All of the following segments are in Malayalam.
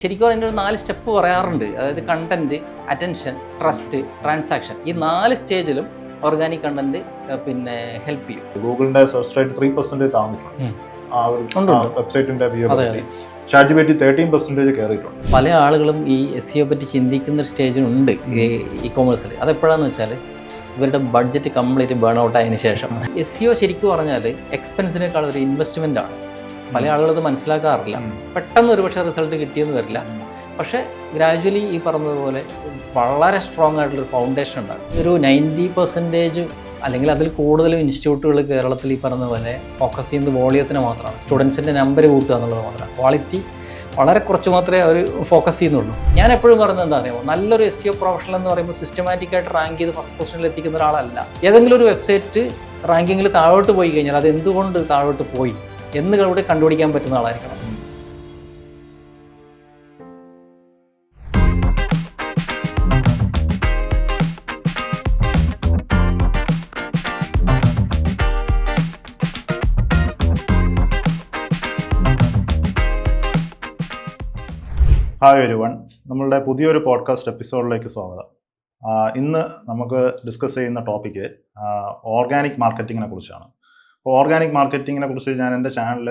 ശരിക്കും അതിൻ്റെ ഒരു 4 സ്റ്റെപ്പ് പറയാറുണ്ട്. അതായത് കണ്ടന്റ്, അറ്റൻഷൻ, ട്രസ്റ്റ്, ട്രാൻസാക്ഷൻ. ഈ 4 സ്റ്റേജിലും ഓർഗാനിക് കണ്ടന്റ് പിന്നെ ഹെൽപ്പ് ചെയ്യും. ഗൂഗിളിന്റെ സെർച്ച് റേറ്റ് 3% താന്നിട്ടുണ്ട്. വെബ്സൈറ്റിന്റെ ChatGPT 13% കയറിയിട്ടുണ്ട്. പല ആളുകളും ഈ SEO പറ്റി ചിന്തിക്കുന്ന ഒരു സ്റ്റേജിനുണ്ട് ഇ കൊമേഴ്സിൽ. അതെപ്പോഴാന്ന് വെച്ചാൽ ഇവരുടെ ബഡ്ജറ്റ് കംപ്ലീറ്റ് ബേൺ ഔട്ട് ആയതിനു ശേഷം. SEO ശരിക്കും പറഞ്ഞാൽ എക്സ്പെൻസിനേക്കാൾ ഒരു ഇൻവെസ്റ്റ്മെന്റ് ആണ്. പല ആളുകളത് മനസ്സിലാക്കാറില്ല. പെട്ടെന്ന് ഒരുപക്ഷെ റിസൾട്ട് കിട്ടിയെന്ന് വരില്ല, പക്ഷേ ഗ്രാജുവലി ഈ പറഞ്ഞതുപോലെ വളരെ സ്ട്രോങ് ആയിട്ടുള്ളൊരു ഫൗണ്ടേഷൻ ഉണ്ടാകും. ഒരു 90% അല്ലെങ്കിൽ അതിൽ കൂടുതലും ഇൻസ്റ്റിറ്റ്യൂട്ടുകൾ കേരളത്തിൽ ഈ പറഞ്ഞ പോലെ ഫോക്കസ് ചെയ്യുന്നത് വോളിയത്തിന് മാത്രമാണ്. സ്റ്റുഡൻസിൻ്റെ നമ്പർ കൂട്ടുക എന്നുള്ളത് മാത്രമാണ്. ക്വാളിറ്റി വളരെ കുറച്ച് മാത്രമേ അവർ ഫോക്കസ് ചെയ്യുന്നുള്ളൂ. ഞാൻ എപ്പോഴും പറയുന്നത് എന്താ അറിയാമോ, നല്ലൊരു SEO പ്രൊഫഷണൽ എന്ന് പറയുമ്പോൾ സിസ്റ്റമാറ്റിക് ആയിട്ട് റാങ്ക് ചെയ്ത് ഫസ്റ്റ് പൊസിഷനിൽ എത്തിക്കുന്ന ഒരാളല്ല. ഏതെങ്കിലും ഒരു വെബ്സൈറ്റ് റാങ്കിങ്ങിൽ താഴോട്ട് പോയി കഴിഞ്ഞാൽ അത് എന്തുകൊണ്ട് താഴോട്ട് പോയി എന്ന് കൂടെ കണ്ടുപിടിക്കാൻ പറ്റുന്ന ആളായിരിക്കണം. ഹായ് എവരിവൺ, നമ്മളുടെ പുതിയൊരു പോഡ്കാസ്റ്റ് എപ്പിസോഡിലേക്ക് സ്വാഗതം. ഇന്ന് നമുക്ക് ഡിസ്കസ് ചെയ്യുന്ന ടോപ്പിക്ക് ഓർഗാനിക് മാർക്കറ്റിങ്ങിനെ കുറിച്ചാണ്. അപ്പോൾ ഓർഗാനിക് മാർക്കറ്റിങ്ങിനെ കുറിച്ച് ഞാൻ എൻ്റെ ചാനലിൽ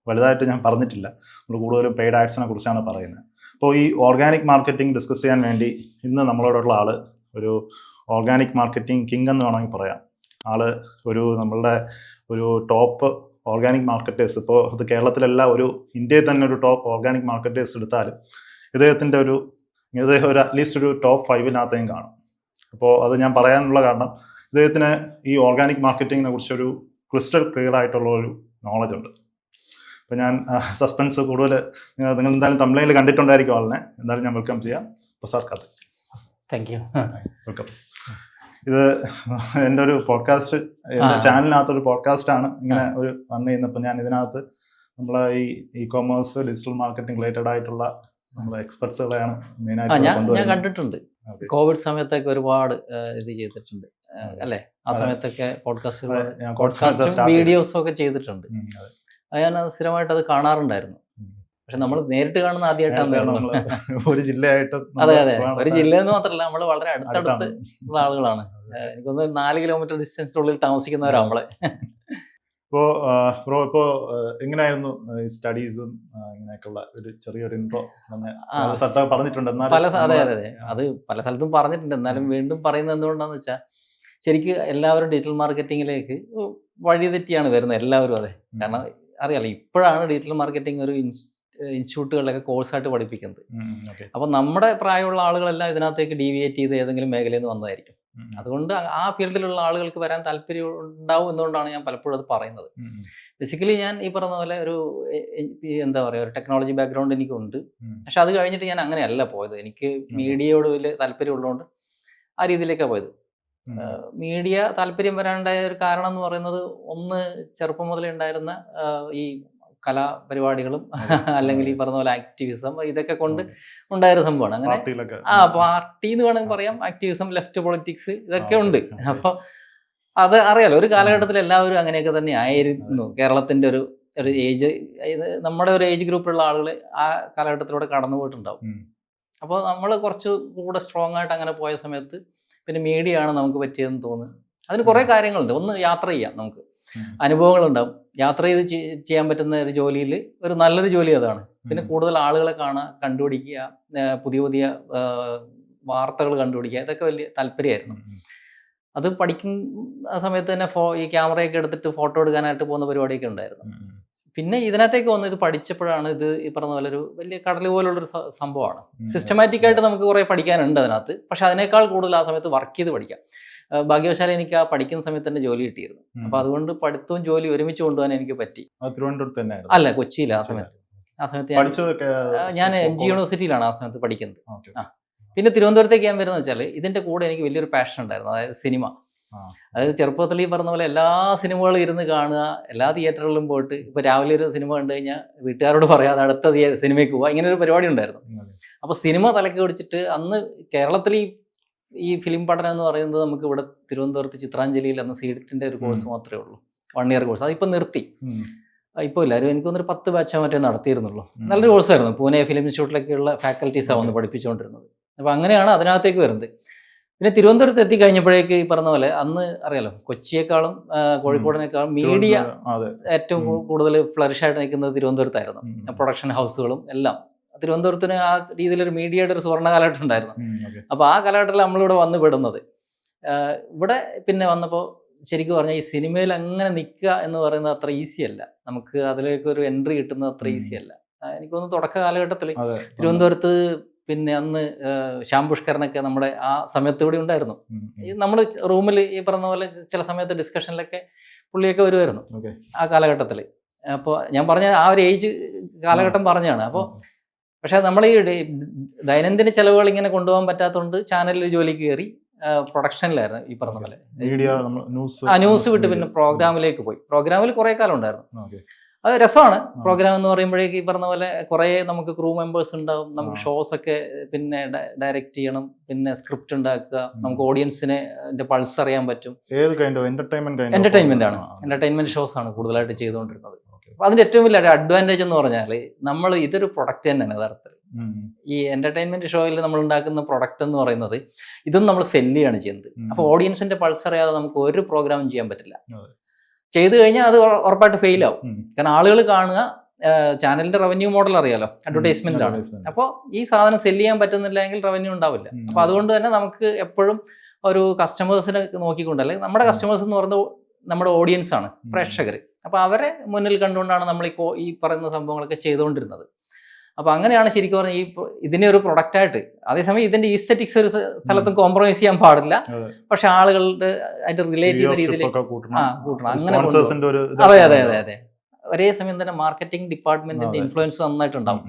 വലുതായിട്ട് ഞാൻ പറഞ്ഞിട്ടില്ല. നമ്മൾ കൂടുതലും പെയ്ഡ് ആഡ്സിനെ കുറിച്ചാണ് പറയുന്നത്. അപ്പോൾ ഈ ഓർഗാനിക് മാർക്കറ്റിംഗ് ഡിസ്കസ് ചെയ്യാൻ വേണ്ടി ഇന്ന് നമ്മളോടുള്ള ആൾ ഒരു ഓർഗാനിക് മാർക്കറ്റിംഗ് കിങ് എന്ന് വേണമെങ്കിൽ പറയാം. നമ്മളുടെ ഒരു ടോപ്പ് ഓർഗാനിക് മാർക്കറ്റേഴ്സ്, ഇപ്പോൾ അത് കേരളത്തിലല്ല, ഇന്ത്യയിൽ തന്നെ ഒരു ടോപ്പ് ഓർഗാനിക് മാർക്കറ്റേഴ്സ് എടുത്താൽ ഇദ്ദേഹം ഒരു അറ്റ്ലീസ്റ്റ് ഒരു ടോപ്പ് 5-നകത്തേയും കാണും. അപ്പോൾ അത് ഞാൻ പറയാനുള്ള കാരണം, ഇദ്ദേഹത്തിന് ഈ ഓർഗാനിക് മാർക്കറ്റിങ്ങിനെ കുറിച്ചൊരു ക്രിസ്റ്റൽ ക്ലിയർ ആയിട്ടുള്ള ഒരു നോളജ് ഉണ്ട്. അപ്പോൾ ഞാൻ സസ്പെൻസ് കൂടുതൽ നിങ്ങൾ എന്തായാലും തമിഴിൽ കണ്ടിട്ടുണ്ടായിരിക്കും ആളിനെ. എന്തായാലും ഞാൻ വെൽക്കം ചെയ്യാം. Prasad Karthik. Thank you. Welcome. ഇത് എൻ്റെ ഒരു പോഡ്കാസ്റ്റ്, എൻ്റെ ചാനലിനകത്തൊരു പോഡ്കാസ്റ്റാണ് ഇങ്ങനെ ഒരു റൺ ചെയ്യുന്നത്. അപ്പോൾ ഞാൻ ഇതിനകത്ത് നമ്മളെ ഈ കൊമേഴ്സ്, ഡിജിറ്റൽ മാർക്കറ്റിംഗ് റിലേറ്റഡ് ആയിട്ടുള്ള നമ്മളെ എക്സ്പെർട്സുകളെയാണ് മെയിനായിട്ട് ഞാൻ കണ്ടിട്ടുണ്ട്. കോവിഡ് സമയത്തൊക്കെ ഒരുപാട് ഇത് ചെയ്തിട്ടുണ്ട് അല്ലേ? ആ സമയത്തൊക്കെ പോഡ്കാസ്റ്റും വീഡിയോസും ഒക്കെ ചെയ്തിട്ടുണ്ട്. ഞാൻ സ്ഥിരമായിട്ട് അത് കാണാറുണ്ടായിരുന്നു. പക്ഷെ നമ്മൾ നേരിട്ട് കാണുന്ന ആദ്യമായിട്ടാണ്. ഒരു ജില്ലയായിട്ട്. അതെ, ഒരു ജില്ലയെന്ന് മാത്രമല്ല, നമ്മൾ വളരെ അടുത്തടുത്ത് ഉള്ള ആളുകളാണ്. എനിക്കൊന്ന് 4 കിലോമീറ്റർ ഡിസ്റ്റൻസിനുള്ളിൽ താമസിക്കുന്നവരാണ് നമ്മളെ. ഇപ്പോൾ എങ്ങനെയായിരുന്നു സ്റ്റഡീസും ഇങ്ങനെയൊക്കെയുള്ള ഒരു ചെറിയൊരു ഇൻട്രോ പറഞ്ഞിട്ടുണ്ട്? അതെ, അത് പല സ്ഥലത്തും പറഞ്ഞിട്ടുണ്ട്. എന്നാലും വീണ്ടും പറയുന്നത് എന്തുകൊണ്ടാന്ന് വെച്ചാൽ, ശരിക്കും എല്ലാവരും ഡിജിറ്റൽ മാർക്കറ്റിങ്ങിലേക്ക് വഴിതെറ്റിയാണ് വരുന്നത് എല്ലാവരും. അതെ, കാരണം അറിയാലോ, ഇപ്പോഴാണ് ഡിജിറ്റൽ മാർക്കറ്റിംഗ് ഒരു ഇൻസ്റ്റിറ്റ്യൂട്ടുകളിലൊക്കെ കോഴ്സായിട്ട് പഠിപ്പിക്കുന്നത്. അപ്പം നമ്മുടെ പ്രായമുള്ള ആളുകളെല്ലാം ഇതിനകത്തേക്ക് ഡീവിയേറ്റ് ചെയ്ത് ഏതെങ്കിലും മേഖലയിൽ നിന്ന് വന്നതായിരിക്കും. അതുകൊണ്ട് ആ ഫീൽഡിലുള്ള ആളുകൾക്ക് വരാൻ താല്പര്യം ഉണ്ടാവും എന്നുകൊണ്ടാണ് ഞാൻ പലപ്പോഴും അത് പറയുന്നത്. ബേസിക്കലി ഞാൻ ഈ പറഞ്ഞ പോലെ ഒരു ഒരു ടെക്നോളജി ബാക്ക്ഗ്രൗണ്ട് എനിക്കുണ്ട്. പക്ഷെ അത് കഴിഞ്ഞിട്ട് ഞാൻ അങ്ങനെയല്ല പോയത്. എനിക്ക് മീഡിയയോട് വലിയ താല്പര്യമുള്ളതുകൊണ്ട് ആ രീതിയിലേക്കാണ് പോയത്. മീഡിയ താല്പര്യം വരാനുണ്ടായ ഒരു കാരണം എന്ന് പറയുന്നത്, ഒന്ന് ചെറുപ്പം മുതലേ ഉണ്ടായിരുന്ന ഈ കലാപരിപാടികളും അല്ലെങ്കിൽ ഈ പറഞ്ഞ പോലെ ആക്ടിവിസം, ഇതൊക്കെ കൊണ്ട് ഉണ്ടായൊരു സംഭവമാണ്. അങ്ങനെ പാർട്ടി എന്ന് വേണമെങ്കിൽ പറയാം, ആക്ടിവിസം, ലെഫ്റ്റ് പൊളിറ്റിക്സ്, ഇതൊക്കെ ഉണ്ട്. അപ്പോൾ അത് അറിയാലോ, ഒരു കാലഘട്ടത്തിൽ എല്ലാവരും അങ്ങനെയൊക്കെ തന്നെ ആയിരുന്നു. കേരളത്തിൻ്റെ ഒരു ഏജ്, നമ്മുടെ ഒരു ഏജ് ഗ്രൂപ്പിലുള്ള ആളുകൾ ആ കാലഘട്ടത്തിലൂടെ കടന്നു പോയിട്ടുണ്ടാവും. അപ്പോൾ നമ്മൾ കുറച്ച് കൂടെ സ്ട്രോങ് ആയിട്ട് അങ്ങനെ പോയ സമയത്ത് പിന്നെ മീഡിയ ആണ് നമുക്ക് പറ്റിയതെന്ന് തോന്നുന്നു. അതിന് കുറേ കാര്യങ്ങളുണ്ട്. ഒന്ന്, യാത്ര ചെയ്യാം, നമുക്ക് അനുഭവങ്ങളുണ്ടാവും. യാത്ര ചെയ്ത് ചെയ്യാൻ പറ്റുന്ന ഒരു ജോലിയിൽ ഒരു നല്ലൊരു ജോലി അതാണ്. പിന്നെ കൂടുതൽ ആളുകളെ കാണുക, കണ്ടുപിടിക്കുക, പുതിയ വാർത്തകൾ കണ്ടുപിടിക്കുക, ഇതൊക്കെ വലിയ താല്പര്യമായിരുന്നു. അത് പഠിക്കുന്ന സമയത്ത് തന്നെ ഈ ക്യാമറയൊക്കെ എടുത്തിട്ട് ഫോട്ടോ എടുക്കാനായിട്ട് പോകുന്ന പരിപാടിയൊക്കെ ഉണ്ടായിരുന്നു. പിന്നെ ഇതിനകത്തേക്ക് വന്ന് ഇത് പഠിച്ചപ്പോഴാണ് ഇത് ഈ പറഞ്ഞ പോലെ ഒരു വലിയ കടൽ പോലുള്ളൊരു സംഭവമാണ്. സിസ്റ്റമാറ്റിക് ആയിട്ട് നമുക്ക് കുറേ പഠിക്കാനുണ്ട് അതിനകത്ത്. പക്ഷെ അതിനേക്കാൾ കൂടുതൽ ആ സമയത്ത് വർക്ക് ചെയ്ത് പഠിക്കാം. ഭാഗ്യവശാലം എനിക്ക് ആ പഠിക്കുന്ന സമയത്ത് തന്നെ ജോലി കിട്ടിയിരുന്നു. അപ്പൊ അതുകൊണ്ട് പഠിത്തവും ജോലി ഒരുമിച്ച് കൊണ്ടുപോകാൻ എനിക്ക് പറ്റി. അല്ല, കൊച്ചിയില്ല ആ സമയത്ത്. ഞാൻ MG യൂണിവേഴ്സിറ്റിയിലാണ് ആ സമയത്ത് പഠിക്കുന്നത്. പിന്നെ തിരുവനന്തപുരത്തേക്ക് ഞാൻ വരുന്നത് വെച്ചാൽ, ഇതിന്റെ കൂടെ എനിക്ക് വലിയൊരു പാഷൻ ഉണ്ടായിരുന്നു, അതായത് സിനിമ. അതായത് ചെറുപ്പത്തിൽ ഈ പറഞ്ഞ പോലെ എല്ലാ സിനിമകളും ഇരുന്ന് കാണുക, എല്ലാ തിയേറ്ററുകളിലും പോയിട്ട്, ഇപ്പൊ രാവിലെ ഒരു സിനിമ കണ്ടു കഴിഞ്ഞാൽ വീട്ടുകാരോട് പറയാതെ അടുത്ത സിനിമയ്ക്ക് പോവുക, ഇങ്ങനെ ഒരു പരിപാടി ഉണ്ടായിരുന്നു. അപ്പൊ സിനിമ തലക്ക് പിടിച്ചിട്ട് അന്ന് കേരളത്തിൽ ഈ ഫിലിം പഠനം എന്ന് പറയുന്നത് നമുക്ക് ഇവിടെ തിരുവനന്തപുരത്ത് ചിത്രാഞ്ജലിയിൽ അന്ന് സീഡിറ്റിന്റെ ഒരു കോഴ്സ് മാത്രമേ ഉള്ളൂ, 1 ഇയർ കോഴ്സ്. അതിപ്പോൾ നിർത്തി. ഇപ്പോൾ ഇല്ല, എനിക്കൊന്നൊരു 10 ബാച്ചോ മറ്റേ നടത്തിയിരുന്നുള്ളൂ. നല്ലൊരു കോഴ്സായിരുന്നു. പൂനെ ഫിലിം ഇൻസ്റ്റിറ്റ്യൂട്ടിലൊക്കെയുള്ള ഫാക്കൽറ്റീസാണ് വന്ന് പഠിപ്പിച്ചുകൊണ്ടിരുന്നത്. അപ്പോൾ അങ്ങനെയാണ് അതിനകത്തേക്ക് വരുന്നത്. പിന്നെ തിരുവനന്തപുരത്ത് എത്തിക്കഴിഞ്ഞപ്പോഴേക്ക് ഈ പറഞ്ഞ പോലെ അന്ന് അറിയാലോ, കൊച്ചിയേക്കാളും കോഴിക്കോടിനേക്കാളും മീഡിയ ഏറ്റവും കൂടുതൽ ഫ്ലറിഷായിട്ട് നിൽക്കുന്നത് തിരുവനന്തപുരത്തായിരുന്നു. പ്രൊഡക്ഷൻ ഹൗസുകളും എല്ലാം തിരുവനന്തപുരത്തിന് ആ രീതിയിലൊരു മീഡിയയുടെ ഒരു സുവർണ്ണ കാലഘട്ടം ഉണ്ടായിരുന്നു. അപ്പോൾ ആ കാലഘട്ടത്തിൽ നമ്മളിവിടെ വന്ന് പെടുന്നത്. ഇവിടെ പിന്നെ വന്നപ്പോൾ ശരിക്കും പറഞ്ഞാൽ ഈ സിനിമയിൽ അങ്ങനെ നിൽക്കുക എന്ന് പറയുന്നത് അത്ര ഈസി അല്ല. നമുക്ക് അതിലേക്കൊരു എൻട്രി കിട്ടുന്നത് അത്ര ഈസി അല്ല. എനിക്കൊന്ന് തുടക്ക കാലഘട്ടത്തിൽ തിരുവനന്തപുരത്ത് പിന്നെ അന്ന് ശ്യാം പുഷ്കരനൊക്കെ നമ്മുടെ ആ സമയത്ത് ഇവിടെ ഉണ്ടായിരുന്നു. നമ്മൾ റൂമിൽ ഈ പറഞ്ഞ പോലെ ചില സമയത്ത് ഡിസ്കഷനിലൊക്കെ പുള്ളിയൊക്കെ വരുമായിരുന്നു ആ കാലഘട്ടത്തിൽ. അപ്പോൾ ഞാൻ പറഞ്ഞ ആ ഒരു ഏജ് കാലഘട്ടം പറഞ്ഞാണ്. അപ്പോൾ പക്ഷെ നമ്മൾ ഈ ദൈനംദിന ചെലവുകൾ ഇങ്ങനെ കൊണ്ടുപോകാൻ പറ്റാത്തതുകൊണ്ട് ചാനലിൽ ജോലിക്ക് കയറി പ്രൊഡക്ഷനിലായിരുന്നു ഈ പറഞ്ഞ പോലെ. ന്യൂസ് വിട്ട് പിന്നെ പ്രോഗ്രാമിലേക്ക് പോയി. പ്രോഗ്രാമിൽ കുറേ കാലം ഉണ്ടായിരുന്നു. അത് രസമാണ്. പ്രോഗ്രാം എന്ന് പറയുമ്പോഴേക്ക് ഈ പറഞ്ഞ പോലെ കുറേ നമുക്ക് ക്രൂ മെമ്പേഴ്സ് ഉണ്ടാവും, നമുക്ക് ഷോസ് ഒക്കെ പിന്നെ ഡയറക്റ്റ് ചെയ്യണം, പിന്നെ സ്ക്രിപ്റ്റ് ഉണ്ടാക്കുക, നമുക്ക് ഓഡിയൻസിനെ പൾസ് അറിയാൻ പറ്റും. എന്റർടൈൻമെന്റ് ആണ്, എന്റർടൈൻമെന്റ് ഷോസ് ആണ് കൂടുതലായിട്ട് ചെയ്തുകൊണ്ടിരുന്നത്. അപ്പൊ അതിന്റെ ഏറ്റവും വലിയ അഡ്വാൻറ്റേജ് എന്ന് പറഞ്ഞാൽ നമ്മൾ ഇതൊരു പ്രൊഡക്റ്റ് തന്നെയാണ് യഥാർത്ഥത്തിൽ. ഈ എന്റർടൈൻമെന്റ് ഷോയിൽ നമ്മൾ ഉണ്ടാക്കുന്ന പ്രൊഡക്റ്റ് എന്ന് പറയുന്നത് ഇതൊന്നും നമ്മൾ സെല്ല് ചെയ്യാണ് ചെയ്യുന്നത്. അപ്പൊ ഓഡിയൻസിന്റെ പൾസ് അറിയാതെ നമുക്ക് ഒരു പ്രോഗ്രാമും ചെയ്യാൻ പറ്റില്ല. ചെയ്തു കഴിഞ്ഞാൽ അത് ഉറപ്പായിട്ട് ഫെയിൽ ആവും. കാരണം ആളുകൾ കാണുക, ചാനലിന്റെ റവന്യൂ മോഡൽ അറിയാലോ, അഡ്വർടൈസ്മെന്റ് ആണ്. അപ്പോൾ ഈ സാധനം സെല്ല് ചെയ്യാൻ പറ്റുന്നില്ലെങ്കിൽ റവന്യൂ ഉണ്ടാവില്ല. അപ്പൊ അതുകൊണ്ട് തന്നെ നമുക്ക് എപ്പോഴും ഒരു കസ്റ്റമേഴ്സിനെ നോക്കിക്കൊണ്ട്, അല്ലെങ്കിൽ നമ്മുടെ കസ്റ്റമേഴ്സ് എന്ന് പറയുന്നത് നമ്മുടെ ഓഡിയൻസ് ആണ്, പ്രേക്ഷകർ. അപ്പോൾ അവരെ മുന്നിൽ കണ്ടുകൊണ്ടാണ് നമ്മൾ ഈ പറയുന്ന സംഭവങ്ങളൊക്കെ ചെയ്തുകൊണ്ടിരുന്നത്. അപ്പോൾ അങ്ങനെയാണ് ശരിക്കും പറഞ്ഞാൽ ഇതിനെ ഒരു പ്രൊഡക്റ്റായിട്ട്. അതേസമയം ഇതിന്റെ ഈസ്തെറ്റിക്സ് ഒരു സ്ഥലത്തും കോംപ്രമൈസ് ചെയ്യാൻ പാടില്ല. പക്ഷെ ആളുകളുടെ ആയിട്ട് റിലേറ്റ് ചെയ്യുന്ന രീതിയിൽ കൂട്ടണം, അങ്ങനെ. അതെ. ഒരേ സമയം തന്നെ മാർക്കറ്റിംഗ് ഡിപ്പാർട്ട്മെന്റിന്റെ ഇൻഫ്ലുവൻസ് നന്നായിട്ടുണ്ടാവും.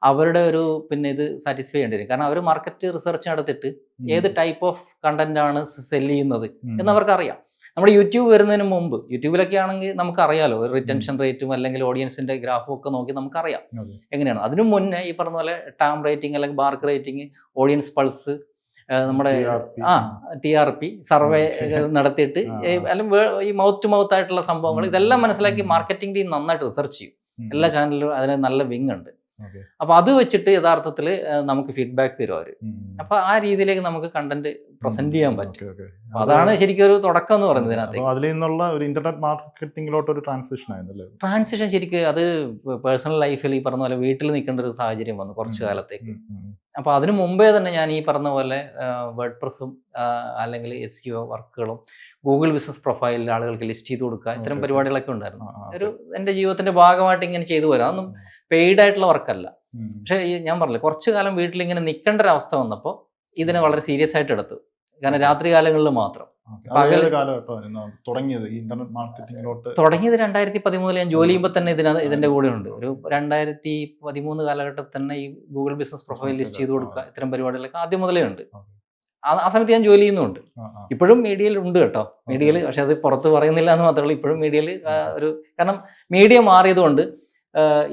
അവരുടെ ഒരു പിന്നെ ഇത് സാറ്റിസ്ഫൈ ചെയ്യേണ്ടി വരും. കാരണം അവർ മാർക്കറ്റ് റിസർച്ച് നടത്തിയിട്ട് ഏത് ടൈപ്പ് ഓഫ് കണ്ടന്റ് ആണ് സെല് ചെയ്യുന്നത് എന്നവർക്ക് അറിയാം. നമ്മുടെ യൂട്യൂബ് വരുന്നതിന് മുമ്പ്, യൂട്യൂബിലൊക്കെ ആണെങ്കിൽ നമുക്കറിയാലോ റിറ്റൻഷൻ റേറ്റും അല്ലെങ്കിൽ ഓഡിയൻസിന്റെ ഗ്രാഫും ഒക്കെ നോക്കി നമുക്കറിയാം എങ്ങനെയാണ്. അതിനു മുന്നേ ഈ പറഞ്ഞ പോലെ ടാം റേറ്റിംഗ് അല്ലെങ്കിൽ ബാർക്ക് റേറ്റിംഗ്, ഓഡിയൻസ് പൾസ്, നമ്മുടെ TRP സർവേ നടത്തിയിട്ട് അല്ലെങ്കിൽ ഈ മൗത്ത് ടു മൗത്ത് ആയിട്ടുള്ള സംഭവങ്ങൾ ഇതെല്ലാം മനസ്സിലാക്കി മാർക്കറ്റിംഗ് ടീം നന്നായിട്ട് റിസർച്ച് ചെയ്യും. എല്ലാ ചാനലിലും അതിന് നല്ല വിങ് ഉണ്ട്. അപ്പൊ അത് വെച്ചിട്ട് യഥാർത്ഥത്തിൽ നമുക്ക് ഫീഡ്ബാക്ക് തരും അവര്. അപ്പൊ ആ രീതിയിലേക്ക് നമുക്ക് കണ്ടന്റ് പ്രസന്റ് ചെയ്യാൻ പറ്റും. അതാണ് ശരിക്കും ഒരു തുടക്കം എന്ന് പറയുന്നത്. ഇതിനകത്ത് അതിൽ നിന്നുള്ള ഒരു ഇന്റർനെറ്റ് മാർക്കറ്റിംഗിലോട്ട് ഒരു ട്രാൻസിഷൻ ശരിക്കും അത് പേഴ്സണൽ ലൈഫിൽ ഈ പറഞ്ഞ പോലെ വീട്ടിൽ നിൽക്കേണ്ട ഒരു സാഹചര്യം വന്നു കുറച്ചു കാലത്തേക്ക്. അപ്പൊ അതിനു മുമ്പേ തന്നെ ഞാൻ ഈ പറഞ്ഞ പോലെ വേർഡ്പ്രസ്സും അല്ലെങ്കിൽ SEO വർക്കുകളും ഗൂഗിൾ ബിസിനസ് പ്രൊഫൈലിൽ ആളുകൾക്ക് ലിസ്റ്റ് ചെയ്ത് കൊടുക്കുക, ഇത്തരം പരിപാടികളൊക്കെ ഉണ്ടായിരുന്നു. ഒരു എൻ്റെ ജീവിതത്തിന്റെ ഭാഗമായിട്ട് ഇങ്ങനെ ചെയ്തു വരാം. അതൊന്നും പെയ്ഡ് ആയിട്ടുള്ള വർക്കല്ല. പക്ഷെ ഞാൻ പറഞ്ഞില്ല, കുറച്ചു കാലം വീട്ടിൽ ഇങ്ങനെ നിൽക്കേണ്ട ഒരു അവസ്ഥ വന്നപ്പോൾ ഇതിനെ വളരെ സീരിയസ് ആയിട്ട് എടുത്തു. കാരണം രാത്രി കാലങ്ങളിൽ മാത്രം. തുടങ്ങിയത് 2013 ഞാൻ ജോലി ചെയ്യുമ്പോൾ തന്നെ ഇതിന്റെ കൂടെ ഉണ്ട്. ഒരു 2013 കാലഘട്ടത്തിൽ തന്നെ ഈ ഗൂഗിൾ ബിസിനസ് പ്രൊഫൈൽ ലിസ്റ്റ് ചെയ്ത് കൊടുക്കുക, ഇത്തരം പരിപാടികളൊക്കെ ആദ്യം മുതലേ ഉണ്ട്. ആ സമയത്ത് ഞാൻ ജോലി ചെയ്യുന്നുണ്ട്. ഇപ്പോഴും മീഡിയയിൽ ഉണ്ട് കേട്ടോ, മീഡിയയിൽ. പക്ഷെ അത് പുറത്ത് പറയുന്നില്ല എന്ന് മാത്രമേ ഉള്ളൂ. ഇപ്പോഴും മീഡിയയിൽ കാരണം മീഡിയ മാറിയത് കൊണ്ട്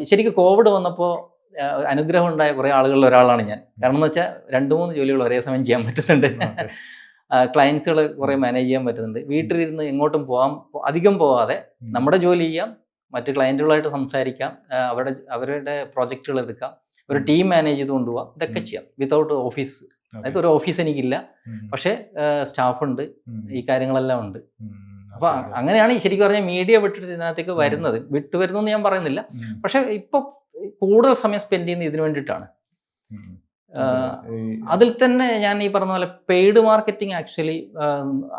ശരിക്കും കോവിഡ് വന്നപ്പോൾ അനുഗ്രഹം ഉണ്ടായ കുറേ ആളുകളിൽ ഒരാളാണ് ഞാൻ. കാരണം എന്ന് വെച്ചാൽ 2-3 ജോലികൾ ഒരേ സമയം ചെയ്യാൻ പറ്റുന്നുണ്ട്. ക്ലയൻസുകൾ കുറേ മാനേജ് ചെയ്യാൻ പറ്റുന്നുണ്ട്. വീട്ടിലിരുന്ന് എങ്ങോട്ടും അധികം പോവാതെ നമ്മുടെ ജോലി ചെയ്യാം, മറ്റ് ക്ലയൻറ്റുകളായിട്ട് സംസാരിക്കാം, അവരുടെ പ്രോജക്റ്റുകൾ എടുക്കാം, ഒരു ടീം മാനേജ് ചെയ്ത് കൊണ്ടുപോകാം. ഇതൊക്കെ ചെയ്യാം വിത്തൗട്ട് ഓഫീസ്. അതായത് ഒരു ഓഫീസ് എനിക്കില്ല, പക്ഷേ സ്റ്റാഫ് ഉണ്ട്, ഈ കാര്യങ്ങളെല്ലാം ഉണ്ട്. അപ്പൊ അങ്ങനെയാണ് ശരിക്കും പറഞ്ഞാൽ മീഡിയ വിട്ടിട്ട് ഇതിനകത്തേക്ക് വരുന്നത്. വിട്ടുവരുന്നെന്ന് ഞാൻ പറയുന്നില്ല, പക്ഷെ ഇപ്പൊ കൂടുതൽ സമയം സ്പെൻഡ് ചെയ്യുന്നത് ഇതിനു വേണ്ടിയിട്ടാണ്. അതിൽ തന്നെ ഞാൻ ഈ പറഞ്ഞ പോലെ പെയ്ഡ് മാർക്കറ്റിംഗ് ആക്ച്വലി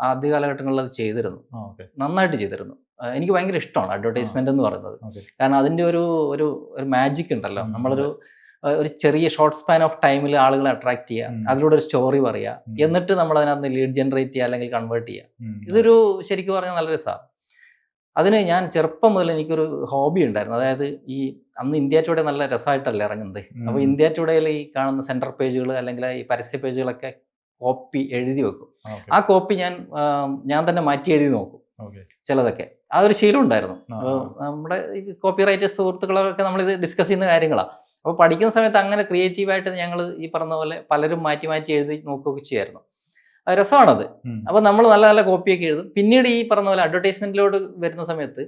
ആദ്യ കാലഘട്ടങ്ങളിൽ അത് ചെയ്തിരുന്നു, നന്നായിട്ട് ചെയ്തിരുന്നു. എനിക്ക് ഭയങ്കര ഇഷ്ടമാണ് അഡ്വർടൈസ്മെന്റ് എന്ന് പറയുന്നത്. കാരണം അതിൻ്റെ ഒരു മാജിക് ഉണ്ടല്ലോ. നമ്മളൊരു ചെറിയ ഷോർട്ട് സ്പാൻ ഓഫ് ടൈമിൽ ആളുകളെ അട്രാക്ട് ചെയ്യുക, അതിലൂടെ ഒരു സ്റ്റോറി പറയുക, എന്നിട്ട് നമ്മൾ അതിനകത്ത് ലീഡ് ജനറേറ്റ് ചെയ്യുക അല്ലെങ്കിൽ കൺവേർട്ട് ചെയ്യുക. ഇതൊരു ശരിക്കും പറഞ്ഞാൽ നല്ല രസമാണ്. അതിന് ഞാൻ ചെറുപ്പം മുതൽ എനിക്കൊരു ഹോബി ഉണ്ടായിരുന്നു. അതായത് ഈ അന്ന് ഇന്ത്യ ടുഡേ നല്ല രസമായിട്ടല്ല ഇറങ്ങുന്നത്. അപ്പോൾ ഇന്ത്യ ടുഡേയിൽ ഈ കാണുന്ന സെൻറ്റർ പേജുകൾ അല്ലെങ്കിൽ ഈ പരസ്യ പേജുകളൊക്കെ കോപ്പി എഴുതി വെക്കും. ആ കോപ്പി ഞാൻ തന്നെ മാറ്റി എഴുതി നോക്കും ചിലതൊക്കെ. അതൊരു ശീലം ഉണ്ടായിരുന്നു. നമ്മുടെ ഈ കോപ്പി റൈറ്റേഴ്സ് സുഹൃത്തുക്കളൊക്കെ നമ്മളിത് ഡിസ്കസ് ചെയ്യുന്ന കാര്യങ്ങളാണ്. അപ്പോൾ പഠിക്കുന്ന സമയത്ത് അങ്ങനെ ക്രിയേറ്റീവായിട്ട് ഞങ്ങൾ ഈ പറഞ്ഞ പോലെ പലരും മാറ്റി എഴുതി നോക്കുകയൊക്കെ ചെയ്യായിരുന്നു. രസമാണത്. അപ്പോൾ നമ്മൾ നല്ല നല്ല കോപ്പിയൊക്കെ എഴുതും. പിന്നീട് ഈ പറഞ്ഞ പോലെ അഡ്വർടൈസ്മെന്റിലോട്ട് വരുന്ന സമയത്ത്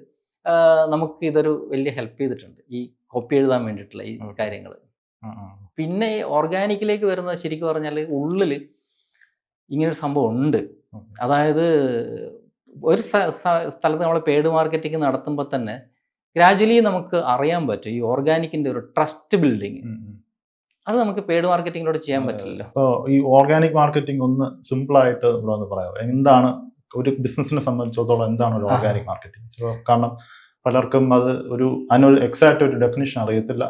നമുക്ക് ഇതൊരു വലിയ ഹെൽപ്പ് ചെയ്തിട്ടുണ്ട് ഈ കോപ്പി എഴുതാൻ വേണ്ടിയിട്ടുള്ള ഈ കാര്യങ്ങൾ. പിന്നെ ഈ ഓർഗാനിക്കിലേക്ക് വരുന്നത് ശരിക്കും പറഞ്ഞാൽ ഉള്ളിൽ ഇങ്ങനൊരു സംഭവം ഉണ്ട്. അതായത് ഒരു സ്ഥലത്ത് നമ്മൾ പെയ്ഡ് മാർക്കറ്റിംഗ് നടത്തുമ്പോൾ തന്നെ ഗ്രാജുവലി നമുക്ക് അറിയാൻ പറ്റും ഈ ഓർഗാനിക്കിന്റെ ഒരു ട്രസ്റ്റ് ബിൽഡിങ്. അത് നമുക്ക് പെയ്ഡ് മാർക്കറ്റിങ്ങിലൂടെ ചെയ്യാൻ പറ്റില്ലല്ലോ. അപ്പോൾ ഈ ഓർഗാനിക് മാർക്കറ്റിംഗ് ഒന്ന് സിമ്പിൾ ആയിട്ട് ഇവിടെ ഒന്ന് പറയാം, എന്താണ് ഒരു ബിസിനസിനെ സംബന്ധിച്ചിടത്തോളം എന്താണ് ഒരു ഓർഗാനിക് മാർക്കറ്റിംഗ്? കാരണം പലർക്കും അതിനൊരു എക്സാക്റ്റ് ഒരു ഡെഫിനിഷൻ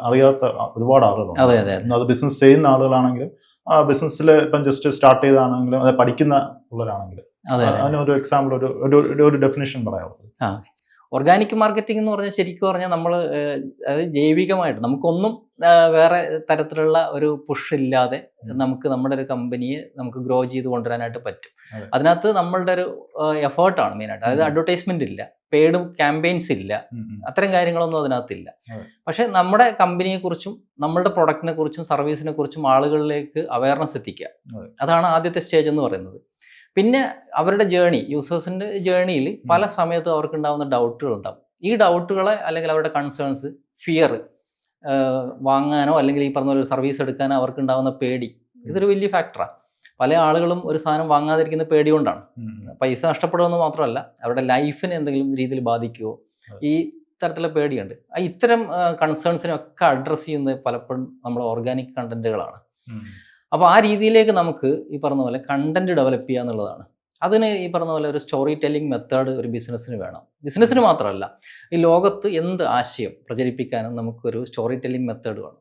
അറിയാത്ത ഒരുപാട് ആളുകളുണ്ട്. അതെ അതെ. അത് ബിസിനസ് ചെയ്യുന്ന ആളുകളാണെങ്കിലും ആ ബിസിനസ്സിൽ ഇപ്പം ജസ്റ്റ് സ്റ്റാർട്ട് ചെയ്താണെങ്കിലും അത് പഠിക്കുന്ന ഉള്ളവരാണെങ്കിലും അതിനൊരു എക്സാമ്പിൾ ഒരു ഡെഫിനിഷൻ പറയാമോ? ഓർഗാനിക് മാർക്കറ്റിംഗ് എന്ന് പറഞ്ഞാൽ ശരിക്കും പറഞ്ഞാൽ നമ്മൾ അതായത് ജൈവികമായിട്ട് നമുക്കൊന്നും വേറെ തരത്തിലുള്ള ഒരു പുഷ് ഇല്ലാതെ നമുക്ക് നമ്മുടെ ഒരു കമ്പനിയെ നമുക്ക് ഗ്രോ ചെയ്ത് കൊണ്ടുവരാനായിട്ട് പറ്റും. അതിനകത്ത് നമ്മളുടെ ഒരു എഫേർട്ടാണ് മെയിനായിട്ട്. അതായത് അഡ്വർടൈസ്മെന്റ് ഇല്ല, പെയ്ഡ് ക്യാമ്പയിൻസ് ഇല്ല, അത്തരം കാര്യങ്ങളൊന്നും അതിനകത്തില്ല. പക്ഷെ നമ്മുടെ കമ്പനിയെ കുറിച്ചും നമ്മളുടെ പ്രൊഡക്റ്റിനെ കുറിച്ചും സർവീസിനെ കുറിച്ചും ആളുകളിലേക്ക് അവയർനെസ് എത്തിക്കുക, അതാണ് ആദ്യത്തെ സ്റ്റേജ് എന്ന് പറയുന്നത്. പിന്നെ അവരുടെ യൂസേഴ്സിന്റെ ജേണിയിൽ പല സമയത്ത് അവർക്ക് ഉണ്ടാകുന്ന ഡൗട്ടുകൾ ഉണ്ടാകും. ഈ ഡൗട്ടുകളെ അല്ലെങ്കിൽ അവരുടെ കൺസേൺസ്, ഫിയർ, വാങ്ങാനോ അല്ലെങ്കിൽ ഈ പറഞ്ഞ ഒരു സർവീസ് എടുക്കാനോ അവർക്ക് ഉണ്ടാകുന്ന പേടി, ഇതൊരു വലിയ ഫാക്ടറാണ്. പല ആളുകളും ഒരു സാധനം വാങ്ങാതിരിക്കുന്ന പേടി കൊണ്ടാണ്. പൈസ നഷ്ടപ്പെടുമെന്ന് മാത്രമല്ല അവരുടെ ലൈഫിനെ എന്തെങ്കിലും രീതിയിൽ ബാധിക്കുമോ, ഈ തരത്തിലുള്ള പേടിയുണ്ട്. ഇത്തരം കൺസേൺസിനൊക്കെ അഡ്രസ്സ് ചെയ്യുന്നത് പലപ്പോഴും നമ്മൾ ഓർഗാനിക് കണ്ടന്റുകളാണ്. അപ്പോൾ ആ രീതിയിലേക്ക് നമുക്ക് ഈ പറഞ്ഞ പോലെ കണ്ടന്റ് ഡെവലപ്പ് ചെയ്യുക എന്നുള്ളതാണ്. അതിന് ഈ പറഞ്ഞ പോലെ ഒരു സ്റ്റോറി ടെല്ലിംഗ് മെത്തേഡ് ഒരു ബിസിനസ്സിന് വേണം. ബിസിനസ്സിന് മാത്രമല്ല, ഈ ലോകത്ത് എന്ത് ആശയം പ്രചരിപ്പിക്കാനും നമുക്കൊരു സ്റ്റോറി ടെല്ലിംഗ് മെത്തേഡ് വേണം.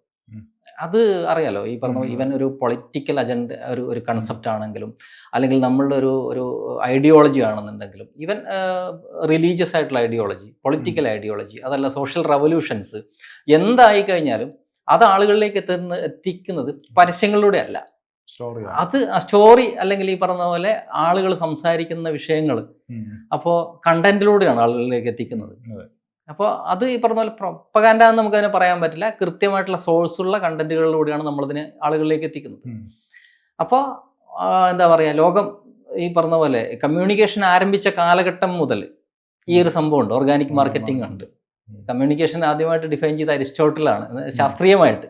അത് അറിയാലോ, ഈ പറഞ്ഞ ഈവൻ ഒരു പൊളിറ്റിക്കൽ അജണ്ട ഒരു കൺസെപ്റ്റ് ആണെങ്കിലും അല്ലെങ്കിൽ നമ്മളുടെ ഒരു ഐഡിയോളജി ആണെന്നുണ്ടെങ്കിലും, ഈവൻ റിലീജിയസ് ആയിട്ടുള്ള ഐഡിയോളജി, പൊളിറ്റിക്കൽ ഐഡിയോളജി, അതല്ല സോഷ്യൽ റവല്യൂഷൻസ്, എന്തായി കഴിഞ്ഞാലും അത് ആളുകളിലേക്ക് എത്തിക്കുന്നത് പരസ്യങ്ങളിലൂടെ അല്ല. അത് സ്റ്റോറി അല്ലെങ്കിൽ ഈ പറഞ്ഞ പോലെ ആളുകൾ സംസാരിക്കുന്ന വിഷയങ്ങൾ അപ്പോൾ കണ്ടന്റിലൂടെയാണ് ആളുകളിലേക്ക് എത്തിക്കുന്നത്. അപ്പോൾ അത് ഈ പറഞ്ഞ പോലെ പ്രൊപ്പഗാൻഡ എന്ന് നമുക്കതിനെ പറയാൻ പറ്റില്ല. കൃത്യമായിട്ടുള്ള സോഴ്സുള്ള കണ്ടന്റുകളിലൂടെയാണ് നമ്മളതിനെ ആളുകളിലേക്ക് എത്തിക്കുന്നത്. അപ്പോൾ എന്താ പറയുക, ലോകം ഈ പറഞ്ഞ പോലെ കമ്മ്യൂണിക്കേഷൻ ആരംഭിച്ച കാലഘട്ടം മുതൽ ഈ ഒരു സംഭവമുണ്ട്, ഓർഗാനിക് മാർക്കറ്റിംഗ് ഉണ്ട്. കമ്മ്യൂണിക്കേഷൻ ആദ്യമായിട്ട് ഡിഫൈൻ ചെയ്ത അരിസ്റ്റോട്ടിലാണ് ശാസ്ത്രീയമായിട്ട്.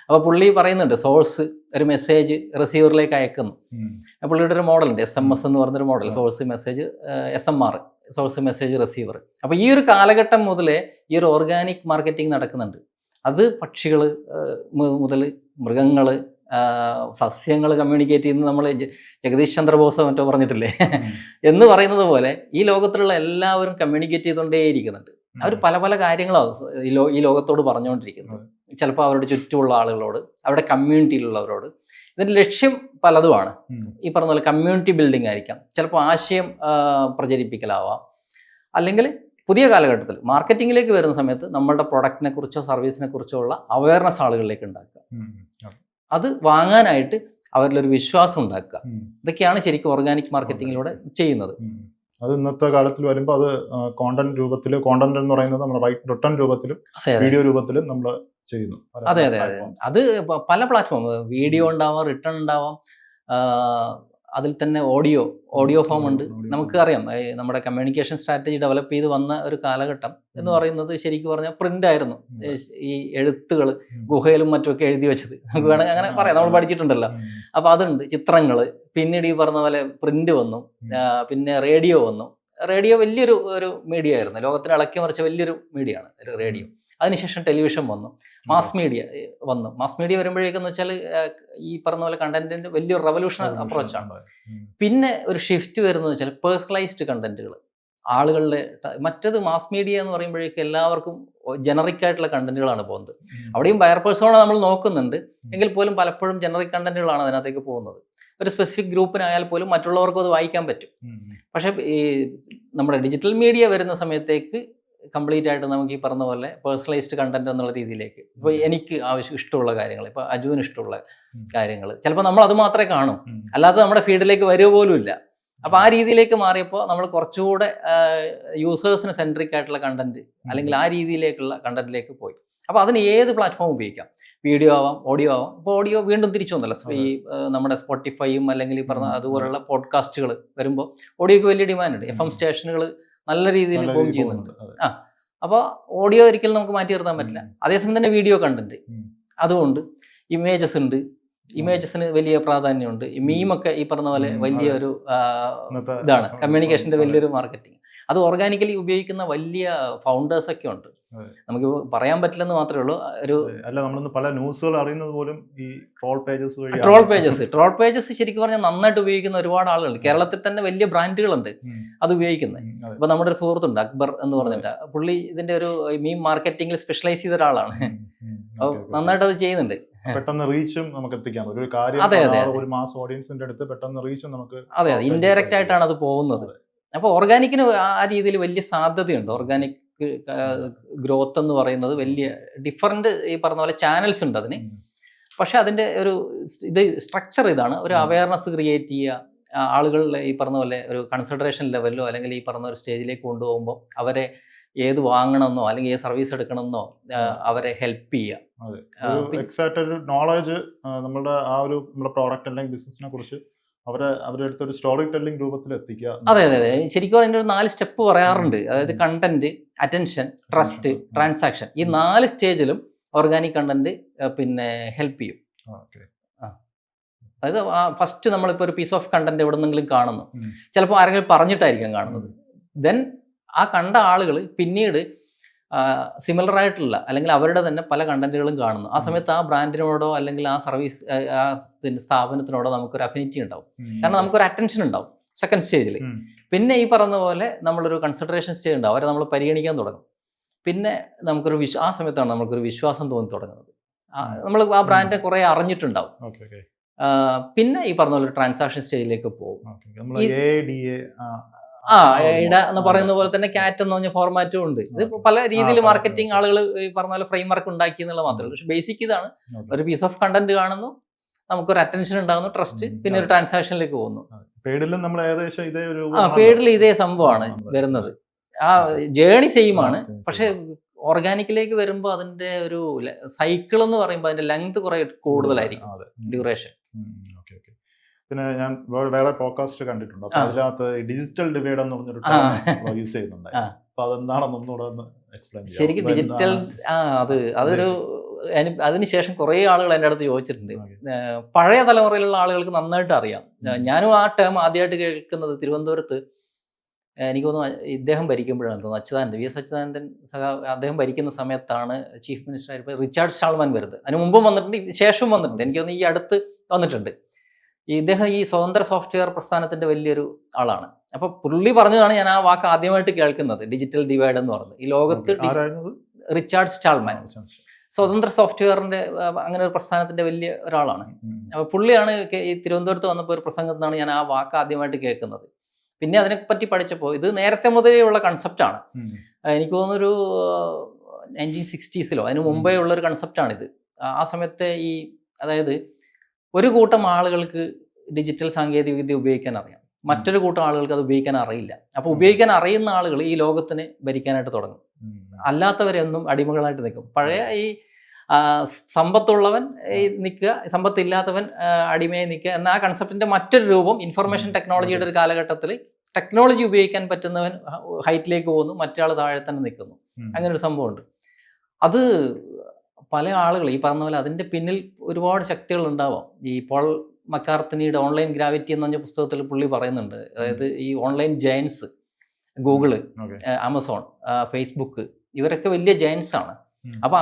അപ്പോൾ പുള്ളി പറയുന്നുണ്ട് സോഴ്സ് ഒരു മെസ്സേജ് റിസീവറിലേക്ക് അയക്കുന്നു. പുള്ളിയുടെ ഒരു മോഡലുണ്ട്, SMS എന്ന് പറഞ്ഞൊരു model, source message SMR, source message receiver. അപ്പോൾ ഈ ഒരു കാലഘട്ടം മുതലേ ഈ ഒരു ഓർഗാനിക് മാർക്കറ്റിംഗ് നടക്കുന്നുണ്ട്. അത് പക്ഷികൾ മുതൽ മൃഗങ്ങൾ, സസ്യങ്ങൾ കമ്മ്യൂണിക്കേറ്റ് ചെയ്യുന്നത് നമ്മൾ ജഗദീഷ് ചന്ദ്രബോസ് മറ്റോ പറഞ്ഞിട്ടില്ലേ എന്ന് പറയുന്നത് പോലെ ഈ ലോകത്തിലുള്ള എല്ലാവരും കമ്മ്യൂണിക്കേറ്റ് ചെയ്തുകൊണ്ടേയിരിക്കുന്നുണ്ട്. അവർ പല പല കാര്യങ്ങളാണ് ഈ ലോകത്തോട് പറഞ്ഞുകൊണ്ടിരിക്കുന്നത്. ചിലപ്പോൾ അവരുടെ ചുറ്റുമുള്ള ആളുകളോട്, അവരുടെ കമ്മ്യൂണിറ്റിയിലുള്ളവരോട്. ഇതിൻ്റെ ലക്ഷ്യം പലതുമാണ്. ഈ പറഞ്ഞ പോലെ കമ്മ്യൂണിറ്റി ബിൽഡിംഗ് ആയിരിക്കാം, ചിലപ്പോൾ ആശയം പ്രചരിപ്പിക്കലാവാം, അല്ലെങ്കിൽ പുതിയ കാലഘട്ടത്തിൽ മാർക്കറ്റിങ്ങിലേക്ക് വരുന്ന സമയത്ത് നമ്മളുടെ പ്രൊഡക്റ്റിനെ കുറിച്ചോ സർവീസിനെ കുറിച്ചോ ഉള്ള അവയർനെസ് ആളുകളിലേക്ക് ഉണ്ടാക്കുക, അത് വാങ്ങാനായിട്ട് അവരിലൊരു വിശ്വാസം ഉണ്ടാക്കുക. ഇതൊക്കെയാണ് ശരിക്കും ഓർഗാനിക് മാർക്കറ്റിങ്ങിലൂടെ ചെയ്യുന്നത്. അത് ഇന്നത്തെ കാലത്തിൽ വരുമ്പോൾ അത് കോണ്ടന്റ് എന്ന് പറയുന്നത് നമ്മൾ റിട്ടേൺ രൂപത്തിലും വീഡിയോ രൂപത്തിലും നമ്മൾ ചെയ്യുന്നു. അതെ അതെ അതെ. അത് പല പ്ലാറ്റ്ഫോം, വീഡിയോ ഉണ്ടാവാം, റിട്ടേൺ ഉണ്ടാവാം, അതിൽ തന്നെ ഓഡിയോ ഫോം ഉണ്ട്. നമുക്ക് അറിയാം നമ്മുടെ കമ്മ്യൂണിക്കേഷൻ സ്ട്രാറ്റജി ഡെവലപ്പ് ചെയ്ത് വന്ന ഒരു കാലഘട്ടം എന്ന് പറയുന്നത് ശരിക്കും പറഞ്ഞാൽ പ്രിന്റ് ആയിരുന്നു. ഈ എഴുത്തുകൾ ഗുഹയിലും മറ്റുമൊക്കെ എഴുതി വെച്ചത് നമുക്ക് വേണമെങ്കിൽ അങ്ങനെ പറയാം, നമ്മൾ പഠിച്ചിട്ടുണ്ടല്ലോ. അപ്പോൾ അതുണ്ട്, ചിത്രങ്ങൾ. പിന്നീട് ഈ പറഞ്ഞ പോലെ പ്രിന്റ് വന്നു, പിന്നെ റേഡിയോ വന്നു. റേഡിയോ വലിയൊരു മീഡിയ ആയിരുന്നു, ലോകത്തിന് ഇളക്കി മറിച്ച വലിയൊരു മീഡിയ ആണ് റേഡിയോ. അതിനുശേഷം ടെലിവിഷൻ വന്നു, മാസ് മീഡിയ വന്നു. മാസ് മീഡിയ വരുമ്പോഴേക്കെന്ന് വെച്ചാൽ ഈ പറഞ്ഞ പോലെ കണ്ടന്റിന്റെ വലിയൊരു റെവല്യൂഷൻ അപ്രോച്ചാണ്. പിന്നെ ഒരു ഷിഫ്റ്റ് വരുന്നത് വെച്ചാൽ പേഴ്സണലൈസ്ഡ് കണ്ടന്റുകൾ. ആളുകളുടെ മറ്റത് മാസ് മീഡിയ എന്ന് പറയുമ്പോഴേക്കും എല്ലാവർക്കും ജനറിക് ആയിട്ടുള്ള കണ്ടന്റുകളാണ് പോകുന്നത്. അവിടെയും ബയർ പേഴ്സോണ നമ്മൾ നോക്കുന്നുണ്ട്, എങ്കിൽ പോലും പലപ്പോഴും ജനറിക് കണ്ടന്റുകളാണ് അതിനകത്തേക്ക് പോകുന്നത്. ഒരു സ്പെസിഫിക് ഗ്രൂപ്പിനായാൽ പോലും മറ്റുള്ളവർക്കും അത് വായിക്കാൻ പറ്റും. പക്ഷെ ഈ നമ്മുടെ ഡിജിറ്റൽ മീഡിയ വരുന്ന സമയത്തേക്ക് കംപ്ലീറ്റ് ആയിട്ട് നമുക്ക് ഈ പറഞ്ഞ പോലെ പേഴ്സണലൈസ്ഡ് കണ്ടന്റ് എന്നുള്ള രീതിയിലേക്ക്, ഇപ്പോൾ എനിക്ക് ഇഷ്ടമുള്ള കാര്യങ്ങൾ, ഇപ്പോൾ അജുവിന് ഇഷ്ടമുള്ള കാര്യങ്ങൾ ചിലപ്പോൾ നമ്മൾ അത് മാത്രമേ കാണൂ, അല്ലാതെ നമ്മുടെ ഫീഡിലേക്ക് വരിക പോലും ഇല്ല. അപ്പോൾ ആ രീതിയിലേക്ക് മാറിയപ്പോൾ നമ്മൾ കുറച്ചുകൂടെ യൂസേഴ്സിന് സെൻട്രിക് ആയിട്ടുള്ള കണ്ടന്റ് അല്ലെങ്കിൽ ആ രീതിയിലേക്കുള്ള കണ്ടന്റിലേക്ക് പോയി. അപ്പോൾ അതിന് ഏത് പ്ലാറ്റ്ഫോം ഉപയോഗിക്കാം, വീഡിയോ ആവാം, ഓഡിയോ ആവാം. ഇപ്പോൾ ഓഡിയോ വീണ്ടും തിരിച്ചു വന്നല്ലോ, ഈ നമ്മുടെ സ്പോട്ടിഫൈയും അല്ലെങ്കിൽ ഈ പറഞ്ഞ അതുപോലുള്ള പോഡ്കാസ്റ്റുകൾ വരുമ്പോൾ ഓഡിയോക്ക് വലിയ ഡിമാൻഡ് ഉണ്ട്. FM സ്റ്റേഷനുകൾ നല്ല രീതിയിൽ ബൂം ചെയ്യുന്നുണ്ട്. അപ്പോൾ ഓഡിയോ ഒരിക്കലും നമുക്ക് മാറ്റി നിർത്താൻ പറ്റില്ല. അതേസമയം തന്നെ വീഡിയോ കണ്ടന്റ് അതുകൊണ്ട് ഇമേജസ് ഉണ്ട്. ഇമേജസിന് വലിയ പ്രാധാന്യമുണ്ട്. ഈ മീമൊക്കെ ഈ പറഞ്ഞ പോലെ വലിയൊരു ഇതാണ് കമ്മ്യൂണിക്കേഷന്റെ വലിയൊരു മാർക്കറ്റിംഗ്. അത് ഓർഗാനിക്കലി ഉപയോഗിക്കുന്ന വലിയ ഫൗണ്ടേഴ്സ് ഒക്കെ ഉണ്ട്. നമുക്ക് പറയാൻ പറ്റില്ലെന്ന് മാത്രമേ ഉള്ളൂ. ഒരു അല്ല, നമ്മളിന്ന് പല ന്യൂസുകൾ അറിയുന്നത് പോലും ഈ ട്രോൾ പേജസ് ശരിക്കും പറഞ്ഞാൽ നന്നായിട്ട് ഉപയോഗിക്കുന്ന ഒരുപാട് ആളുകളുണ്ട്. കേരളത്തിൽ തന്നെ വലിയ ബ്രാൻഡുകളുണ്ട് അത് ഉപയോഗിക്കുന്നത്. ഇപ്പൊ നമ്മുടെ ഒരു സുഹൃത്തുണ്ട് അക്ബർ എന്ന് പറഞ്ഞിട്ട്, പുള്ളി ഇതിന്റെ ഒരു മീം മാർക്കറ്റിംഗിൽ സ്പെഷ്യലൈസ് ചെയ്ത ഒരാളാണ്. അപ്പോൾ നന്നായിട്ട് അത് ചെയ്യുന്നുണ്ട്. പെട്ടെന്ന് റീച്ചും നമുക്ക് എത്തിക്കാൻ ഒരു കാര്യം, ഒരു മാസ് ഓഡിയൻസിന്റെ അടുത്ത് പെട്ടെന്ന് റീച്ചും നമുക്ക്. അതെ, ഇൻഡയറക്റ്റ് ആയിട്ടാണ് അത് പോകുന്നത്. അപ്പോൾ ഓർഗാനിക്കിന് ആ രീതിയിൽ വലിയ സാധ്യതയുണ്ട്. ഓർഗാനിക് ഗ്രോത്ത് എന്ന് പറയുന്നത് വലിയ ഡിഫറൻറ്റ് ഈ പറഞ്ഞ പോലെ ചാനൽസ് ഉണ്ട് അതിന്. പക്ഷെ അതിൻ്റെ ഒരു സ്ട്രക്ചർ ഇതാണ്, ഒരു അവയർനെസ് ക്രിയേറ്റ് ചെയ്യുക, ആളുകളിൽ ഈ പറഞ്ഞ പോലെ ഒരു കൺസിഡറേഷൻ ലെവലിലോ അല്ലെങ്കിൽ ഈ പറഞ്ഞ ഒരു സ്റ്റേജിലേക്ക് കൊണ്ടുപോകുമ്പോൾ അവരെ ഏത് വാങ്ങണമെന്നോ അല്ലെങ്കിൽ ഏത് സർവീസ് എടുക്കണമെന്നോ അവരെ ഹെൽപ്പ് ചെയ്യുക. എക്സാക്റ്റ് ഒരു നോളജ് നമ്മുടെ നമ്മുടെ പ്രോഡക്റ്റ് അല്ലെങ്കിൽ ബിസിനസിനെ കുറിച്ച് അവരുടെ അടുത്ത് ഒരു സ്റ്റോറി ടെല്ലിംഗ് രൂപത്തിൽ എത്തിക്കുക. അതെ, ശരിക്കും അതിൻ്റെ ഒരു 4 സ്റ്റെപ്പ് പറയാറുണ്ട്. അതായത് കണ്ടന്റ്, അറ്റൻഷൻ, ട്രസ്റ്റ്, ട്രാൻസാക്ഷൻ. ഈ 4 സ്റ്റേജിലും ഓർഗാനിക് കണ്ടന്റ് പിന്നെ ഹെൽപ്പ് ചെയ്യും. അതായത് ഫസ്റ്റ് നമ്മളിപ്പോൾ ഒരു പീസ് ഓഫ് കണ്ടന്റ് എവിടെ നിന്നെങ്കിലും കാണുന്നു, ചിലപ്പോൾ ആരെങ്കിലും പറഞ്ഞിട്ടായിരിക്കും കാണുന്നത്. ദെൻ ആ കണ്ട ആളുകൾ പിന്നീട് സിമിലർ ആയിട്ടുള്ള അല്ലെങ്കിൽ അവരുടെ തന്നെ പല കണ്ടന്റുകളും കാണുന്നു. ആ സമയത്ത് ആ ബ്രാൻഡിനോടോ അല്ലെങ്കിൽ ആ സർവീസ് സ്ഥാപനത്തിനോടോ നമുക്കൊരു അഫിനിറ്റി ഉണ്ടാവും. കാരണം നമുക്കൊരു അറ്റൻഷൻ ഉണ്ടാവും സെക്കൻഡ് സ്റ്റേജിൽ. പിന്നെ ഈ പറഞ്ഞ പോലെ നമ്മളൊരു കൺസിഡറേഷൻ സ്റ്റേജ് ഉണ്ടാവും, അവരെ നമ്മൾ പരിഗണിക്കാൻ തുടങ്ങും. പിന്നെ നമുക്കൊരു ആ സമയത്താണ് നമുക്കൊരു വിശ്വാസം തോന്നി തുടങ്ങുന്നത്. നമ്മൾ ആ ബ്രാൻഡിനെ കുറെ അറിഞ്ഞിട്ടുണ്ടാവും. പിന്നെ ഈ പറഞ്ഞ പോലെ ട്രാൻസാക്ഷൻ സ്റ്റേജിലേക്ക് പോകും. ഇട എന്ന് പറയുന്ന പോലെ തന്നെ കാറ്റ് എന്ന് പറഞ്ഞ ഫോർമാറ്റും ഉണ്ട്. ഇത് പല രീതിയിൽ മാർക്കറ്റിംഗ് ആളുകൾ ഈ പറഞ്ഞ പോലെ ഫ്രെയിം വർക്ക് ഉണ്ടാക്കി എന്നുള്ള മാത്രമേ ഉള്ളൂ. പക്ഷെ ബേസിക് ഇതാണ്, ഒരു പീസ് ഓഫ് കണ്ടന്റ് കാണുന്നു, നമുക്കൊരു അറ്റൻഷൻ ഉണ്ടാകുന്നു, ട്രസ്റ്റ്, പിന്നെ ഒരു ട്രാൻസാക്ഷനിലേക്ക് പോകുന്നു. പേഡിൽ ഇതേ സംഭവമാണ് വരുന്നത്. ആ ജേണി സെയിം ആണ്. പക്ഷെ ഓർഗാനിക്കിലേക്ക് വരുമ്പോൾ അതിന്റെ ഒരു സൈക്കിൾ എന്ന് പറയുമ്പോൾ അതിന്റെ ലെങ്ത് കുറെ കൂടുതലായിരിക്കും, ഡ്യൂറേഷൻ. പിന്നെ ഞാൻ വേറെ പോഡ്കാസ്റ്റ് കണ്ടിട്ടുണ്ട്. അപ്പൊ അതിനകത്ത് ഡിജിറ്റൽ ഡിവൈഡ് എന്ന് പറഞ്ഞൊരു ടേം യൂസ് ചെയ്യുന്നുണ്ട്. അപ്പൊ അതെന്താണെന്ന് ഒന്നുകൂടെ ഒന്ന് എക്സ്പ്ലെയിൻ ചെയ്യാം. ശരിക്കും ഡിജിറ്റൽ അതൊരു അതിനുശേഷം കുറേ ആളുകൾ എൻ്റെ അടുത്ത് ചോദിച്ചിട്ടുണ്ട്. പഴയ തലമുറയിലുള്ള ആളുകൾക്ക് നന്നായിട്ട് അറിയാം. ഞാനും ആ ടേം ആദ്യമായിട്ട് കേൾക്കുന്നത് തിരുവനന്തപുരത്ത് എനിക്ക് തോന്നുന്നു ഇദ്ദേഹം ഭരിക്കുമ്പോഴാണ് തോന്നുന്നു, അച്യുതാനന്ദൻ, വി എസ് അച്യുതാനന്ദൻ അദ്ദേഹം ഭരിക്കുന്ന സമയത്താണ് ചീഫ് മിനിസ്റ്റർ ആയിട്ട് റിച്ചാർഡ് സ്റ്റാൾമാൻ വരുന്നത്. അതിന് മുമ്പും വന്നിട്ടുണ്ട്, ശേഷം വന്നിട്ടുണ്ട്. എനിക്ക് തോന്നുന്നു ഈ അടുത്ത് വന്നിട്ടുണ്ട്. ഇദ്ദേഹം ഈ സ്വതന്ത്ര സോഫ്റ്റ്വെയർ പ്രസ്ഥാനത്തിന്റെ വലിയൊരു ആളാണ്. അപ്പൊ പുള്ളി പറഞ്ഞതാണ് ഞാൻ ആ വാക്ക് ആദ്യമായിട്ട് കേൾക്കുന്നത്, ഡിജിറ്റൽ ഡിവൈഡ് എന്ന് പറയുന്നത്. ഈ ലോകത്ത് റിച്ചാർഡ് സ്റ്റാൾമാൻ സ്വതന്ത്ര സോഫ്റ്റ്വെയറിന്റെ അങ്ങനെ ഒരു പ്രസ്ഥാനത്തിന്റെ വലിയ ഒരാളാണ്. അപ്പൊ പുള്ളിയാണ് ഈ തിരുവനന്തപുരത്ത് വന്നപ്പോൾ ഒരു പ്രസംഗത്തിനാണ് ഞാൻ ആ വാക്ക് ആദ്യമായിട്ട് കേൾക്കുന്നത്. പിന്നെ അതിനെപ്പറ്റി പഠിച്ചപ്പോൾ ഇത് നേരത്തെ മുതലേ ഉള്ള കൺസെപ്റ്റാണ്. എനിക്ക് തോന്നുന്നൊരു 1960s അതിന് മുമ്പേ ഉള്ളൊരു കൺസെപ്റ്റാണിത്. ആ സമയത്തെ അതായത് ഒരു കൂട്ടം ആളുകൾക്ക് ഡിജിറ്റൽ സാങ്കേതിക വിദ്യ ഉപയോഗിക്കാൻ അറിയാം, മറ്റൊരു കൂട്ടം ആളുകൾക്ക് അത് ഉപയോഗിക്കാൻ അറിയില്ല. അപ്പോൾ ഉപയോഗിക്കാൻ അറിയുന്ന ആളുകൾ ഈ ലോകത്തിനെ ഭരിക്കാനായിട്ട് തുടങ്ങും, അല്ലാത്തവരെന്നും അടിമകളായിട്ട് നിൽക്കും. പഴയ ഈ സമ്പത്തുള്ളവൻ നിൽക്കുക, സമ്പത്തില്ലാത്തവൻ അടിമയായി നിൽക്കുക എന്ന ആ കൺസെപ്റ്റിന്റെ മറ്റൊരു രൂപം ഇൻഫർമേഷൻ ടെക്നോളജിയുടെ ഒരു കാലഘട്ടത്തിൽ ടെക്നോളജി ഉപയോഗിക്കാൻ പറ്റുന്നവൻ ഹൈറ്റിലേക്ക് പോകുന്നു, മറ്റൊരാൾ താഴെ തന്നെ നിൽക്കുന്നു. അങ്ങനെ ഒരു സംഭവമുണ്ട്. അത് പല ആളുകൾ ഈ പറഞ്ഞ പോലെ അതിൻ്റെ പിന്നിൽ ഒരുപാട് ശക്തികൾ ഉണ്ടാവാം. ഈ പോൾ മക്കാർത്തനിയുടെ ഓൺലൈൻ ഗ്രാവിറ്റി എന്ന് പറഞ്ഞ പുസ്തകത്തിൽ പുള്ളി പറയുന്നുണ്ട്. അതായത് ഈ online giants, Google, Amazon, Facebook, ഇവരൊക്കെ വലിയ ജയൻസ് ആണ്. അപ്പൊ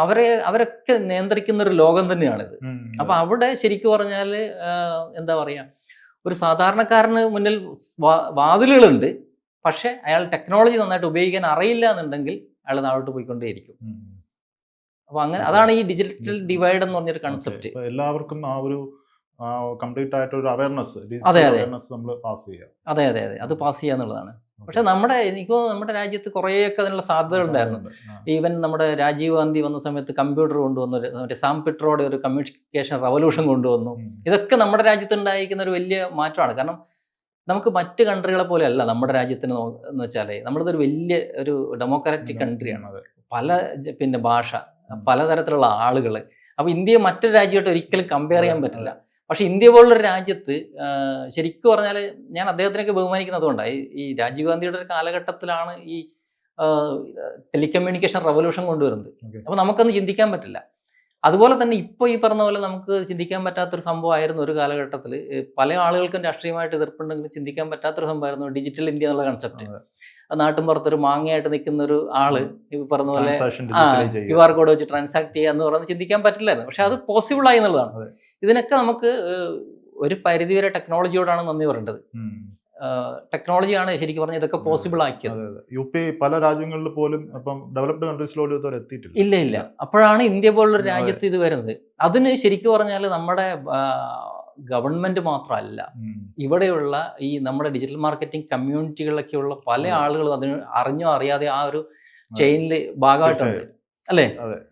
അവരൊക്കെ നിയന്ത്രിക്കുന്ന ഒരു ലോകം തന്നെയാണിത്. അപ്പൊ അവിടെ ശരിക്കും പറഞ്ഞാൽ എന്താ പറയാ, ഒരു സാധാരണക്കാരന് മുന്നിൽ വാതിലുകളുണ്ട്, പക്ഷെ അയാൾ ടെക്നോളജി നന്നായിട്ട് ഉപയോഗിക്കാൻ അറിയില്ല എന്നുണ്ടെങ്കിൽ അയാൾ താഴോട്ട് പോയിക്കൊണ്ടേയിരിക്കും. അപ്പൊ അങ്ങനെ അതാണ് ഈ ഡിജിറ്റൽ ഡിവൈഡ് എന്ന് പറഞ്ഞൊരു കൺസെപ്റ്റ്. എല്ലാവർക്കും ആ ഒരു കംപ്ലീറ്റ് ആയിട്ട് ഒരു അവയർനെസ് നമ്മൾ പാസ് ചെയ്യുക. അതെ, അത് പാസ് ചെയ്യുക എന്നുള്ളതാണ്. പക്ഷെ എനിക്ക് നമ്മുടെ രാജ്യത്ത് കുറേയൊക്കെ അതിനുള്ള സാധ്യതകൾ ഉണ്ടായിരുന്നു. ഈവൻ നമ്മുടെ രാജീവ് ഗാന്ധി വന്ന സമയത്ത് കമ്പ്യൂട്ടർ കൊണ്ടുവന്നു, മറ്റേ സാം പിട്രോയുടെ ഒരു കമ്മ്യൂണിക്കേഷൻ റവല്യൂഷൻ കൊണ്ടുവന്നു. ഇതൊക്കെ നമ്മുടെ രാജ്യത്ത് ഉണ്ടായിരിക്കുന്ന ഒരു വലിയ മാറ്റമാണ്. കാരണം നമുക്ക് മറ്റ് കൺട്രികളെ പോലെ അല്ല നമ്മുടെ രാജ്യത്തിന് എന്ന് വെച്ചാൽ നമ്മളതൊരു വലിയ ഒരു ഡെമോക്രാറ്റിക് കൺട്രിയാണ്. പല ഭാഷ, പലതരത്തിലുള്ള ആളുകൾ. അപ്പോൾ ഇന്ത്യയെ മറ്റൊരു രാജ്യമായിട്ട് ഒരിക്കലും കമ്പയർ ചെയ്യാൻ പറ്റില്ല. പക്ഷെ ഇന്ത്യ പോലുള്ളൊരു രാജ്യത്ത് ശരിക്കും പറഞ്ഞാൽ ഞാൻ അദ്ദേഹത്തിനൊക്കെ ബഹുമാനിക്കുന്നത് കൊണ്ടാണ്. ഈ രാജീവ് ഗാന്ധിയുടെ ഒരു കാലഘട്ടത്തിലാണ് ഈ ടെലികമ്മ്യൂണിക്കേഷൻ റവല്യൂഷൻ കൊണ്ടുവരുന്നത്. Okay. അപ്പോൾ നമുക്കൊന്നും ചിന്തിക്കാൻ പറ്റില്ല. അതുപോലെ തന്നെ ഇപ്പോൾ ഈ പറഞ്ഞ പോലെ നമുക്ക് ചിന്തിക്കാൻ പറ്റാത്തൊരു സംഭവമായിരുന്നു ഒരു കാലഘട്ടത്തിൽ. പല ആളുകൾക്കും രാഷ്ട്രീയമായിട്ട് എതിർപ്പുണ്ടെങ്കിലും ചിന്തിക്കാൻ പറ്റാത്തൊരു സംഭവമായിരുന്നു ഡിജിറ്റൽ ഇന്ത്യ എന്നുള്ള കൺസെപ്റ്റ്. നാട്ടും പുറത്തൊരു മാങ്ങയായിട്ട് നിൽക്കുന്ന ഒരു ആള് ഈ പറഞ്ഞ പോലെ Transaction digitally ചെയ്യുക. QR കോഡ് വെച്ച് ട്രാൻസാക്ട് ചെയ്യുക എന്ന് പറയുന്നത് ചിന്തിക്കാൻ പറ്റില്ലായിരുന്നു. പക്ഷെ അത് പോസിബിൾ ആയി എന്നുള്ളതാണ്. അതെ. ഇതിനൊക്കെ നമുക്ക് ഒരു പരിധിവരെ ടെക്നോളജിയോടാണ് നന്ദി പറയേണ്ടത്. ടെക്നോളജിയാണ് ശരിക്കും പറഞ്ഞാൽ ഇതൊക്കെ പോസിബിൾ ആക്കിയത്. UP പല രാജ്യങ്ങളിൽ പോലും ഇപ്പം ഡെവലപ്ഡ് കൺട്രീസിലോട്ട് ഇതുവരെ എത്തിയിട്ടില്ല. ഇല്ല. അപ്പോഴാണ് ഇന്ത്യ പോലുള്ളൊരു രാജ്യത്ത് ഇത് വരുന്നത്. അതിന് ശരിക്കും പറഞ്ഞാൽ നമ്മുടെ ഗവൺമെന്റ് മാത്രമല്ല, ഇവിടെയുള്ള ഈ നമ്മുടെ ഡിജിറ്റൽ മാർക്കറ്റിംഗ് കമ്മ്യൂണിറ്റികളിലൊക്കെയുള്ള പല ആളുകളും അതിന് അറിഞ്ഞോ അറിയാതെ ആ ഒരു ചെയിനിൽ ഭാഗമായിട്ടുണ്ട് അല്ലേ?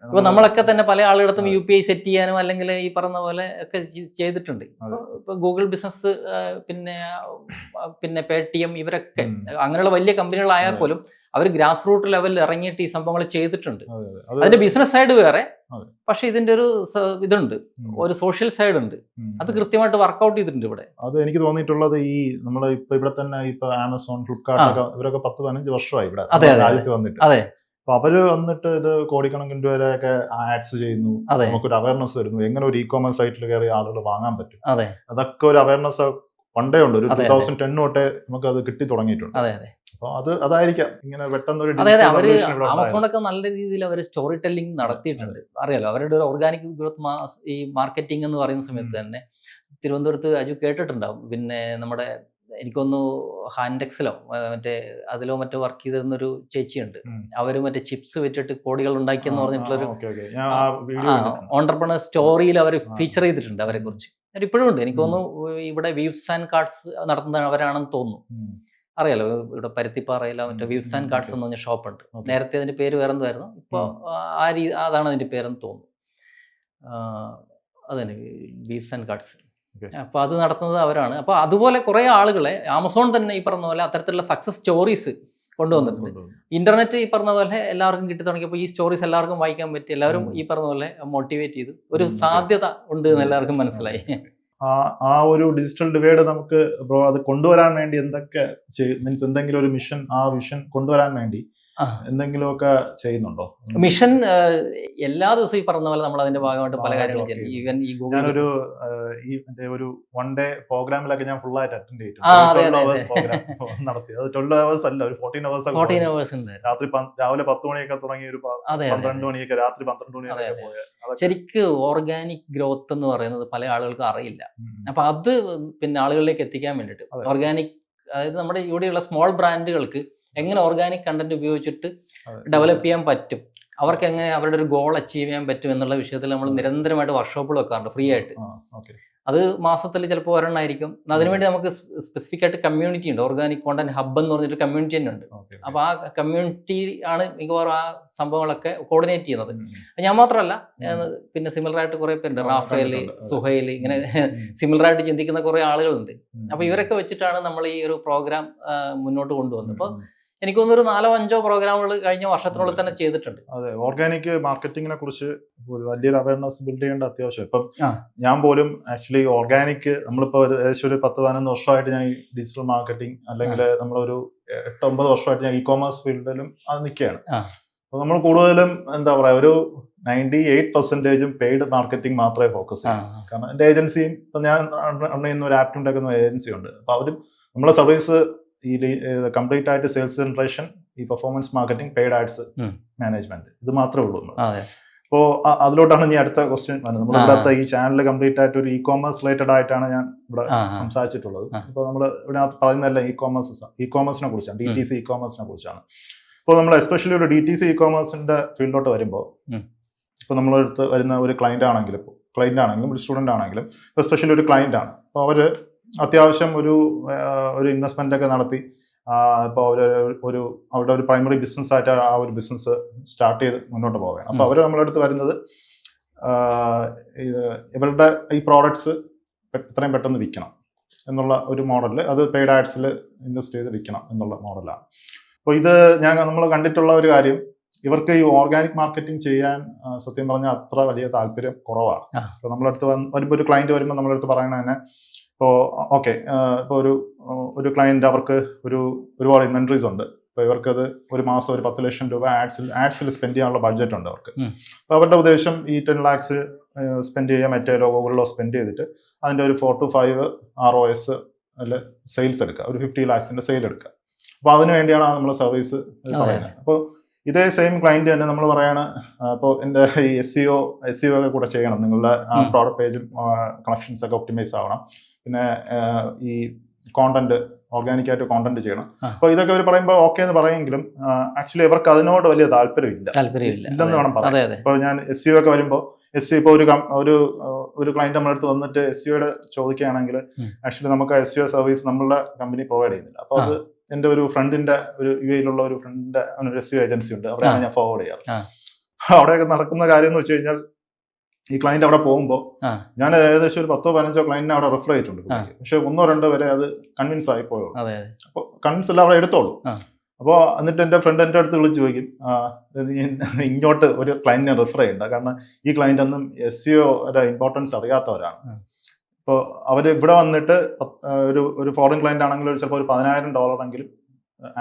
ഇപ്പൊ നമ്മളൊക്കെ തന്നെ പല ആളുകളിടത്തും UPI സെറ്റ് ചെയ്യാനും അല്ലെങ്കിൽ ഈ പറഞ്ഞ പോലെ ഒക്കെ ചെയ്തിട്ടുണ്ട്. ഇപ്പൊ ഗൂഗിൾ ബിസിനസ് പിന്നെ Paytm ഇവരൊക്കെ അങ്ങനെയുള്ള വലിയ കമ്പനികളായാൽ പോലും അവർ ഗ്രാസ് റൂട്ട് ലെവലിൽ ഇറങ്ങിയിട്ട് ഈ സംഭവങ്ങൾ ചെയ്തിട്ടുണ്ട്. അതിന്റെ ബിസിനസ് സൈഡ് വേറെ, പക്ഷെ ഇതിന്റെ ഒരു ഇതുണ്ട്, ഒരു സോഷ്യൽ സൈഡ് ഉണ്ട്. അത് കൃത്യമായിട്ട് വർക്ക്ഔട്ട് ചെയ്തിട്ടുണ്ട് ഇവിടെ. അത് എനിക്ക് തോന്നിയിട്ടുള്ളത് ഈ നമ്മള് ഇപ്പൊ ഇവിടെ തന്നെ ഇപ്പൊ ആമസോൺ, ഫ്ലിപ്കാർട്ട് ഇവരൊക്കെ 10-15 വർഷമായി ഇവിടെ രാജ്യത്ത് വന്നിട്ട്. അതെ. അപ്പൊ അവര് വന്നിട്ട് ഇത് കോടിക്കണക്കിന് രൂപയൊക്കെ ആഡ്സ് ചെയ്യുന്നു, നമുക്കൊരു അവയർനെസ് വരുന്നു, എങ്ങനെ ഒരു ഇ-കോമേഴ്സ് സൈറ്റിൽ കയറി ആളുകൾ വാങ്ങാൻ പറ്റും. അതൊക്കെ ഒരു അവയർനെസ് പണ്ടേ ഉണ്ട്. ഒരു 2010 തൊട്ടേ നമുക്ക് അത് കിട്ടി തുടങ്ങിയിട്ടുണ്ട്. അപ്പൊ അതായിരിക്കാം ഇങ്ങനെ പെട്ടെന്ന്. അവര് ആമസോണൊക്കെ നല്ല രീതിയിൽ അവർ സ്റ്റോറി ടെല്ലിംഗ് നടത്തിയിട്ടുണ്ട്. അറിയാലോ, അവരുടെ ഒരു ഓർഗാനിക് ഗ്രോത്ത് ഈ മാർക്കറ്റിംഗ് എന്ന് പറയുന്ന സമയത്ത് തന്നെ തിരുവനന്തപുരത്ത് അജു കേട്ടിട്ടുണ്ടാവും. പിന്നെ നമ്മുടെ എനിക്കൊന്ന് ഹാൻഡെക്സിലോ അതിലോ മറ്റോ വർക്ക് ചെയ്തിരുന്നൊരു ചേച്ചിയുണ്ട്. അവര് ചിപ്സ് വെച്ചിട്ട് കോടികൾ ഉണ്ടാക്കിയെന്ന് പറഞ്ഞിട്ടുള്ളൊരു ഓണ്ടർപ്രണർ സ്റ്റോറിയിൽ അവർ ഫീച്ചർ ചെയ്തിട്ടുണ്ട് അവരെ കുറിച്ച്. ഇപ്പോഴും ഉണ്ട്. എനിക്ക് തോന്നുന്നു ഇവിടെ വീവ്സ് ആൻഡ് കാർഡ്സ് നടത്തുന്ന അവരാണെന്ന് തോന്നുന്നു. അറിയാലോ, ഇവിടെ പരുത്തിപ്പാറയില വീവ്സ് ആൻഡ് കാർഡ്സ് എന്ന് പറഞ്ഞ ഷോപ്പുണ്ട്. നേരത്തെ അതിന്റെ പേര് വേറെ എന്തായിരുന്നു, ഇപ്പോൾ അതാണ് അതിന്റെ പേരെന്ന് തോന്നുന്നു. അതന്നെ വീവ്സ് ആൻഡ് കാർഡ്സ്. അപ്പോൾ അത് നടത്തുന്നത് അവരാണ്. അപ്പോൾ അതുപോലെ കുറേ ആളുകളെ ആമസോൺ തന്നെ ഈ പറഞ്ഞ പോലെ അത്തരത്തിലുള്ള സക്സസ് സ്റ്റോറീസ് കൊണ്ടുവന്നിട്ടുണ്ട്. ഇന്റർനെറ്റ് ഈ പറഞ്ഞ പോലെ എല്ലാവർക്കും കിട്ടി തുടങ്ങിയപ്പോൾ ഈ സ്റ്റോറീസ് എല്ലാവർക്കും വായിക്കാൻ പറ്റി. എല്ലാവരും ഈ പറഞ്ഞ പോലെ മോട്ടിവേറ്റ് ചെയ്ത് ഒരു സാധ്യത ഉണ്ട് എന്ന് എല്ലാവർക്കും മനസ്സിലായി. ആ ഒരു ഡിജിറ്റൽ ഡിവൈഡ് നമുക്ക് അത് കൊണ്ടുവരാൻ വേണ്ടി എന്തൊക്കെ മീൻസ് എന്തെങ്കിലും ഒരു മിഷൻ, ആ വിഷൻ കൊണ്ടുവരാൻ വേണ്ടി എന്തെങ്കിലുമൊക്കെ ചെയ്യുന്നുണ്ടോ? മിഷൻ എല്ലാ ദിവസവും ഈ പറഞ്ഞ പോലെ നമ്മൾ അതിന്റെ ഭാഗമായിട്ട് പല കാര്യങ്ങളും ചെയ്യും. ഈവൻ ഈ ഞാനൊരു ഒരു 1 ഡേ പ്രോഗ്രാമിലൊക്കെ ഞാൻ ഫുൾ ആയിട്ട് അറ്റൻഡ് ചെയ്തിട്ടുണ്ട്. നടത്തി. അത് 12 hours അല്ല, ഒരു 14 hours ഉണ്ട്. രാവിലെ 10 മണിയൊക്കെ തുടങ്ങി ഒരു 12 മണിയൊക്കെ രാത്രി 12 മണിയൊക്കെ പോയത്. ശരിക്കും ഓർഗാനിക് ഗ്രോത്ത് എന്ന് പറയുന്നത് പല ആളുകൾക്കും അറിയില്ല. അപ്പൊ അത് പിന്നെ ആളുകളിലേക്ക് എത്തിക്കാൻ വേണ്ടിയിട്ട് ഓർഗാനിക്, അതായത് നമ്മുടെ ഇവിടെയുള്ള സ്മോൾ ബ്രാൻഡുകൾക്ക് എങ്ങനെ ഓർഗാനിക് കണ്ടന്റ് ഉപയോഗിച്ചിട്ട് ഡെവലപ്പ് ചെയ്യാൻ പറ്റും, അവർക്ക് എങ്ങനെ അവരുടെ ഒരു ഗോൾ അച്ചീവ് ചെയ്യാൻ പറ്റും എന്നുള്ള വിഷയത്തിൽ നമ്മൾ നിരന്തരമായിട്ട് വർക്ക്ഷോപ്പുകൾ വെക്കാറുണ്ട് ഫ്രീ ആയിട്ട്. അത് മാസത്തിൽ ചിലപ്പോൾ ഒരെണ്ണമായിരിക്കും. അതിനുവേണ്ടി നമുക്ക് സ്പെസിഫിക് ആയിട്ട് കമ്മ്യൂണിറ്റി ഉണ്ട്. ഓർഗാനിക് കോണ്ടന്റ് ഹബ്ബ് എന്ന് പറഞ്ഞിട്ട് കമ്മ്യൂണിറ്റി തന്നെ ഉണ്ട്. അപ്പോൾ ആ കമ്മ്യൂണിറ്റി ആണ് മിക്കവാറും ആ സംഭവങ്ങളൊക്കെ കോർഡിനേറ്റ് ചെയ്യുന്നത്. ഞാൻ മാത്രമല്ല, പിന്നെ സിമിലർ ആയിട്ട് കുറെ പേരുണ്ട്. റാഫേൽ, സുഹൈൽ, ഇങ്ങനെ സിമിലർ ആയിട്ട് ചിന്തിക്കുന്ന കുറെ ആളുകളുണ്ട്. അപ്പോൾ ഇവരൊക്കെ വെച്ചിട്ടാണ് നമ്മൾ ഈ ഒരു പ്രോഗ്രാം മുന്നോട്ട് കൊണ്ടുവന്നത്. അപ്പോൾ എനിക്ക് തോന്നുന്നു ഒരു 4-5 പ്രോഗ്രാമുകൾ കഴിഞ്ഞ വർഷത്തിനുള്ളിൽ തന്നെ ചെയ്തിട്ടുണ്ട്. അതെ, ഓർഗാനിക് മാർക്കറ്റിങ്ങിനെ കുറിച്ച് വലിയൊരു അവയർനെസ് ബിൽഡ് ചെയ്യേണ്ട അത്യാവശ്യം. ഇപ്പം ഞാൻ പോലും ആക്ച്വലി ഓർഗാനിക് നമ്മളിപ്പോൾ ഏകദേശം ഒരു 10-11 വർഷമായിട്ട് ഞാൻ ഈ ഡിജിറ്റൽ മാർക്കറ്റിംഗ് അല്ലെങ്കിൽ നമ്മളൊരു 8-9 വർഷമായിട്ട് ഞാൻ ഇ-കോമേഴ്സ് ഫീൽഡിലും അത് നിൽക്കുകയാണ്. അപ്പോൾ നമ്മൾ കൂടുതലും എന്താ പറയുക, ഒരു 98% പെയ്ഡ് മാർക്കറ്റിംഗ് മാത്രമേ ഫോക്കസ് ചെയ്യൂ. കാരണം എൻ്റെ ഏജൻസിയും ഇപ്പം ഞാൻ ഒരു ആപ്റ്റിൻ്റെ ഒക്കെ ഏജൻസി ഉണ്ട്. അപ്പോൾ അവരും നമ്മളെ സർവീസ് ഈ കംപ്ലീറ്റ് ആയിട്ട് സെയിൽസ് ജനറേഷൻ, ഈ performance marketing, paid ads management, ഇത് മാത്രമേ ഉള്ളൂ. അപ്പോൾ അതിലോട്ടാണ് ഇനി അടുത്ത ക്വസ്റ്റ്യൻ വരുന്നത്. നമ്മളിവിടുത്തെ ഈ ചാനൽ കംപ്ലീറ്റ് ആയിട്ട് ഒരു ഇ-കോമേഴ്സ് റിലേറ്റഡ് ആയിട്ടാണ് ഞാൻ ഇവിടെ സംസാരിച്ചിട്ടുള്ളത്. ഇപ്പോൾ നമ്മൾ ഇതിനകത്ത് പറയുന്നതല്ല ഇ-കോമേഴ്സിനെ കുറിച്ചാണ്, DTC ഇ-കോമേഴ്സിനെ കുറിച്ചാണ്. അപ്പോൾ നമ്മൾ എസ്പെഷ്യലി ഒരു DTC ഇ-കോമേഴ്സിന്റെ ഫീൽഡിലോട്ട് വരുമ്പോൾ, ഇപ്പോൾ നമ്മളടുത്ത് വരുന്ന ഒരു ക്ലയന്റ് ആണെങ്കിലും ഒരു സ്റ്റുഡൻ്റ് ആണെങ്കിലും, എസ്പെഷ്യലി ഒരു ക്ലയന്റ് ആണ്. അപ്പോൾ അവർ അത്യാവശ്യം ഒരു ഇൻവെസ്റ്റ്മെന്റ് ഒക്കെ നടത്തി ഇപ്പോൾ അവരുടെ ഒരു പ്രൈമറി ബിസിനസ് ആയിട്ട് ആ ഒരു ബിസിനസ് സ്റ്റാർട്ട് ചെയ്ത് മുന്നോട്ട് പോവുകയാണ്. അപ്പോൾ അവർ നമ്മുടെ അടുത്ത് വരുന്നത് ഇവരുടെ ഈ പ്രോഡക്ട്സ് എത്രയും പെട്ടെന്ന് വിൽക്കണം എന്നുള്ള ഒരു മോഡലിൽ, അത് പെയ്ഡ് ആഡ്സിൽ ഇൻവെസ്റ്റ് ചെയ്ത് വിൽക്കണം എന്നുള്ള മോഡലാണ്. അപ്പോൾ ഇത് നമ്മൾ കണ്ടിട്ടുള്ള ഒരു കാര്യം, ഇവർക്ക് ഈ ഓർഗാനിക് മാർക്കറ്റിംഗ് ചെയ്യാൻ സത്യം പറഞ്ഞാൽ അത്ര വലിയ താല്പര്യം കുറവാണ്. ഇപ്പോൾ നമ്മളടുത്ത് വരുമ്പോൾ ഒരു ക്ലയന്റ് വരുമ്പോൾ നമ്മളടുത്ത് പറയുന്നത് തന്നെ, ഇപ്പോൾ ഓക്കെ, ഇപ്പോൾ ഒരു ക്ലയന്റ് അവർക്ക് ഒരുപാട് ഇൻവെന്ററീസ് ഉണ്ട്, അപ്പോൾ ഇവർക്കത് ഒരു മാസം ഒരു 10 ലക്ഷം രൂപ ആഡ്സിൽ സ്പെൻഡ് ചെയ്യാനുള്ള ബഡ്ജറ്റ് ഉണ്ട് അവർക്ക്. ഉം. അപ്പോൾ അവരുടെ ഉദ്ദേശം ഈ 10 lakhs സ്പെൻഡ് ചെയ്യുക, മറ്റേ ഗൂഗിളിലോ സ്പെൻഡ് ചെയ്തിട്ട് അതിൻ്റെ ഒരു 4 to 5 ROS അല്ല സെയിൽസ് എടുക്കുക, ഒരു 50 lakhs സെയിൽ എടുക്കുക. അപ്പോൾ അതിനു വേണ്ടിയാണ് നമ്മൾ സർവീസ് പറയുന്നത്. അപ്പോൾ ഇതേ സെയിം ക്ലയൻറ്റ് തന്നെ നമ്മൾ പറയാണ്, അപ്പോൾ എൻ്റെ ഈ SEO ഒക്കെ കൂടെ ചെയ്യണം, നിങ്ങളുടെ പ്രോഡക്റ്റ് പേജും കളക്ഷൻസ് ഒക്കെ ഒപ്റ്റിമൈസ് ആവണം, പിന്നെ ഈ കോണ്ടന്റ് ഓർഗാനിക്കായിട്ട് കോണ്ടന്റ് ചെയ്യണം. അപ്പോൾ ഇതൊക്കെ അവർ പറയുമ്പോൾ ഓക്കെ എന്ന് പറയുമെങ്കിലും ആക്ച്വലി ഇവർക്ക് അതിനോട് വലിയ താല്പര്യമില്ല, ഇല്ലെന്ന് വേണം പറയാം. ഇപ്പോൾ ഞാൻ SEO ഒക്കെ വരുമ്പോൾ ഇപ്പോൾ ഒരു ക്ലയൻറ്റ് നമ്മുടെ അടുത്ത് വന്നിട്ട് SEOയുടെ ചോദിക്കുകയാണെങ്കിൽ ആക്ച്വലി നമുക്ക് SEO സർവീസ് നമ്മളുടെ കമ്പനി പ്രൊവൈഡ് ചെയ്യുന്നില്ല. അപ്പോൾ അത് എൻ്റെ ഒരു ഫ്രണ്ടിന്റെ ഒരു UAE-ലുള്ള ഒരു ഫ്രണ്ടിന്റെ ഒരു SEO ഏജൻസി ഉണ്ട്, അവിടെയാണ് ഞാൻ ഫോർവേഡ് ചെയ്യാറ്. അവിടെയൊക്കെ നടക്കുന്ന കാര്യം എന്ന് വെച്ച് കഴിഞ്ഞാൽ ഈ ക്ലയന്റ് അവിടെ പോകുമ്പോൾ ഞാൻ ഏകദേശം ഒരു 10-15 ക്ലയന്റിനെ അവിടെ റെഫർ ചെയ്തിട്ടുണ്ട്, പക്ഷെ 1-2 വരെ അത് കൺവിൻസ് ആയി പോയുള്ളൂ. അപ്പോൾ കൺവിൻസ് എല്ലാം അവിടെ എടുത്തോളൂ. അപ്പോൾ എന്നിട്ട് എൻ്റെ ഫ്രണ്ട് എൻ്റെ അടുത്ത് വിളിച്ച് ചോദിക്കും, ഇങ്ങോട്ട് ഒരു ക്ലയന്റിനെ റെഫർ ചെയ്യണ്ട, കാരണം ഈ ക്ലയന്റ് ഒന്നും SEOയുടെ ഇമ്പോർട്ടൻസ് അറിയാത്തവരാണ്. ഇപ്പോൾ അവർ ഇവിടെ വന്നിട്ട് ഒരു ഫോറിൻ ക്ലയന്റ് ആണെങ്കിൽ ചിലപ്പോൾ ഒരു $10,000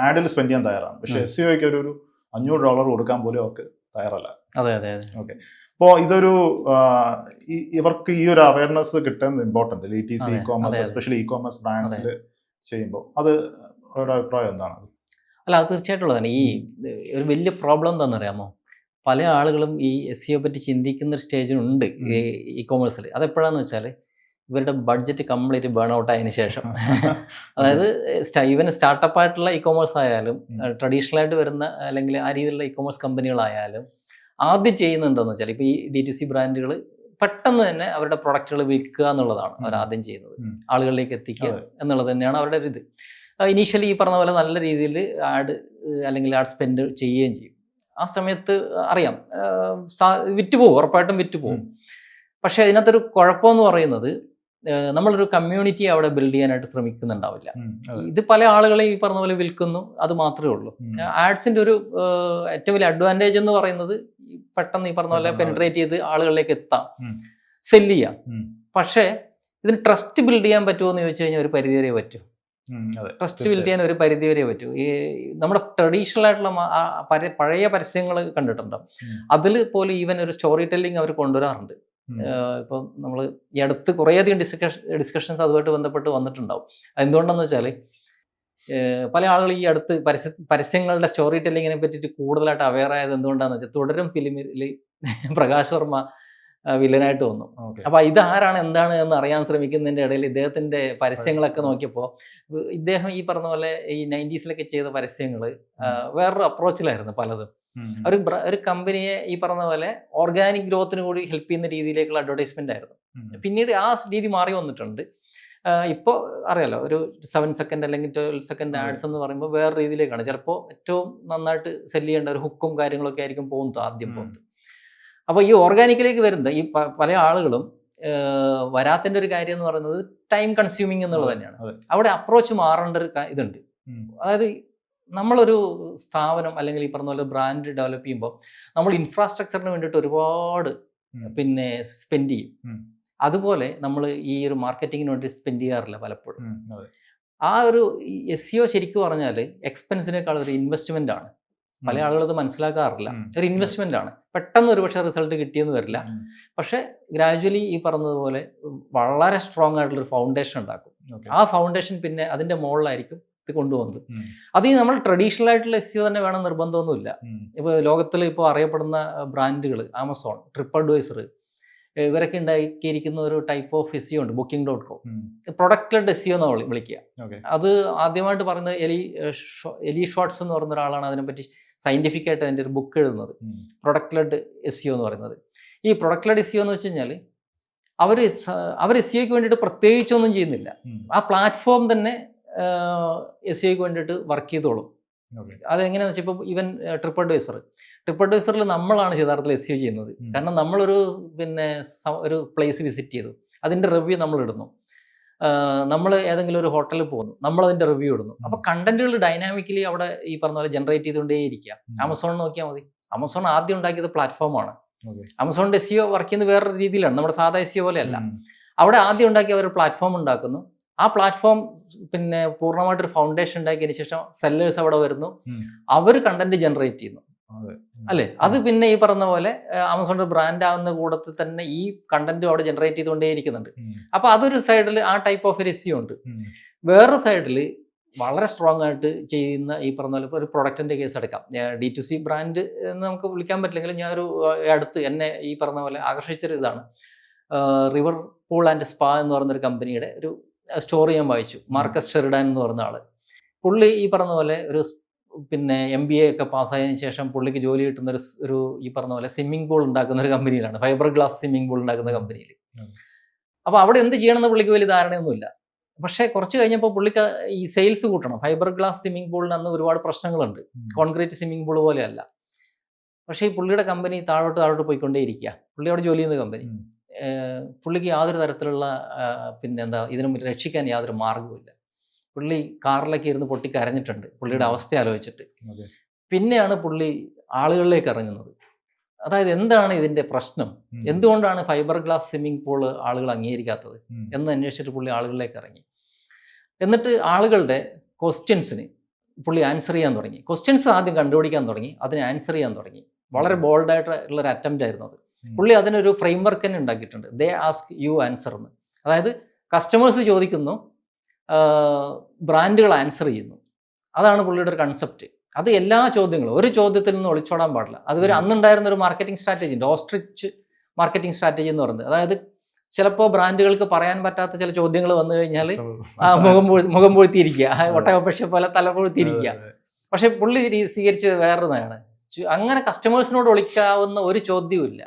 ആഡിൽ സ്പെൻഡ് ചെയ്യാൻ തയ്യാറാണ്, പക്ഷെ SEOയ്ക്ക് ഒരു $500 കൊടുക്കാൻ പോലും അവർക്ക് തയ്യാറല്ല. ഓക്കെ, അപ്പോൾ ഇതൊരു ഇവർക്ക് ഈ ഒരു അവയർനെസ് കിട്ടുന്നത് important. ETC e-commerce, especially e-commerce ബ്രാൻഡ്സിൽ ചെയ്യുമ്പോൾ അത് ഒരു അഭിപ്രായം എന്താണ്? അല്ല, അത് തീർച്ചയായിട്ടുള്ളതാണ്. ഈ ഒരു വലിയ പ്രോബ്ലം എന്താണെന്നറിയാമോ, പല ആളുകളും ഈ SEO പറ്റി ചിന്തിക്കുന്ന ഒരു സ്റ്റേജിനുണ്ട് ഇ-കോമേഴ്സിൽ. അതെപ്പോഴാന്ന് വെച്ചാൽ ഇവരുടെ ബഡ്ജറ്റ് കംപ്ലീറ്റ് ബേൺ ഔട്ട് ആയതിനു ശേഷം. അതായത് ഈവൻ സ്റ്റാർട്ടപ്പ് ആയിട്ടുള്ള ഇ-കോമേഴ്സ് ആയാലും ട്രഡീഷണൽ ആയിട്ട് വരുന്ന അല്ലെങ്കിൽ ആ രീതിയിലുള്ള ഇ-കോമേഴ്സ് കമ്പനികളായാലും ആദ്യം ചെയ്യുന്നത് എന്താണെന്ന് വെച്ചാൽ ഇപ്പോൾ ഈ DTC ബ്രാൻഡുകൾ പെട്ടെന്ന് തന്നെ അവരുടെ പ്രൊഡക്റ്റുകൾ വിൽക്കുക എന്നുള്ളതാണ് അവർ ആദ്യം ചെയ്യുന്നത്, ആളുകളിലേക്ക് എത്തിക്കുക എന്നുള്ളത് തന്നെയാണ് അവരുടെ ഒരു ഇത്. ഇനീഷ്യലി ഈ പറഞ്ഞ പോലെ നല്ല രീതിയിൽ ആഡ് അല്ലെങ്കിൽ ആഡ് സ്പെൻഡ് ചെയ്യുകയും ചെയ്യും. ആ സമയത്ത് അറിയാം വിറ്റുപോകും, ഉറപ്പായിട്ടും വിറ്റുപോകും. പക്ഷേ അതിനകത്തൊരു കുഴപ്പമെന്ന് പറയുന്നത് നമ്മളൊരു കമ്മ്യൂണിറ്റി അവിടെ ബിൽഡ് ചെയ്യാനായിട്ട് ശ്രമിക്കുന്നുണ്ടാവില്ല. ഇത് പല ആളുകളെയും ഈ പറഞ്ഞ പോലെ വിൽക്കുന്നു, അത് മാത്രമേ ഉള്ളൂ. ആഡ്സിന്റെ ഒരു ഏറ്റവും വലിയ അഡ്വാൻറ്റേജ് എന്ന് പറയുന്നത് പെട്ടെന്ന് ഈ പറഞ്ഞ പോലെ പെനിട്രേറ്റ് ചെയ്ത് ആളുകളിലേക്ക് എത്താം, സെല്ല് ചെയ്യാം. പക്ഷേ ഇതിന് ട്രസ്റ്റ് ബിൽഡ് ചെയ്യാൻ പറ്റുമോ എന്ന് ചോദിച്ചു കഴിഞ്ഞാൽ ഒരു പരിധി വരെ പറ്റും. ട്രസ്റ്റ് ബിൽഡ് ചെയ്യാൻ ഒരു പരിധി വരെ പറ്റും. ഈ നമ്മുടെ ട്രഡീഷണൽ ആയിട്ടുള്ള പഴയ പരസ്യങ്ങൾ കണ്ടിട്ടുണ്ടോ, അതിൽ പോലും ഈവൻ ഒരു സ്റ്റോറി ടെല്ലിങ് അവർ കൊണ്ടുവരാറുണ്ട്. ഇപ്പം നമ്മൾ ഈ അടുത്ത് കുറേയധികം ഡിസ്കഷൻസ് അതുമായിട്ട് ബന്ധപ്പെട്ട് വന്നിട്ടുണ്ടാവും. എന്തുകൊണ്ടെന്ന് വെച്ചാൽ പല ആളുകൾ ഈ അടുത്ത് പരസ്യങ്ങളുടെ സ്റ്റോറി ടെല്ലിങ്ങിനെ പറ്റിയിട്ട് കൂടുതലായിട്ട് അവെയർ ആയത് എന്തുകൊണ്ടാണെന്ന് വെച്ചാൽ തുടരും ഫിലിമിൽ പ്രകാശ് വർമ്മ വില്ലനായിട്ട് വന്നു. അപ്പൊ ഇതാരാണ് എന്താണ് എന്ന് അറിയാൻ ശ്രമിക്കുന്നതിന്റെ ഇടയിൽ ഇദ്ദേഹത്തിന്റെ പരസ്യങ്ങളൊക്കെ നോക്കിയപ്പോൾ ഇദ്ദേഹം ഈ പറഞ്ഞ പോലെ ഈ 90s ചെയ്ത പരസ്യങ്ങൾ വേറൊരു അപ്രോച്ചിലായിരുന്നു പലതും. ഒരു കമ്പനിയെ ഈ പറഞ്ഞ പോലെ ഓർഗാനിക് ഗ്രോത്തിന് കൂടി ഹെൽപ്പ് ചെയ്യുന്ന രീതിയിലേക്കുള്ള അഡ്വർടൈസ്മെന്റ് ആയിരുന്നു. പിന്നീട് ആ രീതി മാറി വന്നിട്ടുണ്ട്. ഇപ്പോൾ അറിയാലോ, ഒരു 7 സെക്കൻഡ് അല്ലെങ്കിൽ 12 സെക്കൻഡ് ആഡ്സ് എന്ന് പറയുമ്പോൾ വേറെ രീതിയിലേക്കാണ്. ചിലപ്പോൾ ഏറ്റവും നന്നായിട്ട് സെല്ല് ചെയ്യേണ്ട ഒരു ഹുക്കും കാര്യങ്ങളൊക്കെ ആയിരിക്കും പോകുന്നത് ആദ്യം പോകുന്നത്. അപ്പോൾ ഈ ഓർഗാനിക്കിലേക്ക് വരുന്ന ഈ പല ആളുകളും വരാത്തതിൻ്റെ ഒരു കാര്യം എന്ന് പറയുന്നത് ടൈം കൺസ്യൂമിങ് എന്നുള്ളത് തന്നെയാണ്. അവിടെ അപ്രോച്ച് മാറേണ്ട ഒരു ഇതുണ്ട്. അതായത് നമ്മളൊരു സ്ഥാപനം അല്ലെങ്കിൽ ഈ പറഞ്ഞ പോലെ ബ്രാൻഡ് ഡെവലപ്പ് ചെയ്യുമ്പോൾ നമ്മൾ ഇൻഫ്രാസ്ട്രക്ചറിന് വേണ്ടിയിട്ട് ഒരുപാട് പിന്നെ സ്പെൻഡ് ചെയ്യും. അതുപോലെ നമ്മൾ ഈ ഒരു മാർക്കറ്റിങ്ങിന് വേണ്ടി സ്പെൻഡ് ചെയ്യാറില്ല പലപ്പോഴും. ആ ഒരു SEO ശരിക്കും പറഞ്ഞാൽ എക്സ്പെൻസിനേക്കാൾ ഒരു ഇൻവെസ്റ്റ്മെന്റ് ആണ്. പല ആളുകളത് മനസ്സിലാക്കാറില്ല. ഒരു ഇൻവെസ്റ്റ്മെന്റ് ആണ്. പെട്ടെന്ന് ഒരുപക്ഷെ റിസൾട്ട് കിട്ടിയെന്ന് വരില്ല, പക്ഷെ ഗ്രാജുവലി ഈ പറഞ്ഞതുപോലെ വളരെ സ്ട്രോങ് ആയിട്ടുള്ളൊരു ഫൗണ്ടേഷൻ ഉണ്ടാക്കും. ആ ഫൗണ്ടേഷൻ പിന്നെ അതിന്റെ മുകളിലായിരിക്കും ഇത് കൊണ്ടുവന്നത്. അത് ഈ നമ്മൾ ട്രഡീഷണൽ ആയിട്ടുള്ള SEO തന്നെ വേണം നിർബന്ധമൊന്നുമില്ല. ഇപ്പോൾ ലോകത്തിൽ ഇപ്പോൾ അറിയപ്പെടുന്ന ബ്രാൻഡുകൾ ആമസോൺ, ട്രിപ്പ് അഡ്വൈസർ, ഇവരൊക്കെ ഉണ്ടാക്കിയിരിക്കുന്ന ഒരു ടൈപ്പ് ഓഫ് SEO ഉണ്ട്, Booking.com. പ്രൊഡക്റ്റ് ലെഡ് SEO എന്ന് വിളിക്കുക. അത് ആദ്യമായിട്ട് പറയുന്നത് എലി ഷോർട്സ് എന്ന് പറയുന്ന ഒരാളാണ് അതിനെപ്പറ്റി സയന്റിഫിക് ആയിട്ട് അതിൻ്റെ ഒരു ബുക്ക് എഴുതുന്നത്, പ്രൊഡക്റ്റ് ലെഡ് SEO എന്ന് പറയുന്നത്. ഈ പ്രൊഡക്റ്റ് ലെഡ് SEO എന്ന് വെച്ച് കഴിഞ്ഞാൽ അവർ SEOയ്ക്ക് വേണ്ടിയിട്ട് പ്രത്യേകിച്ചൊന്നും ചെയ്യുന്നില്ല. ആ പ്ലാറ്റ്ഫോം തന്നെ SEOയ്ക്ക് വേണ്ടിയിട്ട് വർക്ക് ചെയ്തോളും. അതെങ്ങനെയാണെന്ന് വെച്ചാൽ ഇപ്പോൾ ഈവൻ ട്രിപ്പ് അഡ്വൈസറിൽ നമ്മളാണ് യഥാർത്ഥത്തിൽ SEO ചെയ്യുന്നത്. കാരണം നമ്മളൊരു ഒരു പ്ലേസ് വിസിറ്റ് ചെയ്തു, അതിൻ്റെ റിവ്യൂ നമ്മൾ ഇടുന്നു. നമ്മൾ ഏതെങ്കിലും ഒരു ഹോട്ടലിൽ പോകുന്നു, നമ്മളതിൻ്റെ റിവ്യൂ ഇടുന്നു. അപ്പോൾ കണ്ടന്റുകൾ ഡൈനാമിക്കലി അവിടെ ഈ പറഞ്ഞ പോലെ ജനറേറ്റ് ചെയ്തുകൊണ്ടേയിരിക്കുക. ആമസോൺ നോക്കിയാൽ മതി. ആമസോൺ ആദ്യം ഉണ്ടാക്കിയത് പ്ലാറ്റ്ഫോമാണ്. ആമസോണിൻ്റെ SEO വർക്ക് ചെയ്യുന്നത് വേറൊരു രീതിയിലാണ്, നമ്മുടെ സാധാ SEO പോലെയല്ല. അവിടെ ആദ്യം ഉണ്ടാക്കി അവർ പ്ലാറ്റ്ഫോം ഉണ്ടാക്കുന്നു, ആ പ്ലാറ്റ്ഫോം പിന്നെ പൂർണ്ണമായിട്ടൊരു ഫൗണ്ടേഷൻ ഉണ്ടാക്കിയതിന് ശേഷം സെല്ലേഴ്സ് അവിടെ വരുന്നു, അവർ കണ്ടന്റ് ജനറേറ്റ് ചെയ്യുന്നു അല്ലേ. അത് പിന്നെ ഈ പറഞ്ഞ പോലെ ആമസോണിന്റെ ബ്രാൻഡ് ആവുന്ന കൂടത്തിൽ തന്നെ ഈ കണ്ടന്റും അവിടെ ജനറേറ്റ് ചെയ്തുകൊണ്ടേയിരിക്കുന്നുണ്ട്. അപ്പൊ അതൊരു സൈഡിൽ ആ ടൈപ്പ് ഓഫ് രസ്യം ഉണ്ട്. വേറൊരു സൈഡിൽ വളരെ സ്ട്രോങ് ആയിട്ട് ചെയ്യുന്ന ഈ പറഞ്ഞ പോലെ ഒരു പ്രൊഡക്റ്റിന്റെ കേസ് എടുക്കാം. D2C ബ്രാൻഡ് എന്ന് നമുക്ക് വിളിക്കാൻ പറ്റില്ലെങ്കിലും ഞാൻ ഒരു അടുത്ത് എന്നെ ഈ പറഞ്ഞ പോലെ ആകർഷിച്ചൊരു ഇതാണ് റിവർ പൂൾ ആൻഡ് സ്പാ എന്ന് പറയുന്നൊരു കമ്പനിയുടെ ഒരു സ്റ്റോറി ഞാൻ വായിച്ചു. മാർക്കസ് ഷെറിഡാൻ എന്ന് പറയുന്ന ആള്. പുള്ളി ഈ പറഞ്ഞ പോലെ ഒരു പിന്നെ MBA ഒക്കെ പാസ്സായതിനു ശേഷം പുള്ളിക്ക് ജോലി കിട്ടുന്ന ഒരു ഈ പറഞ്ഞ പോലെ സ്വിമ്മിംഗ് പൂൾ ഉണ്ടാക്കുന്ന ഒരു കമ്പനിയിലാണ്, ഫൈബർ ഗ്ലാസ് സ്വിമ്മിംഗ് പൂൾ ഉണ്ടാക്കുന്ന കമ്പനിയിൽ. അപ്പോൾ അവിടെ എന്ത് ചെയ്യണമെന്ന് പുള്ളിക്ക് വലിയ ധാരണയൊന്നുമില്ല. പക്ഷേ കുറച്ച് കഴിഞ്ഞപ്പോൾ പുള്ളിക്ക് ഈ സെയിൽസ് കൂട്ടണം. ഫൈബർ ഗ്ലാസ് സ്വിമ്മിംഗ് പൂളിന് അന്ന് ഒരുപാട് പ്രശ്നങ്ങളുണ്ട്, കോൺക്രീറ്റ് സ്വിമ്മിംഗ് പൂൾ പോലെയല്ല. പക്ഷേ ഈ പുള്ളിയുടെ കമ്പനി താഴോട്ട് പോയിക്കൊണ്ടേയിരിക്കുക. പുള്ളി അവിടെ ജോലി ചെയ്യുന്ന കമ്പനി. പുള്ളിക്ക് യാതൊരു തരത്തിലുള്ള ഇതിനെ രക്ഷിക്കാൻ യാതൊരു മാർഗവുമില്ല. പുള്ളി കാറിലൊക്കെ ഇരുന്ന് പൊട്ടിക്കരഞ്ഞിട്ടുണ്ട് പുള്ളിയുടെ അവസ്ഥ ആലോചിച്ചിട്ട്. പിന്നെയാണ് പുള്ളി ആളുകളിലേക്ക് ഇറങ്ങുന്നത്. അതായത് എന്താണ് ഇതിന്റെ പ്രശ്നം, എന്തുകൊണ്ടാണ് ഫൈബർ ഗ്ലാസ് സ്വിമ്മിംഗ് പൂള് ആളുകൾ അംഗീകരിക്കാത്തത് എന്ന് അന്വേഷിച്ചിട്ട് പുള്ളി ആളുകളിലേക്ക് ഇറങ്ങി. എന്നിട്ട് ആളുകളുടെ ക്വസ്റ്റ്യൻസിന് പുള്ളി ആൻസർ ചെയ്യാൻ തുടങ്ങി. ക്വസ്റ്റ്യൻസ് ആദ്യം കണ്ടുപിടിക്കാൻ തുടങ്ങി, അതിന് ആൻസർ ചെയ്യാൻ തുടങ്ങി. വളരെ ബോൾഡായിട്ടുള്ള ഒരു അറ്റംപ്റ്റ് ആയിരുന്നു അത്. പുള്ളി അതിനൊരു ഫ്രെയിം വർക്ക് തന്നെ ഉണ്ടാക്കിയിട്ടുണ്ട്, ദേ ആസ്ക് യു ആൻസർ എന്ന്. അതായത് കസ്റ്റമേഴ്സ് ചോദിക്കുന്നു, ബ്രാൻഡുകൾ ആൻസർ ചെയ്യുന്നു. അതാണ് പുള്ളിയുടെ ഒരു കൺസെപ്റ്റ്. അത് എല്ലാ ചോദ്യങ്ങളും, ഒരു ചോദ്യത്തിൽ നിന്ന് ഒളിച്ചോടാൻ പാടില്ല. അതുവരെ അന്നുണ്ടായിരുന്ന ഒരു മാർക്കറ്റിംഗ് സ്ട്രാറ്റജി ഉണ്ട്, ഓസ്ട്രിച്ച് മാർക്കറ്റിംഗ് സ്ട്രാറ്റജി എന്ന് പറയുന്നത്. അതായത് ചിലപ്പോൾ ബ്രാൻഡുകൾക്ക് പറയാൻ പറ്റാത്ത ചില ചോദ്യങ്ങൾ വന്നു കഴിഞ്ഞാൽ മുഖം പൊഴുത്തിയിരിക്കുക, ഒട്ടകപ്പക്ഷ പോലെ തല പൊഴുത്തിയിരിക്കുക. പക്ഷെ പുള്ളി സ്വീകരിച്ചത് വേറൊരു നയാണ്. അങ്ങനെ കസ്റ്റമേഴ്സിനോട് ഒളിക്കാവുന്ന ഒരു ചോദ്യവും ഇല്ല,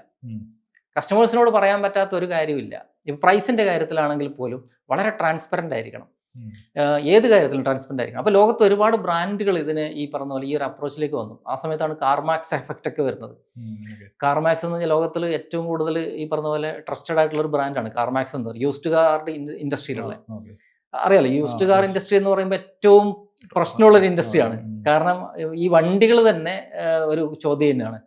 കസ്റ്റമേഴ്സിനോട് പറയാൻ പറ്റാത്ത ഒരു കാര്യമില്ല. ഇപ്പം പ്രൈസിന്റെ കാര്യത്തിലാണെങ്കിൽ പോലും വളരെ ട്രാൻസ്പെറൻ്റ് ആയിരിക്കണം, ഏത് കാര്യത്തിലും ട്രാൻസ്പെറൻ്റ് ആയിരിക്കണം. അപ്പോൾ ലോകത്ത് ഒരുപാട് ബ്രാൻഡുകൾ ഇതിന് ഈ പറഞ്ഞ പോലെ ഈ ഒരു അപ്രോച്ചിലേക്ക് വന്നു. ആ സമയത്താണ് കാർമാക്സ് എഫക്റ്റ് ഒക്കെ വരുന്നത്. കാർമാക്സ് എന്ന് പറഞ്ഞാൽ ലോകത്തിൽ ഏറ്റവും കൂടുതൽ ഈ പറഞ്ഞ പോലെ ട്രസ്റ്റഡ് ആയിട്ടുള്ള ഒരു ബ്രാൻഡാണ് കാർമാക്സ് എന്ന് പറയുന്നത്. യൂസ്ഡ് കാറിന്റെ ഇൻഡസ്ട്രിയിലുള്ള അറിയാലോ, യൂസ്ഡ് കാർ ഇൻഡസ്ട്രി എന്ന് പറയുമ്പോൾ ഏറ്റവും പ്രശ്നമുള്ളൊരു ഇൻഡസ്ട്രിയാണ്. കാരണം ഈ വണ്ടികൾ തന്നെ ഒരു ചോദ്യം തന്നെയാണ്,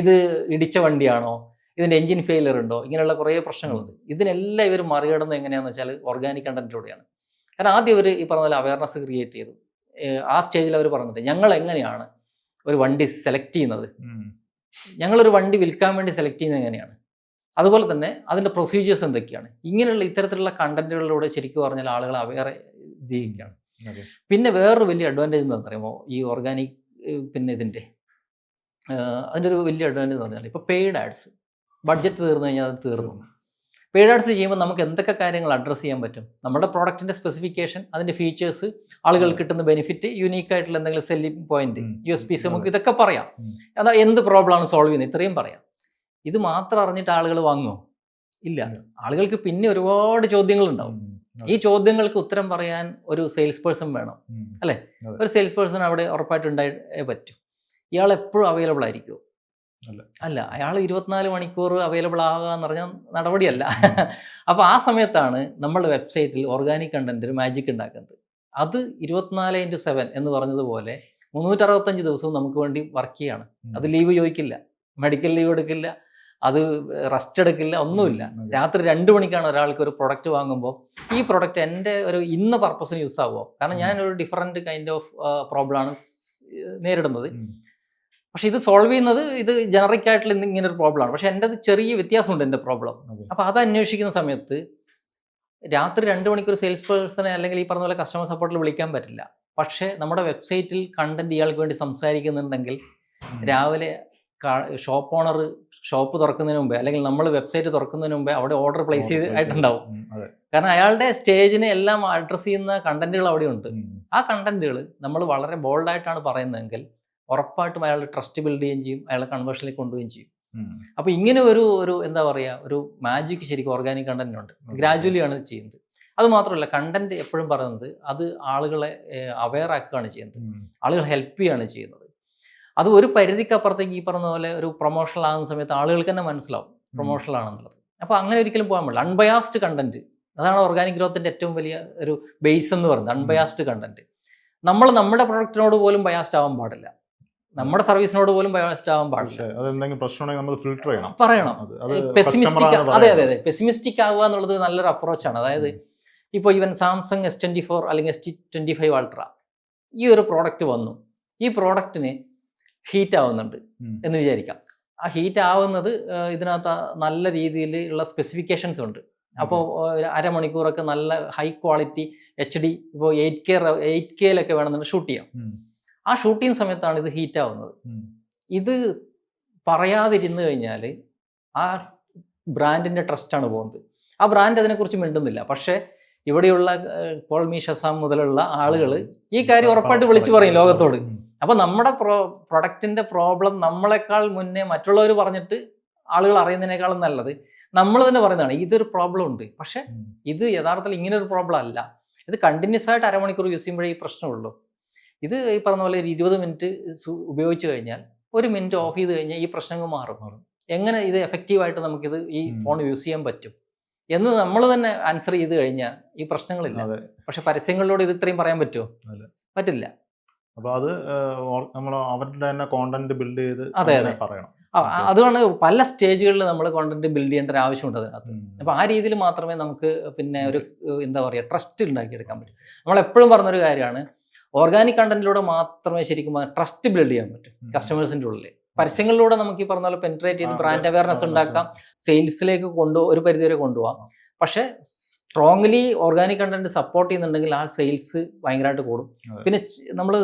ഇത് ഇടിച്ച വണ്ടിയാണോ, ഇതിൻ്റെ എഞ്ചിൻ ഫെയിലിയർ ഉണ്ടോ, ഇങ്ങനെയുള്ള കുറേ പ്രശ്നങ്ങളുണ്ട്. ഇതിനെല്ലാം ഇവർ മറികടന്ന് എങ്ങനെയാണെന്ന് വെച്ചാൽ ഓർഗാനിക് കണ്ടന്റിലൂടെയാണ്. കാരണം ആദ്യം അവർ ഈ പറഞ്ഞ പോലെ അവയർനെസ് ക്രിയേറ്റ് ചെയ്തു. ആ സ്റ്റേജിൽ അവർ പറഞ്ഞിട്ട് ഞങ്ങൾ എങ്ങനെയാണ് ഒരു വണ്ടി സെലക്ട് ചെയ്യുന്നത്, ഞങ്ങളൊരു വണ്ടി വിൽക്കാൻ വേണ്ടി സെലക്ട് ചെയ്യുന്നത് എങ്ങനെയാണ്, അതുപോലെ തന്നെ അതിൻ്റെ പ്രൊസീജിയേഴ്സ് എന്തൊക്കെയാണ്, ഇങ്ങനെയുള്ള ഇത്തരത്തിലുള്ള കണ്ടന്റുകളിലൂടെ ശരിക്കും പറഞ്ഞാൽ ആളുകൾ അവയർ ചെയ്യുകയാണ്. പിന്നെ വേറൊരു വലിയ അഡ്വാൻറ്റേജ് എന്താണെന്ന് പറയുമ്പോൾ ഈ ഓർഗാനിക് ഇതിൻ്റെ അതിൻ്റെ ഒരു വലിയ അഡ്വാൻറ്റേജ് എന്ന് പറഞ്ഞാൽ ഇപ്പോൾ പെയ്ഡ് ആഡ്സ്, ബഡ്ജറ്റ് തീർന്നു കഴിഞ്ഞാൽ അത് തീർന്നു. പെയ്ഡ് ആഡ്സ് ചെയ്യുമ്പോൾ നമുക്ക് എന്തൊക്കെ കാര്യങ്ങൾ അഡ്രസ്സ് ചെയ്യാൻ പറ്റും, നമ്മുടെ പ്രോഡക്റ്റിൻ്റെ സ്പെസിഫിക്കേഷൻ, അതിൻ്റെ ഫീച്ചേഴ്സ്, ആളുകൾക്ക് കിട്ടുന്ന ബെനിഫിറ്റ്, യൂണീക്ക് ആയിട്ടുള്ള എന്തെങ്കിലും സെല്ലിംഗ് പോയിന്റ്, USPs, നമുക്ക് ഇതൊക്കെ പറയാം. അതാ എന്ത് പ്രോബ്ലമാണ് സോൾവ് ചെയ്യുന്നത് ഇത്രയും പറയാം. ഇത് മാത്രം അറിഞ്ഞിട്ട് ആളുകൾ വാങ്ങുമോ? ഇല്ല. ആളുകൾക്ക് പിന്നെ ഒരുപാട് ചോദ്യങ്ങളുണ്ടാവും. ഈ ചോദ്യങ്ങൾക്ക് ഉത്തരം പറയാൻ ഒരു സെയിൽസ് പേഴ്സൺ വേണം അല്ലേ? ഒരു സെയിൽസ് പേഴ്സൺ അവിടെ ഉറപ്പായിട്ട് ഉണ്ടായേ പറ്റും. ഇയാൾ എപ്പോഴും അവൈലബിൾ ആയിരിക്കുമോ? അല്ല. അയാൾ 24 മണിക്കൂർ അവൈലബിൾ ആവുക എന്ന് പറഞ്ഞാൽ നടപടിയല്ല. അപ്പോൾ ആ സമയത്താണ് നമ്മുടെ വെബ്സൈറ്റിൽ ഓർഗാനിക് കണ്ടന്റ് ഒരു മാജിക് ഉണ്ടാക്കുന്നത്. അത് 24/7 എന്ന് പറഞ്ഞതുപോലെ 365 ദിവസവും നമുക്ക് വേണ്ടി വർക്ക് ചെയ്യാണ്. അത് ലീവ് ചോദിക്കില്ല, മെഡിക്കൽ ലീവ് എടുക്കില്ല, അത് റെസ്റ്റ് എടുക്കില്ല, ഒന്നുമില്ല. രാത്രി 2 മണിക്കാണ് ഒരാൾക്ക് ഒരു പ്രൊഡക്റ്റ് വാങ്ങുമ്പോൾ ഈ പ്രൊഡക്റ്റ് എൻ്റെ ഒരു ഇന്ന പർപ്പസിന് യൂസ് ആവുമോ, കാരണം ഞാനൊരു ഡിഫറൻറ്റ് കൈൻഡ് ഓഫ് പ്രോബ്ലമാണ് നേരിടുന്നത്. പക്ഷെ ഇത് സോൾവ് ചെയ്യുന്നത് ഇത് ജനറിക് ആയിട്ടുള്ള ഇങ്ങനെ ഒരു പ്രോബ്ലമാണ്, പക്ഷെ എൻ്റെ അത് ചെറിയ വ്യത്യാസമുണ്ട് എൻ്റെ പ്രോബ്ലം. അപ്പോൾ അത് അന്വേഷിക്കുന്ന സമയത്ത് രാത്രി 2 മണിക്കൂർ സെയിൽസ് പേഴ്സണെ അല്ലെങ്കിൽ ഈ പറഞ്ഞ പോലെ കസ്റ്റമർ സപ്പോർട്ടിൽ വിളിക്കാൻ പറ്റില്ല. പക്ഷേ നമ്മുടെ വെബ്സൈറ്റിൽ കണ്ടന്റ് ഇയാൾക്ക് വേണ്ടി സംസാരിക്കുന്നുണ്ടെങ്കിൽ രാവിലെ ഷോപ്പ് ഓണർ ഷോപ്പ് തുറക്കുന്നതിന് മുമ്പേ അല്ലെങ്കിൽ നമ്മൾ വെബ്സൈറ്റ് തുറക്കുന്നതിന് മുമ്പേ അവിടെ ഓർഡർ പ്ലേസ് ചെയ്തിട്ടുണ്ടാവും. കാരണം അയാളുടെ സ്റ്റേജിനെ എല്ലാം അഡ്രസ്സ് ചെയ്യുന്ന കണ്ടന്റുകൾ അവിടെ ഉണ്ട്. ആ കണ്ടന്റുകൾ നമ്മൾ വളരെ ബോൾഡായിട്ടാണ് പറയുന്നതെങ്കിൽ ഉറപ്പായിട്ടും അയാളുടെ ട്രസ്റ്റ് ബിൽഡ് ചെയ്യുകയും ചെയ്യും, അയാളെ കൺവേർഷനിലേക്ക് കൊണ്ടുപോവുകയും ചെയ്യും. അപ്പോൾ ഇങ്ങനെ ഒരു എന്താ പറയുക, ഒരു മാജിക് ശരിക്കും ഓർഗാനിക് കണ്ടന്റിനുണ്ട്. ഗ്രാജുവലി ആണ് ചെയ്യുന്നത്. അത് മാത്രമല്ല, കണ്ടന്റ് എപ്പോഴും പറയുന്നത് അത് ആളുകളെ അവെയർ ആക്കുകയാണ് ചെയ്യുന്നത്, ആളുകൾ ഹെൽപ്പ് ചെയ്യുകയാണ് ചെയ്യുന്നത്. അത് ഒരു പരിധിക്കപ്പുറത്തേക്ക് ഈ പറഞ്ഞ പോലെ ഒരു പ്രൊമോഷണൽ ആകുന്ന സമയത്ത് ആളുകൾക്ക് തന്നെ മനസ്സിലാവും പ്രൊമോഷണൽ ആണെന്നുള്ളത്. അപ്പോൾ അങ്ങനെ ഒരിക്കലും പോകാൻ പാടില്ല. അൺബയാസ്ഡ് കണ്ടന്റ്, അതാണ് ഓർഗാനിക് ഗ്രോത്തിൻ്റെ ഏറ്റവും വലിയ ഒരു ബേസ് എന്ന് പറയുന്നത്, അൺബയാസ്ഡ് കണ്ടന്റ്. നമ്മൾ നമ്മുടെ പ്രൊഡക്റ്റിനോട് പോലും ബയാസ്ഡ് ആവാൻ പാടില്ല, നമ്മുടെ സർവീസിനോട് പോലും ബയാസ്ഡ് ആവാൻ പാടില്ല. പറയണം. പെസിമിസ്റ്റിക്, അതെ, പെസിമിസ്റ്റിക് ആവുക എന്നുള്ളത് നല്ലൊരു അപ്രോച്ചാണ്. അതായത് ഇപ്പോൾ ഈവൻ സാംസങ് S24 അല്ലെങ്കിൽ S25 Ultra ഈ ഒരു പ്രോഡക്റ്റ് വന്നു. ഈ പ്രോഡക്റ്റിന് ഹീറ്റ് ആവുന്നുണ്ട് എന്ന് വിചാരിക്കാം. ആ ഹീറ്റ് ആവുന്നത് ഇതിനകത്ത് നല്ല രീതിയിലുള്ള സ്പെസിഫിക്കേഷൻസ് ഉണ്ട്. അപ്പോൾ അരമണിക്കൂറൊക്കെ നല്ല ഹൈ ക്വാളിറ്റി HD ഇപ്പോൾ 8K വേണമെന്നുണ്ടെങ്കിൽ ഷൂട്ട് ചെയ്യാം. ആ ഷൂട്ട് ചെയ്യുന്ന സമയത്താണ് ഇത് ഹീറ്റ് ആവുന്നത്. ഇത് പറയാതിരുന്നു കഴിഞ്ഞാൽ ആ ബ്രാൻഡിൻ്റെ ട്രസ്റ്റാണ് പോകുന്നത്. ആ ബ്രാൻഡ് അതിനെക്കുറിച്ച് മിണ്ടുന്നില്ല. പക്ഷേ ഇവിടെയുള്ള കോൾമി ഷസാം മുതലുള്ള ആളുകൾ ഈ കാര്യം ഉറപ്പായിട്ട് വിളിച്ചു പറയും ലോകത്തോട്. അപ്പോൾ നമ്മുടെ പ്രൊഡക്റ്റിൻ്റെ പ്രോബ്ലം നമ്മളെക്കാൾ മുന്നേ മറ്റുള്ളവർ പറഞ്ഞിട്ട് ആളുകൾ അറിയുന്നതിനേക്കാളും നല്ലത് നമ്മൾ തന്നെ പറയുന്നതാണ് ഇതൊരു പ്രോബ്ലം ഉണ്ട്. പക്ഷേ ഇത് യഥാർത്ഥത്തിൽ ഇങ്ങനെ ഒരു പ്രോബ്ലം അല്ല. ഇത് കണ്ടിന്യൂസ് ആയിട്ട് അരമണിക്കൂർ യൂസ് ചെയ്യുമ്പോഴേ ഈ പ്രശ്നമുള്ളൂ. ഇത് ഈ പറഞ്ഞ പോലെ ഒരു 20 മിനിറ്റ് ഉപയോഗിച്ച് കഴിഞ്ഞാൽ 1 മിനിറ്റ് ഓഫ് ചെയ്ത് കഴിഞ്ഞാൽ ഈ പ്രശ്നങ്ങൾ മാറും. എങ്ങനെ ഇത് എഫക്റ്റീവായിട്ട് നമുക്കിത് ഈ ഫോൺ യൂസ് ചെയ്യാൻ പറ്റും എന്ന് നമ്മൾ തന്നെ ആൻസർ ചെയ്ത് കഴിഞ്ഞാൽ ഈ പ്രശ്നങ്ങളില്ല. പക്ഷെ പരസ്യങ്ങളിലൂടെ ഇത് ഇത്രയും പറയാൻ പറ്റുമോ? പറ്റില്ല. അപ്പൊ അത് നമ്മൾ അവരുടെ തന്നെ കോണ്ടന്റ് ബിൽഡ് ചെയ്ത് പറയണം. അതുകൊണ്ട് പല സ്റ്റേജുകളിൽ നമ്മൾ കോണ്ടന്റ് ബിൽഡ് ചെയ്യേണ്ട ഒരു ആവശ്യമുണ്ട് അതിനകത്ത്. അപ്പോൾ ആ രീതിയിൽ മാത്രമേ നമുക്ക് പിന്നെ ഒരു എന്താ പറയുക ട്രസ്റ്റ് ഉണ്ടാക്കിയെടുക്കാൻ പറ്റും. നമ്മളെപ്പോഴും പറഞ്ഞൊരു കാര്യമാണ്, ഓർഗാനിക് കണ്ടന്റിലൂടെ മാത്രമേ ശരിക്കും ട്രസ്റ്റ് ബിൽഡ് ചെയ്യാൻ പറ്റും കസ്റ്റമേഴ്സിൻ്റെ ഉള്ളിൽ. പരസ്യങ്ങളിലൂടെ നമുക്ക് ഈ പറഞ്ഞ പോലെ പെനിട്രേറ്റ് ചെയ്ത് ബ്രാൻഡ് അവയർനെസ് ഉണ്ടാക്കാം, സെയിൽസിലേക്ക് ഒരു പരിധിവരെ കൊണ്ടുപോകാം. പക്ഷേ സ്ട്രോങ്ലി ഓർഗാനിക് കണ്ടന്റ് സപ്പോർട്ട് ചെയ്യുന്നുണ്ടെങ്കിൽ ആ സെയിൽസ് ഭയങ്കരമായിട്ട് കൂടും. പിന്നെ നമ്മൾ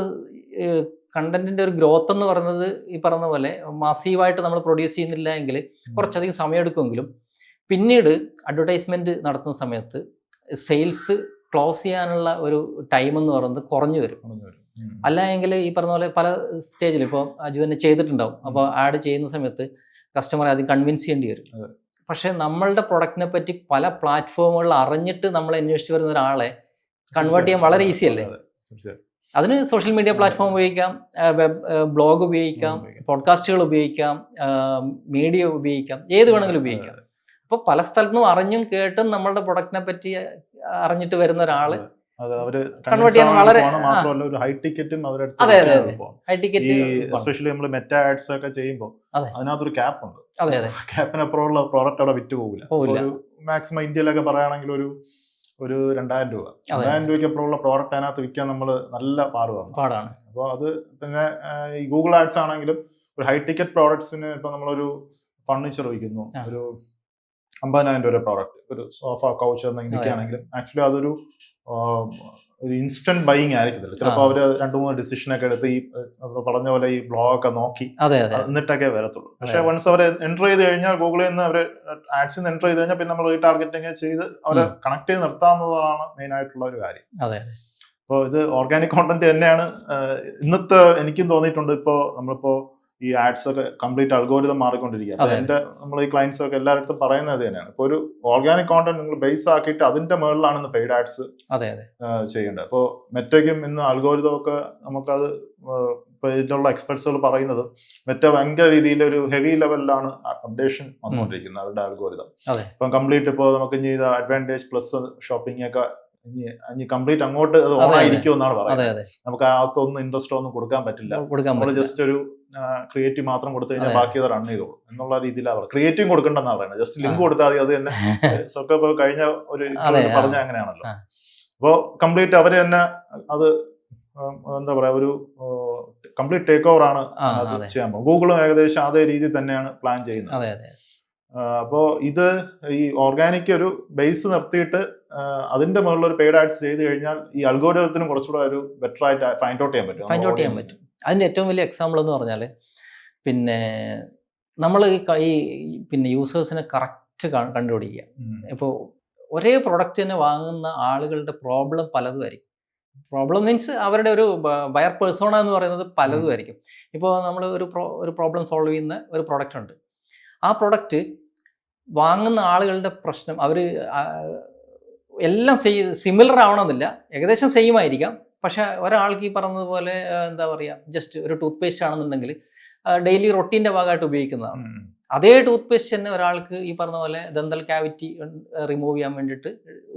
കണ്ടന്റിന്റെ ഒരു ഗ്രോത്ത് എന്ന് പറയുന്നത് ഈ പറഞ്ഞ പോലെ മാസീവായിട്ട് നമ്മൾ പ്രൊഡ്യൂസ് ചെയ്യുന്നില്ല എങ്കിൽ കുറച്ചധികം സമയമെടുക്കുമെങ്കിലും പിന്നീട് അഡ്വർടൈസ്മെന്റ് നടത്തുന്ന സമയത്ത് സെയിൽസ് ക്ലോസ് ചെയ്യാനുള്ള ഒരു ടൈം എന്ന് പറയുന്നത് കുറഞ്ഞു വരും. അല്ല എങ്കിൽ ഈ പറഞ്ഞ പോലെ പല സ്റ്റേജിൽ ഇപ്പോൾ അജു തന്നെ ചെയ്തിട്ടുണ്ടാവും. അപ്പോൾ ആഡ് ചെയ്യുന്ന സമയത്ത് കസ്റ്റമറെ അത് കൺവിൻസ് ചെയ്യേണ്ടി വരും. പക്ഷേ നമ്മളുടെ പ്രൊഡക്റ്റിനെ പറ്റി പല പ്ലാറ്റ്ഫോമുകളിൽ അറിഞ്ഞിട്ട് നമ്മൾ അന്വേഷിച്ച് വരുന്ന ഒരാളെ കൺവേർട്ട് ചെയ്യാൻ വളരെ ഈസി അല്ലേ? അതിന് സോഷ്യൽ മീഡിയ പ്ലാറ്റ്ഫോം ഉപയോഗിക്കാം, ബ്ലോഗ് ഉപയോഗിക്കാം, പോഡ്കാസ്റ്റുകൾ ഉപയോഗിക്കാം, മീഡിയ ഉപയോഗിക്കാം, ഏത് വേണമെങ്കിലും ഉപയോഗിക്കാം. അപ്പോൾ പല സ്ഥലത്തുനിന്നും അറിഞ്ഞും കേട്ടും നമ്മളുടെ പ്രൊഡക്റ്റിനെ പറ്റി അറിഞ്ഞിട്ട് വരുന്ന ഒരാള് കൺവേർട്ട് ചെയ്യാൻ വളരെ ഹൈ ടിക്കറ്റും ഹൈ ടിക്കറ്റ് എസ്പെഷ്യലി നമ്മൾ മെറ്റ ആഡ്സ് ഒക്കെ ചെയ്യുമ്പോൾ അതിനകത്തൊരു ക്യാപ്പ് ഉണ്ട്. ക്യാപ്പിനപ്പുറമുള്ള പ്രോഡക്റ്റ് അവിടെ വിറ്റ് പോകില്ല. മാക്സിമം ഇന്ത്യയിലൊക്കെ പറയുകയാണെങ്കിൽ ഒരു 2000 രൂപ 2000 രൂപയ്ക്ക് അപ്പുറമുള്ള പ്രോഡക്റ്റ് അതിനകത്ത് വിൽക്കാൻ നമ്മൾ നല്ല പാടാണ്. അപ്പോൾ അത് പിന്നെ ഈ ഗൂഗിൾ ആഡ്സ് ആണെങ്കിലും ഒരു ഹൈ ടിക്കറ്റ് പ്രോഡക്ട്സിന് ഇപ്പൊ നമ്മളൊരു ഫർണിച്ചർ വിൽക്കുന്നു, ഒരു 50,000 രൂപ പ്രോഡക്റ്റ്, ഒരു സോഫ കൗച്ച് എന്നൊക്കെയാണെങ്കിലും ആക്ച്വലി അതൊരു ഇൻസ്റ്റന്റ് ബൈയിങ് ആയിരിക്കത്തില്ല. ചിലപ്പോൾ അവര് 2-3 ഡിസിഷനൊക്കെ എടുത്ത് ഈ പറഞ്ഞ പോലെ ഈ ബ്ലോഗൊക്കെ നോക്കി എന്നിട്ടൊക്കെ വരത്തുള്ളൂ. പക്ഷെ വൺസ് അവരെ എൻറ്റർ ചെയ്ത് കഴിഞ്ഞാൽ ഗൂഗിളിൽ നിന്ന് അവര് ആഡ്സിൽ നിന്ന് എൻറ്റർ ചെയ്ത് കഴിഞ്ഞാൽ പിന്നെ നമ്മൾ റീടാർഗറ്റിംഗ് ചെയ്ത് അവരെ കണക്ട് ചെയ്ത് നിർത്താവുന്നതാണ് മെയിൻ ആയിട്ടുള്ള ഒരു കാര്യം. അപ്പോൾ ഇത് ഓർഗാനിക് കോണ്ടന്റ് തന്നെയാണ് ഇന്നത്തെ എനിക്കും തോന്നിയിട്ടുണ്ട്. ഇപ്പോൾ നമ്മളിപ്പോ ഈ ആഡ്സ് ഒക്കെ കംപ്ലീറ്റ് അൽഗോരിതം മാറിക്കൊണ്ടിരിക്കുക. എന്റെ നമ്മൾ ഈ ക്ലയൻസ് ഒക്കെ എല്ലായിടത്തും പറയുന്നത് തന്നെയാണ്. ഇപ്പൊ ഒരു ഓർഗാനിക് കോണ്ടന്റ് നിങ്ങൾ ബേസ് ആക്കിയിട്ട് അതിന്റെ മുകളിലാണ് ഇന്ന് പെയ്ഡ് ആഡ്സ് ചെയ്യേണ്ടത്. അപ്പോൾ മെറ്റയ്ക്കും ഇന്ന് അൽഗോരിതം ഒക്കെ നമുക്കത് ഇപ്പൊ ഇതിലുള്ള എക്സ്പെർട്സുകൾ പറയുന്നത് മെറ്റ ഭയങ്കര രീതിയിൽ ഒരു ഹെവി ലെവലിലാണ് അപ്ഡേഷൻ വന്നുകൊണ്ടിരിക്കുന്നത് അവരുടെ അൽഗോരിതം. ഇപ്പം കംപ്ലീറ്റ് ഇപ്പോൾ നമുക്ക് ഇനി അഡ്വാൻറ്റേജ് പ്ലസ് ഷോപ്പിംഗ് ഒക്കെ ഇനി കംപ്ലീറ്റ് അങ്ങോട്ട് അത് ഓണായിരിക്കും എന്നാണ് പറയുന്നത്. നമുക്ക് അകത്തൊന്നും ഇൻട്രസ്റ്റ് ഒന്നും കൊടുക്കാൻ പറ്റില്ല. നമ്മൾ ജസ്റ്റ് ഒരു ക്രിയേറ്റീവ് മാത്രം കൊടുത്തു കഴിഞ്ഞാൽ ബാക്കി അത് റൺ ചെയ്തോളൂ എന്നുള്ള രീതിയിലാണ് ക്രിയേറ്റീവ് കൊടുക്കണ്ടെന്നാണ് പറയുന്നത്. ജസ്റ്റ് ലിങ്ക് കൊടുത്താൽ മതി. അത് തന്നെ സൊക്കെ കഴിഞ്ഞ ഒരു പറഞ്ഞ അങ്ങനെയാണല്ലോ. അപ്പോൾ കംപ്ലീറ്റ് അവര് തന്നെ അത് എന്താ പറയാ ഒരു കംപ്ലീറ്റ് ടേക്ക് ഓവർ ആണ് അത് ചെയ്യാൻ പോകും. ഗൂഗിളും ഏകദേശം അതേ രീതിയിൽ തന്നെയാണ് പ്ലാൻ ചെയ്യുന്നത്. അപ്പോൾ ഇത് ഈ ഓർഗാനിക് ഒരു ബേസ് നിർത്തിയിട്ട് അതിന്റെ മുകളിൽ ഒരു പെയ്ഡ് ആഡ്സ് ചെയ്ത് കഴിഞ്ഞാൽ ഈ അൽഗോരിതത്തിനും കുറച്ചുകൂടെ ഒരു ബെറ്റർ ആയിട്ട് ഫൈൻഡ് ഔട്ട് ചെയ്യാൻ പറ്റും. അതിന്റെ ഏറ്റവും വലിയ എക്സാമ്പിൾ എന്ന് പറഞ്ഞാൽ പിന്നെ നമ്മൾ ഈ പിന്നെ യൂസേഴ്സിനെ കറക്റ്റ് കണ്ടുപിടിക്കുക. ഇപ്പോൾ ഒരേ പ്രൊഡക്റ്റ് തന്നെ വാങ്ങുന്ന ആളുകളുടെ പ്രോബ്ലം പലതുമായിരിക്കും. പ്രോബ്ലം മീൻസ് അവരുടെ ഒരു ബയർ പേഴ്സോണ എന്ന് പറയുന്നത് പലതുമായിരിക്കും. ഇപ്പോൾ നമ്മൾ ഒരു പ്രോബ്ലം സോൾവ് ചെയ്യുന്ന ഒരു പ്രൊഡക്റ്റ് ഉണ്ട്. ആ പ്രൊഡക്റ്റ് വാങ്ങുന്ന ആളുകളുടെ പ്രശ്നം അവർ എല്ലാം സിമിലർ ആവണമെന്നില്ല, ഏകദേശം സെയിം ആയിരിക്കാം. പക്ഷെ ഒരാൾക്ക് ഈ പറഞ്ഞതുപോലെ എന്താ പറയുക ജസ്റ്റ് ഒരു ടൂത്ത് പേസ്റ്റ് ആണെന്നുണ്ടെങ്കിൽ ഡെയിലി റൊട്ടീൻ്റെ ഭാഗമായിട്ട് ഉപയോഗിക്കുന്നതാണ്. അതേ ടൂത്ത് പേസ്റ്റ് തന്നെ ഒരാൾക്ക് ഈ പറഞ്ഞ പോലെ ദന്തൽ ക്യാവിറ്റി റിമൂവ് ചെയ്യാൻ വേണ്ടിയിട്ട്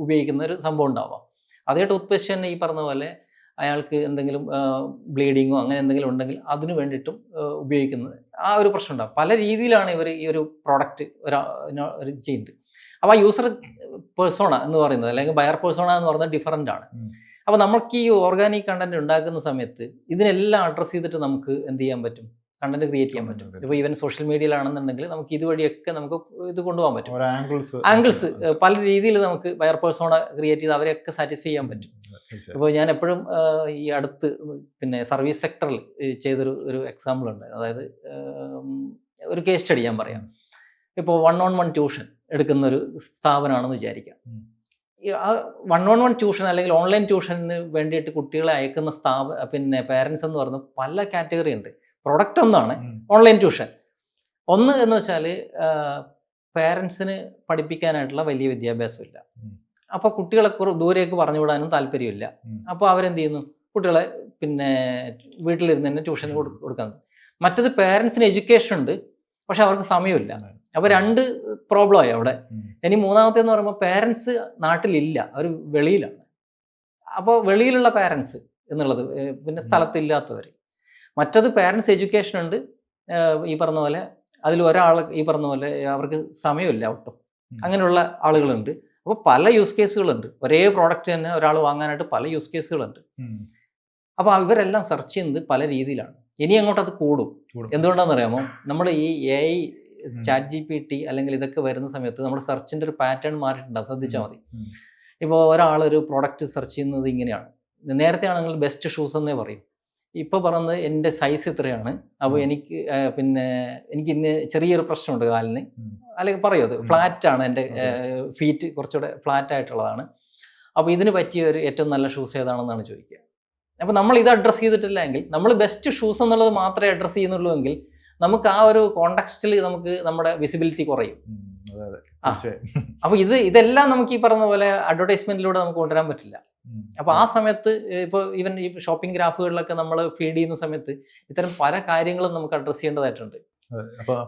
ഉപയോഗിക്കുന്ന ഒരു സംഭവം ഉണ്ടാവാം. അതേ ടൂത്ത് പേസ്റ്റ് തന്നെ ഈ പറഞ്ഞ പോലെ അയാൾക്ക് എന്തെങ്കിലും ബ്ലീഡിങ്ങോ അങ്ങനെ എന്തെങ്കിലും ഉണ്ടെങ്കിൽ അതിന് വേണ്ടിയിട്ടും ഉപയോഗിക്കുന്നത് ആ ഒരു പ്രശ്നം ഉണ്ടാകും. പല രീതിയിലാണ് ഇവർ ഈ ഒരു പ്രോഡക്റ്റ് ഒരു ചെയ്യുന്നത്. അപ്പോൾ ആ യൂസർ പേഴ്സോണ എന്ന് പറയുന്നത് അല്ലെങ്കിൽ ബയർ പേഴ്സോണ എന്ന് പറയുന്നത് ഡിഫറൻ്റ് ആണ്. അപ്പോൾ നമുക്ക് ഈ ഓർഗാനിക് കണ്ടന്റ് ഉണ്ടാക്കുന്ന സമയത്ത് ഇതിനെല്ലാം അഡ്രസ്സ് ചെയ്തിട്ട് നമുക്ക് എന്ത് ചെയ്യാൻ പറ്റും, കണ്ടന്റ് ക്രിയേറ്റ് ചെയ്യാൻ പറ്റും. ഇപ്പോൾ ഈവൻ സോഷ്യൽ മീഡിയയിലാണെന്നുണ്ടെങ്കിൽ നമുക്ക് ഇതുവഴിയൊക്കെ നമുക്ക് ഇത് കൊണ്ടുപോകാൻ പറ്റും. ആംഗിൾസ് പല രീതിയിൽ നമുക്ക് ബയർ പേഴ്സോണ ക്രിയേറ്റ് ചെയ്ത് അവരെയൊക്കെ സാറ്റിസ്ഫൈ ചെയ്യാൻ പറ്റും. ഇപ്പോൾ ഞാൻ എപ്പോഴും ഈ അടുത്ത് പിന്നെ സർവീസ് സെക്ടറിൽ ചെയ്തൊരു എക്സാമ്പിൾ ഉണ്ട്. അതായത് ഒരു കേസ് സ്റ്റഡി ഞാൻ പറയാം. ഇപ്പോൾ 1-on-1 ട്യൂഷൻ എടുക്കുന്ന ഒരു സ്ഥാപനമാണെന്ന് വിചാരിക്കാം. ആ 1-on-1 ട്യൂഷൻ അല്ലെങ്കിൽ ഓൺലൈൻ ട്യൂഷന് വേണ്ടിയിട്ട് കുട്ടികളെ അയക്കുന്ന പിന്നെ പേരൻസ് എന്ന് പറയുന്നത് പല കാറ്റഗറി ഉണ്ട്. പ്രൊഡക്റ്റ് ഒന്നാണ് ഓൺലൈൻ ട്യൂഷൻ. ഒന്ന് എന്ന് വെച്ചാൽ പേരൻസിന് പഠിപ്പിക്കാനായിട്ടുള്ള വലിയ വിദ്യാഭ്യാസമില്ല. അപ്പോൾ കുട്ടികളെ ദൂരേക്ക് പറഞ്ഞു വിടാനും താല്പര്യമില്ല. അപ്പോൾ അവരെന്ത് ചെയ്യുന്നു, കുട്ടികളെ പിന്നെ വീട്ടിലിരുന്ന് തന്നെ ട്യൂഷൻ കൊടുക്കുന്നത്. മറ്റത് പേരൻസിന് എഡ്യൂക്കേഷൻ ഉണ്ട്, പക്ഷെ അവർക്ക് സമയമില്ല. അപ്പോൾ 2 പ്രോബ്ലമായി അവിടെ. ഇനി മൂന്നാമത്തേന്ന് പറയുമ്പോൾ പേരൻസ് നാട്ടിലില്ല, അവർ വെളിയിലാണ്. അപ്പോൾ വെളിയിലുള്ള പേരൻസ് എന്നുള്ളത് പിന്നെ സ്ഥലത്തില്ലാത്തവർ. മറ്റത് പേരൻസ് എഡ്യൂക്കേഷൻ ഉണ്ട്, ഈ പറഞ്ഞ പോലെ അതിൽ ഒരാൾ ഈ പറഞ്ഞ പോലെ അവർക്ക് സമയമില്ല ഒട്ടും, അങ്ങനെയുള്ള ആളുകളുണ്ട്. അപ്പോൾ പല യൂസ് കേസുകളുണ്ട്. ഒരേ പ്രോഡക്റ്റ് തന്നെ ഒരാൾ വാങ്ങാനായിട്ട് പല യൂസ് കേസുകളുണ്ട്. അപ്പോൾ ഇവരെല്ലാം സെർച്ച് ചെയ്യുന്നത് പല രീതിയിലാണ്. ഇനി അങ്ങോട്ട് അത് കൂടും. എന്തുകൊണ്ടാണെന്ന് അറിയാമോ, നമ്മൾ ഈ AI ChatGPT അല്ലെങ്കിൽ ഇതൊക്കെ വരുന്ന സമയത്ത് നമ്മുടെ സെർച്ചിൻ്റെ ഒരു പാറ്റേൺ മാറിയിട്ടുണ്ടാകും. ശ്രദ്ധിച്ചാൽ മതി. ഇപ്പോൾ ഒരാളൊരു പ്രോഡക്റ്റ് സെർച്ച് ചെയ്യുന്നത് ഇങ്ങനെയാണ്. നേരത്തെ ആണെങ്കിൽ ബെസ്റ്റ് ഷൂസ് എന്നേ പറയും. ഇപ്പോൾ പറയുന്നത് എൻ്റെ സൈസ് ഇത്രയാണ്, അപ്പോൾ എനിക്ക് പിന്നെ എനിക്ക് ഇന്ന് ചെറിയൊരു പ്രശ്നമുണ്ട് കാലിന്, അല്ലെങ്കിൽ പറയും അത് ഫ്ലാറ്റാണ്, എൻ്റെ ഫീറ്റ് കുറച്ചുകൂടെ ഫ്ലാറ്റ് ആയിട്ടുള്ളതാണ്, അപ്പോൾ ഇതിന് പറ്റിയ ഒരു ഏറ്റവും നല്ല ഷൂസ് ഏതാണെന്നാണ് ചോദിക്കുക. അപ്പോൾ നമ്മൾ ഇത് അഡ്രസ്സ് ചെയ്തിട്ടില്ല എങ്കിൽ, നമ്മൾ ബെസ്റ്റ് ഷൂസ് എന്നുള്ളത് മാത്രമേ അഡ്രസ്സ് ചെയ്യുന്നുള്ളൂ എങ്കിൽ നമുക്ക് ആ ഒരു കോണ്ടെക്സ്റ്റിൽ നമുക്ക് നമ്മുടെ വിസിബിലിറ്റി കുറയും. അപ്പോൾ ഇതെല്ലാം നമുക്ക് ഈ പറഞ്ഞ പോലെ അഡ്വർടൈസ്മെന്റിലൂടെ നമുക്ക് കൊണ്ടുവരാൻ പറ്റില്ല. അപ്പോൾ ആ സമയത്ത് ഇപ്പോൾ ഈവൻ ഈ ഷോപ്പിംഗ് ഗ്രാഫുകളിലൊക്കെ നമ്മൾ ഫീഡ് ചെയ്യുന്ന സമയത്ത് ഇത്തരം പല കാര്യങ്ങളും നമുക്ക് അഡ്രസ്സ് ചെയ്യേണ്ടതായിട്ടുണ്ട്. അപ്പോൾ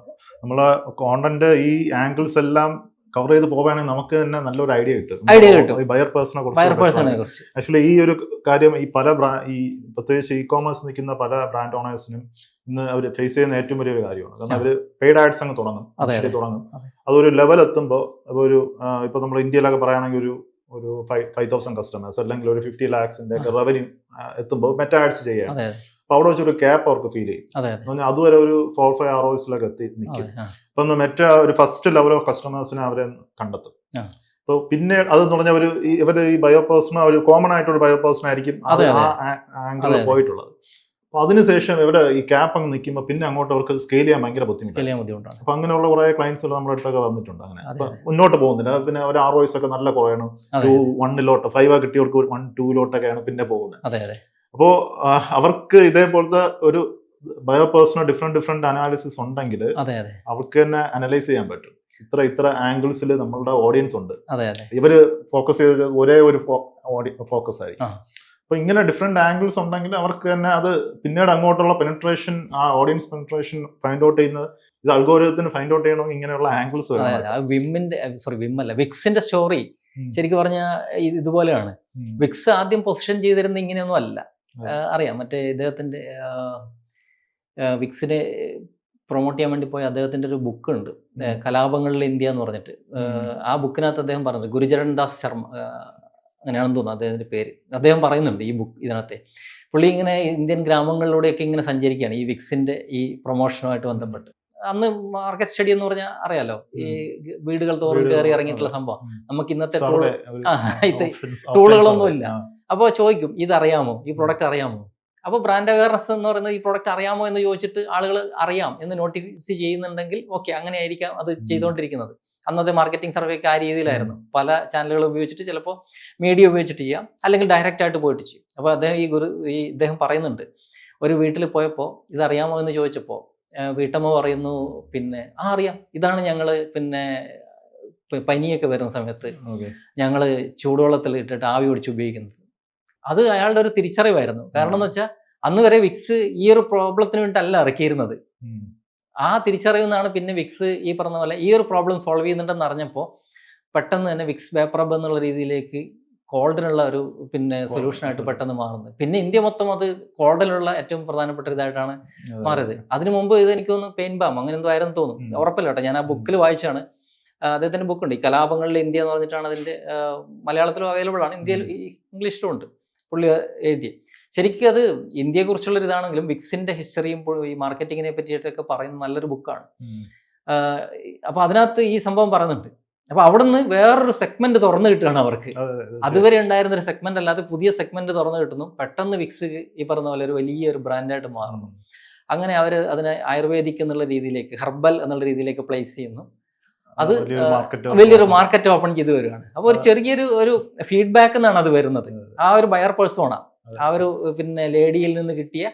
നമ്മളെ കോണ്ടന്റ് ഈ ആംഗിൾസ് എല്ലാം കവർ ചെയ്ത് പോവുകയാണെങ്കിൽ നമുക്ക് തന്നെ നല്ലൊരു ഐഡിയ കിട്ടും ബയർ പേഴ്സണെ കുറിച്ച്. ആക്ച്വലി ഈ ഒരു കാര്യം ഈ പ്രത്യേകിച്ച് ഇ-കോമേഴ്സ് നിൽക്കുന്ന പല ബ്രാൻഡ് ഓണേഴ്സിനും ഇന്ന് അവർ ഫേസ് ചെയ്യുന്ന ഏറ്റവും വലിയൊരു കാര്യമാണ്. കാരണം അവർ പെയ്ഡ് ആഡ്സ് അങ്ങ് തുടങ്ങും. അതൊരു ലെവൽ എത്തുമ്പോൾ ഒരു ഇപ്പൊ നമ്മൾ ഇന്ത്യയിലൊക്കെ പറയുകയാണെങ്കിൽ ഒരു 5,000 കസ്റ്റമേഴ്സ് അല്ലെങ്കിൽ ഒരു 50 lakhs റവന്യൂ എത്തുമ്പോൾ മെറ്റ ആഡ്സ് ചെയ്യുകയാണ്. അപ്പൊ അവിടെ വെച്ചൊരു ക്യാപ്പ് അവർക്ക് ഫീൽ ചെയ്യും. അതുവരെ ഒരു 4-5 hours എത്തി നിൽക്കും. അപ്പൊ മെറ്റ ഒരു ഫസ്റ്റ് ലെവൽ ഓഫ് കസ്റ്റമേഴ്സിനെ അവരെ കണ്ടെത്തും. അപ്പോൾ പിന്നെ അതെന്ന് പറഞ്ഞാൽ ഇവർ ഈ ബയോ പേഴ്സൺ ഒരു കോമൺ ആയിട്ടൊരു ബയോ പേഴ്സൺ ആയിരിക്കും ആ ആംഗിളിൽ പോയിട്ടുള്ളത്. അപ്പൊ അതിനുശേഷം ഇവിടെ ഈ ക്യാപ്പ് അങ്ങ് നിൽക്കുമ്പോൾ പിന്നെ അങ്ങോട്ട് അവർക്ക് സ്കെയിൽ ചെയ്യാൻ ഭയങ്കര ബുദ്ധിമുട്ടാണ്. അപ്പൊ അങ്ങനെയുള്ള കുറെ ക്ലയൻസുകൾ നമ്മുടെ അടുത്തൊക്കെ വന്നിട്ടുണ്ട്. അങ്ങനെ അപ്പൊ മുന്നോട്ട് പോകുന്നില്ല. പിന്നെ ഒരു ROIs ഒക്കെ നല്ല കുറയണം. 1 5 കിട്ടിയവർക്ക് 1-2 പിന്നെ പോകുന്നത്. അപ്പോൾ അവർക്ക് ഇതേപോലത്തെ ഒരു ബയോ പേഴ്സണൽ ഡിഫറെന്റ് അനാലിസിസ് ഉണ്ടെങ്കിൽ അവർക്ക് തന്നെ അനലൈസ് ചെയ്യാൻ പറ്റും. ഇത്ര ആംഗിൾസിൽ നമ്മളുടെ ഓഡിയൻസ് ഉണ്ട്. ഇവര് ഫോക്കസ് ചെയ്ത് ഒരേ ഒരു ഫോക്കസ് ആയിരിക്കും. അപ്പൊ ഇങ്ങനെ ഡിഫറെന്റ് ആംഗിൾസ് ഉണ്ടെങ്കിൽ അവർക്ക് തന്നെ അത് പിന്നീട് അങ്ങോട്ടുള്ള പെനിട്രേഷൻ, ആ ഓഡിയൻസ് പെനിട്രേഷൻ ഫൈൻഡ് ഔട്ട് ചെയ്യുന്നത് ഇത് അൽഗോരിതത്തിന് ഫൈൻഡ് ഔട്ട് ചെയ്യണമെങ്കിൽ ഇങ്ങനെയുള്ള ആംഗിൾസ് വിക്സിന്റെ സ്റ്റോറി ശരിക്കും പറഞ്ഞാൽ ഇതുപോലെയാണ്. വിക്സ് ആദ്യം പൊസിഷൻ ചെയ്തിരുന്ന ഇങ്ങനെയൊന്നും അല്ല. അറിയാം, മറ്റേ ഇദ്ദേഹത്തിന്റെ വിക്സിനെ പ്രൊമോട്ട് ചെയ്യാൻ വേണ്ടി പോയ അദ്ദേഹത്തിന്റെ ഒരു ബുക്ക് ഉണ്ട്, കലാപങ്ങളിൽ ഇന്ത്യ എന്ന് പറഞ്ഞിട്ട്. ആ ബുക്കിനകത്ത് അദ്ദേഹം പറഞ്ഞത് ഗുരുചരൺ ദാസ് ശർമ്മ അങ്ങനെയാണെന്ന് തോന്നുന്നു അദ്ദേഹത്തിൻ്റെ പേര്. അദ്ദേഹം പറയുന്നുണ്ട് ഈ ഇതിനകത്തെ. പുള്ളി ഇങ്ങനെ ഇന്ത്യൻ ഗ്രാമങ്ങളിലൂടെയൊക്കെ ഇങ്ങനെ സഞ്ചരിക്കുകയാണ് ഈ വിക്സിന്റെ ഈ പ്രൊമോഷനുമായിട്ട് ബന്ധപ്പെട്ട്. അന്ന് മാർക്കറ്റ് സ്റ്റഡി എന്ന് പറഞ്ഞാൽ അറിയാലോ, ഈ വീടുകൾ തോറും കയറി ഇറങ്ങിയിട്ടുള്ള സംഭവം. നമുക്ക് ഇന്നത്തെ ടൂളുകളൊന്നും ഇല്ല. അപ്പോൾ ചോദിക്കും, ഇതറിയാമോ, ഈ പ്രൊഡക്റ്റ് അറിയാമോ? അപ്പോൾ ബ്രാൻഡ് അവയർനെസ് എന്ന് പറയുന്നത് ഈ പ്രൊഡക്റ്റ് അറിയാമോ എന്ന് ചോദിച്ചിട്ട് ആളുകൾ അറിയാം എന്ന് നോട്ടീസ് ചെയ്യുന്നുണ്ടെങ്കിൽ ഓക്കെ, അങ്ങനെ ആയിരിക്കാം അത് ചെയ്തുകൊണ്ടിരിക്കുന്നത്. അന്നത്തെ മാർക്കറ്റിംഗ് സർവേ ഒക്കെ ആ രീതിയിലായിരുന്നു. പല ചാനലുകൾ ഉപയോഗിച്ചിട്ട്, ചിലപ്പോൾ മീഡിയ ഉപയോഗിച്ചിട്ട് ചെയ്യാം, അല്ലെങ്കിൽ ഡയറക്റ്റ് ആയിട്ട് പോയിട്ട് ചെയ്യും. അപ്പോൾ അദ്ദേഹം ഇദ്ദേഹം പറയുന്നുണ്ട്, ഒരു വീട്ടിൽ പോയപ്പോൾ ഇതറിയാമോ എന്ന് ചോദിച്ചപ്പോൾ വീട്ടമ്മ പറയുന്നു, പിന്നെ അറിയാം, ഇതാണ് ഞങ്ങൾ പിന്നെ പനിയൊക്കെ വരുന്ന സമയത്ത് ഞങ്ങൾ ചൂടുവെള്ളത്തിൽ ഇട്ടിട്ട് ആവി പിടിച്ച് ഉപയോഗിക്കുന്നത്. അത് അയാളുടെ ഒരു തിരിച്ചറിവായിരുന്നു. കാരണം എന്ന് വെച്ചാൽ അന്ന് വരെ വിക്സ് ഈ ഒരു പ്രോബ്ലത്തിന് വേണ്ടിയിട്ടല്ല ഇറക്കിയിരുന്നത്. ആ തിരിച്ചറിവിൽ നിന്നാണ് പിന്നെ വിക്സ് ഈ പറഞ്ഞ പോലെ ഈ ഒരു പ്രോബ്ലം സോൾവ് ചെയ്യുന്നുണ്ടെന്ന് അറിഞ്ഞപ്പോൾ പെട്ടെന്ന് തന്നെ വിക്സ് വേപ്പറബ് എന്നുള്ള രീതിയിലേക്ക് കോൾഡിനുള്ള ഒരു പിന്നെ സൊല്യൂഷനായിട്ട് പെട്ടെന്ന് മാറുന്നത്. പിന്നെ ഇന്ത്യ മൊത്തം അത് കോൾഡിലുള്ള ഏറ്റവും പ്രധാനപ്പെട്ട ഇതായിട്ടാണ് മാറിയത്. അതിനു മുമ്പ് ഇത് എനിക്ക് തോന്നുന്നു പെയിൻ ബാം അങ്ങനെ എന്തോ ആയിരുന്നു തോന്നുന്നു, ഉറപ്പില്ല കേട്ടോ, ഞാൻ ആ ബുക്കിൽ വായിച്ചാണ്. അദ്ദേഹത്തിൻ്റെ ബുക്കുണ്ട്, ഈ കലാപങ്ങളിലെ ഇന്ത്യ എന്ന് പറഞ്ഞിട്ടാണ് അതിൻ്റെ മലയാളത്തിലും അവൈലബിൾ ആണ്, ഇന്ത്യയിൽ ഇംഗ്ലീഷിലും ഉണ്ട് പുള്ളി എഴുതി. ശരിക്കും അത് ഇന്ത്യയെക്കുറിച്ചുള്ളൊരു ഇതാണെങ്കിലും വിക്സിൻ്റെ ഹിസ്റ്ററിയും ഈ മാർക്കറ്റിങ്ങിനെ പറ്റിയിട്ടൊക്കെ പറയുന്ന നല്ലൊരു ബുക്കാണ്. അപ്പോൾ അതിനകത്ത് ഈ സംഭവം പറയുന്നുണ്ട്. അപ്പോൾ അവിടെ നിന്ന് വേറൊരു സെഗ്മെന്റ് തുറന്നു കിട്ടുകയാണ് അവർക്ക്. അതുവരെ ഉണ്ടായിരുന്ന ഒരു സെഗ്മെന്റ് അല്ലാതെ പുതിയ സെഗ്മെന്റ് തുറന്നു കിട്ടുന്നു. പെട്ടെന്ന് വിക്സ് ഈ പറഞ്ഞ പോലെ ഒരു വലിയൊരു ബ്രാൻഡായിട്ട് മാറുന്നു. അങ്ങനെ അവർ അതിനെ ആയുർവേദിക് എന്നുള്ള രീതിയിലേക്ക്, ഹെർബൽ എന്നുള്ള രീതിയിലേക്ക് പ്ലേസ് ചെയ്യുന്നു. അത് വലിയൊരു മാർക്കറ്റ് ഓപ്പൺ ചെയ്ത് വരികയാണ്. അപ്പോൾ ഒരു ചെറിയൊരു ഒരു ഫീഡ്ബാക്ക് എന്നാണ് അത് വരുന്നത്. ആ ഒരു ബയർ പേഴ്സോണ, ആ ഒരു പിന്നെ ലേഡിയിൽ നിന്ന് കിട്ടിയ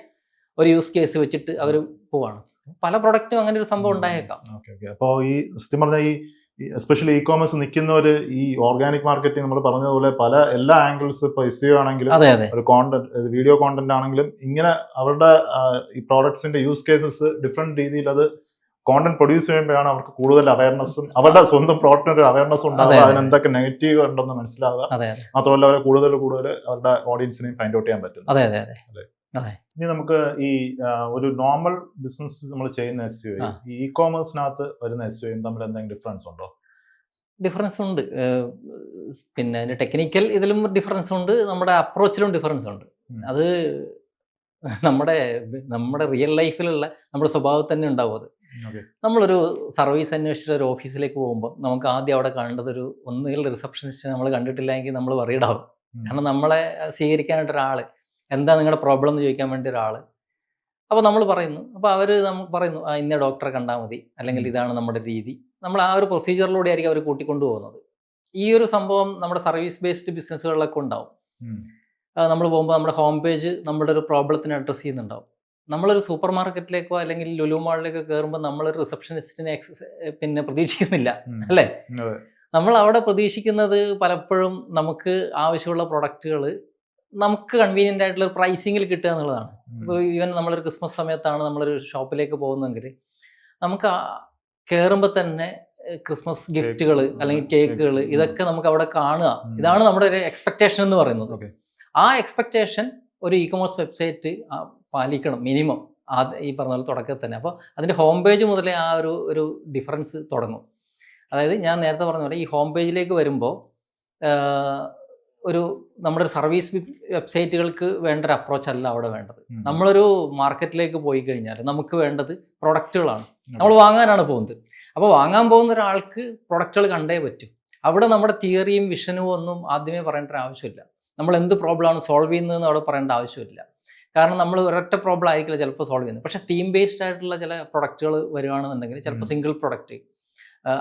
ഒരു യൂസ് കേസ് വെച്ചിട്ട് അവർ പോവാണ്. പല പ്രൊഡക്റ്റും അങ്ങനെ ഒരു സംഭവം ഉണ്ടായേക്കാം. അപ്പോൾ ഈ സത്യം പറഞ്ഞാൽ ഈ എസ്പെഷ്യലി ഇ കോമേഴ്സ് നിൽക്കുന്നവർ ഈ ഓർഗാനിക് മാർക്കറ്റിംഗ് നമ്മൾ പറഞ്ഞതുപോലെ പല എല്ലാ ആംഗിൾസ് ഇപ്പോൾ SEO ആണെങ്കിലും ഒരു കോണ്ടന്റ് വീഡിയോ കോണ്ടന്റ് ആണെങ്കിലും ഇങ്ങനെ അവരുടെ ഈ പ്രോഡക്ട്സിന്റെ യൂസ് കേസസ് ഡിഫറെന്റ് രീതിയിൽ അത് കോണ്ടന്റ് പ്രൊഡ്യൂസ് ചെയ്യുമ്പോഴാണ് അവർക്ക് കൂടുതൽ അവയർനെസ്സും അവരുടെ സ്വന്തം പ്രോഡക്റ്റിന് ഒരു അവയർനെസ് ഉണ്ടാവുക, അതിന് എന്തൊക്കെ നെഗറ്റീവ് ഉണ്ടെന്ന് മനസ്സിലാവുക, മാത്രമല്ല അവരെ കൂടുതൽ അവരുടെ ഓഡിയൻസിനെയും ഫൈൻഡ് ഔട്ട് ചെയ്യാൻ പറ്റും. ഇനി നമുക്ക് ഈ ഒരു നോർമൽ ബിസിനസ് നമ്മൾ ചെയ്യുന്ന SEO ഈ ഇ കോമേഴ്സിനകത്ത് വരുന്ന SEOയും തമ്മിൽ എന്തെങ്കിലും ഡിഫറൻസ് ഉണ്ടോ? ഡിഫറൻസ് ഉണ്ട്. പിന്നെ അതിന്റെ ടെക്നിക്കൽ ഇതിലും ഡിഫറൻസ് ഉണ്ട്, നമ്മുടെ അപ്രോച്ചിലും ഡിഫറൻസ് ഉണ്ട്. അത് നമ്മുടെ റിയൽ ലൈഫിലുള്ള നമ്മുടെ സ്വഭാവത്തിൽ തന്നെ ഉണ്ടാവും. അത് നമ്മളൊരു സർവീസ് അന്വേഷിച്ച ഒരു ഓഫീസിലേക്ക് പോകുമ്പോൾ നമുക്ക് ആദ്യം അവിടെ കാണേണ്ടത് ഒരു ഒന്നുകിൽ റിസപ്ഷനിസ്റ്റ് നമ്മൾ കണ്ടിട്ടില്ല എങ്കിൽ നമ്മൾ വറീഡാവും. കാരണം നമ്മളെ സ്വീകരിക്കാനായിട്ട് ഒരാൾ, എന്താ നിങ്ങളുടെ പ്രോബ്ലം എന്ന് ചോദിക്കാൻ വേണ്ടി ഒരാൾ. അപ്പോൾ നമ്മൾ പറയുന്നു, അപ്പോൾ അവർ നമുക്ക് പറയുന്നു ഇന്ന ഡോക്ടറെ കണ്ടാൽ മതി, അല്ലെങ്കിൽ ഇതാണ് നമ്മുടെ രീതി. നമ്മൾ ആ ഒരു പ്രൊസീജിയറിലൂടെ ആയിരിക്കും അവർ കൂട്ടിക്കൊണ്ടു പോകുന്നത്. ഈ ഒരു സംഭവം നമ്മുടെ സർവീസ് ബേസ്ഡ് ബിസിനസ്സുകളിലൊക്കെ ഉണ്ടാവും. നമ്മൾ പോകുമ്പോൾ നമ്മുടെ ഹോം പേജ് നമ്മുടെ ഒരു പ്രോബ്ലത്തിന് അഡ്രസ്സ് ചെയ്യുന്നുണ്ടാവും. നമ്മളൊരു സൂപ്പർ മാർക്കറ്റിലേക്കോ അല്ലെങ്കിൽ ലുലു മാളിലേക്കോ കയറുമ്പോൾ നമ്മളൊരു റിസപ്ഷനിസ്റ്റിനെ പിന്നെ പ്രതീക്ഷിക്കുന്നില്ല, അല്ലേ? നമ്മൾ അവിടെ പ്രതീക്ഷിക്കുന്നത് പലപ്പോഴും നമുക്ക് ആവശ്യമുള്ള പ്രൊഡക്റ്റുകൾ നമുക്ക് കൺവീനിയൻ്റ് ആയിട്ടുള്ള ഒരു പ്രൈസിങ്ങിൽ കിട്ടുക എന്നുള്ളതാണ്. ഇപ്പോൾ ഈവൻ നമ്മളൊരു ക്രിസ്മസ് സമയത്താണ് നമ്മളൊരു ഷോപ്പിലേക്ക് പോകുന്നതെങ്കിൽ നമുക്ക് കയറുമ്പോൾ തന്നെ ക്രിസ്മസ് ഗിഫ്റ്റുകൾ അല്ലെങ്കിൽ കേക്കുകൾ ഇതൊക്കെ നമുക്ക് അവിടെ കാണുക. ഇതാണ് നമ്മുടെ ഒരു എക്സ്പെക്റ്റേഷൻ എന്ന് പറയുന്നത്. ആ എക്സ്പെക്റ്റേഷൻ ഒരു ഇ കൊമേഴ്സ് വെബ്സൈറ്റ് പാലിക്കണം മിനിമം, ഈ പറഞ്ഞ പോലെ തുടക്കത്തിൽ തന്നെ. അപ്പോൾ അതിൻ്റെ ഹോം പേജ് മുതലേ ആ ഒരു ഡിഫറൻസ് തുടങ്ങും. അതായത് ഞാൻ നേരത്തെ പറഞ്ഞ പോലെ ഈ ഹോം പേജിലേക്ക് വരുമ്പോൾ നമ്മുടെ ഒരു സർവീസ് വെബ്സൈറ്റുകൾക്ക് വേണ്ട ഒരു അപ്രോച്ച് അല്ല അവിടെ വേണ്ടത്. നമ്മളൊരു മാർക്കറ്റിലേക്ക് പോയി കഴിഞ്ഞാൽ നമുക്ക് വേണ്ടത് പ്രൊഡക്റ്റുകളാണ്, നമ്മൾ വാങ്ങാനാണ് പോകുന്നത്. അപ്പോൾ വാങ്ങാൻ പോകുന്ന ഒരാൾക്ക് പ്രൊഡക്റ്റുകൾ കണ്ടേ പറ്റും. അവിടെ നമ്മുടെ തിയറിയും വിഷനും ഒന്നും ആദ്യമേ പറയേണ്ട ഒരു ആവശ്യമില്ല. നമ്മൾ എന്ത് പ്രോബ്ലമാണ് സോൾവ് ചെയ്യുന്നതെന്ന് അവിടെ പറയേണ്ട ആവശ്യമില്ല. കാരണം നമ്മൾ ഒരൊറ്റ പ്രോബ്ലം ആയിരിക്കില്ല ചിലപ്പോൾ സോൾവ് ചെയ്യുന്നത്. പക്ഷേ തീം ബേസ്ഡ് ആയിട്ടുള്ള ചില പ്രൊഡക്റ്റുകൾ വരുവാണെന്നുണ്ടെങ്കിൽ ചിലപ്പോൾ സിംഗിൾ പ്രൊഡക്റ്റ്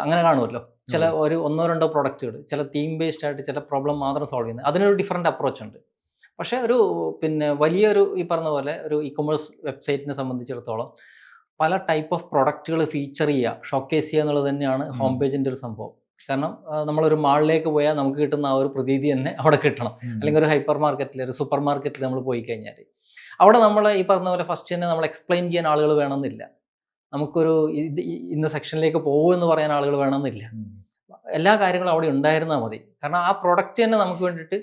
അങ്ങനെ കാണുമല്ലോ, ചില ഒരു 1-2 പ്രൊഡക്റ്റുകൾ ചില തീം ബേസ്ഡ് ആയിട്ട് ചില പ്രോബ്ലം മാത്രം സോൾവ് ചെയ്യുന്നത്. അതിനൊരു ഡിഫറെൻറ്റ് അപ്രോച്ച് ഉണ്ട്. പക്ഷേ പിന്നെ വലിയൊരു ഈ പറഞ്ഞ പോലെ ഒരു ഇ കൊമേഴ്സ് വെബ്സൈറ്റിനെ സംബന്ധിച്ചിടത്തോളം പല ടൈപ്പ് ഓഫ് പ്രൊഡക്റ്റുകൾ ഫീച്ചർ ചെയ്യുക, ഷോക്കേസ് ചെയ്യുക എന്നുള്ളത് തന്നെയാണ് ഹോം പേജിൻ്റെ ഒരു സംഭവം. കാരണം നമ്മളൊരു മാളിലേക്ക് പോയാൽ നമുക്ക് കിട്ടുന്ന ആ ഒരു പ്രതീതി തന്നെ അവിടെ കിട്ടണം. അല്ലെങ്കിൽ ഒരു ഹൈപ്പർ മാർക്കറ്റിൽ, ഒരു സൂപ്പർ മാർക്കറ്റിൽ നമ്മൾ പോയി കഴിഞ്ഞാൽ അവിടെ നമ്മൾ ഈ പറഞ്ഞ പോലെ ഫസ്റ്റ് തന്നെ നമ്മൾ എക്സ്പ്ലെയിൻ ചെയ്യാൻ ആളുകൾ വേണമെന്നില്ല. നമുക്കൊരു ഇന്ന സെക്ഷനിലേക്ക് പോകുമെന്ന് പറയാൻ ആളുകൾ വേണമെന്നില്ല. എല്ലാ കാര്യങ്ങളും അവിടെ ഉണ്ടായിരുന്നാൽ മതി. കാരണം ആ പ്രൊഡക്റ്റ് തന്നെ നമുക്ക് വേണ്ടിയിട്ട്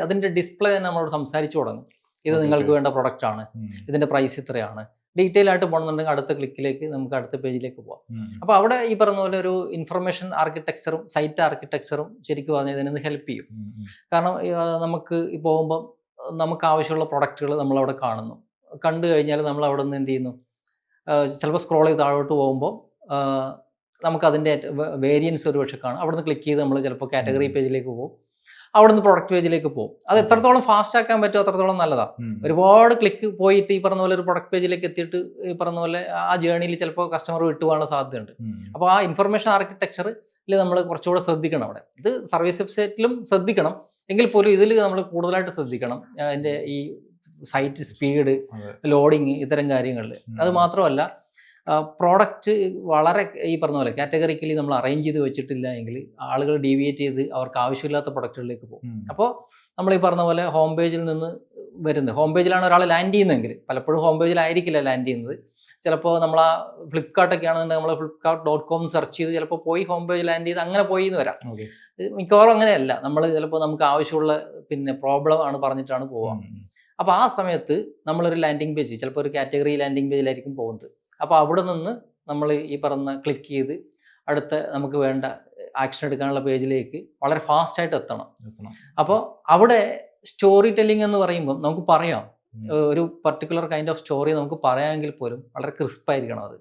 അതിൻ്റെ ഡിസ്പ്ലേ തന്നെ നമ്മളോട് സംസാരിച്ചു തുടങ്ങും. ഇത് നിങ്ങൾക്ക് വേണ്ട പ്രൊഡക്റ്റാണ്, ഇതിൻ്റെ പ്രൈസ് ഇത്രയാണ്. ഡീറ്റെയിൽ ആയിട്ട് പോകണമെന്നുണ്ടെങ്കിൽ അടുത്ത ക്ലിക്കിലേക്ക് നമുക്ക് അടുത്ത പേജിലേക്ക് പോകാം. അപ്പോൾ അവിടെ ഈ പറഞ്ഞ പോലെ ഒരു ഇൻഫർമേഷൻ ആർക്കിടെക്ചറും സൈറ്റ് ആർക്കിടെക്ചറും ശരിക്കും പറഞ്ഞാൽ ഇതിനൊന്ന് ഹെൽപ്പ് ചെയ്യും. കാരണം നമുക്ക് ഈ പോകുമ്പം നമുക്ക് ആവശ്യമുള്ള പ്രൊഡക്റ്റുകൾ നമ്മളവിടെ കാണുന്നു. കണ്ടു കഴിഞ്ഞാൽ നമ്മൾ അവിടെ നിന്ന് എന്ത് ചെയ്യുന്നു, ചിലപ്പോൾ സ്ക്രോൾ ചെയ്ത് താഴോട്ട് പോകുമ്പോൾ നമുക്കതിൻ്റെ വേരിയൻസ് ഒരു പക്ഷേ കാണും. അവിടെ നിന്ന് ക്ലിക്ക് ചെയ്ത് നമ്മൾ ചിലപ്പോൾ കാറ്റഗറി പേജിലേക്ക് പോകും, അവിടെ നിന്ന് പ്രൊഡക്റ്റ് പേജിലേക്ക് പോകും. അത് എത്രത്തോളം ഫാസ്റ്റ് ആക്കാൻ പറ്റുമോ അത്രത്തോളം നല്ലതാണ്. ഒരുപാട് ക്ലിക്ക് പോയിട്ട് ഈ പറഞ്ഞ പോലെ ഒരു പ്രൊഡക്റ്റ് പേജിലേക്ക് എത്തിയിട്ട് ഈ പറഞ്ഞ പോലെ ആ ജേർണിയിൽ ചിലപ്പോൾ കസ്റ്റമർ വിട്ടുപോകാനുള്ള സാധ്യതയുണ്ട്. അപ്പോൾ ആ ഇൻഫർമേഷൻ ആർക്കിടെക്ചറിൽ നമ്മൾ കുറച്ചുകൂടെ ശ്രദ്ധിക്കണം. അവിടെ ഇത് സർവീസ് വെബ്സൈറ്റിലും ശ്രദ്ധിക്കണം, എങ്കിൽ പോലും ഇതിൽ നമ്മൾ കൂടുതലായിട്ട് ശ്രദ്ധിക്കണം. അതിൻ്റെ ഈ സൈറ്റ് സ്പീഡ്, ലോഡിങ്, ഇത്തരം കാര്യങ്ങളിൽ. അത് മാത്രമല്ല പ്രോഡക്റ്റ് വളരെ ഈ പറഞ്ഞ പോലെ കാറ്റഗറിക്കലി നമ്മൾ അറേഞ്ച് ചെയ്ത് വെച്ചിട്ടില്ല എങ്കിൽ ആളുകൾ ഡീവിയേറ്റ് ചെയ്ത് അവർക്ക് ആവശ്യമില്ലാത്ത പ്രൊഡക്റ്റുകളിലേക്ക് പോകും. അപ്പോൾ നമ്മൾ ഈ പറഞ്ഞ പോലെ ഹോം പേജിൽ നിന്ന് വരുന്നത്, ഹോം പേജിലാണ് ഒരാൾ ലാൻഡ് ചെയ്യുന്നതെങ്കിൽ പലപ്പോഴും ഹോം പേജിലായിരിക്കില്ല ലാൻഡ് ചെയ്യുന്നത്. ചിലപ്പോൾ നമ്മൾ ആ ഫ്ലിപ്കാർട്ടൊക്കെ ആണെന്നുണ്ടെങ്കിൽ നമ്മൾ flipkart.com സെർച്ച് ചെയ്ത് ചിലപ്പോൾ പോയി ഹോം പേജ് ലാൻഡ് ചെയ്ത് അങ്ങനെ പോയി എന്ന് വരാം. മിക്കവാറും അങ്ങനെയല്ല. നമ്മൾ ചിലപ്പോൾ നമുക്ക് ആവശ്യമുള്ള പിന്നെ പ്രോബ്ലം ആണ് പറഞ്ഞിട്ടാണ് പോവുക. അപ്പോൾ ആ സമയത്ത് നമ്മളൊരു ലാൻഡിങ് പേജ്, ചിലപ്പോൾ ഒരു കാറ്റഗറി ലാൻഡിങ് പേജിലായിരിക്കും പോകുന്നത്. അപ്പോൾ അവിടെ നിന്ന് നമ്മൾ ഈ പറഞ്ഞ ക്ലിക്ക് ചെയ്ത് അടുത്ത നമുക്ക് വേണ്ട ആക്ഷൻ എടുക്കാനുള്ള പേജിലേക്ക് വളരെ ഫാസ്റ്റായിട്ട് എത്തണം. അപ്പോൾ അവിടെ സ്റ്റോറി ടെല്ലിംഗ് എന്ന് പറയുമ്പം നമുക്ക് പറയാം, ഒരു പർട്ടിക്കുലർ കൈൻഡ് ഓഫ് സ്റ്റോറി നമുക്ക് പറയാമെങ്കിൽ പോലും വളരെ ക്രിസ്പായിരിക്കണം അത്.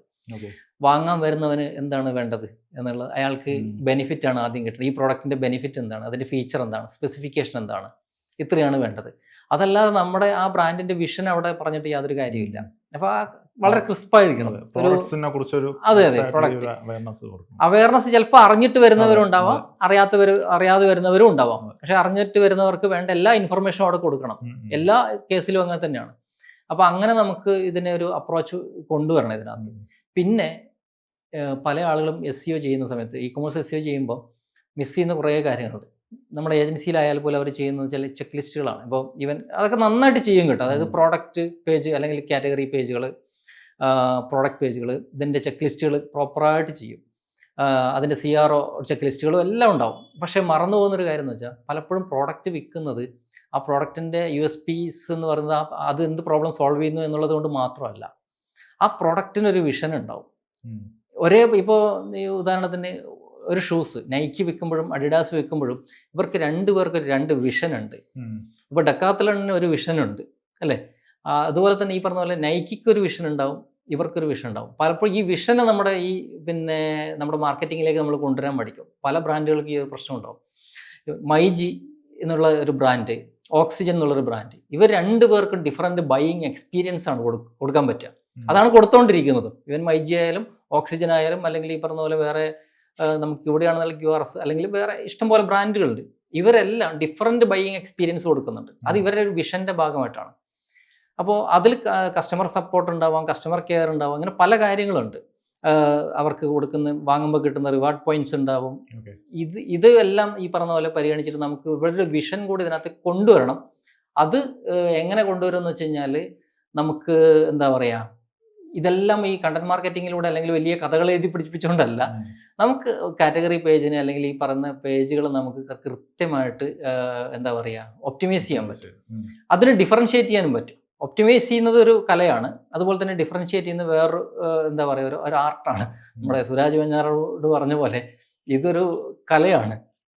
വാങ്ങാൻ വരുന്നവന് എന്താണ് വേണ്ടത് എന്നുള്ളത്, അയാൾക്ക് ബെനിഫിറ്റ് ആണ് ആദ്യം കിട്ടുന്നത്. ഈ പ്രോഡക്റ്റിൻ്റെ ബെനിഫിറ്റ് എന്താണ്, അതിൻ്റെ ഫീച്ചർ എന്താണ്, സ്പെസിഫിക്കേഷൻ എന്താണ്, ഇത്രയാണ് വേണ്ടത്. അതല്ലാതെ നമ്മുടെ ആ ബ്രാൻഡിൻ്റെ വിഷൻ അവിടെ പറഞ്ഞിട്ട് യാതൊരു കാര്യമില്ല. അപ്പോൾ ആ വളരെ ക്രിസ്പായിരിക്കണം. അതെ പ്രോഡക്റ്റ് അവയർനെസ് ചിലപ്പോൾ അറിഞ്ഞിട്ട് വരുന്നവരും ഉണ്ടാവാം, അറിയാതെ വരുന്നവരും ഉണ്ടാവാം. പക്ഷെ അറിഞ്ഞിട്ട് വരുന്നവർക്ക് വേണ്ട എല്ലാ ഇൻഫർമേഷനും അവിടെ കൊടുക്കണം. എല്ലാ കേസിലും അങ്ങനെ തന്നെയാണ്. അപ്പോൾ അങ്ങനെ നമുക്ക് ഇതിനെ ഒരു അപ്രോച്ച് കൊണ്ടുവരണം ഇതിനകത്ത്. പിന്നെ പല ആളുകളും SEO ചെയ്യുന്ന സമയത്ത്, ഇ-കൊമേഴ്സ് SEO ചെയ്യുമ്പോൾ മിസ് ചെയ്യുന്ന കുറേ കാര്യങ്ങളുണ്ട്. നമ്മുടെ ഏജൻസിയിലായാൽ പോലും അവർ ചെയ്യുന്നത് ചില ചെക്ക് ലിസ്റ്റുകളാണ്. ഇപ്പോൾ ഈവൻ അതൊക്കെ നന്നായിട്ട് ചെയ്യും കേട്ടോ. അതായത് പ്രോഡക്റ്റ് പേജ് അല്ലെങ്കിൽ കാറ്റഗറി പേജുകൾ, പ്രോഡക്റ്റ് പേജുകൾ, ഇതിൻ്റെ ചെക്ക് ലിസ്റ്റുകൾ പ്രോപ്പറായിട്ട് ചെയ്യും. അതിൻ്റെ CRO ചെക്ക് ലിസ്റ്റുകളും എല്ലാം ഉണ്ടാവും. പക്ഷേ മറന്നു പോകുന്നൊരു കാര്യം എന്ന് വെച്ചാൽ പലപ്പോഴും പ്രോഡക്റ്റ് വിൽക്കുന്നത് ആ പ്രോഡക്റ്റിൻ്റെ USPs എന്ന് പറയുന്നത് അത് എന്ത് പ്രോബ്ലം സോൾവ് ചെയ്യുന്നു എന്നുള്ളത് കൊണ്ട് മാത്രമല്ല, ആ പ്രോഡക്റ്റിനൊരു വിഷൻ ഉണ്ടാവും. ഇപ്പോൾ ഉദാഹരണത്തിന് ഒരു ഷൂസ് നൈക്കി വിൽക്കുമ്പോഴും അഡിഡാസ് വിൽക്കുമ്പോഴും ഇവർക്ക് രണ്ടുപേർക്ക് രണ്ട് വിഷൻ ഉണ്ട്. ഇപ്പോൾ ഡെക്കാത്തലണിന് ഒരു വിഷൻ ഉണ്ട് അല്ലേ? അതുപോലെ തന്നെ ഈ പറഞ്ഞ പോലെ നൈക്കിക്ക് ഒരു വിഷൻ ഉണ്ടാവും, ഇവർക്കൊരു വിഷൻ ഉണ്ടാവും. പലപ്പോഴും ഈ വിഷനെ നമ്മുടെ മാർക്കറ്റിങ്ങിലേക്ക് നമ്മൾ കൊണ്ടുവരാൻ പഠിക്കും. പല ബ്രാൻഡുകൾക്ക് ഈ ഒരു പ്രശ്നം ഉണ്ടാവും. മൈജി എന്നുള്ള ഒരു ബ്രാൻഡ്, ഓക്സിജൻ എന്നുള്ളൊരു ബ്രാൻഡ്, ഇവർ രണ്ടുപേർക്കും ഡിഫറൻറ്റ് ബൈയിങ് എക്സ്പീരിയൻസ് ആണ് കൊടുക്കാൻ പറ്റുക. അതാണ് കൊടുത്തുകൊണ്ടിരിക്കുന്നത്. ഈവൻ മൈജി ആയാലും ഓക്സിജൻ ആയാലും അല്ലെങ്കിൽ ഈ പറഞ്ഞ പോലെ വേറെ നമുക്ക് ഇവിടെയാണെന്നുള്ള QRS അല്ലെങ്കിൽ വേറെ ഇഷ്ടംപോലെ ബ്രാൻഡുകളുണ്ട്. ഇവരെല്ലാം ഡിഫറൻറ്റ് ബൈയിങ് എക്സ്പീരിയൻസ് കൊടുക്കുന്നുണ്ട്. അത് ഇവരുടെ ഒരു വിഷൻ്റെ ഭാഗമായിട്ടാണ്. അപ്പോൾ അതിൽ കസ്റ്റമർ സപ്പോർട്ട് ഉണ്ടാവാം, കസ്റ്റമർ കെയർ ഉണ്ടാവാം, അങ്ങനെ പല കാര്യങ്ങളുണ്ട്. അവർക്ക് വാങ്ങുമ്പോൾ കിട്ടുന്ന റിവാർഡ് പോയിന്റ്സ് ഉണ്ടാവും. ഇത് എല്ലാം ഈ പറഞ്ഞ പോലെ പരിഗണിച്ചിട്ട് നമുക്ക് ഇവരുടെ വിഷൻ കൂടി ഇതിനകത്ത് കൊണ്ടുവരണം. അത് എങ്ങനെ കൊണ്ടുവരുമെന്ന് വെച്ച് കഴിഞ്ഞാൽ നമുക്ക് എന്താ പറയുക, ഇതെല്ലാം ഈ കണ്ടന്റ് മാർക്കറ്റിങ്ങിലൂടെ അല്ലെങ്കിൽ വലിയ കഥകൾ എഴുതി പിടിപ്പിച്ചുകൊണ്ടല്ല, നമുക്ക് കാറ്റഗറി പേജിന് അല്ലെങ്കിൽ ഈ പറയുന്ന പേജുകൾ നമുക്ക് കൃത്യമായിട്ട് എന്താ പറയുക ഒപ്റ്റിമൈസ് ചെയ്യാൻ പറ്റും. അതിന് ഡിഫറൻഷിയേറ്റ് ചെയ്യാനും പറ്റും. ഒപ്റ്റിമൈസ് ചെയ്യുന്നത് ഒരു കലയാണ്, അതുപോലെ തന്നെ ഡിഫറൻഷിയേറ്റ് ചെയ്യുന്ന വേറൊരു എന്താ പറയുക ഒരു ആർട്ടാണ്. നമ്മുടെ സുരാജ് വെഞ്ഞാറോട് പറഞ്ഞ പോലെ ഇതൊരു കലയാണ്.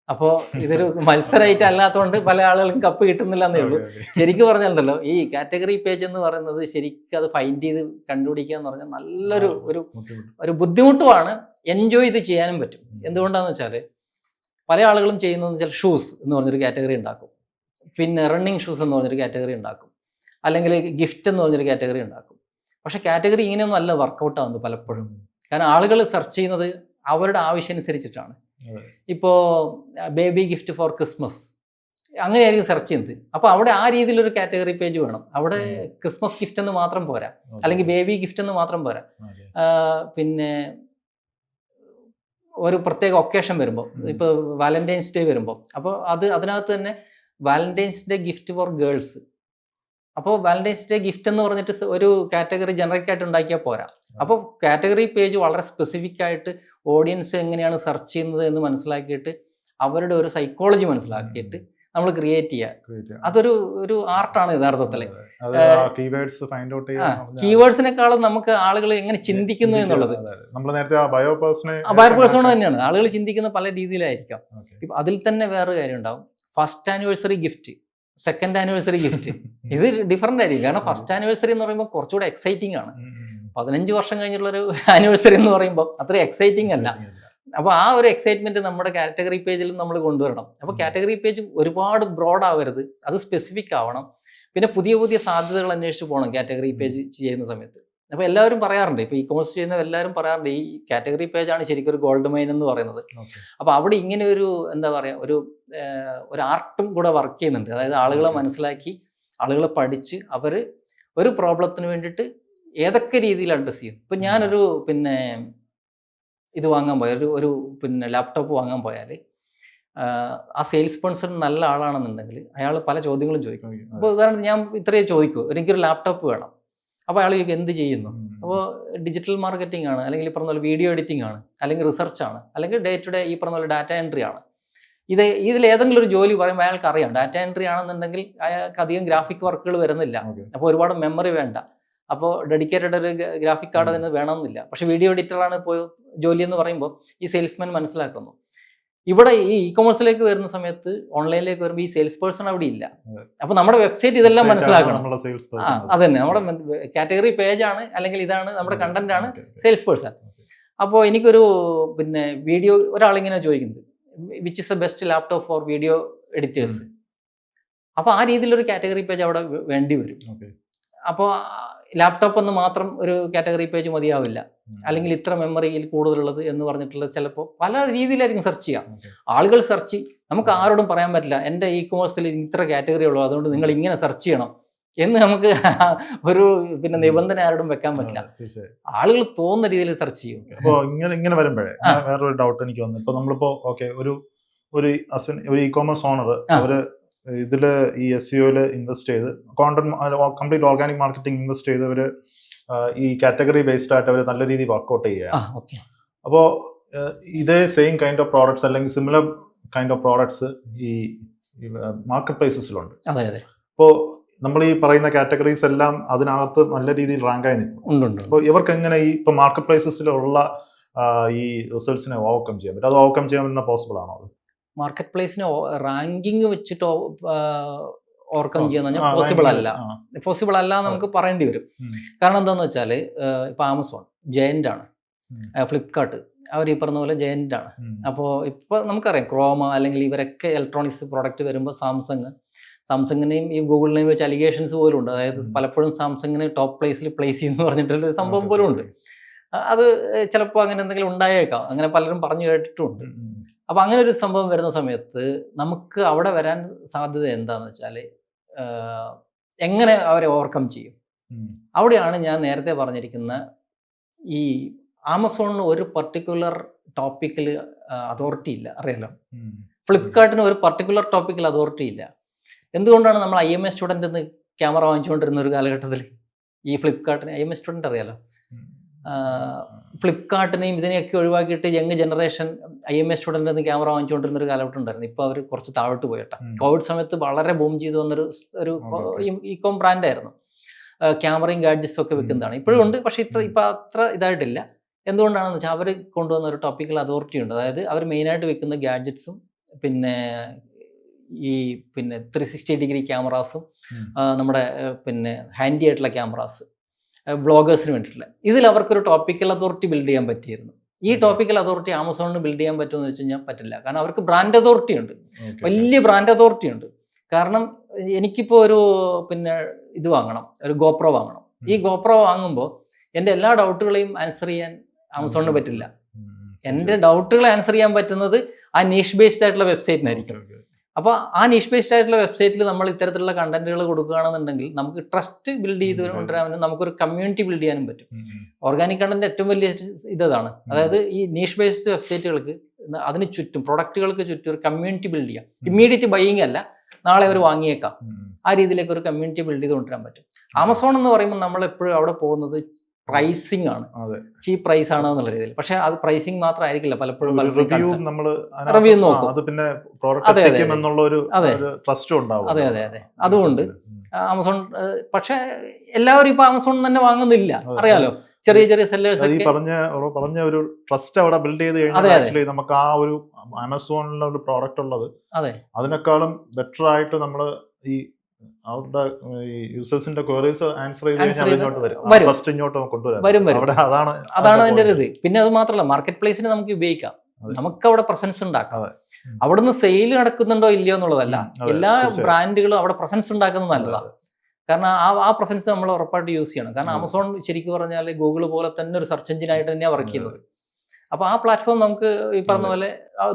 അപ്പോൾ ഇതൊരു മത്സരമായിട്ട് അല്ലാത്തതുകൊണ്ട് പല ആളുകൾക്കും കപ്പ് കിട്ടുന്നില്ല എന്നേ ഉള്ളൂ. ശരിക്കും പറഞ്ഞാലുണ്ടല്ലോ ഈ കാറ്റഗറി പേജ് എന്ന് പറയുന്നത് ശരിക്കും അത് ഫൈൻഡ് ചെയ്ത് കണ്ടുപിടിക്കുക എന്ന് പറഞ്ഞാൽ നല്ലൊരു ഒരു ബുദ്ധിമുട്ടുമാണ്. എൻജോയ് ചെയ്ത് ചെയ്യാനും പറ്റും. എന്തുകൊണ്ടാണെന്ന് വെച്ചാൽ പല ആളുകളും ചെയ്യുന്നതെന്ന് വെച്ചാൽ ഷൂസ് എന്ന് പറഞ്ഞൊരു കാറ്റഗറി ഉണ്ടാക്കും, പിന്നെ റണ്ണിങ് ഷൂസ് എന്ന് പറഞ്ഞൊരു കാറ്റഗറി ഉണ്ടാക്കും, അല്ലെങ്കിൽ ഗിഫ്റ്റ് എന്ന് പറഞ്ഞൊരു കാറ്റഗറി ഉണ്ടാക്കും. പക്ഷേ കാറ്റഗറി ഇങ്ങനെയൊന്നും അല്ല വർക്കൗട്ട് ആവുന്നത് പലപ്പോഴും. കാരണം ആളുകൾ സെർച്ച് ചെയ്യുന്നത് അവരുടെ ആവശ്യം അനുസരിച്ചിട്ടാണ്. ഇപ്പോൾ ബേബി ഗിഫ്റ്റ് ഫോർ ക്രിസ്മസ് അങ്ങനെയായിരിക്കും സെർച്ച് ചെയ്യുന്നത്. അപ്പോൾ അവിടെ ആ രീതിയിലൊരു കാറ്റഗറി പേജ് വേണം. അവിടെ ക്രിസ്മസ് ഗിഫ്റ്റ് എന്ന് മാത്രം പോരാ, അല്ലെങ്കിൽ ബേബി ഗിഫ്റ്റ് എന്ന് മാത്രം പോരാ. പിന്നെ ഒരു പ്രത്യേക ഒക്കേഷൻ വരുമ്പോൾ, ഇപ്പോൾ വാലന്റൈൻസ് ഡേ വരുമ്പോൾ, അപ്പോൾ അതിനകത്ത് തന്നെ Valentine's day gift for girls. അപ്പോൾ വാലന്റൈൻസ് ഡേ ഗിഫ്റ്റ് എന്ന് പറഞ്ഞിട്ട് ഒരു കാറ്റഗറി ജനറിക് ആയിട്ട് ഉണ്ടാക്കിയാൽ പോരാ. അപ്പോൾ കാറ്റഗറി പേജ് വളരെ സ്പെസിഫിക് ആയിട്ട് ഓഡിയൻസ് എങ്ങനെയാണ് സെർച്ച് ചെയ്യുന്നത് എന്ന് മനസ്സിലാക്കിയിട്ട് അവരുടെ ഒരു സൈക്കോളജി മനസ്സിലാക്കിയിട്ട് നമ്മൾ ക്രിയേറ്റ് ചെയ്യുക. അതൊരു ആർട്ടാണ് യഥാർത്ഥത്തിൽ. കീവേഡ്സിനെക്കാളും നമുക്ക് ആളുകൾ എങ്ങനെ ചിന്തിക്കുന്നു എന്നുള്ളത് ബയോ പേഴ്സോണ തന്നെയാണ്. ആളുകൾ ചിന്തിക്കുന്ന പല രീതിയിലായിരിക്കാം. ഇപ്പം അതിൽ തന്നെ വേറൊരു കാര്യം ഉണ്ടാവും, first anniversary gift, second anniversary gift. ഇത് ഡിഫറൻ്റ് ആയിരിക്കും. കാരണം ഫസ്റ്റ് ആനിവേഴ്സറി എന്ന് പറയുമ്പോൾ കുറച്ചുകൂടെ എക്സൈറ്റിംഗ് ആണ്. 15 വർഷം കഴിഞ്ഞിട്ടുള്ളൊരു ആനിവേഴ്സറി എന്ന് പറയുമ്പോൾ അത്ര എക്സൈറ്റിംഗ് അല്ല. അപ്പോൾ ആ ഒരു എക്സൈറ്റ്മെന്റ് നമ്മുടെ കാറ്റഗറി പേജിൽ നമ്മൾ കൊണ്ടുവരണം. അപ്പോൾ കാറ്റഗറി പേജ് ഒരുപാട് ബ്രോഡ് ആവരുത്, അത് സ്പെസിഫിക് ആവണം. പിന്നെ പുതിയ പുതിയ സാധ്യതകൾ അന്വേഷിച്ച് പോകണം കാറ്റഗറി പേജ് ചെയ്യുന്ന സമയത്ത്. അപ്പോൾ എല്ലാവരും പറയാറുണ്ട്, ഇപ്പോൾ ഇ-കൊമേഴ്സ് ചെയ്യുന്ന എല്ലാവരും പറയാറുണ്ട്, ഈ കാറ്റഗറി പേജാണ് ശരിക്കും ഒരു ഗോൾഡ് മൈൻ എന്ന് പറയുന്നത്. അപ്പോൾ അവിടെ ഇങ്ങനെ ഒരു എന്താ പറയുക ഒരു ആർട്ടും കൂടെ വർക്ക് ചെയ്യുന്നുണ്ട്. അതായത് ആളുകളെ മനസ്സിലാക്കി, ആളുകളെ പഠിച്ച് അവർ ഒരു പ്രോബ്ലത്തിന് വേണ്ടിയിട്ട് ഏതൊക്കെ രീതിയിൽ അഡ്രസ്സ് ചെയ്യും. ഇപ്പം ഞാനൊരു ഇത് വാങ്ങാൻ പോയാൽ ഒരു ലാപ്ടോപ്പ് വാങ്ങാൻ പോയാൽ ആ സെയിൽസ് പേഴ്സൺ നല്ല ആളാണെന്നുണ്ടെങ്കിൽ അയാൾ പല ചോദ്യങ്ങളും ചോദിക്കും. അപ്പോൾ ഉദാഹരണത്തിന് ഞാൻ ഇത്രയേ ചോദിക്കൂ, എനിക്കൊരു ലാപ്ടോപ്പ് വേണം. അപ്പോൾ അയാൾ ചോദിക്കും എന്ത് ചെയ്യുന്നു? അപ്പോൾ ഡിജിറ്റൽ മാർക്കറ്റിംഗ് ആണ്, അല്ലെങ്കിൽ ഈ പറഞ്ഞ പോലെ വീഡിയോ എഡിറ്റിംഗ് ആണ്, അല്ലെങ്കിൽ റിസർച്ച് ആണ്, അല്ലെങ്കിൽ ഡേ ടു ഡേ ഈ പറഞ്ഞ പോലെ ഡാറ്റ എൻട്രി ആണ്. ഇതിലേതെങ്കിലും ഒരു ജോലി പറയുമ്പോൾ അയാൾക്ക് അറിയാം ഡാറ്റ എൻട്രി ആണെന്നുണ്ടെങ്കിൽ അയാൾക്ക് അധികം ഗ്രാഫിക് വർക്കുകൾ വരുന്നില്ല. അപ്പോൾ ഒരുപാട് മെമ്മറി വേണ്ട. അപ്പോൾ ഡെഡിക്കേറ്റഡ് ഒരു ഗ്രാഫിക് കാർഡ് അതിന് വേണമെന്നില്ല. പക്ഷെ വീഡിയോ എഡിറ്ററാണ് ഇപ്പോൾ ജോലി എന്ന് പറയുമ്പോൾ ഈ സെയിൽസ്മാൻ മനസ്സിലാക്കുന്നു. ഇവിടെ ഈ ഇ-കൊമേഴ്സിലേക്ക് വരുന്ന സമയത്ത്, ഓൺലൈനിലേക്ക് വരുമ്പോൾ ഈ സെയിൽസ് പേഴ്സൺ അവിടെ ഇല്ല. അപ്പൊ നമ്മുടെ വെബ്സൈറ്റ് ഇതെല്ലാം മനസ്സിലാക്കണം. അത് തന്നെ നമ്മുടെ കാറ്റഗറി പേജാണ്, അല്ലെങ്കിൽ ഇതാണ് നമ്മുടെ കണ്ടന്റ് ആണ് സെയിൽസ് പേഴ്സൺ. അപ്പോൾ എനിക്കൊരു വീഡിയോ ഒരാളിങ്ങനെ ചോദിക്കുന്നത് which is the best laptop for video editors. അപ്പോൾ ആ രീതിയിലൊരു കാറ്റഗറി പേജ് അവിടെ വേണ്ടി വരും. അപ്പോൾ ലാപ്ടോപ്പ് എന്ന് മാത്രം ഒരു കാറ്റഗറി പേജ് മതിയാവില്ല, അല്ലെങ്കിൽ ഇത്ര മെമ്മറിയിൽ കൂടുതലുള്ളത് എന്ന് പറഞ്ഞിട്ടുള്ളത് ചിലപ്പോൾ പല രീതിയിലായിരിക്കും സെർച്ച് ചെയ്യാം. ആളുകൾ സെർച്ച്, നമുക്ക് ആരോടും പറയാൻ പറ്റില്ല എൻ്റെ ഇ-കൊമേഴ്സിൽ ഇത്ര കാറ്റഗറി ഉള്ളൂ അതുകൊണ്ട് നിങ്ങൾ ഇങ്ങനെ സെർച്ച് ചെയ്യണം എന്ന് നമുക്ക് ഒരു നിബന്ധന ആരോടും വെക്കാൻ പറ്റില്ല. ആളുകൾ തോന്നുന്ന രീതിയിൽ സെർച്ച് ചെയ്യും. അപ്പോൾ ഇങ്ങനെ വരുമ്പോഴേ വേറൊരു ഡൗട്ട് എനിക്ക് വന്നു. ഇപ്പൊ നമ്മളിപ്പോ ഒരു ഇ-കൊമേഴ്സ് ഓണർ അവര് ഇതില് ഈ SEOയില് ഇൻവെസ്റ്റ് ചെയ്ത് കംപ്ലീറ്റ് ഓർഗാനിക് മാർക്കറ്റിംഗ് ഇൻവെസ്റ്റ് ചെയ്ത് അവര് ഈ കാറ്റഗറി ബേസ്ഡ് ആയിട്ട് അവർ നല്ല രീതിയിൽ വർക്ക്ഔട്ട് ചെയ്യുകയാണ്. അപ്പോൾ ഇതേ സെയിം കൈൻഡ് ഓഫ് പ്രോഡക്ട്സ് അല്ലെങ്കിൽ സിമിലർ കൈൻഡ് ഓഫ് പ്രോഡക്ട്സ് ഈ മാർക്കറ്റ് പ്ലേസസിലുണ്ട്. അപ്പോൾ നമ്മൾ ഈ പറയുന്ന കാറ്റഗറീസ് എല്ലാം അതിനകത്ത് നല്ല രീതിയിൽ റാങ്കായി നിൽക്കും. അപ്പോൾ ഇവർക്ക് എങ്ങനെ ഈ ഇപ്പൊ മാർക്കറ്റ് പ്ലേസസിലുള്ള ഈ റിസൾട്ട്സിനെ ഓവർകം ചെയ്യാൻ പറ്റും? അത് ഓവർകം ചെയ്യാൻ പറ്റുന്ന പോസിബിൾ ആണോ? അത് മാർക്കറ്റ് പ്ലേസിന് റാങ്കിങ് വെച്ചിട്ട് ഓവർകം ചെയ്യാന്ന് പറഞ്ഞാൽ പോസിബിൾ അല്ല നമുക്ക് പറയേണ്ടി വരും. കാരണം എന്താന്ന് വെച്ചാൽ ഇപ്പൊ ആമസോൺ ജയന്റ് ആണ്, ഫ്ലിപ്കാർട്ട് അവർ ഈ പറഞ്ഞ പോലെ ജയന്റ് ആണ്. അപ്പോൾ ഇപ്പൊ നമുക്കറിയാം ക്രോമ അല്ലെങ്കിൽ ഇവരൊക്കെ ഇലക്ട്രോണിക്സ് പ്രോഡക്റ്റ് വരുമ്പോൾ സാംസങ്ങിനെയും ഈ ഗൂഗിളിനെയും വെച്ച് അലിഗേഷൻസ് പോലും ഉണ്ട്. അതായത് പലപ്പോഴും സാംസങ്ങിനെ ടോപ്പ് പ്ലേസിൽ പ്ലേസ് ചെയ്യുന്നു പറഞ്ഞിട്ടുള്ള സംഭവം പോലും ഉണ്ട്. അത് ചിലപ്പോൾ അങ്ങനെ എന്തെങ്കിലും ഉണ്ടായേക്കാം, അങ്ങനെ പലരും പറഞ്ഞു കേട്ടിട്ടുമുണ്ട്. അപ്പം അങ്ങനെ ഒരു സംഭവം വരുന്ന സമയത്ത് നമുക്ക് അവിടെ വരാൻ സാധ്യത എന്താണെന്ന് വെച്ചാൽ എങ്ങനെ അവരെ ഓവർകം ചെയ്യും. അവിടെയാണ് ഞാൻ നേരത്തെ പറഞ്ഞിരിക്കുന്ന ഈ ആമസോണിന് ഒരു പർട്ടിക്കുലർ ടോപ്പിക്കിൽ അതോറിറ്റി ഇല്ല, അറിയാലോ. ഫ്ലിപ്കാർട്ടിന് ഒരു പർട്ടിക്കുലർ ടോപ്പിക്കിൽ അതോറിറ്റി ഇല്ല. എന്തുകൊണ്ടാണ് നമ്മൾ IMA സ്റ്റുഡൻ്റ് എന്ന് ക്യാമറ വാങ്ങിച്ചുകൊണ്ടിരുന്ന ഒരു കാലഘട്ടത്തിൽ ഈ ഫ്ലിപ്കാർട്ടിന് IMA സ്റ്റുഡൻ്റ് അറിയാലോ, ഫ്ലിപ്കാർട്ടിനെയും ഇതിനെയൊക്കെ ഒഴിവാക്കിയിട്ട് യങ് ജനറേഷൻ IMA സ്റ്റുഡൻ്റ് എന്ന് ക്യാമറ വാങ്ങിച്ചുകൊണ്ടിരുന്ന ഒരു കാലഘട്ടം ഉണ്ടായിരുന്നു. ഇപ്പോൾ അവർ കുറച്ച് താഴോട്ട് പോയിട്ടാ. കോവിഡ് സമയത്ത് വളരെ ബൂം ചെയ്ത് വന്നൊരു ഇ-കോം ബ്രാൻഡായിരുന്നു. ക്യാമറയും ഗാഡ്ജറ്റ്സും ഒക്കെ വെക്കുന്നതാണ്, ഇപ്പോഴും ഉണ്ട്. പക്ഷേ ഇപ്പം അത്ര ഇതായിട്ടില്ല. എന്തുകൊണ്ടാണെന്ന് വെച്ചാൽ അവർ കൊണ്ടുവന്ന ഒരു ടോപ്പിക്കൽ അതോറിറ്റി ഉണ്ട്. അതായത് അവർ മെയിനായിട്ട് വെക്കുന്ന ഗാഡ്ജറ്റ്സും ഈ 360 ഡിഗ്രി ക്യാമറാസും നമ്മുടെ ഹാൻഡി ആയിട്ടുള്ള ക്യാമറാസ് ബ്ലോഗേഴ്സിന് വേണ്ടിയിട്ടുള്ള ഇതിൽ അവർക്കൊരു ടോപ്പിക്കൽ അതോറിറ്റി ബിൽഡ് ചെയ്യാൻ പറ്റിയിരുന്നു. ഈ ടോപ്പിക്കൽ അതോറിറ്റി ആമസോണിന് ബിൽഡ് ചെയ്യാൻ പറ്റുമെന്ന് വെച്ച് കഴിഞ്ഞാൽ പറ്റില്ല. കാരണം അവർക്ക് ബ്രാൻഡ് അതോറിറ്റി ഉണ്ട്, വലിയ ബ്രാൻഡ് അതോറിറ്റി ഉണ്ട്. കാരണം എനിക്കിപ്പോൾ ഒരു ഇത് വാങ്ങണം, ഒരു ഗോപ്രോ വാങ്ങണം. ഈ ഗോപ്രോ വാങ്ങുമ്പോൾ എൻ്റെ എല്ലാ ഡൗട്ടുകളെയും ആൻസർ ചെയ്യാൻ ആമസോണിന് പറ്റില്ല. എൻ്റെ ഡൗട്ടുകളെ ആൻസർ ചെയ്യാൻ പറ്റുന്നത് ആ നീഷ് ബേസ്ഡ് ആയിട്ടുള്ള വെബ്സൈറ്റിനായിരിക്കും. അപ്പോൾ ആ നീഷ് ബേസ്ഡ് ആയിട്ടുള്ള വെബ്സൈറ്റിൽ നമ്മൾ ഇത്തരത്തിലുള്ള കണ്ടന്റുകൾ കൊടുക്കുകയാണെന്നുണ്ടെങ്കിൽ നമുക്ക് ട്രസ്റ്റ് ബിൽഡ് ചെയ്ത് കൊണ്ടുവരാനും നമുക്കൊരു കമ്മ്യൂണിറ്റി ബിൽഡ് ചെയ്യാനും പറ്റും. ഓർഗാനിക് കണ്ടന്റ് ഏറ്റവും വലിയ ഇതാണ്. അതായത് ഈ നീഷ് ബേസ്ഡ് വെബ്സൈറ്റുകൾക്ക് അതിന് ചുറ്റും പ്രൊഡക്റ്റുകൾക്ക് ചുറ്റും ഒരു കമ്മ്യൂണിറ്റി ബിൽഡ് ചെയ്യാം. ഇമ്മീഡിയറ്റ് ബൈയിങ് അല്ല, നാളെ അവർ വാങ്ങിയേക്കാം. ആ രീതിയിലേക്ക് ഒരു കമ്മ്യൂണിറ്റി ബിൽഡ് ചെയ്ത് കൊണ്ടുവരാൻ പറ്റും. ആമസോൺ എന്ന് പറയുമ്പോൾ നമ്മൾ എപ്പോഴും അവിടെ പോകുന്നത് പ്രൈസിങ് ആണ്, ചീപ്പ് പ്രൈസ് ആണ് എന്നുള്ള രീതിയിൽ. പക്ഷെ അത് പ്രൈസിങ് മാത്രം ആയിരിക്കില്ല, പലപ്പോഴും റിവ്യൂ നോക്കും. അതെ അതെ അതെ അതുകൊണ്ട് ആമസോൺ. പക്ഷെ എല്ലാവരും ഇപ്പൊ ആമസോൺ തന്നെ വാങ്ങുന്നില്ല, അറിയാലോ. ചെറിയ ചെറിയ സെല്ലേഴ്സ് പറഞ്ഞ ഒരു ട്രസ്റ്റ് അവിടെ ബിൽഡ് ചെയ്ത് കഴിഞ്ഞാൽ നമുക്ക് ആ ഒരു ആമസോണിലുള്ള ഒരു പ്രോഡക്റ്റ് ഉള്ളത് അതിനേക്കാളും ബെറ്റർ ആയിട്ട് നമ്മൾ ഈ അവരുടെ യൂസേഴ്സിന്റെ ക്വയറീസ് ആൻസർ അതാണ് അതിന്റെ ഒരു ഇത്. പിന്നെ അത് മാത്രമല്ല, മാർക്കറ്റ് പ്ലേസിന് നമുക്ക് ഉപയോഗിക്കാം, നമുക്ക് അവിടെ പ്രസൻസ് ഉണ്ടാക്കാം. അവിടുന്ന് സെയിൽ നടക്കുന്നുണ്ടോ ഇല്ലയോ എന്നുള്ളതല്ല, എല്ലാ ബ്രാൻഡുകളും അവിടെ പ്രസൻസ് ഉണ്ടാക്കുന്നത് നല്ലതാണ്. കാരണം ആ പ്രസൻസ് നമ്മൾ ഉറപ്പായിട്ട് യൂസ് ചെയ്യണം. കാരണം ആമസോൺ ശരിക്കും പറഞ്ഞാൽ ഗൂഗിൾ പോലെ തന്നെ ഒരു സെർച്ച് എഞ്ചിൻ ആയിട്ട് തന്നെയാണ് വർക്ക് ചെയ്യുന്നത്. അപ്പൊ ആ പ്ലാറ്റ്ഫോം നമുക്ക് ഈ പറഞ്ഞ പോലെ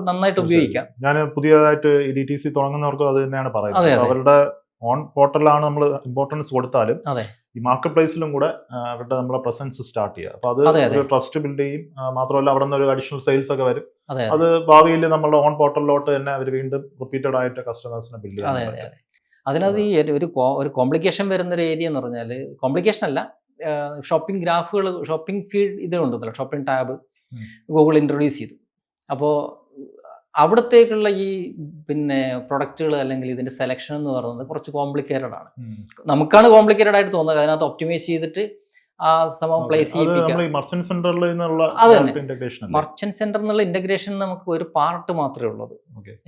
നന്നായിട്ട് ഉപയോഗിക്കാം. ഞാൻ പുതിയതായിട്ട് DTC തുടങ്ങുന്നവർക്കും അത് തന്നെയാണ് പറയുന്നത്. അവരുടെ ഓൺ പോർട്ടലാണ് നമ്മൾ ഇമ്പോർട്ടൻസ് കൊടുത്താലും ഈ മാർക്കറ്റ് പ്ലേസിലും കൂടെ അവരുടെ നമ്മളെ പ്രസൻസ് സ്റ്റാർട്ട് ചെയ്യുക. അപ്പൊ അത് ട്രസ്റ്റ് ബിൽഡ് ചെയ്യും. മാത്രമല്ല അവിടെ നിന്ന് ഒരു അഡീഷണൽ സെയിൽസ് ഒക്കെ വരും. അത് ഭാവിയിൽ നമ്മുടെ ഓൺ പോർട്ടലിലോട്ട് തന്നെ അവർ വീണ്ടും റിപ്പീറ്റഡ് ആയിട്ട് കസ്റ്റമേഴ്സിനെ ബിൽഡ് ചെയ്യാം. അതിനകത്ത് ഈ ഒരു കോംപ്ലിക്കേഷൻ വരുന്ന ഒരു ഏരിയ എന്ന് പറഞ്ഞാൽ, കോംപ്ലിക്കേഷൻ അല്ല, ഷോപ്പിംഗ് ഗ്രാഫുകൾ, ഷോപ്പിംഗ് ഫീഡ് ഇതുണ്ടല്ലോ, ഷോപ്പിംഗ് ടാബ് ഗൂഗിൾ ഇൻട്രൊഡ്യൂസ് ചെയ്തു. അപ്പോൾ അവിടത്തേക്കുള്ള ഈ പ്രൊഡക്റ്റുകൾ അല്ലെങ്കിൽ ഇതിന്റെ സെലക്ഷൻ എന്ന് പറയുന്നത് കുറച്ച് കോംപ്ലിക്കേറ്റഡ് ആണ്. നമുക്കാണ് കോംപ്ലിക്കേറ്റഡ് ആയിട്ട് തോന്നുന്നത്. അതിനകത്ത് ഒപ്റ്റിമൈസ് ചെയ്തിട്ട് ആ സംഭവം പ്ലേസ് ചെയ്യിപ്പിക്കാം. മർച്ചന്റ് സെന്ററിൽ നിന്നുള്ള അത് തന്നെ. ഇന്റഗ്രേഷൻ മർച്ചന്റ് സെന്റർ എന്നുള്ള ഇന്റഗ്രേഷൻ നമുക്ക് ഒരു പാർട്ട് മാത്രമേ ഉള്ളത്.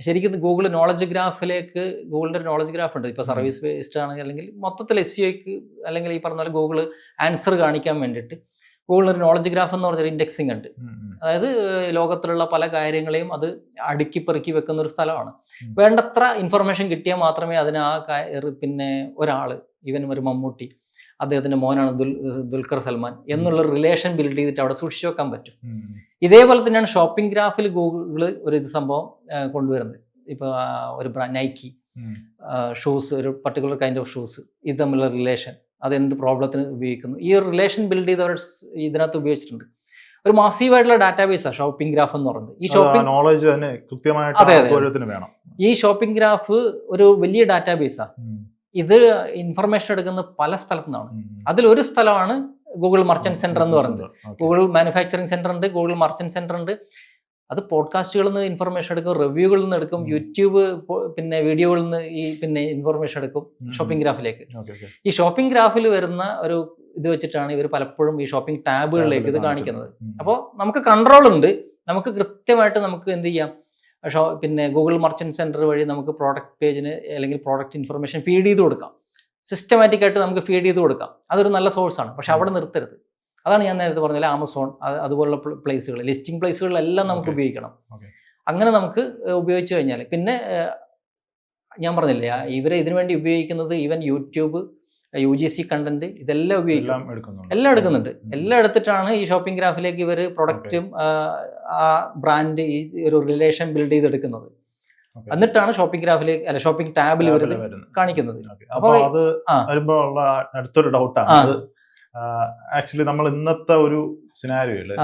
ശരിക്കും ഗൂഗിൾ നോളജ് ഗ്രാഫിലേക്ക്, ഗൂഗിളിന്റെ ഒരു നോളജ് ഗ്രാഫ് ഉണ്ട്. ഇപ്പൊ സർവീസ് ബേസ്ഡ് ആണെങ്കിൽ അല്ലെങ്കിൽ മൊത്തത്തിൽ SEOക്ക് അല്ലെങ്കിൽ ഈ പറഞ്ഞ പോലെ ഗൂഗിൾ ആൻസർ കാണിക്കാൻ വേണ്ടിയിട്ട് ഗൂഗിളിന് ഒരു നോളജ് ഗ്രാഫ് എന്ന് പറഞ്ഞൊരു ഇൻഡെക്സിങ് ഉണ്ട്. അതായത് ലോകത്തിലുള്ള പല കാര്യങ്ങളെയും അത് അടുക്കി പെറുക്കി വെക്കുന്ന ഒരു സ്ഥലമാണ്. വേണ്ടത്ര ഇൻഫർമേഷൻ കിട്ടിയാൽ മാത്രമേ അതിന് പിന്നെ ഒരാള്, ഈവൻ ഒരു മമ്മൂട്ടി, അദ്ദേഹത്തിന്റെ മോനാണ് ദുൽഖർ സൽമാൻ എന്നുള്ള റിലേഷൻ ബിൽഡ് ചെയ്തിട്ട് അവിടെ സൂക്ഷിച്ചു വെക്കാൻ പറ്റും. ഇതേപോലെ തന്നെയാണ് ഷോപ്പിംഗ് ഗ്രാഫിൽ ഗൂഗിൾ ഒരു ഇത് സംഭവം കൊണ്ടുവരുന്നത്. ഇപ്പൊ ഒരു നൈക്കി ഷൂസ്, ഒരു പർട്ടിക്കുലർ കൈൻഡ് ഓഫ് ഷൂസ്, ഇത് തമ്മിലുള്ള റിലേഷൻ, അതെന്ത് പ്രോബ്ലത്തിന് ഉപയോഗിക്കുന്നു, ഈ ഒരു റിലേഷൻ ബിൽഡ് ചെയ്ത് അവർ ഇതിനകത്ത് ഉപയോഗിച്ചിട്ടുണ്ട്. ഒരു മാസീവായിട്ടുള്ള ഡാറ്റാബേസാണ് ഷോപ്പിംഗ് ഗ്രാഫ് എന്ന് പറയുന്നത്. ഈ ഷോപ്പിംഗ് നോളജ് തന്നെ കൃത്യമായിട്ട് വേണം. ഈ ഷോപ്പിംഗ് ഗ്രാഫ് ഒരു വലിയ ഡാറ്റാബേസാണ്. ഇത് ഇൻഫർമേഷൻ എടുക്കുന്നത് പല സ്ഥലത്തു നിന്നാണ്. അതിലൊരു സ്ഥലമാണ് ഗൂഗിൾ മർച്ചന്റ് സെന്റർ എന്ന് പറയുന്നത്. ഗൂഗിൾ മാനുഫാക്ചറിങ് സെന്റർ ഉണ്ട്, ഗൂഗിൾ മർച്ചന്റ് സെന്റർ ഉണ്ട്. അത് പോഡ്കാസ്റ്റുകളിൽ നിന്ന് ഇൻഫർമേഷൻ എടുക്കും, റിവ്യൂകളിൽ നിന്ന് എടുക്കും, യൂട്യൂബ് പിന്നെ വീഡിയോകളിൽ നിന്ന് ഈ പിന്നെ ഇൻഫർമേഷൻ എടുക്കും ഷോപ്പിംഗ് ഗ്രാഫിലേക്ക്. ഈ ഷോപ്പിംഗ് ഗ്രാഫിൽ വരുന്ന ഒരു ഇത് വെച്ചിട്ടാണ് ഇവർ പലപ്പോഴും ഈ ഷോപ്പിംഗ് ടാബുകളിലേക്ക് ഇത് കാണിക്കുന്നത്. അപ്പോൾ നമുക്ക് കൺട്രോൾ ഉണ്ട്, നമുക്ക് കൃത്യമായിട്ട് നമുക്ക് എന്ത് ചെയ്യാം, പിന്നെ ഗൂഗിൾ മർച്ചന്റ് സെന്റർ വഴി നമുക്ക് പ്രോഡക്റ്റ് പേജിന് അല്ലെങ്കിൽ പ്രോഡക്റ്റ് ഇൻഫർമേഷൻ ഫീഡ് ചെയ്ത് കൊടുക്കാം. സിസ്റ്റമാറ്റിക് ആയിട്ട് നമുക്ക് ഫീഡ് ചെയ്ത് കൊടുക്കാം. അതൊരു നല്ല സോഴ്സാണ്. പക്ഷെ അവിടെ നിർത്തരുത്. അതാണ് ഞാൻ നേരത്തെ പറഞ്ഞത്, ആമസോൺ അതുപോലുള്ള പ്ലേസുകൾ, ലിസ്റ്റിംഗ് പ്ലേസുകളിലെല്ലാം നമുക്ക് ഉപയോഗിക്കണം. അങ്ങനെ നമുക്ക് ഉപയോഗിച്ചു കഴിഞ്ഞാൽ പിന്നെ ഞാൻ പറഞ്ഞില്ലേ, ഇവരെ ഇതിനു വേണ്ടി ഉപയോഗിക്കുന്നത് ഈവൻ യൂട്യൂബ്, UGC കണ്ടന്റ്, ഇതെല്ലാം ഉപയോഗിക്കും, എല്ലാം എടുക്കുന്നുണ്ട്. എല്ലാം എടുത്തിട്ടാണ് ഈ ഷോപ്പിംഗ് ഗ്രാഫിലേക്ക് ഇവർ പ്രൊഡക്റ്റും ആ ബ്രാൻഡ് ഈ ഒരു റിലേഷൻ ബിൽഡ് ചെയ്തെടുക്കുന്നത്. എന്നിട്ടാണ് ഷോപ്പിംഗ് ഗ്രാഫിലേക്ക് അല്ല ഷോപ്പിംഗ് ടാബിൽ ഇവർ കാണിക്കുന്നത്. അപ്പോൾ അത് വരുമ്പോൾ ഉള്ള അടുത്തൊരു ഡൗട്ടാണ്, ആക്ച്വലി നമ്മൾ ഇന്നത്തെ ഒരു സിനാരിയോയില്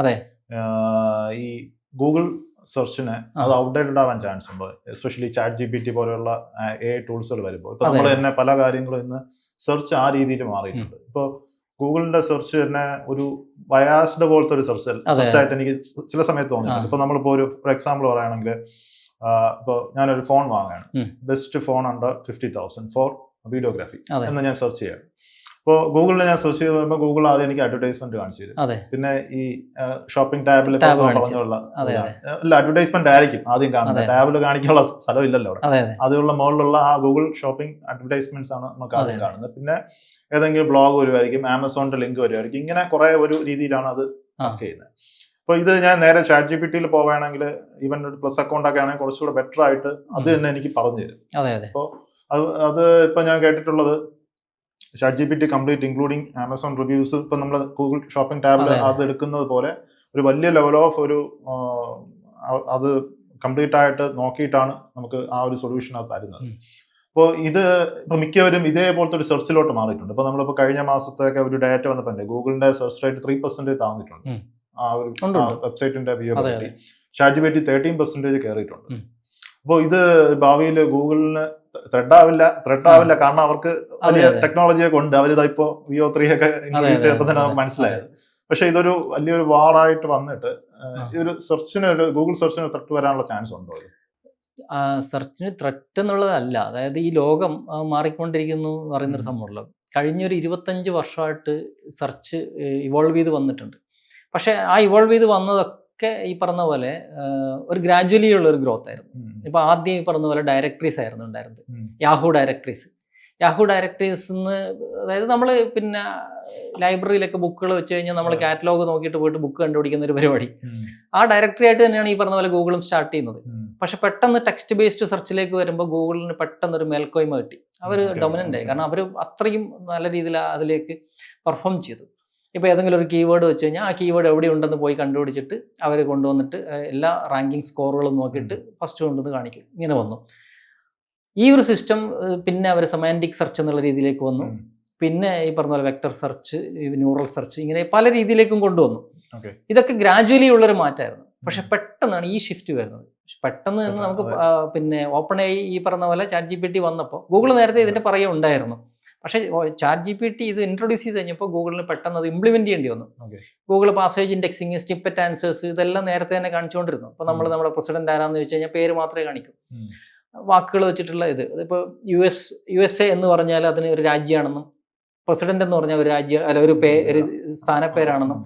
ഈ ഗൂഗിൾ സെർച്ചിന് അത് ഔട്ട്ഡേറ്റഡ് ആവാൻ ചാൻസ് ഉണ്ടോ? എസ്പെഷ്യലി ChatGPT പോലെയുള്ള AI ടൂൾസുകൾ വരുമ്പോൾ ഇപ്പൊ നമ്മൾ തന്നെ പല കാര്യങ്ങളും ഇന്ന് സെർച്ച് ആ രീതിയിൽ മാറിയിട്ടുണ്ട്. ഇപ്പോൾ ഗൂഗിളിന്റെ സെർച്ച് തന്നെ ഒരു ബയാസ്ഡ് പോലത്തെ ഒരു സെർച്ചായിട്ട് എനിക്ക് ചില സമയത്ത് തോന്നിയിട്ടുണ്ട്. ഇപ്പൊ നമ്മളിപ്പോ ഒരു ഫോർ എക്സാമ്പിൾ പറയുകയാണെങ്കിൽ, ഇപ്പോൾ ഞാനൊരു ഫോൺ വാങ്ങുകയാണ്, best phone under 50,000 for videography എന്ന് ഞാൻ സെർച്ച് ചെയ്യാം. ഇപ്പോൾ ഗൂഗിളിൽ ഞാൻ സെർച്ച് ചെയ്ത് വരുമ്പോൾ ഗൂഗിൾ ആദ്യം എനിക്ക് അഡ്വർടൈസ്മെന്റ് കാണിച്ചു തരും. പിന്നെ ഈ ഷോപ്പിംഗ് ടാബിൽ പറഞ്ഞുള്ള അഡ്വർടൈസ്മെന്റ് ആയിരിക്കും ആദ്യം കാണുന്നത്. ടാബിൽ കാണിക്കാനുള്ള സ്ഥലമില്ലല്ലോ അവിടെ. അതിലുള്ള മുകളിലുള്ള ആ ഗൂഗിൾ ഷോപ്പിംഗ് അഡ്വർടൈസ്മെന്റ്സ് ആണ് നമുക്ക് ആദ്യം കാണുന്നത്. പിന്നെ ഏതെങ്കിലും ബ്ലോഗ് വരുമായിരിക്കും, ആമസോണിന്റെ ലിങ്ക് വരുമായിരിക്കും. ഇങ്ങനെ കുറെ ഒരു രീതിയിലാണ് അത് വർക്ക് ചെയ്യുന്നത്. അപ്പോൾ ഇത് ഞാൻ നേരെ ChatGPTയിൽ പോവുകയാണെങ്കിൽ, ഈവൻ ഒരു പ്ലസ് അക്കൗണ്ട് ഒക്കെ ആണെങ്കിൽ കുറച്ചുകൂടെ ബെറ്റർ ആയിട്ട് അത് തന്നെ എനിക്ക് പറഞ്ഞു തരും. അപ്പോൾ അത് ഇപ്പൊ ഞാൻ കേട്ടിട്ടുള്ളത് ChatGPT complete including Amazon reviews, ഇപ്പൊ നമ്മൾ ഗൂഗിൾ ഷോപ്പിംഗ് ടാബിൽ അത് എടുക്കുന്നത് പോലെ ഒരു വലിയ ലെവൽ ഓഫ് ഒരു അത് കംപ്ലീറ്റ് ആയിട്ട് നോക്കിയിട്ടാണ് നമുക്ക് ആ ഒരു സൊല്യൂഷൻ അത് തരുന്നത്. അപ്പോൾ ഇത് ഇപ്പൊ മിക്കവരും ഇതേപോലത്തെ ഒരു സെർച്ചിലോട്ട് മാറിയിട്ടുണ്ട്. ഇപ്പൊ നമ്മളിപ്പോ കഴിഞ്ഞ മാസത്തൊക്കെ ഒരു ഡേറ്റ വന്നപ്പോൾ ഗൂഗിളിന്റെ സെർച്ച് റേറ്റ് 3% താന്നിട്ടുണ്ട്. ആ ഒരു വെബ്സൈറ്റിന്റെ വിയോബിലിറ്റി. ChatGPT 13% കയറിയിട്ടുണ്ട്. അപ്പോൾ ഇത് ഭാവിയിൽ ഗൂഗിളിന് ത്രെഡ് ആവില്ല, കാരണം അവർക്ക് വലിയ ടെക്നോളജിയൊക്കെ ഉണ്ട്. അവരിതാ ഇപ്പോ VO3 ഒക്കെ ഇൻക്രീസ് ചെയ്തപ്പോൾ തന്നെ മനസ്സിലായത്. പക്ഷെ ഇതൊരു വലിയൊരു വാറായിട്ട് വന്നിട്ട് ഈ ഒരു സെർച്ചിന്, ഒരു ഗൂഗിൾ സെർച്ചിന് ത്രെറ്റ് വരാനുള്ള ചാൻസ് ഉണ്ടോ? സെർച്ചിന് ത്രെറ്റ് എന്നുള്ളതല്ല, അതായത് ഈ ലോകം മാറിക്കൊണ്ടിരിക്കുന്നു എന്ന് പറയുന്നൊരു സംഭവമുള്ളൂ. കഴിഞ്ഞൊരു 25 വർഷമായിട്ട് സെർച്ച് ഇവോൾവ് ചെയ്ത് വന്നിട്ടുണ്ട്. പക്ഷെ ആ ഇവോൾവ് ചെയ്ത് വന്നതൊക്കെ ഈ പറഞ്ഞ പോലെ ഒരു ഗ്രാജുവലി ഉള്ള ഒരു ഗ്രോത്ത് ആയിരുന്നു. ഇപ്പൊ ആദ്യം ഈ പറഞ്ഞ പോലെ ഡയറക്ടറീസ് ആയിരുന്നു ഉണ്ടായിരുന്നത്. യാഹൂ ഡയറക്ടറീസ് അതായത് നമ്മൾ പിന്നെ ലൈബ്രറിയിലൊക്കെ ബുക്കുകൾ വെച്ച് കഴിഞ്ഞാൽ നമ്മൾ കാറ്റലോഗ് നോക്കിയിട്ട് പോയിട്ട് ബുക്ക് കണ്ടുപിടിക്കുന്ന ഒരു പരിപാടി. ആ ഡയറക്ടറി ആയിട്ട് തന്നെയാണ് ഈ പറഞ്ഞ പോലെ ഗൂഗിളും സ്റ്റാർട്ട് ചെയ്യുന്നത്. പക്ഷെ പെട്ടെന്ന് ടെക്സ്റ്റ് ബേസ്ഡ് സെർച്ചിലേക്ക് വരുമ്പോൾ ഗൂഗിളിന് പെട്ടെന്ന് ഒരു മേൽക്കോയ്മ കിട്ടി. അവർ ഡൊമിനന്റ് ആയി, കാരണം അവർ അത്രയും നല്ല രീതിയിൽ അതിലേക്ക് പെർഫോം ചെയ്തു. ഇപ്പോൾ ഏതെങ്കിലും ഒരു കീവേഡ് വെച്ച് കഴിഞ്ഞാൽ ആ കീവേഡ് എവിടെയുണ്ടെന്ന് പോയി കണ്ടുപിടിച്ചിട്ട് അവർ കൊണ്ടുവന്നിട്ട് എല്ലാ റാങ്കിങ് സ്കോറുകളും നോക്കിയിട്ട് ഫസ്റ്റ് കൊണ്ടുവന്ന് കാണിക്കും. ഇങ്ങനെ വന്നു ഈ ഒരു സിസ്റ്റം. പിന്നെ അവർ സെമാൻറ്റിക് സെർച്ച് എന്നുള്ള രീതിയിലേക്ക് വന്നു. പിന്നെ ഈ പറഞ്ഞ പോലെ വെക്ടർ സെർച്ച്, ന്യൂറൽ സെർച്ച്, ഇങ്ങനെ പല രീതിയിലേക്കും കൊണ്ടുവന്നു. ഇതൊക്കെ ഗ്രാജുവലി ഉള്ളൊരു മാറ്റമായിരുന്നു. പക്ഷെ പെട്ടെന്നാണ് ഈ ഷിഫ്റ്റ് വരുന്നത്. പെട്ടെന്ന് നിന്ന് നമുക്ക് പിന്നെ OpenAI ഈ പറഞ്ഞ പോലെ ChatGPT വന്നപ്പോൾ ഗൂഗിൾ നേരത്തെ ഇതിൻ്റെ പറയുക ഉണ്ടായിരുന്നു. പക്ഷേ ChatGPT ഇത് ഇൻട്രൊഡ്യൂസ് ചെയ്ത് കഴിഞ്ഞപ്പോൾ ഗൂഗിളിന് പെട്ടെന്ന് അത് ഇംപ്ലിമെന്റ് ചെയ്യേണ്ടി വന്നു. Google passage indexing, snippet answers, ഇതെല്ലാം നേരത്തെ തന്നെ കാണിച്ചുകൊണ്ടിരുന്നു. അപ്പോൾ നമ്മുടെ പ്രസിഡന്റ് ആരാന്ന് ചോദിച്ചു കഴിഞ്ഞാൽ പേര് മാത്രമേ കാണിക്കൂ, വാക്കുകൾ വെച്ചിട്ടുള്ള ഇത്. ഇപ്പോൾ USA എന്ന് പറഞ്ഞാൽ അതിന് ഒരു രാജ്യമാണെന്നും, പ്രസിഡന്റ് എന്ന് പറഞ്ഞാൽ ഒരു രാജ്യം അല്ല ഒരു സ്ഥാനപ്പേരാണെന്നും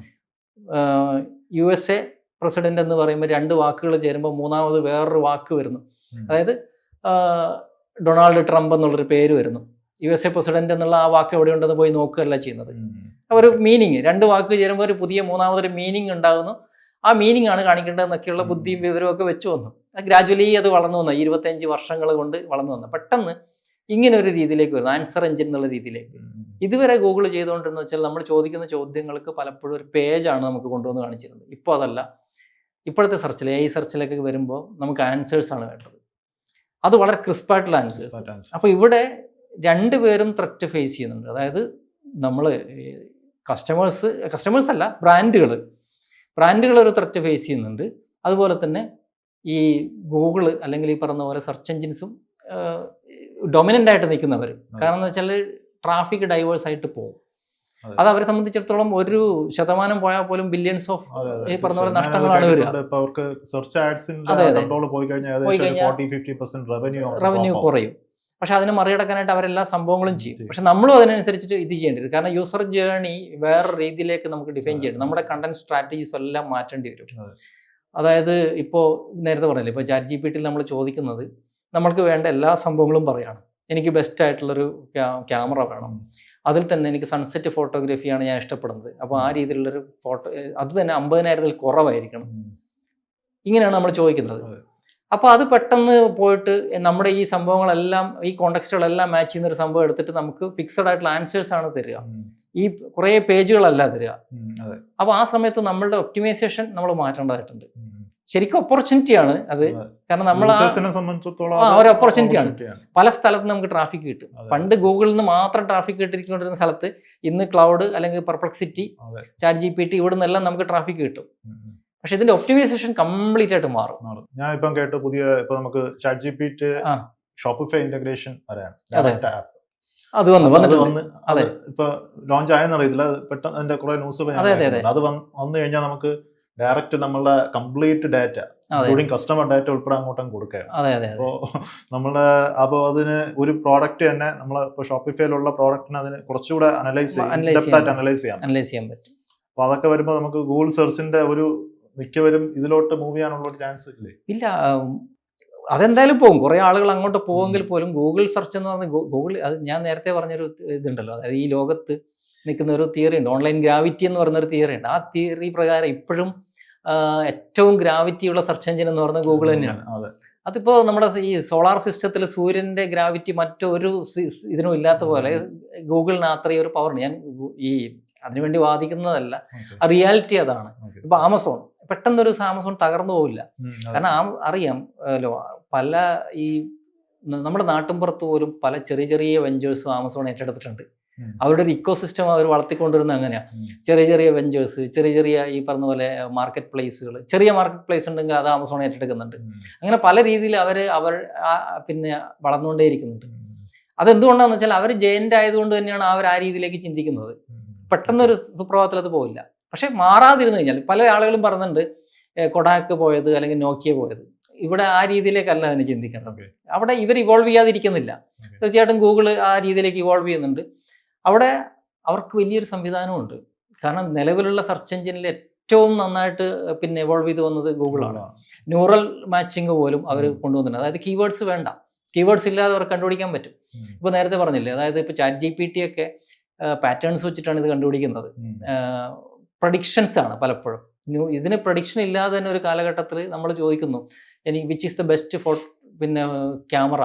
USA പ്രസിഡന്റ് എന്ന് പറയുമ്പോൾ 2 വാക്കുകൾ ചേരുമ്പോൾ മൂന്നാമത് വേറൊരു വാക്ക് വരുന്നു. അതായത് ഡൊണാൾഡ് ട്രംപ് എന്നുള്ളൊരു പേര് വരുന്നു. USA പ്രസിഡന്റ് എന്നുള്ള ആ വാക്ക് എവിടെയുണ്ടെന്ന് പോയി നോക്കുകയല്ല ചെയ്യുന്നത്. ഒരു മീനിങ്, 2 വാക്ക് ചേരുമ്പോൾ ഒരു പുതിയ മൂന്നാമതൊരു മീനിങ് ഉണ്ടാകുന്നു. ആ മീനിങ് ആണ് കാണിക്കേണ്ടതെന്നൊക്കെയുള്ള ബുദ്ധിയും വിവരവും ഒക്കെ വെച്ച് വന്നു. ഗ്രാജുവലി അത് വളർന്നു വന്നു, 25 വർഷങ്ങൾ കൊണ്ട് വളർന്നു വന്നു. പെട്ടെന്ന് ഇങ്ങനെ ഒരു രീതിയിലേക്ക് വരുന്നു, ആൻസർ എഞ്ചിൻ എന്നുള്ള രീതിയിലേക്ക്. ഇതുവരെ ഗൂഗിൾ ചെയ്തുകൊണ്ടിരുന്ന വെച്ചാൽ നമ്മൾ ചോദിക്കുന്ന ചോദ്യങ്ങൾക്ക് പലപ്പോഴും ഒരു പേജാണ് നമുക്ക് കൊണ്ടുവന്ന് കാണിച്ചിരുന്നത്. ഇപ്പോൾ അതല്ല. ഇപ്പോഴത്തെ സെർച്ചിൽ, AI സെർച്ചിലൊക്കെ വരുമ്പോൾ നമുക്ക് ആൻസേഴ്സ് ആണ് വേണ്ടത്. അത് വളരെ ക്രിസ്പായിട്ടുള്ള ആൻസേഴ്സ്. അപ്പോൾ ഇവിടെ 2 പേരും ത്രെറ്റ് ഫേസ് ചെയ്യുന്നുണ്ട്. അതായത് നമ്മൾ കസ്റ്റമേഴ്സ് അല്ല, ബ്രാൻഡുകൾ ഒരു ത്രെറ്റ് ഫേസ് ചെയ്യുന്നുണ്ട്. അതുപോലെ തന്നെ ഈ ഗൂഗിള് അല്ലെങ്കിൽ ഈ പറഞ്ഞ പോലെ സെർച്ച് എഞ്ചിൻസും ഡൊമിനൻ്റ് ആയിട്ട് നിൽക്കുന്നവർ. കാരണം എന്ന് വെച്ചാൽ ട്രാഫിക് ഡൈവേഴ്സ് ആയിട്ട് പോകും. അത് അവരെ സംബന്ധിച്ചിടത്തോളം 1% പോയാൽ പോലും ബില്യൺസ് ഓഫ് ഈ പറഞ്ഞ പോലെ നഷ്ടങ്ങളാണ് വരിക. റവന്യൂ കുറയും. പക്ഷെ അതിനെ മറികടക്കാനായിട്ട് അവരെല്ലാ സംഭവങ്ങളും ചെയ്യും. പക്ഷെ നമ്മളും അതിനനുസരിച്ചിട്ട് ഇത് ചെയ്യേണ്ടി. കാരണം യൂസർ ജേർണി വേറെ രീതിയിലേക്ക് നമുക്ക് ഡിഫൈൻ ചെയ്യണം. നമ്മുടെ കണ്ടന്റ് സ്ട്രാറ്റജീസ് എല്ലാം മാറ്റേണ്ടി വരും. അതായത് ഇപ്പോൾ നേരത്തെ പറഞ്ഞില്ലേ, ഇപ്പോൾ ChatGPT നമ്മൾ ചോദിക്കുന്നത് നമ്മൾക്ക് വേണ്ട എല്ലാ സംഭവങ്ങളും പറയാണ്. എനിക്ക് ബെസ്റ്റ് ആയിട്ടുള്ളൊരു ക്യാമറ വേണം, അതിൽ തന്നെ എനിക്ക് സൺസെറ്റ് ഫോട്ടോഗ്രാഫിയാണ് ഞാൻ ഇഷ്ടപ്പെടുന്നത്. അപ്പോൾ ആ രീതിയിലുള്ളൊരു ഫോട്ടോ, അത് തന്നെ 50,000-ൽ കുറവായിരിക്കണം. ഇങ്ങനെയാണ് നമ്മൾ ചോദിക്കുന്നത്. അപ്പോൾ അത് പെട്ടെന്ന് പോയിട്ട് നമ്മുടെ ഈ സംഭവങ്ങളെല്ലാം, ഈ കോണ്ടെക്സ്റ്റുകളെല്ലാം മാച്ച് ചെയ്യുന്നൊരു സംഭവം എടുത്തിട്ട് നമുക്ക് ഫിക്സഡ് ആയിട്ടുള്ള ആൻസേഴ്സ് ആണ് തരിക, ഈ കുറേ പേജുകളല്ല തരിക. അപ്പോൾ ആ സമയത്ത് നമ്മളുടെ ഒപ്റ്റിമൈസേഷൻ നമ്മൾ മാറ്റേണ്ടതായിട്ടുണ്ട്. ശരിക്കും ഓപ്പർച്യൂണിറ്റിയാണ് അത്. കാരണം നമ്മൾ ഒരു ഓപ്പർച്യൂണിറ്റിയാണ്. പല സ്ഥലത്തും നമുക്ക് ട്രാഫിക് കിട്ടും. പണ്ട് ഗൂഗിളിൽ നിന്ന് മാത്രം ട്രാഫിക് കിട്ടിക്കൊണ്ടിരുന്ന സ്ഥലത്ത് ഇന്ന് ക്ലൗഡ് അല്ലെങ്കിൽ പെർപ്ലക്സിറ്റി, ChatGPT, ഇവിടെ നിന്നെല്ലാം നമുക്ക് ട്രാഫിക് കിട്ടും. പക്ഷെ ഇതിന്റെ ഒപ്റ്റിമൈസേഷൻ കംപ്ലീറ്റ് ആയിട്ട് മാറും. ഞാൻ ഇപ്പം കേട്ടു പുതിയ, ഇപ്പൊ നമുക്ക് ChatGPT ഷോപ്പിഫൈ ഇന്റഗ്രേഷൻ വരാണ്. അത് വന്നിട്ടുണ്ട്. ഇപ്പൊ ലോഞ്ച് ആയെന്ന് അറിയത്തില്ല, പെട്ടെന്ന് അതിന്റെ കുറെ ന്യൂസ് അത് വന്നു കഴിഞ്ഞാൽ നമുക്ക് ഡയറക്റ്റ് നമ്മളുടെ complete data, including customer data ഉൾപ്പെടെ അങ്ങോട്ടും കൊടുക്കുകയാണ്. അപ്പോൾ അപ്പോൾ അതിന് ഒരു പ്രോഡക്റ്റ് തന്നെ നമ്മൾ ഇപ്പോൾ ഷോപ്പിഫൈയിലുള്ള പ്രോഡക്റ്റിന് അതിന് കുറച്ചുകൂടെ അനലൈസ് ചെയ്യാൻ പറ്റും. അപ്പൊ അതൊക്കെ വരുമ്പോൾ നമുക്ക് ഗൂഗിൾ സെർച്ചിന്റെ ഒരു മിക്കവരും ഇതിലോട്ട് മൂവ് ചെയ്യാനുള്ള ഒരു ചാൻസ് ഇല്ലേ? ഇല്ല, അതെന്തായാലും പോകും. കുറെ ആളുകൾ അങ്ങോട്ട് പോകുമെങ്കിൽ പോലും ഗൂഗിൾ സെർച്ച് എന്ന് പറഞ്ഞ ഗൂഗിൾ, അത് ഞാൻ നേരത്തെ പറഞ്ഞൊരു ഇതുണ്ടല്ലോ, അതായത് ഈ ലോകത്ത് നിൽക്കുന്ന ഒരു തിയറി ഉണ്ട്, ഓൺലൈൻ ഗ്രാവിറ്റി എന്ന് പറഞ്ഞൊരു തിയറി ഉണ്ട്. ആ തിയറി പ്രകാരം ഇപ്പോഴും ഏറ്റവും ഗ്രാവിറ്റിയുള്ള സെർച്ച് എഞ്ചിൻ എന്ന് പറയുന്നത് ഗൂഗിൾ തന്നെയാണ്. അതിപ്പോൾ നമ്മുടെ ഈ സോളാർ സിസ്റ്റത്തിൽ സൂര്യൻ്റെ ഗ്രാവിറ്റി മറ്റൊരു ഇതിനും ഇല്ലാത്ത പോലെ ഗൂഗിളിന് അത്രയും ഒരു പവർ ഉണ്ട്. ഞാൻ ഈ അതിനുവേണ്ടി വാദിക്കുന്നതല്ല, റിയാലിറ്റി അതാണ്. ഇപ്പൊ ആമസോൺ പെട്ടെന്നൊരു ആമസോൺ തകർന്നു പോവില്ല. കാരണം അറിയാം, പല ഈ നമ്മുടെ നാട്ടിൻപുറത്ത് പോലും പല ചെറിയ ചെറിയ വെഞ്ചേഴ്സും ആമസോൺ ഏറ്റെടുത്തിട്ടുണ്ട്. അവരുടെ ഒരു ഇക്കോ സിസ്റ്റം അവർ വളർത്തിക്കൊണ്ടിരുന്നത് അങ്ങനെയാണ്. ചെറിയ ചെറിയ വെഞ്ചേഴ്സ്, ചെറിയ ചെറിയ ഈ പറഞ്ഞ പോലെ മാർക്കറ്റ് പ്ലേസുകൾ, ചെറിയ മാർക്കറ്റ് പ്ലേസ് ഉണ്ടെങ്കിൽ അത് ആമസോൺ ഏറ്റെടുക്കുന്നുണ്ട്. അങ്ങനെ പല രീതിയിൽ അവർ പിന്നെ വളർന്നുകൊണ്ടേ ഇരിക്കുന്നുണ്ട്. അതെന്തുകൊണ്ടാണെന്ന് വെച്ചാൽ അവർ ജയന്റ് ആയതുകൊണ്ട് തന്നെയാണ് അവർ ആ രീതിയിലേക്ക് ചിന്തിക്കുന്നത്. പെട്ടെന്നൊരു സുപ്രഭാതത്തിൽ അത് പോവില്ല. പക്ഷെ മാറാതിരുന്നു കഴിഞ്ഞാൽ, പല ആളുകളും പറയുന്നുണ്ട് കൊഡാക്ക് പോയത് അല്ലെങ്കിൽ നോക്കിയ പോയത്, ഇവിടെ ആ രീതിയിലേക്കല്ല അതിന് ചിന്തിക്കേണ്ടത്. അവിടെ ഇവർ ഇവോൾവ് ചെയ്യാതിരിക്കുന്നില്ല. തീർച്ചയായിട്ടും ഗൂഗിൾ ആ രീതിയിലേക്ക് ഇവോൾവ് ചെയ്യുന്നുണ്ട്. അവിടെ അവർക്ക് വലിയൊരു സംവിധാനമുണ്ട്. കാരണം നിലവിലുള്ള സെർച്ച് എഞ്ചിനിൽ ഏറ്റവും നന്നായിട്ട് പിന്നെ ഇവോൾവ് ചെയ്ത് വന്നത് ഗൂഗിളാണ്. ന്യൂറൽ മാച്ചിങ് പോലും അവർ കൊണ്ടുവന്നിട്ടുണ്ട്. അതായത് കീവേഡ്സ് വേണ്ട, കീവേഡ്സ് ഇല്ലാതെ അവർ കണ്ടുപിടിക്കാൻ പറ്റും. ഇപ്പോൾ നേരത്തെ പറഞ്ഞില്ലേ, അതായത് ഇപ്പോൾ ChatGPT ഒക്കെ പാറ്റേൺസ് വെച്ചിട്ടാണ് ഇത് കണ്ടുപിടിക്കുന്നത്. പ്രഡിക്ഷൻസ് ആണ് പലപ്പോഴും. ഇതിന് പ്രഡിക്ഷൻ ഇല്ലാതെ തന്നെ ഒരു കാലഘട്ടത്തിൽ നമ്മൾ ചോദിക്കുന്നു, എനിക്ക് വിച്ച് ഈസ് ദ ബെസ്റ്റ് പിന്നെ ക്യാമറ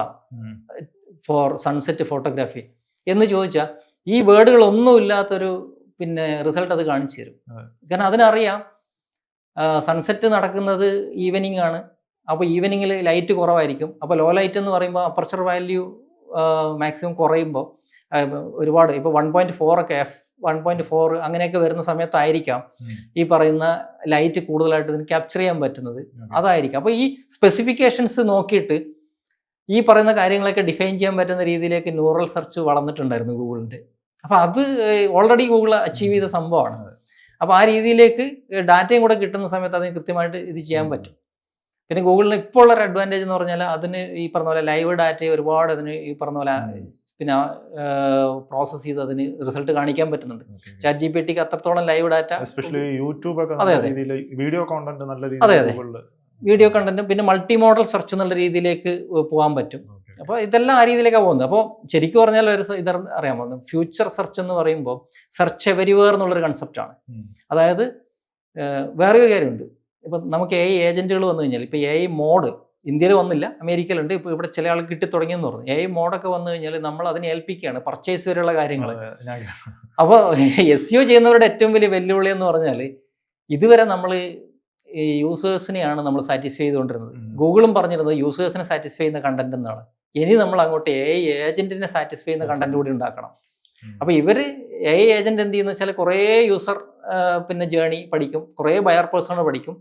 ഫോർ സൺസെറ്റ് ഫോട്ടോഗ്രാഫി എന്ന് ചോദിച്ചാൽ ഈ വേർഡുകളൊന്നും ഇല്ലാത്തൊരു പിന്നെ റിസൾട്ട് അത് കാണിച്ചു തരും. കാരണം അതിനറിയാം സൺസെറ്റ് നടക്കുന്നത് ഈവനിങ് ആണ്. അപ്പോൾ ഈവനിങ്ങിൽ ലൈറ്റ് കുറവായിരിക്കും. അപ്പോൾ ലോ ലൈറ്റ് എന്ന് പറയുമ്പോൾ അപ്പർച്ചർ വാല്യൂ മാക്സിമം കുറയുമ്പോൾ ഒരുപാട്, ഇപ്പോൾ 1.4 ഒക്കെ F1.4 അങ്ങനെയൊക്കെ വരുന്ന സമയത്തായിരിക്കാം ഈ പറയുന്ന ലൈറ്റ് കൂടുതലായിട്ട് ഇതിന് ക്യാപ്ചർ ചെയ്യാൻ പറ്റുന്നത്. അതായിരിക്കും. അപ്പോൾ ഈ സ്പെസിഫിക്കേഷൻസ് നോക്കിയിട്ട് ഈ പറയുന്ന കാര്യങ്ങളൊക്കെ ഡിഫൈൻ ചെയ്യാൻ പറ്റുന്ന രീതിയിലേക്ക് ന്യൂറൽ സെർച്ച് വളർന്നിട്ടുണ്ടായിരുന്നു ഗൂഗിളിൻ്റെ. അപ്പോൾ അത് ഓൾറെഡി ഗൂഗിൾ അച്ചീവ് ചെയ്ത സംഭവമാണ്. അപ്പോൾ ആ രീതിയിലേക്ക് ഡാറ്റയും കൂടെ കിട്ടുന്ന സമയത്ത് അതിന് കൃത്യമായിട്ട് ഇത് ചെയ്യാൻ പറ്റും. പിന്നെ ഗൂഗിളിന് ഇപ്പോൾ ഉള്ളൊരു അഡ്വാൻറ്റേജ് എന്ന് പറഞ്ഞാൽ അതിന് ഈ പറഞ്ഞ പോലെ ലൈവ് ഡാറ്റയെ ഒരുപാട് അതിന് ഈ പറഞ്ഞ പോലെ പിന്നെ പ്രോസസ്സ് ചെയ്ത് അതിന് റിസൾട്ട് കാണിക്കാൻ പറ്റുന്നുണ്ട്. ChatGPT-ക്ക് അത്രത്തോളം ലൈവ് ഡാറ്റ, എസ്പെഷ്യലി യൂട്യൂബ് ഒക്കെ അതെ, നല്ല അതെ. രീതിയിൽ വീഡിയോ കോണ്ടന്റ് നല്ല അതെ, രീതിയിൽ അതെ. ഗൂഗിളിൽ വീഡിയോ കണ്ടന്റും പിന്നെ മൾട്ടി മോഡൽ സെർച്ച് എന്നുള്ള രീതിയിലേക്ക് പോകാൻ പറ്റും. അപ്പോൾ ഇതെല്ലാം ആ രീതിയിലേക്കാണ് പോകുന്നത്. അപ്പോൾ ശരിക്കും പറഞ്ഞാൽ ഒരു ഇത് അറിയാമോ, ഫ്യൂച്ചർ സെർച്ച് എന്ന് പറയുമ്പോൾ സെർച്ച് എവരിവെയർ എന്നുള്ളൊരു കൺസെപ്റ്റാണ്. അതായത് വേറെ ഒരു കാര്യമുണ്ട്. ഇപ്പം നമുക്ക് AI ഏജന്റുകൾ വന്നു കഴിഞ്ഞാൽ, ഇപ്പോൾ AI മോഡ് ഇന്ത്യയിൽ വന്നില്ല, അമേരിക്കയിലുണ്ട്, ഇപ്പോൾ ഇവിടെ ചില ആൾക്ക് കിട്ടി തുടങ്ങിയെന്ന് പറഞ്ഞു. AI മോഡൊക്കെ വന്നു കഴിഞ്ഞാൽ നമ്മൾ അതിനെ ഏൽപ്പിക്കുകയാണ് പർച്ചേസ് വരെയുള്ള കാര്യങ്ങൾ. അപ്പോൾ SEO ചെയ്യുന്നവരുടെ ഏറ്റവും വലിയ വെല്ലുവിളി എന്ന് പറഞ്ഞാൽ ഇതുവരെ നമ്മൾ ഈ യൂസേഴ്സിനെയാണ് നമ്മൾ സാറ്റിസ്ഫൈ ചെയ്തുകൊണ്ടിരുന്നത്. ഗൂഗിളും പറഞ്ഞിരുന്നത് യൂസേഴ്സിനെ സാറ്റിസ്ഫൈ ചെയ്യുന്ന കണ്ടന്റ് എന്നാണ്. ഇനി നമ്മൾ അങ്ങോട്ട് AI ഏജന്റിനെ സാറ്റിസ്ഫൈ ചെയ്യുന്ന കണ്ടന്റ് കൂടി ഉണ്ടാക്കണം. അപ്പോൾ ഇവർ AI ഏജന്റ് എന്ത് ചെയ്യുന്ന വെച്ചാൽ കുറേ യൂസർ പിന്നെ ജേണി പഠിക്കും, കുറേ ബയർ പേഴ്സോൺ പഠിക്കും,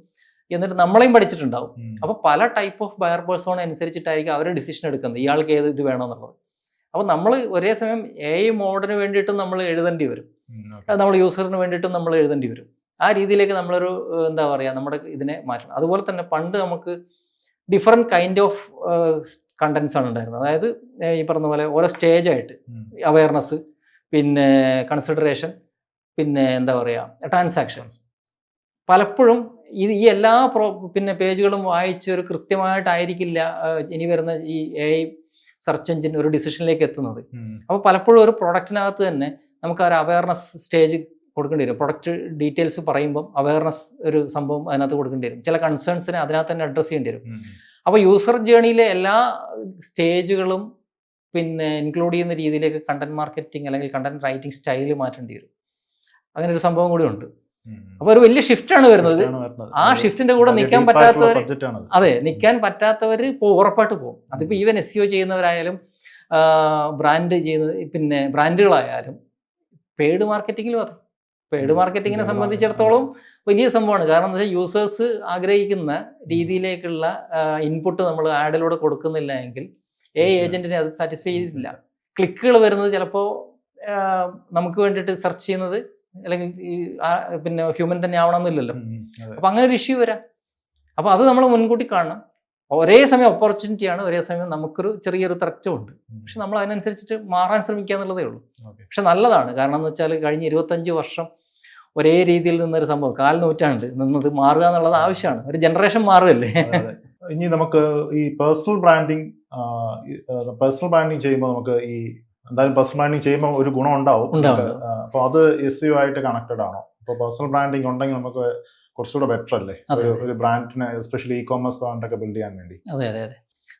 എന്നിട്ട് നമ്മളെയും പഠിച്ചിട്ടുണ്ടാവും. അപ്പോൾ പല ടൈപ്പ് ഓഫ് ബയർ പേഴ്സോൺ അനുസരിച്ചിട്ടായിരിക്കും അവർ ഡിസിഷൻ എടുക്കുന്നത്, ഇയാൾക്ക് ഏത് ഇത് വേണമെന്നുള്ളത്. അപ്പോൾ നമ്മൾ ഒരേ സമയം AI മോഡിന് വേണ്ടിയിട്ടും നമ്മൾ എഴുതേണ്ടി വരും, നമ്മൾ യൂസറിന് വേണ്ടിയിട്ടും നമ്മൾ എഴുതേണ്ടി വരും. ആ രീതിയിലേക്ക് നമ്മളൊരു എന്താ പറയുക, നമ്മുടെ ഇതിനെ മാറ്റണം. അതുപോലെ തന്നെ പണ്ട് നമുക്ക് ഡിഫറെൻറ്റ് കൈൻഡ് ഓഫ് കണ്ടൻസ് ആണ് ഉണ്ടായിരുന്നത്. അതായത് ഈ പറഞ്ഞ പോലെ ഓരോ സ്റ്റേജായിട്ട് അവയർനെസ്, പിന്നെ കൺസിഡറേഷൻ, പിന്നെ എന്താ പറയുക ട്രാൻസാക്ഷൻ. പലപ്പോഴും ഈ എല്ലാ പിന്നെ പേജുകളും വായിച്ച് ഒരു കൃത്യമായിട്ടായിരിക്കില്ല ഇനി വരുന്ന ഈ AI സെർച്ച് എഞ്ചിൻ ഒരു ഡിസിഷനിലേക്ക് എത്തുന്നത്. അപ്പോൾ പലപ്പോഴും ഒരു പ്രൊഡക്റ്റിനകത്ത് തന്നെ നമുക്ക് ഒരു അവയർനെസ് സ്റ്റേജ് കൊടുക്കേണ്ടി വരും. പ്രൊഡക്റ്റ് ഡീറ്റെയിൽസ് പറയുമ്പം അവയർനെസ് ഒരു സംഭവം അതിനകത്ത് കൊടുക്കേണ്ടി വരും. ചില കൺസേൺസിനെ അതിനകത്ത് തന്നെ അഡ്രസ്സ് ചെയ്യേണ്ടി വരും. അപ്പോൾ യൂസർ ജേണിയിലെ എല്ലാ സ്റ്റേജുകളും പിന്നെ ഇൻക്ലൂഡ് ചെയ്യുന്ന രീതിയിലേക്ക് കണ്ടന്റ് മാർക്കറ്റിംഗ് അല്ലെങ്കിൽ കണ്ടന്റ് റൈറ്റിംഗ് സ്റ്റൈല് മാറ്റേണ്ടി വരും. അങ്ങനെ ഒരു സംഭവം കൂടി ഉണ്ട്. അപ്പോൾ ഒരു വലിയ ഷിഫ്റ്റാണ് വരുന്നത്. ആ ഷിഫ്റ്റിന്റെ കൂടെ നിൽക്കാൻ പറ്റാത്തവർ, അതെ, നിൽക്കാൻ പറ്റാത്തവർ ഉറപ്പായിട്ട് പോകും. അതിപ്പോൾ ഈവൻ SEO ചെയ്യുന്നവരായാലും ബ്രാൻഡ് ചെയ്യുന്ന പിന്നെ ബ്രാൻഡുകളായാലും പെയ്ഡ് മാർക്കറ്റിങ്ങിലും അതെ. പെയ്ഡ് മാർക്കറ്റിങ്ങിനെ സംബന്ധിച്ചിടത്തോളം വലിയ സംഭവമാണ്. കാരണം എന്താ വെച്ചാൽ യൂസേഴ്സ് ആഗ്രഹിക്കുന്ന രീതിയിലേക്കുള്ള ഇൻപുട്ട് നമ്മൾ ആഡിലൂടെ കൊടുക്കുന്നില്ല എങ്കിൽ AI ഏജന്റിനെ അത് സാറ്റിസ്ഫൈ ചെയ്തിട്ടില്ല. ക്ലിക്കുകൾ വരുന്നത് ചിലപ്പോൾ നമുക്ക് വേണ്ടിയിട്ട് സെർച്ച് ചെയ്യുന്നത് അല്ലെങ്കിൽ പിന്നെ ഹ്യൂമൻ തന്നെ ആവണമെന്നില്ലല്ലോ. അപ്പം അങ്ങനെ ഒരു ഇഷ്യൂ വരാം. അപ്പോൾ അത് നമ്മൾ മുൻകൂട്ടി കാണണം. ഒരേ സമയം ഓപ്പർച്യൂണിറ്റിയാണ്, ഒരേ സമയം നമുക്കൊരു ചെറിയൊരു ത്രെറ്റും ഉണ്ട്. പക്ഷെ നമ്മൾ അതിനനുസരിച്ചിട്ട് മാറാൻ ശ്രമിക്കുക എന്നുള്ളതേ ഉള്ളൂ. പക്ഷെ നല്ലതാണ്. കാരണം എന്ന് വെച്ചാൽ കഴിഞ്ഞ 25 വർഷം ഒരേ രീതിയിൽ നിന്നൊരു സംഭവം, 4 നൂറ്റാണ്ട് നിന്നത് മാറുക എന്നുള്ളത് ആവശ്യമാണ്. ഒരു ജനറേഷൻ മാറുകയല്ലേ. ഇനി നമുക്ക് ഈ പേഴ്സണൽ ബ്രാൻഡിങ് ചെയ്യുമ്പോൾ നമുക്ക് ഈ എന്തായാലും പേഴ്സണൽ ബ്രാൻഡിങ് ചെയ്യുമ്പോൾ ഒരു ഗുണം ഉണ്ടാവും. അപ്പോൾ അത് SEO ആയിട്ട് കണക്റ്റഡ് ആണോ? അപ്പോൾ പേഴ്സണൽ ബ്രാൻഡിങ് ഉണ്ടെങ്കിൽ നമുക്ക് കുറച്ചുകൂടെ ബെറ്റർ അല്ലേ ഒരു ബ്രാൻഡിനെ, എസ്പെഷ്യലി ഇ-കോമേഴ്സ് ബ്രാൻഡൊക്കെ ബിൽഡ് ചെയ്യാൻ വേണ്ടി? അതെ അതെ അതെ.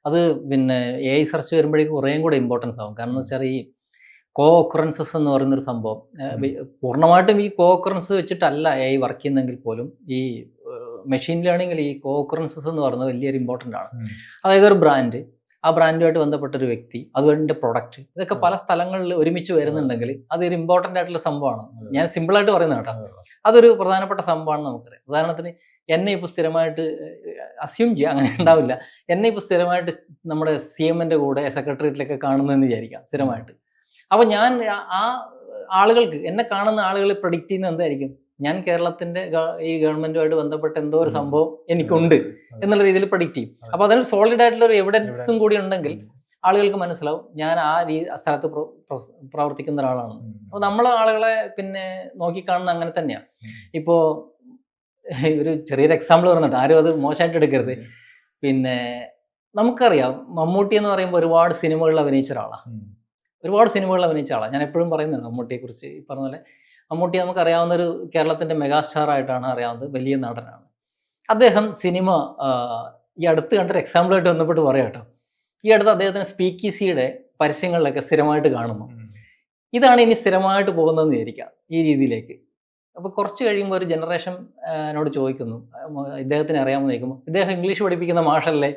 അത് പിന്നെ AI സെർച്ച് വരുമ്പോഴേക്കും കുറേയും കൂടെ ഇമ്പോർട്ടൻസ് ആവും. കാരണം എന്ന് വെച്ചാൽ ഈ കോ-ഒക്കറൻസസ് എന്ന് പറയുന്നൊരു സംഭവം പൂർണ്ണമായിട്ടും ഈ കോ-ഒക്കറൻസ് വെച്ചിട്ടല്ല AI വർക്ക് ചെയ്യുന്നെങ്കിൽ പോലും ഈ മെഷീൻ ലേണിംഗിൽ ഈ കോ-ഒക്കറൻസസ് എന്ന് പറയുന്നത് വലിയൊരു ഇമ്പോർട്ടൻ്റ് ആണ്. അതായത് ഒരു ബ്രാൻഡ്, ആ ബ്രാൻഡുമായിട്ട് ബന്ധപ്പെട്ടൊരു വ്യക്തി, അതുകൊണ്ട് പ്രൊഡക്റ്റ്, ഇതൊക്കെ പല സ്ഥലങ്ങളിൽ ഒരുമിച്ച് വരുന്നുണ്ടെങ്കിൽ അതൊരു ഇമ്പോർട്ടൻ്റ് ആയിട്ടുള്ള സംഭവമാണ്. ഞാൻ സിമ്പിളായിട്ട് പറയുന്നത് കേട്ടോ. അതൊരു പ്രധാനപ്പെട്ട സംഭവമാണെന്ന് നമുക്കറിയാം. ഉദാഹരണത്തിന് എന്നെ ഇപ്പോൾ സ്ഥിരമായിട്ട് അസ്യൂം ചെയ്യുക, അങ്ങനെ ഉണ്ടാവില്ല, എന്നെ ഇപ്പോൾ സ്ഥിരമായിട്ട് നമ്മുടെ CM-ൻ്റെ കൂടെ സെക്രട്ടേറിയറ്റിലൊക്കെ കാണുന്നതെന്ന് വിചാരിക്കാം സ്ഥിരമായിട്ട്. അപ്പോൾ ഞാൻ ആ ആളുകൾക്ക്, എന്നെ കാണുന്ന ആളുകൾ പ്രഡിക്റ്റ് ചെയ്യുന്നത് എന്തായിരിക്കും? ഞാൻ കേരളത്തിൻ്റെ ഈ ഗവൺമെൻറ്റുമായിട്ട് ബന്ധപ്പെട്ട എന്തോ ഒരു സംഭവം എനിക്കുണ്ട് എന്നുള്ള രീതിയിൽ പ്രഡിക്റ്റ് ചെയ്യും. അപ്പോൾ അതിന് സോളിഡ് ആയിട്ടുള്ള ഒരു എവിഡൻസും കൂടി ഉണ്ടെങ്കിൽ ആളുകൾക്ക് മനസ്സിലാവും ഞാൻ ആ സ്ഥലത്ത് പ്രവർത്തിക്കുന്ന ഒരാളാണ്. അപ്പോൾ നമ്മൾ ആളുകളെ പിന്നെ നോക്കിക്കാണുന്ന അങ്ങനെ തന്നെയാണ്. ഇപ്പോൾ ഒരു ചെറിയൊരു എക്സാമ്പിൾ പറഞ്ഞിട്ട് ആരും അത് മോശമായിട്ട് എടുക്കരുത്. പിന്നെ നമുക്കറിയാം മമ്മൂട്ടി എന്ന് പറയുമ്പോൾ ഒരുപാട് സിനിമകളിൽ അഭിനയിച്ച ഒരാളാണ്. ഞാൻ എപ്പോഴും പറയുന്നുണ്ട് മമ്മൂട്ടിയെക്കുറിച്ച്. ഈ പറഞ്ഞ പോലെ മമ്മൂട്ടി നമുക്കറിയാവുന്നൊരു കേരളത്തിൻ്റെ മെഗാസ്റ്റാറായിട്ടാണ് അറിയാവുന്നത്, വലിയ നടനാണ് അദ്ദേഹം. സിനിമ ഈ അടുത്ത് കണ്ടൊരു എക്സാമ്പിളായിട്ട് ബന്ധപ്പെട്ട് പറയാം കേട്ടോ. ഈ അടുത്ത് അദ്ദേഹത്തിന് സ്പീക്കീസിയുടെ പരസ്യങ്ങളിലൊക്കെ സ്ഥിരമായിട്ട് കാണുന്നു. ഇതാണ് ഇനി സ്ഥിരമായിട്ട് പോകുന്നതെന്ന് വിചാരിക്കാം ഈ രീതിയിലേക്ക്. അപ്പോൾ കുറച്ച് കഴിയുമ്പോൾ ഒരു ജനറേഷൻ എന്നോട് ചോദിക്കുന്നു, ഇദ്ദേഹത്തിന് അറിയാമെന്ന് ചോദിക്കുമ്പോൾ ഇദ്ദേഹം ഇംഗ്ലീഷ് പഠിപ്പിക്കുന്ന മാഷല്ലേ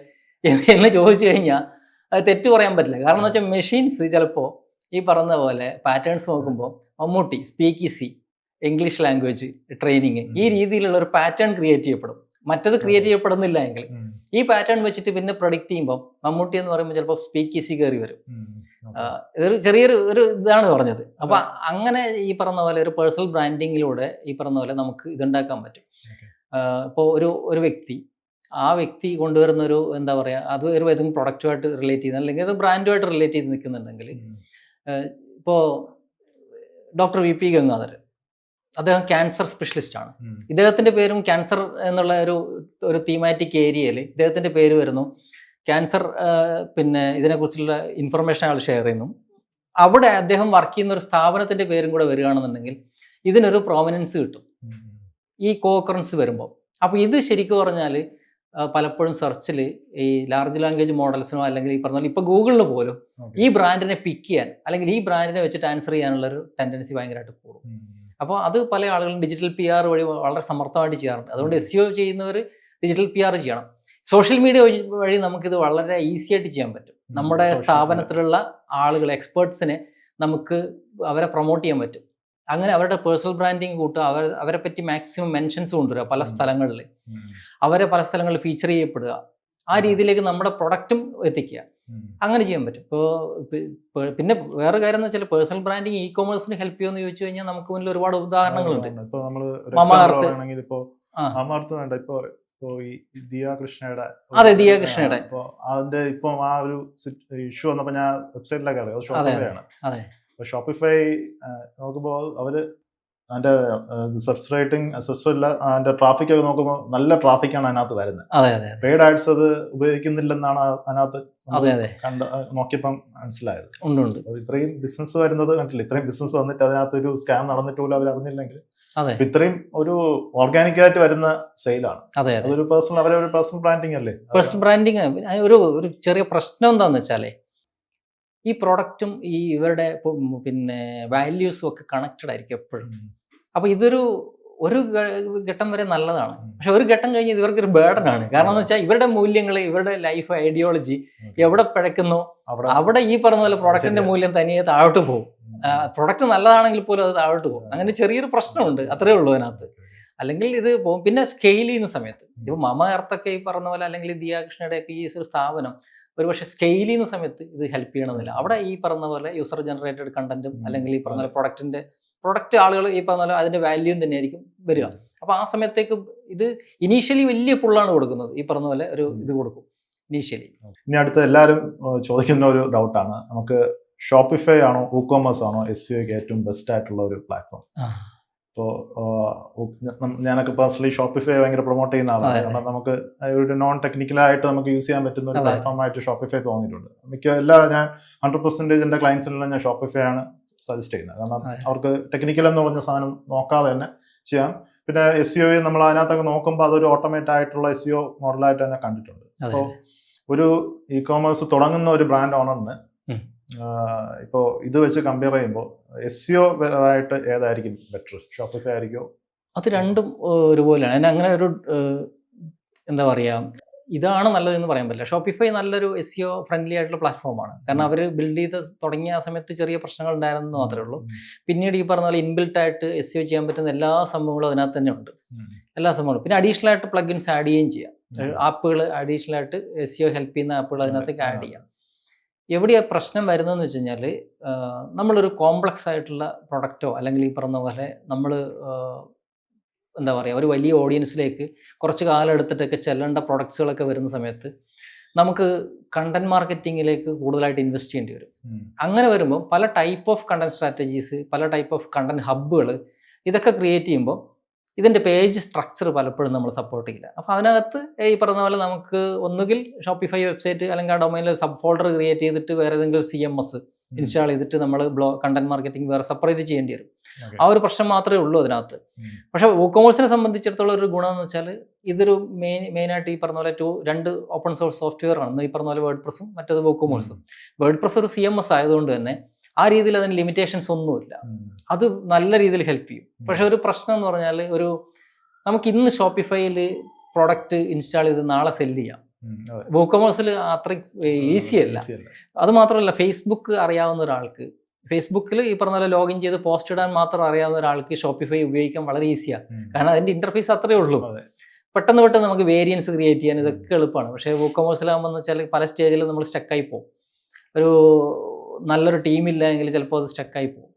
എന്ന് ചോദിച്ചു കഴിഞ്ഞാൽ അത് തെറ്റ് പറയാൻ പറ്റില്ല. കാരണം എന്ന് വെച്ചാൽ മെഷീൻസ് ചിലപ്പോൾ ഈ പറഞ്ഞ പോലെ പാറ്റേൺസ് നോക്കുമ്പോൾ മമ്മൂട്ടി സ്പീക്കീസി, ഇംഗ്ലീഷ് ലാംഗ്വേജ് ട്രെയിനിങ്, ഈ രീതിയിലുള്ള ഒരു പാറ്റേൺ ക്രിയേറ്റ് ചെയ്യപ്പെടും. മറ്റത് ക്രിയേറ്റ് ചെയ്യപ്പെടുന്നില്ല എങ്കിൽ ഈ പാറ്റേൺ വെച്ചിട്ട് പിന്നെ പ്രൊഡിക്റ്റ് ചെയ്യുമ്പോൾ മമ്മൂട്ടി എന്ന് പറയുമ്പോൾ ചിലപ്പോൾ സ്പീക്കീസി കയറി വരും. ഇതൊരു ചെറിയൊരു ഇതാണ് പറഞ്ഞത്. അപ്പോൾ അങ്ങനെ ഈ പറഞ്ഞ പോലെ ഒരു പേഴ്സണൽ ബ്രാൻഡിങ്ങിലൂടെ ഈ പറഞ്ഞ പോലെ നമുക്ക് ഇതുണ്ടാക്കാൻ പറ്റും. ഇപ്പോൾ ഒരു വ്യക്തി ആ വ്യക്തി കൊണ്ടുവരുന്ന ഒരു എന്താ പറയുക, അത് ഒരു ഏതെങ്കിലും പ്രൊഡക്റ്റുമായിട്ട് റിലേറ്റ് ചെയ്യുന്ന അല്ലെങ്കിൽ അത് ബ്രാൻഡുമായിട്ട് റിലേറ്റ് ചെയ്ത് നിൽക്കുന്നുണ്ടെങ്കിൽ, ഇപ്പോൾ ഡോക്ടർ വി പി ഗംഗാധർ, അദ്ദേഹം ക്യാൻസർ സ്പെഷ്യലിസ്റ്റ് ആണ്. ഇദ്ദേഹത്തിൻ്റെ പേരും ക്യാൻസർ എന്നുള്ള ഒരു തീമാറ്റിക് ഏരിയയിൽ ഇദ്ദേഹത്തിൻ്റെ പേര് വരുന്നു. ക്യാൻസർ പിന്നെ ഇതിനെക്കുറിച്ചുള്ള ഇൻഫർമേഷൻ അയാൾ ഷെയർ ചെയ്യുന്നു. അവിടെ അദ്ദേഹം വർക്ക് ചെയ്യുന്ന ഒരു സ്ഥാപനത്തിൻ്റെ പേരും കൂടെ വരികയാണെന്നുണ്ടെങ്കിൽ ഇതിനൊരു പ്രോമിനൻസ് കിട്ടും ഈ കോക്കറൻസ് വരുമ്പോൾ. അപ്പോൾ ഇത് ശരിക്കും പറഞ്ഞാൽ പലപ്പോഴും സെർച്ചിൽ ഈ ലാർജ് ലാംഗ്വേജ് മോഡൽസിനോ അല്ലെങ്കിൽ ഈ പറഞ്ഞാൽ ഇപ്പോൾ ഗൂഗിളിന് പോലും ഈ ബ്രാൻഡിനെ പിക്ക് ചെയ്യാൻ അല്ലെങ്കിൽ ഈ ബ്രാൻഡിനെ വെച്ചിട്ട് ആൻസർ ചെയ്യാനുള്ളൊരു ടെൻഡൻസി ഭയങ്കരമായിട്ട് കൂടും. അപ്പോൾ അത് പല ആളുകളും ഡിജിറ്റൽ PR വഴി വളരെ സമർത്ഥമായിട്ട് ചെയ്യാറുണ്ട്. അതുകൊണ്ട് SEO ചെയ്യുന്നവർ ഡിജിറ്റൽ PR ചെയ്യണം. സോഷ്യൽ മീഡിയ വഴി നമുക്കിത് വളരെ ഈസി ആയിട്ട് ചെയ്യാൻ പറ്റും. നമ്മുടെ സ്ഥാപനത്തിലുള്ള ആളുകൾ, എക്സ്പേർട്സിനെ നമുക്ക് അവരെ പ്രൊമോട്ട് ചെയ്യാൻ പറ്റും. അങ്ങനെ അവരുടെ പേഴ്സണൽ ബ്രാൻഡിങ് കൂട്ടുക, അവരെ പറ്റി മാക്സിമം മെൻഷൻസ് കൊണ്ടുവരിക പല സ്ഥലങ്ങളിൽ, അവരെ പല സ്ഥലങ്ങളിൽ ഫീച്ചർ ചെയ്യപ്പെടുക, ആ രീതിയിലേക്ക് നമ്മുടെ പ്രൊഡക്റ്റും എത്തിക്കുക. അങ്ങനെ ചെയ്യാൻ പറ്റും. ഇപ്പോൾ പിന്നെ വേറെ കാര്യം എന്ന് വെച്ചാൽ പേഴ്സണൽ ബ്രാൻഡിങ് ഇ-കൊമേഴ്സിന് ഹെൽപ്പ് ചെയ്യുമെന്ന് ചോദിച്ചു കഴിഞ്ഞാൽ നമുക്ക് മുന്നിൽ ഒരുപാട് ഉദാഹരണങ്ങളുണ്ട്. മാമാഅർത്ത് വേണ്ട, ഇപ്പോൾ ഈ ദിയ കൃഷ്ണയുടെ, അതെ, ദിയ കൃഷ്ണയുടെ അതിന്റെ ഇപ്പം ആ ഒരു ഇഷ്യൂ വന്നപ്പോൾ ഞാൻ വെബ്സൈറ്റിലൊക്കെ അറിയാം, അത് ഷോപ്പിഫൈ ആണ്. അപ്പോൾ ഷോപ്പിഫൈ നോക്കുമ്പോൾ അവര് അതിന്റെ സെർച്ച് റേറ്റിംഗ് ഇല്ല, അതിന്റെ ട്രാഫിക് ഒക്കെ നോക്കുമ്പോൾ നല്ല ട്രാഫിക്കാണ് അതിനകത്ത് വരുന്നത്. പെയ്ഡ് ആഡ്സ് അത് ഉപയോഗിക്കുന്നില്ലെന്നാണ് അതിനകത്ത് നോക്കിയപ്പം മനസ്സിലായത്. ഇത്രയും ബിസിനസ് വരുന്നത് കണ്ടില്ല, ഇത്രയും ബിസിനസ് വന്നിട്ട് അതിനകത്ത് ഒരു സ്കാം നടന്നിട്ട് പോലും അവർ അറിഞ്ഞില്ലെങ്കിൽ ഇത്രയും ഒരു ഓർഗാനിക് ആയിട്ട് വരുന്ന സെയിലാണ്. അതൊരു അവരെ പേഴ്സണൽ ബ്രാൻഡിങ് അല്ലേ. പേഴ്സണൽ ബ്രാൻഡിങ് ഒരു ചെറിയ പ്രശ്നം എന്താന്ന് വെച്ചാലേ, ഈ പ്രൊഡക്റ്റും ഈ ഇവരുടെ പിന്നെ വാല്യൂസും ഒക്കെ കണക്റ്റഡ് ആയിരിക്കും എപ്പോഴും. അപ്പോൾ ഒരു ഘട്ടം വരെ നല്ലതാണ്, പക്ഷെ ഒരു ഘട്ടം കഴിഞ്ഞ് ഇവർക്കൊരു ബേർഡനാണ്. കാരണം എന്ന് വെച്ചാൽ ഇവരുടെ മൂല്യങ്ങൾ, ഇവരുടെ ലൈഫ് ഐഡിയോളജി എവിടെ പിഴക്കുന്നോ അവിടെ ഈ പറഞ്ഞ പോലെ പ്രൊഡക്റ്റിന്റെ മൂല്യം തനിയെ താഴോട്ട് പോകും. പ്രൊഡക്റ്റ് നല്ലതാണെങ്കിൽ പോലും അത് താഴോട്ട് പോകും. അങ്ങനെ ചെറിയൊരു പ്രശ്നമുണ്ട്, അത്രേ ഉള്ളൂ അതിനകത്ത്. അല്ലെങ്കിൽ ഇത് പോകും. പിന്നെ സ്കെയിൽ ചെയ്യുന്ന സമയത്ത് ഇപ്പോൾ മാമാഅർത്തൊക്കെ ഈ പറഞ്ഞ പോലെ അല്ലെങ്കിൽ ദിയ കൃഷ്ണയുടെ ഈ ഒരു സ്ഥാപനം ഒരു പക്ഷേ സ്കെയിൽ ചെയ്യുന്ന സമയത്ത് ഇത് ഹെൽപ്പ് ചെയ്യണമെന്നില്ല. അവിടെ ഈ പറഞ്ഞ പോലെ യൂസർ ജനറേറ്റഡ് കണ്ടന്റും അല്ലെങ്കിൽ ഈ പറഞ്ഞ പോലെ പ്രൊഡക്റ്റ് ആളുകൾ ഈ പറഞ്ഞ പോലെ അതിന്റെ വാല്യൂം തന്നെയായിരിക്കും വരിക. അപ്പോൾ ആ സമയത്തേക്ക് ഇത് ഇനീഷ്യലി വലിയ പുള്ളാണ് കൊടുക്കുന്നത്, ഈ പറഞ്ഞ പോലെ ഒരു ഇത് കൊടുക്കും ഇനീഷ്യലി. ഇനി അടുത്ത എല്ലാവരും ചോദിക്കുന്ന ഒരു ഡൗട്ടാണ്, നമുക്ക് ഷോപ്പിഫൈ ആണോ WooCommerce ആണോ SEOക്ക് ഏറ്റവും ബെസ്റ്റ് ആയിട്ടുള്ള ഒരു പ്ലാറ്റ്ഫോം? ഇപ്പോൾ ഞാനൊക്കെ പേഴ്സണലി ഷോപ്പിഫൈ ഭയങ്കര പ്രൊമോട്ട് ചെയ്യുന്ന ആളാണ്. കാരണം നമുക്ക് ഒരു നോൺ ടെക്നിക്കലായിട്ട് നമുക്ക് യൂസ് ചെയ്യാൻ പറ്റുന്ന ഒരു പ്ലാറ്റ്ഫോമായിട്ട് ഷോപ്പിഫൈ തോന്നിയിട്ടുണ്ട്. ഞാൻ 100% എൻ്റെ ക്ലയൻസിനെല്ലാം ഞാൻ ഷോപ്പിഫൈ ആണ് സജസ്റ്റ് ചെയ്യുന്നത്. കാരണം അവർക്ക് ടെക്നിക്കൽ എന്ന് പറഞ്ഞ സാധനം നോക്കാതെ തന്നെ ചെയ്യാം. പിന്നെ SEO നമ്മൾ അതിനകത്തൊക്കെ നോക്കുമ്പോൾ അതൊരു ഓട്ടോമേറ്റ് ആയിട്ടുള്ള SEO മോഡലായിട്ട് തന്നെ കണ്ടിട്ടുണ്ട്. അപ്പോൾ ഒരു ഇ-കൊമേഴ്സ് തുടങ്ങുന്ന ഒരു ബ്രാൻഡ് ഓണറിന് ഇപ്പോൾ ഇത് വെച്ച് കമ്പയർ ചെയ്യുമ്പോൾ SEO ആയിട്ട് ഏതായിരിക്കും ബെറ്റർ? ഷോപ്പിഫൈ ആയിരിക്കുമോ? അത് രണ്ടും ഒരുപോലെയാണ്. അതിന് അങ്ങനെ ഒരു എന്താ പറയുക, ഇതാണ് നല്ലതെന്ന് പറയാൻ പറ്റില്ല. ഷോപ്പിഫൈ നല്ലൊരു SEO ഫ്രണ്ട്ലി ആയിട്ടുള്ള പ്ലാറ്റ്ഫോമാണ്. കാരണം അവർ ബിൽഡ് ചെയ്ത് തുടങ്ങിയ സമയത്ത് ചെറിയ പ്രശ്നങ്ങൾ ഉണ്ടായിരുന്നെന്ന് മാത്രമേ ഉള്ളൂ. പിന്നീട് ഈ പറഞ്ഞ പോലെ ഇൻബിൽട്ട് ആയിട്ട് SEO ചെയ്യാൻ പറ്റുന്ന എല്ലാ സംഭവങ്ങളും അതിനകത്ത് തന്നെ ഉണ്ട്, എല്ലാ സംഭവങ്ങളും. പിന്നെ അഡീഷണൽ ആയിട്ട് പ്ലഗിൻസ് ആഡ് ചെയ്യുകയും ചെയ്യാം. ആപ്പുകൾ അഡീഷണൽ ആയിട്ട് SEO ഹെൽപ്പ് ചെയ്യുന്ന ആപ്പുകൾ അതിനകത്തേക്ക് ആഡ് ചെയ്യാം. എവിടെയാണ് പ്രശ്നം വരുന്നതെന്ന് വെച്ച് കഴിഞ്ഞാൽ, നമ്മളൊരു കോംപ്ലക്സ് ആയിട്ടുള്ള പ്രൊഡക്റ്റോ അല്ലെങ്കിൽ ഈ പറഞ്ഞ പോലെ നമ്മൾ എന്താ പറയുക ഒരു വലിയ ഓഡിയൻസിലേക്ക് കുറച്ച് കാലം എടുത്തിട്ടൊക്കെ ചെല്ലേണ്ട പ്രൊഡക്ട്സുകളൊക്കെ വരുന്ന സമയത്ത് നമുക്ക് കണ്ടന്റ് മാർക്കറ്റിങ്ങിലേക്ക് കൂടുതലായിട്ട് ഇൻവെസ്റ്റ് ചെയ്യേണ്ടി വരും. അങ്ങനെ വരുമ്പോൾ പല ടൈപ്പ് ഓഫ് കണ്ടന്റ് സ്ട്രാറ്റജീസ്, പല ടൈപ്പ് ഓഫ് കണ്ടന്റ് ഹബ്ബുകൾ ഇതൊക്കെ ക്രിയേറ്റ് ചെയ്യുമ്പോൾ ഇതിൻ്റെ പേജ് സ്ട്രക്ചർ പലപ്പോഴും നമ്മൾ സപ്പോർട്ട് ചെയ്യില്ല. അപ്പോൾ അതിനകത്ത് ഈ പറഞ്ഞ പോലെ നമുക്ക് ഒന്നുകിൽ ഷോപ്പിഫൈ വെബ്സൈറ്റ് അല്ലെങ്കിൽ ആ ഡൊമൈനിൽ സബ് ഫോൾഡർ ക്രിയേറ്റ് ചെയ്തിട്ട് വേറെ ഏതെങ്കിലും CMS ഇൻസ്റ്റാൾ ചെയ്തിട്ട് നമ്മൾ കണ്ടന്റ് മാർക്കറ്റിംഗ് വേറെ സെപ്പറേറ്റ് ചെയ്യേണ്ടി വരും. ആ ഒരു പ്രശ്നം മാത്രമേ ഉള്ളൂ അതിനകത്ത്. പക്ഷേ WooCommerce സംബന്ധിച്ചിടത്തോളം ഒരു ഗുണം എന്ന് വെച്ചാൽ ഇതൊരു മെയിനായിട്ട് ഈ പറഞ്ഞ പോലെ രണ്ട് ഓപ്പൺ സോഴ്സ് സോഫ്റ്റ്വെയർ ആണ്. ഈ പറഞ്ഞ പോലെ വേർഡ്പ്രസ്സും മറ്റേത് WooCommerce. വേർഡ്പ്രസ് ഒരു CMS ആയതുകൊണ്ട് തന്നെ ആ രീതിയിൽ അതിന് ലിമിറ്റേഷൻസ് ഒന്നുമില്ല. അത് നല്ല രീതിയിൽ ഹെൽപ്പ് ചെയ്യും. പക്ഷെ ഒരു പ്രശ്നം എന്ന് പറഞ്ഞാൽ നമുക്ക് ഇന്ന് ഷോപ്പിഫൈയിൽ പ്രൊഡക്റ്റ് ഇൻസ്റ്റാൾ ചെയ്ത് നാളെ സെല്ല് ചെയ്യാം. WooCommerce അത്ര ഈസി അല്ല. അത് മാത്രമല്ല, ഫേസ്ബുക്ക് അറിയാവുന്ന ഒരാൾക്ക്, ഫേസ്ബുക്കിൽ ഈ പറഞ്ഞ പോലെ ലോഗിൻ ചെയ്ത് പോസ്റ്റ് ഇടാൻ മാത്രം അറിയാവുന്ന ഒരാൾക്ക് ഷോപ്പിഫൈ ഉപയോഗിക്കാൻ വളരെ ഈസിയാണ്. കാരണം അതിൻ്റെ ഇന്റർഫേസ് അത്രയേ ഉള്ളൂ. പെട്ടെന്ന് നമുക്ക് വേരിയൻസ് ക്രിയേറ്റ് ചെയ്യാൻ ഇതൊക്കെ എളുപ്പമാണ്. പക്ഷേ WooCommerce ആകുമ്പോൾ വെച്ചാൽ പല സ്റ്റേജിൽ നമ്മൾ സ്റ്റക്കായി പോകും. ഒരു നല്ലൊരു ടീമില്ല എങ്കിൽ ചിലപ്പോൾ അത് സ്റ്റക്കായി പോകും.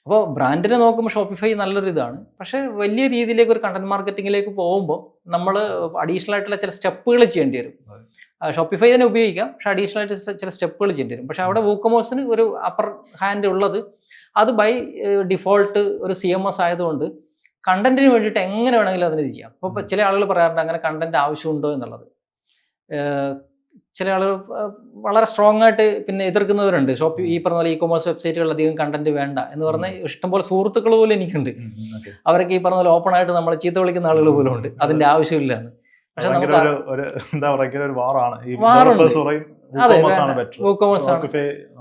അപ്പോൾ ബ്രാൻഡിനെ നോക്കുമ്പോൾ ഷോപ്പിഫൈ നല്ലൊരു ഇതാണ്. പക്ഷേ വലിയ രീതിയിലേക്ക് ഒരു കണ്ടന്റ് മാർക്കറ്റിങ്ങിലേക്ക് പോകുമ്പോൾ നമ്മൾ അഡീഷണൽ ആയിട്ടുള്ള ചില സ്റ്റെപ്പുകൾ ചെയ്യേണ്ടി വരും. ഷോപ്പിഫൈ തന്നെ ഉപയോഗിക്കാം, പക്ഷേ അഡീഷണൽ ആയിട്ട് ചില സ്റ്റെപ്പുകൾ ചെയ്യേണ്ടി വരും. പക്ഷേ അവിടെ വൂക്കോമേഴ്സിന് ഒരു അപ്പർ ഹാൻഡ് ഉള്ളത് അത് ബൈ ഡിഫോൾട്ട് ഒരു CMS ആയതുകൊണ്ട് കണ്ടന്റിന് വേണ്ടിയിട്ട് എങ്ങനെ വേണമെങ്കിലും അതിന് ഇത് ചെയ്യാം. അപ്പോൾ ചില ആളുകൾ പറയാറുണ്ട് അങ്ങനെ കണ്ടന്റ് ആവശ്യമുണ്ടോ എന്നുള്ളത്. ചില ആളുകൾ വളരെ സ്ട്രോങ് ആയിട്ട് പിന്നെ എതിർക്കുന്നവരുണ്ട്. ഈ പറഞ്ഞ പോലെ ഇ-കൊമേഴ്സ് വെബ്സൈറ്റുകളിൽ അധികം കണ്ടന്റ് വേണ്ട എന്ന് പറഞ്ഞ ഇഷ്ടംപോലെ സുഹൃത്തുക്കൾ പോലും എനിക്കുണ്ട്. അവരൊക്കെ ഈ പറഞ്ഞ പോലെ ഓപ്പൺ ആയിട്ട് നമ്മളെ ചീത്ത വിളിക്കുന്ന ആളുകൾ പോലും ഉണ്ട്, അതിന്റെ ആവശ്യമില്ല എന്ന്. പക്ഷെ നമുക്ക്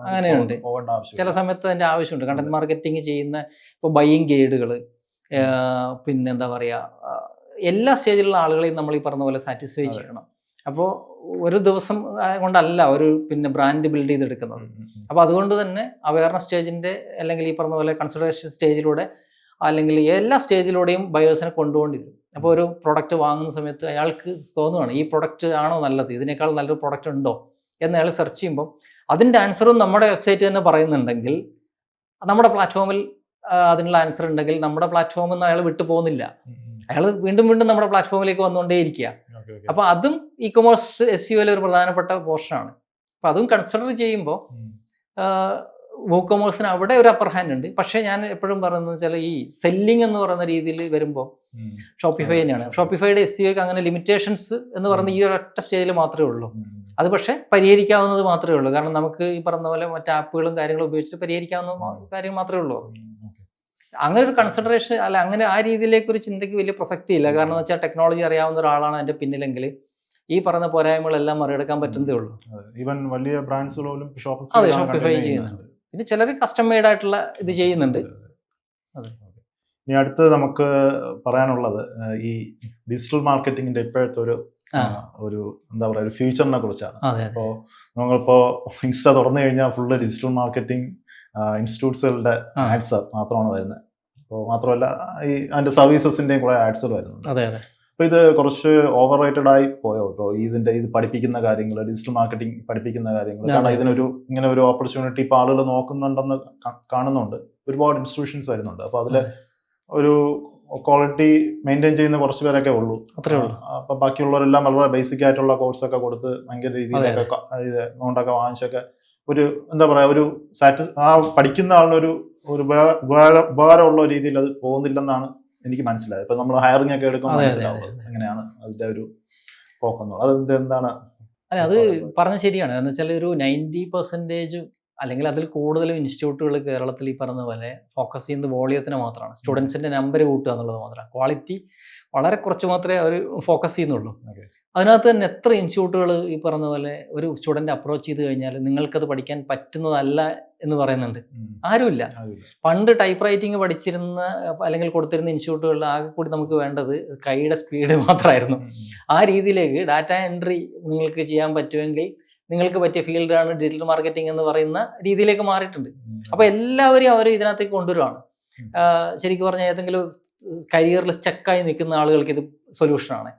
അങ്ങനെയുണ്ട്. ചില സമയത്ത് അതിന്റെ ആവശ്യമുണ്ട്. കണ്ടന്റ് മാർക്കറ്റിംഗ് ചെയ്യുന്ന ഇപ്പോൾ ബൈയിങ് ഗൈഡുകൾ, പിന്നെ എന്താ പറയുക, എല്ലാ സ്റ്റേജിലുള്ള ആളുകളെയും നമ്മൾ ഈ പറഞ്ഞ പോലെ സാറ്റിസ്ഫൈ ചെയ്യണം. അപ്പോൾ ഒരു ദിവസം കൊണ്ടല്ല ഒരു പിന്നെ ബ്രാൻഡ് ബിൽഡ് ചെയ്തെടുക്കുന്നത്. അപ്പോൾ അതുകൊണ്ട് തന്നെ അവയർനെസ് സ്റ്റേജിൻ്റെ അല്ലെങ്കിൽ ഈ പറഞ്ഞ പോലെ കൺസിഡറേഷൻ സ്റ്റേജിലൂടെ അല്ലെങ്കിൽ എല്ലാ സ്റ്റേജിലൂടെയും ബയേഴ്സിനെ കൊണ്ടുകൊണ്ടിരിക്കും. അപ്പോൾ ഒരു പ്രൊഡക്റ്റ് വാങ്ങുന്ന സമയത്ത് അയാൾക്ക് തോന്നുകയാണ് ഈ പ്രൊഡക്റ്റ് ആണോ നല്ലത്, ഇതിനേക്കാൾ നല്ലൊരു പ്രൊഡക്റ്റ് ഉണ്ടോ എന്ന് അയാൾ സെർച്ച് ചെയ്യുമ്പോൾ അതിൻ്റെ ആൻസറും നമ്മുടെ വെബ്സൈറ്റ് തന്നെ പറയുന്നുണ്ടെങ്കിൽ, നമ്മുടെ പ്ലാറ്റ്ഫോമിൽ അതിനുള്ള ആൻസർ ഉണ്ടെങ്കിൽ നമ്മുടെ പ്ലാറ്റ്ഫോമിൽ നിന്ന് അയാൾ വിട്ടു പോകുന്നില്ല. അയാൾ വീണ്ടും വീണ്ടും നമ്മുടെ പ്ലാറ്റ്ഫോമിലേക്ക് വന്നുകൊണ്ടേയിരിക്കുക. അപ്പോൾ അതും ഇ-കൊമേഴ്സ് SEO ഒരു പ്രധാനപ്പെട്ട പോർഷനാണ്. അപ്പം അതും കൺസിഡർ ചെയ്യുമ്പോൾ വൂക്കോമേഴ്സിന് അവിടെ ഒരു അപ്പർ ഹാൻഡ് ഉണ്ട്. പക്ഷേ ഞാൻ എപ്പോഴും പറയുന്നത് വെച്ചാൽ ഈ സെല്ലിംഗ് എന്ന് പറയുന്ന രീതിയിൽ വരുമ്പോൾ ഷോപ്പിഫൈ തന്നെയാണ്. ഷോപ്പിഫൈയുടെ SEOക്ക് അങ്ങനെ ലിമിറ്റേഷൻസ് എന്ന് പറയുന്ന ഈ ഒരൊറ്റ സ്റ്റേജിൽ മാത്രമേ ഉള്ളൂ. അത് പക്ഷേ പരിഹരിക്കാവുന്നത് മാത്രമേ ഉള്ളൂ. കാരണം നമുക്ക് ഈ പറഞ്ഞ പോലെ മറ്റ് ആപ്പുകളും കാര്യങ്ങളും ഉപയോഗിച്ചിട്ട് പരിഹരിക്കാവുന്ന കാര്യം മാത്രമേ ഉള്ളൂ. അങ്ങനെ ഒരു കൺസിഡറേഷൻ അല്ല, അങ്ങനെ ആ രീതിയിലേക്ക് ഒരു ചിന്തയ്ക്ക് വലിയ പ്രസക്തിയില്ല. കാരണം എന്ന് വെച്ചാൽ ടെക്നോളജി അറിയാവുന്ന ഒരാളാണ് എൻ്റെ പിന്നിലെങ്കിൽ ഈ പറഞ്ഞ പോരായ്മകളെല്ലാം മറികടക്കാൻ പറ്റുന്നതേ ഉള്ളൂ. ഈവൻ വലിയ ബ്രാൻഡ്സുകളും ഷോപ്പിഫൈ ചെയ്യുന്നുണ്ട്. പിന്നെ ചിലർ കസ്റ്റം മെയ്ഡ് ആയിട്ടുള്ള ഇത് ചെയ്യുന്നുണ്ട്. ഇനി അടുത്ത് നമുക്ക് പറയാനുള്ളത് ഈ ഡിജിറ്റൽ മാർക്കറ്റിങ്ങിന്റെ ഇപ്പോഴത്തെ ഒരു എന്താ പറയുക ഒരു ഫ്യൂച്ചറിനെ കുറിച്ചാണ്. അപ്പോൾ നമ്മളിപ്പോൾ ഇൻസ്റ്റ തുറന്നു കഴിഞ്ഞാൽ ഫുള്ള് ഡിജിറ്റൽ മാർക്കറ്റിംഗ് ഇൻസ്റ്റിറ്റ്യൂട്ട്സുകളുടെ ആഡ്സ് മാത്രമാണ് വരുന്നത്. അപ്പോൾ മാത്രമല്ല ഈ അതിന്റെ സർവീസസിന്റെയും കുറെ ആഡ്സുകൾ വരുന്നുണ്ട്. അപ്പോൾ ഇത് കുറച്ച് ഓവർ റേറ്റഡ് ആയി പോയോ? ഇപ്പോൾ ഇത് പഠിപ്പിക്കുന്ന കാര്യങ്ങൾ, ഡിജിറ്റൽ മാർക്കറ്റിംഗ് പഠിപ്പിക്കുന്ന കാര്യങ്ങൾ, കാരണം ഇതിനൊരു ഇങ്ങനെ ഒരു ഓപ്പർച്യൂണിറ്റി ഇപ്പോൾ ആളുകൾ നോക്കുന്നുണ്ടെന്ന് കാണുന്നുണ്ട്. ഒരുപാട് ഇൻസ്റ്റിറ്റ്യൂഷൻസ് വരുന്നുണ്ട്. അപ്പോൾ അതിൽ ഒരു ക്വാളിറ്റി മെയിൻറ്റെയിൻ ചെയ്യുന്ന കുറച്ച് പേരൊക്കെ ഉള്ളൂ. അപ്പം ബാക്കിയുള്ളവരെല്ലാം വളരെ ബേസിക് ആയിട്ടുള്ള കോഴ്സൊക്കെ കൊടുത്ത് ഭയങ്കര രീതിയിലൊക്കെ എമൗണ്ടൊക്കെ വാങ്ങിച്ചൊക്കെ ഒരു എന്താ പറയുക ഒരു പഠിക്കുന്ന ആളിനൊരു ഉപകാരമുള്ള രീതിയിൽ അത് പോകുന്നില്ലെന്നാണ് എനിക്ക് മനസ്സിലായത്. ഇപ്പൊ നമ്മൾ ഹയറിംഗ് ഒക്കെ എടുക്കുമ്പോൾ മനസ്സിലാവുന്നത് എങ്ങനെയാണ് അതിന്റെ ഒരു പോക്കെന്നുള്ളത്. അതിന്റെ എന്താണ്? അല്ല, അത് പറഞ്ഞ ശരിയാണ്. എന്ന് വെച്ചാൽ ഒരു 90% അല്ലെങ്കിൽ അതിൽ കൂടുതലും ഇൻസ്റ്റിറ്റ്യൂട്ടുകൾ കേരളത്തിൽ ഈ പറഞ്ഞ പോലെ ഫോക്കസ് ചെയ്യുന്നത് വോളിയത്തിന് മാത്രമാണ്. സ്റ്റുഡൻസിന്റെ നമ്പർ കൂട്ടുക എന്നുള്ളത് മാത്രമാണ്. ക്വാളിറ്റി വളരെ കുറച്ച് മാത്രമേ അവർ ഫോക്കസ് ചെയ്യുന്നുള്ളൂ. അതിനകത്ത് തന്നെ എത്ര ഇൻസ്റ്റിറ്റ്യൂട്ടുകൾ ഈ പറഞ്ഞ പോലെ ഒരു സ്റ്റുഡൻറ്റ് അപ്രോച്ച് ചെയ്ത് കഴിഞ്ഞാൽ നിങ്ങൾക്കത് പഠിക്കാൻ പറ്റുന്നതല്ല എന്ന് പറയുന്നുണ്ട്. ആരുമില്ല. പണ്ട് ടൈപ്പ് റൈറ്റിംഗ് പഠിച്ചിരുന്ന അല്ലെങ്കിൽ കൊടുത്തിരുന്ന ഇൻസ്റ്റിറ്റ്യൂട്ടുകളിൽ ആകെ കൂടി നമുക്ക് വേണ്ടത് കൈയുടെ സ്പീഡ് മാത്രമായിരുന്നു. ആ രീതിയിലേക്ക് ഡാറ്റ എൻട്രി നിങ്ങൾക്ക് ചെയ്യാൻ പറ്റുമെങ്കിൽ നിങ്ങൾക്ക് പറ്റിയ ഫീൽഡാണ് ഡിജിറ്റൽ മാർക്കറ്റിംഗ് എന്ന് പറയുന്ന രീതിയിലേക്ക് മാറിയിട്ടുണ്ട്. അപ്പോൾ എല്ലാവരെയും അവർ ഇതിനകത്തേക്ക് കൊണ്ടുവരുവാണ്. ശരിക്കും പറഞ്ഞാൽ ഏതെങ്കിലും കരിയറിൽ സ്റ്റക്കായി നിൽക്കുന്ന ആളുകൾക്ക് ഇത് സൊല്യൂഷനാണ്.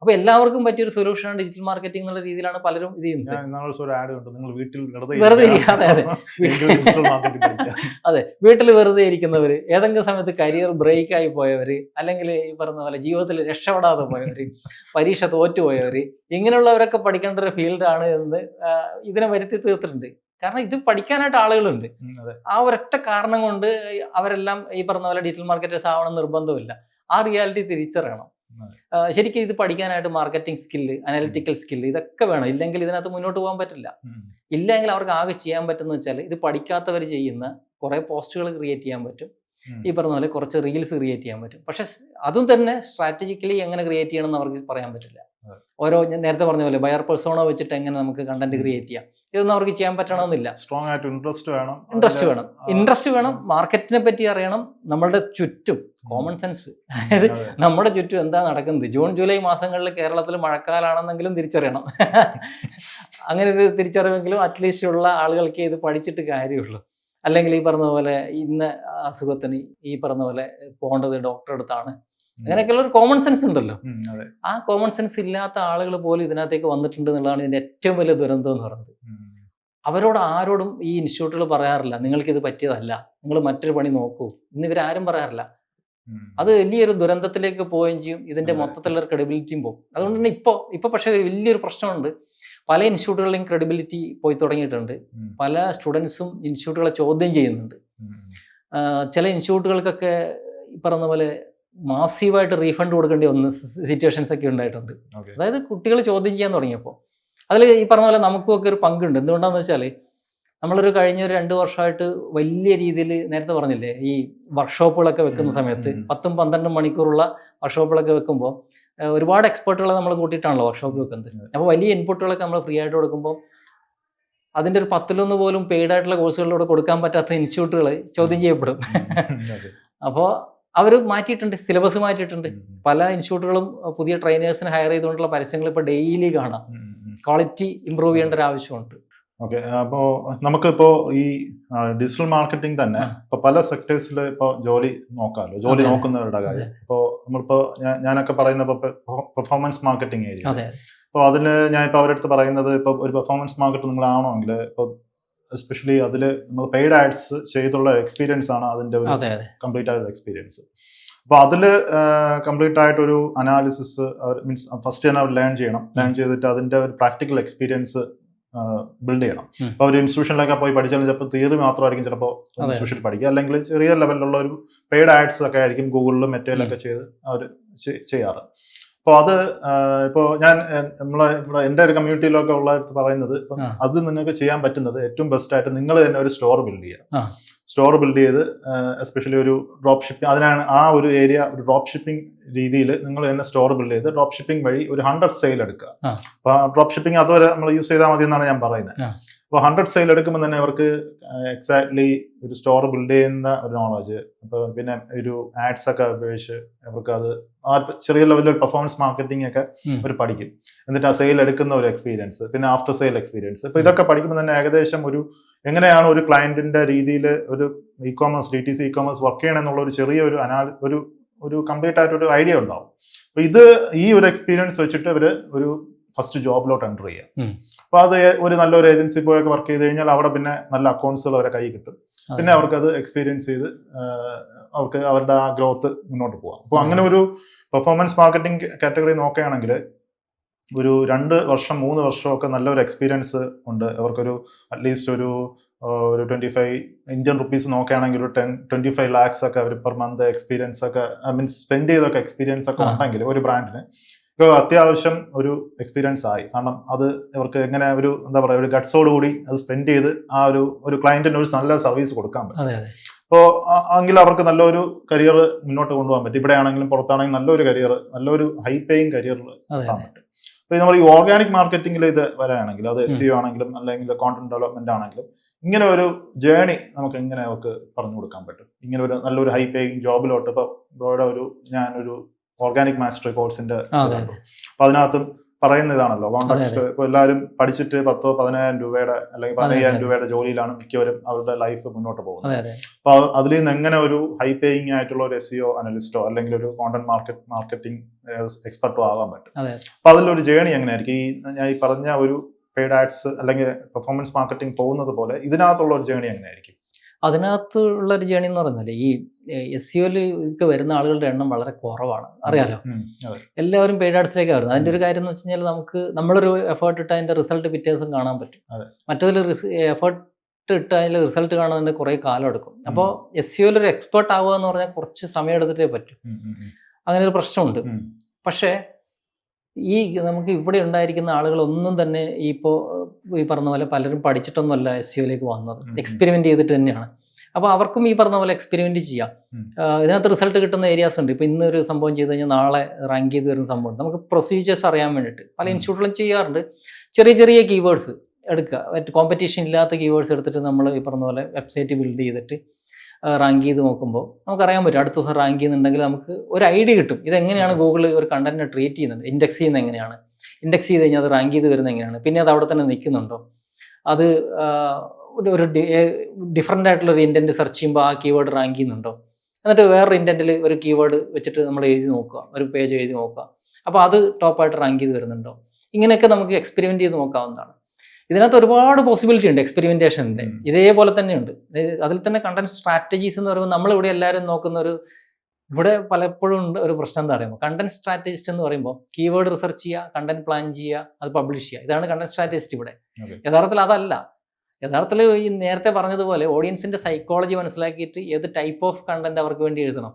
അപ്പൊ എല്ലാവർക്കും പറ്റിയൊരു സൊല്യൂഷനാണ് ഡിജിറ്റൽ മാർക്കറ്റിംഗ് എന്നുള്ള രീതിയിലാണ് പലരും ഇത് ചെയ്യുന്നത്. വെറുതെ അതെ, വീട്ടിൽ വെറുതെ ഇരിക്കുന്നവര്, ഏതെങ്കിലും സമയത്ത് കരിയർ ബ്രേക്ക് ആയി പോയവര്, അല്ലെങ്കിൽ ഈ പറഞ്ഞ പോലെ ജീവിതത്തിൽ രക്ഷപ്പെടാതെ പോയവര്, പരീക്ഷ തോറ്റുപോയവര്, ഇങ്ങനെയുള്ളവരൊക്കെ പഠിക്കേണ്ട ഒരു ഫീൽഡാണ് എന്ന് ഇതിനെ വരുത്തി തീർത്തിട്ടുണ്ട്. കാരണം ഇത് പഠിക്കാനായിട്ട് ആളുകളുണ്ട്. ആ ഒരൊറ്റ കാരണം കൊണ്ട് അവരെല്ലാം ഈ പറഞ്ഞ പോലെ ഡിജിറ്റൽ മാർക്കറ്റേഴ്സ് ആവണം നിർബന്ധമില്ല. ആ റിയാലിറ്റി തിരിച്ചറിയണം. ശരിക്കും ഇത് പഠിക്കാനായിട്ട് മാർക്കറ്റിംഗ് സ്കില്ല്, അനലിറ്റിക്കൽ സ്കില്ല് ഇതൊക്കെ വേണം. ഇല്ലെങ്കിൽ ഇതിനകത്ത് മുന്നോട്ട് പോകാൻ പറ്റില്ല. ഇല്ലെങ്കിൽ അവർക്ക് ആകെ ചെയ്യാൻ പറ്റുന്ന വെച്ചാൽ ഇത് പഠിക്കാത്തവർ ചെയ്യുന്ന കുറേ പോസ്റ്റുകൾ ക്രിയേറ്റ് ചെയ്യാൻ പറ്റും. ഈ പറഞ്ഞ പോലെ കുറച്ച് റീൽസ് ക്രിയേറ്റ് ചെയ്യാൻ പറ്റും. പക്ഷെ അതും തന്നെ സ്ട്രാറ്റജിക്കലി എങ്ങനെ ക്രിയേറ്റ് ചെയ്യണം എന്ന് അവർക്ക് പറയാൻ പറ്റില്ല. ഓരോ ഞാൻ നേരത്തെ പറഞ്ഞ പോലെ ബയർ പെർസോണ വെച്ചിട്ട് എങ്ങനെ നമുക്ക് കണ്ടന്റ് ക്രിയേറ്റ് ചെയ്യാം, ഇതൊന്നും അവർക്ക് ചെയ്യാൻ പറ്റണമെന്നില്ല. സ്ട്രോങ് ആയിട്ട് ഇൻട്രസ്റ്റ് വേണം, മാർക്കറ്റിനെ പറ്റി അറിയണം, നമ്മളുടെ ചുറ്റും കോമൺ സെൻസ്, അതായത് നമ്മുടെ ചുറ്റും എന്താ നടക്കുന്നത്. ജൂൺ ജൂലൈ മാസങ്ങളിൽ കേരളത്തിൽ മഴക്കാലാണെന്നെങ്കിലും തിരിച്ചറിയണം. അങ്ങനെ ഒരു തിരിച്ചറിവെങ്കിലും അറ്റ്ലീസ്റ്റ് ഉള്ള ആളുകൾക്ക് ഇത് പഠിച്ചിട്ട് കാര്യമുള്ളൂ. അല്ലെങ്കിൽ ഈ പറഞ്ഞ പോലെ ഇന്ന അസുഖത്തിന് ഈ പറഞ്ഞ പോലെ പോകേണ്ടത് ഡോക്ടറെ അടുത്താണ്, അങ്ങനെയൊക്കെയുള്ള ഒരു കോമൺ സെൻസ് ഉണ്ടല്ലോ. ആ കോമൺ സെൻസ് ഇല്ലാത്ത ആളുകൾ പോലും ഇതിനകത്തേക്ക് വന്നിട്ടുണ്ട് എന്നുള്ളതാണ് ഇതിന്റെ ഏറ്റവും വലിയ ദുരന്തം എന്ന് പറയുന്നത്. അവരോട് ആരോടും ഈ ഇൻസ്റ്റിറ്റ്യൂട്ടുകൾ പറയാറില്ല നിങ്ങൾക്കിത് പറ്റിയതല്ല, നിങ്ങൾ മറ്റൊരു പണി നോക്കൂ എന്ന് ഇവരാരും പറയാറില്ല. അത് വലിയൊരു ദുരന്തത്തിലേക്ക് പോവുകയും ചെയ്യും, ഇതിന്റെ മൊത്തത്തിലുള്ള ക്രെഡിബിലിറ്റിയും പോകും. അതുകൊണ്ട് തന്നെ ഇപ്പോൾ പക്ഷേ ഒരു വലിയൊരു പ്രശ്നമുണ്ട്. പല ഇൻസ്റ്റിറ്റ്യൂട്ടുകളിലെയും ക്രെഡിബിലിറ്റി പോയി തുടങ്ങിയിട്ടുണ്ട്. പല സ്റ്റുഡൻസും ഇൻസ്റ്റിറ്റ്യൂട്ടുകളെ ചോദ്യം ചെയ്യുന്നുണ്ട്. ചില ഇൻസ്റ്റിറ്റ്യൂട്ടുകൾക്കൊക്കെ ഈ പറഞ്ഞ പോലെ മാസീവായിട്ട് റീഫണ്ട് കൊടുക്കേണ്ടി വന്ന സിറ്റുവേഷൻസ് ഒക്കെ ഉണ്ടായിട്ടുണ്ട്. അതായത് കുട്ടികൾ ചോദ്യം ചെയ്യാൻ തുടങ്ങിയപ്പോൾ അതിൽ ഈ പറഞ്ഞ പോലെ നമുക്കൊക്കെ ഒരു പങ്കുണ്ട്. എന്തുകൊണ്ടാണെന്ന് വെച്ചാൽ നമ്മളൊരു കഴിഞ്ഞ ഒരു 2 വർഷമായിട്ട് വലിയ രീതിയിൽ നേരത്തെ പറഞ്ഞില്ലേ ഈ വർക്ക്ഷോപ്പുകളൊക്കെ വെക്കുന്ന സമയത്ത് 10-12 മണിക്കൂറുള്ള വർക്ക്ഷോപ്പുകളൊക്കെ വെക്കുമ്പോൾ ഒരുപാട് എക്സ്പെർട്ടുകളെ നമ്മൾ കൂട്ടിയിട്ടാണല്ലോ വർക്ക്ഷോപ്പ് വെക്കുന്നത്. അപ്പോൾ വലിയ ഇൻപുട്ടുകളൊക്കെ നമ്മൾ ഫ്രീ ആയിട്ട് കൊടുക്കുമ്പോൾ അതിൻ്റെ ഒരു 10-1 പോലും പെയ്ഡ് ആയിട്ടുള്ള കോഴ്സുകളിലൂടെ കൊടുക്കാൻ പറ്റാത്ത ഇൻസ്റ്റിറ്റ്യൂട്ടുകൾ ചോദ്യം ചെയ്യപ്പെടും. അപ്പോൾ അവർ മാറ്റിയിട്ടുണ്ട്, സിലബസ് മാറ്റിയിട്ടുണ്ട്. പല ഇൻസ്റ്റിറ്റ്യൂട്ടുകളും പുതിയ ട്രെയിനേഴ്സിനെ ഹയർ ചെയ്തുകൊണ്ടുള്ള പരസ്യങ്ങൾ ഇപ്പോൾ ഡെയിലി കാണാം. ക്വാളിറ്റി ഇമ്പ്രൂവ് ചെയ്യേണ്ട ഒരു ആവശ്യമുണ്ട്. ഓക്കെ, അപ്പോൾ നമുക്കിപ്പോൾ ഈ ഡിജിറ്റൽ മാർക്കറ്റിംഗ് തന്നെ ഇപ്പോൾ പല സെക്ടേഴ്സിൽ ഇപ്പോൾ ജോലി നോക്കാമല്ലോ, ജോലി നോക്കുന്നവരുടെ കാര്യം. ഇപ്പോൾ നമ്മളിപ്പോൾ ഞാനൊക്കെ പറയുന്ന ഇപ്പോൾ പെർഫോമൻസ് മാർക്കറ്റിംഗ് ഏരിയ. അപ്പോൾ അതിൽ ഞാൻ ഇപ്പോൾ അവരുടെ അടുത്ത് പറയുന്നത് ഇപ്പോൾ ഒരു പെർഫോമൻസ് മാർക്കറ്റ് നിങ്ങളാണെങ്കിൽ ഇപ്പോൾ എസ്പെഷ്യലി അതിൽ നമ്മൾ പെയ്ഡ് ആഡ്സ് ചെയ്തുള്ള എക്സ്പീരിയൻസ് ആണ് അതിൻ്റെ ഒരു കംപ്ലീറ്റ് ആയിട്ടുള്ള എക്സ്പീരിയൻസ്. അപ്പോൾ അതിൽ കംപ്ലീറ്റ് ആയിട്ടൊരു അനാലിസിസ് മീൻസ് ഫസ്റ്റ് തന്നെ അവർ ലേൺ ചെയ്തിട്ട് അതിൻ്റെ ഒരു പ്രാക്ടിക്കൽ എക്സ്പീരിയൻസ് ബിൽഡ് ചെയ്യണം. അപ്പോൾ ഒരു ഇൻസ്റ്റിറ്റ്യൂഷനിലൊക്കെ പോയി പഠിച്ചാൽ ചിലപ്പോൾ തിയറി മാത്രമായിരിക്കും ചിലപ്പോൾ ഇൻസ്റ്റിറ്റ്യൂഷനിൽ പഠിക്കുക, അല്ലെങ്കിൽ ചെറിയ ലെവലിലുള്ള ഒരു പെയ്ഡ് ആഡ്സ് ഒക്കെ ആയിരിക്കും ഗൂഗിളിലും മെറ്റയിലൊക്കെ ചെയ്ത് അവർ ചെയ്യാറ്. അപ്പോൾ അത് ഇപ്പോൾ ഞാൻ ഇവിടെ എൻ്റെ ഒരു കമ്മ്യൂണിറ്റിയിലൊക്കെ ഉള്ളടുത്ത് പറയുന്നത് ഇപ്പം അത് നിങ്ങൾക്ക് ചെയ്യാൻ പറ്റുന്നത് ഏറ്റവും ബെസ്റ്റായിട്ട് നിങ്ങൾ തന്നെ ഒരു സ്റ്റോർ ബിൽഡ് ചെയ്യുക. സ്റ്റോർ ബിൽഡ് ചെയ്ത് എസ്പെഷ്യലി ഒരു ഡ്രോപ്പ് ഷിപ്പിംഗ്, അതിനാണ് ആ ഒരു ഏരിയ ഒരു ഡ്രോപ്പ് ഷിപ്പിംഗ് രീതിയിൽ നിങ്ങൾ തന്നെ സ്റ്റോർ ബിൽഡ് ചെയ്ത് ഡ്രോപ്പ് ഷിപ്പിംഗ് വഴി ഒരു 100 സെയിൽ എടുക്കുക. അപ്പോൾ ഡ്രോപ്പ് ഷിപ്പിംഗ് അതുവരെ നമ്മൾ യൂസ് ചെയ്താൽ മതി എന്നാണ് ഞാൻ പറയുന്നത്. അപ്പോൾ 100 സെയിൽ എടുക്കുമ്പോൾ തന്നെ അവർക്ക് എക്സാക്ട്ലി ഒരു സ്റ്റോർ ബിൽഡ് ചെയ്യുന്ന ഒരു നോളജ്, അപ്പോൾ പിന്നെ ഒരു ആഡ്സ് ഒക്കെ ഉപയോഗിച്ച് അവർക്ക് അത് ആ ചെറിയ ലെവലിൽ ഒരു പെർഫോമൻസ് മാർക്കറ്റിംഗ് ഒക്കെ അവർ പഠിക്കും. എന്നിട്ട് ആ സെയിൽ എടുക്കുന്ന ഒരു എക്സ്പീരിയൻസ്, പിന്നെ ആഫ്റ്റർ സെയിൽ എക്സ്പീരിയൻസ്. ഇപ്പോൾ ഇതൊക്കെ പഠിക്കുമ്പോൾ തന്നെ ഏകദേശം ഒരു എങ്ങനെയാണ് ഒരു ക്ലയന്റിന്റെ രീതിയിൽ ഒരു ഇ-കോമേഴ്സ് DTC ഇ-കോമേഴ്സ് വർക്ക് ചെയ്യണം എന്നുള്ള ഒരു ചെറിയൊരു ഒരു കംപ്ലീറ്റ് ആയിട്ടൊരു ഐഡിയ ഉണ്ടാവും. അപ്പോൾ ഇത് ഈ ഒരു എക്സ്പീരിയൻസ് വെച്ചിട്ട് അവർ ഒരു ഫസ്റ്റ് ജോബിലോട്ട് എൻ്റർ ചെയ്യാം. അപ്പോൾ അത് ഒരു നല്ലൊരു ഏജൻസി പോയൊക്കെ വർക്ക് ചെയ്ത് കഴിഞ്ഞാൽ അവിടെ പിന്നെ നല്ല അക്കൗണ്ട്സുകൾ അവരെ കൈ കിട്ടും. പിന്നെ അവർക്കത് എക്സ്പീരിയൻസ് ചെയ്ത് അവർക്ക് അവരുടെ ആ ഗ്രോത്ത് മുന്നോട്ട് പോകാം. അപ്പോൾ അങ്ങനെ ഒരു പെർഫോമൻസ് മാർക്കറ്റിംഗ് കാറ്റഗറി നോക്കുകയാണെങ്കിൽ ഒരു 2 വർഷം 3 വർഷമൊക്കെ നല്ലൊരു എക്സ്പീരിയൻസ് ഉണ്ട്. അവർക്കൊരു അറ്റ്ലീസ്റ്റ് ഒരു 25 ഇന്ത്യൻ റുപ്പീസ് നോക്കുകയാണെങ്കിൽ ഒരു 10-25 lakhs ഒക്കെ അവർ പെർ മന്ത് എക്സ്പീരിയൻസ് ഒക്കെ മീൻസ് സ്പെൻഡ് ചെയ്തൊക്കെ എക്സ്പീരിയൻസ് ഒക്കെ ഉണ്ടെങ്കിൽ ഒരു ബ്രാൻഡിന് ഇപ്പോൾ അത്യാവശ്യം ഒരു എക്സ്പീരിയൻസ് ആയി. കാരണം അത് ഇവർക്ക് എങ്ങനെ ഒരു എന്താ പറയുക ഒരു ഗട്ട്സോട് കൂടി അത് സ്പെൻഡ് ചെയ്ത് ആ ഒരു ക്ലയന്റിന് ഒരു നല്ല സർവീസ് കൊടുക്കാൻ പറ്റും. അപ്പോൾ എങ്കിൽ അവർക്ക് നല്ലൊരു കരിയർ മുന്നോട്ട് കൊണ്ടുപോകാൻ പറ്റും. ഇവിടെ ആണെങ്കിലും പുറത്താണെങ്കിലും നല്ലൊരു കരിയർ, നല്ലൊരു ഹൈ പേയിങ് കരിയറിൽ എത്താൻ പറ്റും. അപ്പോൾ നമ്മൾ ഈ ഓർഗാനിക് മാർക്കറ്റിംഗിൽ ഇത് വരാണെങ്കിൽ അത് SEO ആണെങ്കിലും അല്ലെങ്കിൽ കോണ്ടന്റ് ഡെവലപ്മെന്റ് ആണെങ്കിലും ഇങ്ങനെ ഒരു ജേണി നമുക്ക് എങ്ങനെ അവർക്ക് പറഞ്ഞു കൊടുക്കാൻ പറ്റും? ഇങ്ങനെ ഒരു നല്ലൊരു ഹൈ പേയിങ് ജോബിലോട്ട് ഇപ്പോൾ ബ്രോയുടെ ഞാനൊരു ഓർഗാനിക് മാസ്റ്ററി കോഴ്സിന്റെ അപ്പൊ അതിനകത്തും പറയുന്ന ഇതാണല്ലോ കോൺടാക്ട്. ഇപ്പൊ എല്ലാവരും പഠിച്ചിട്ട് 10,000-15,000 രൂപയുടെ അല്ലെങ്കിൽ 15,000 രൂപയുടെ ജോലിയിലാണ് മിക്കവരും അവരുടെ ലൈഫ് മുന്നോട്ട് പോകുന്നത്. അപ്പൊ അതിൽ നിന്ന് എങ്ങനെ ഒരു ഹൈ പേയിങ് ആയിട്ടുള്ള ഒരു SEO അനലിസ്റ്റോ അല്ലെങ്കിൽ ഒരു കോണ്ടന്റ് മാർക്കറ്റിംഗ് എക്സ്പെർട്ടോ ആകാൻ പറ്റും. അപ്പൊ അതിലൊരു ജേണി എങ്ങനെയായിരിക്കും ഞാൻ ഈ പറഞ്ഞ ഒരു പെയ്ഡ് ആഡ്സ് അല്ലെങ്കിൽ പെർഫോമൻസ് മാർക്കറ്റിംഗ് പോകുന്നത് പോലെ ഇതിനകത്തുള്ള ഒരു ജേണി എങ്ങനെയായിരിക്കും? അതിനകത്തുള്ള ഒരു ജേണി എന്ന് പറഞ്ഞാൽ ഈ SEOയിലേക്ക് വരുന്ന ആളുകളുടെ എണ്ണം വളരെ കുറവാണ്, അറിയാലോ. എല്ലാവരും പെയ്ഡ് ആഡ്സിലേക്ക് വരുന്നത്. അതിൻ്റെ ഒരു കാര്യം എന്ന് വെച്ച് കഴിഞ്ഞാൽ നമ്മളൊരു എഫേർട്ട് ഇട്ട് അതിൻ്റെ റിസൾട്ട് പിറ്റേ ദിവസം കാണാൻ പറ്റും. മറ്റതിൽ എഫേർട്ട് ഇട്ട് അതിൽ റിസൾട്ട് കാണുന്നതിൻ്റെ കുറേ കാലം എടുക്കും. അപ്പോൾ SEOയിൽ ഒരു എക്സ്പേർട്ട് ആവുക എന്ന് പറഞ്ഞാൽ കുറച്ച് സമയം എടുത്തിട്ടേ പറ്റും. അങ്ങനെ ഒരു പ്രശ്നമുണ്ട്. പക്ഷേ നമുക്ക് ഇവിടെ ഉണ്ടായിരിക്കുന്ന ആളുകളൊന്നും തന്നെ ഇപ്പോൾ ഈ പറഞ്ഞ പോലെ പലരും പഠിച്ചിട്ടൊന്നുമല്ല SEOയിലേക്ക് വന്നത്, എക്സ്പെരിമെന്റ് ചെയ്തിട്ട് തന്നെയാണ്. അപ്പോൾ അവർക്കും ഈ പറഞ്ഞ പോലെ എക്സ്പെരിമെന്റ് ചെയ്യാം. ഇതിനകത്ത് റിസൾട്ട് കിട്ടുന്ന ഏരിയാസ് ഉണ്ട്. ഇപ്പോൾ ഇന്നൊരു സംഭവം ചെയ്ത് കഴിഞ്ഞാൽ നാളെ റാങ്ക് ചെയ്ത് വരുന്ന സംഭവം ഉണ്ട്. നമുക്ക് പ്രൊസീജിയേഴ്സ് അറിയാൻ വേണ്ടിയിട്ട് പല ഇൻസ്റ്റിറ്റ്യൂട്ടിലും ചെയ്യാറുണ്ട്. ചെറിയ ചെറിയ കീവേഡ്സ് എടുക്കുക, കോമ്പറ്റീഷൻ ഇല്ലാത്ത കീവേഡ്സ് എടുത്തിട്ട് നമ്മൾ ഈ പറഞ്ഞ പോലെ വെബ്സൈറ്റ് ബിൽഡ് ചെയ്തിട്ട് റാങ്ക് ചെയ്ത് നോക്കുമ്പോൾ നമുക്കറിയാൻ പറ്റും. അടുത്ത ദിവസം റാങ്ക് ചെയ്യുന്നുണ്ടെങ്കിൽ നമുക്ക് ഒരു ഐഡിയ കിട്ടും. ഇതെങ്ങനെയാണ് ഗൂഗിൾ ഒരു കണ്ടന്റിനെ ട്രീറ്റ് ചെയ്യുന്നത്, ഇൻഡെക്സ് ചെയ്യുന്നത് എങ്ങനെയാണ്, ഇൻഡെക്സ് ചെയ്ത് കഴിഞ്ഞാൽ അത് റാങ്ക് ചെയ്ത് വരുന്നത് എങ്ങനെയാണ്, പിന്നെ അത് അവിടെ തന്നെ നിൽക്കുന്നുണ്ടോ, അത് ഒരു ഡിഫറൻ്റ് ആയിട്ടുള്ളൊരു ഇൻറ്റൻറ്റ് സെർച്ച് ചെയ്യുമ്പോൾ ആ കീവേഡ് റാങ്ക് ചെയ്യുന്നുണ്ടോ, എന്നിട്ട് വേറൊരു ഇൻറ്റൻറ്റിൽ ഒരു കീവേഡ് വെച്ചിട്ട് നമ്മൾ എഴുതി നോക്കുക, ഒരു പേജ് എഴുതി നോക്കുക, അപ്പോൾ അത് ടോപ്പായിട്ട് റാങ്ക് ചെയ്ത് വരുന്നുണ്ടോ. ഇങ്ങനെയൊക്കെ നമുക്ക് എക്സ്പെരിമെൻ്റ് ചെയ്ത് നോക്കാവുന്നതാണ്. ഇതിനകത്ത് ഒരുപാട് പോസിബിലിറ്റി ഉണ്ട് എക്സ്പെരിമെൻറ്റേഷൻ്റെ. ഇതേപോലെ തന്നെയുണ്ട്. അതിൽ തന്നെ കണ്ടന്റ് സ്ട്രാറ്റജീസ് എന്ന് പറയുമ്പോൾ നമ്മളിവിടെ എല്ലാവരും നോക്കുന്ന ഇവിടെ പലപ്പോഴും ഉണ്ട് ഒരു പ്രശ്നം എന്താ പറയുമ്പോൾ, കണ്ടന്റ് സ്ട്രാറ്റജിസ്റ്റ് എന്ന് പറയുമ്പോൾ കീവേഡ് റിസർച്ച് ചെയ്യുക, കണ്ടന്റ് പ്ലാൻ ചെയ്യുക, അത് പബ്ലിഷ് ചെയ്യുക, ഇതാണ് കണ്ടന്റ് സ്ട്രാറ്റജിസ്റ്റ് ഇവിടെ. യഥാർത്ഥത്തിൽ അതല്ല. യഥാർത്ഥത്തിൽ ഈ നേരത്തെ പറഞ്ഞതുപോലെ ഓഡിയൻസിന്റെ സൈക്കോളജി മനസ്സിലാക്കിയിട്ട് ഏത് ടൈപ്പ് ഓഫ് കണ്ടന്റ് അവർക്ക് വേണ്ടി എഴുതണം.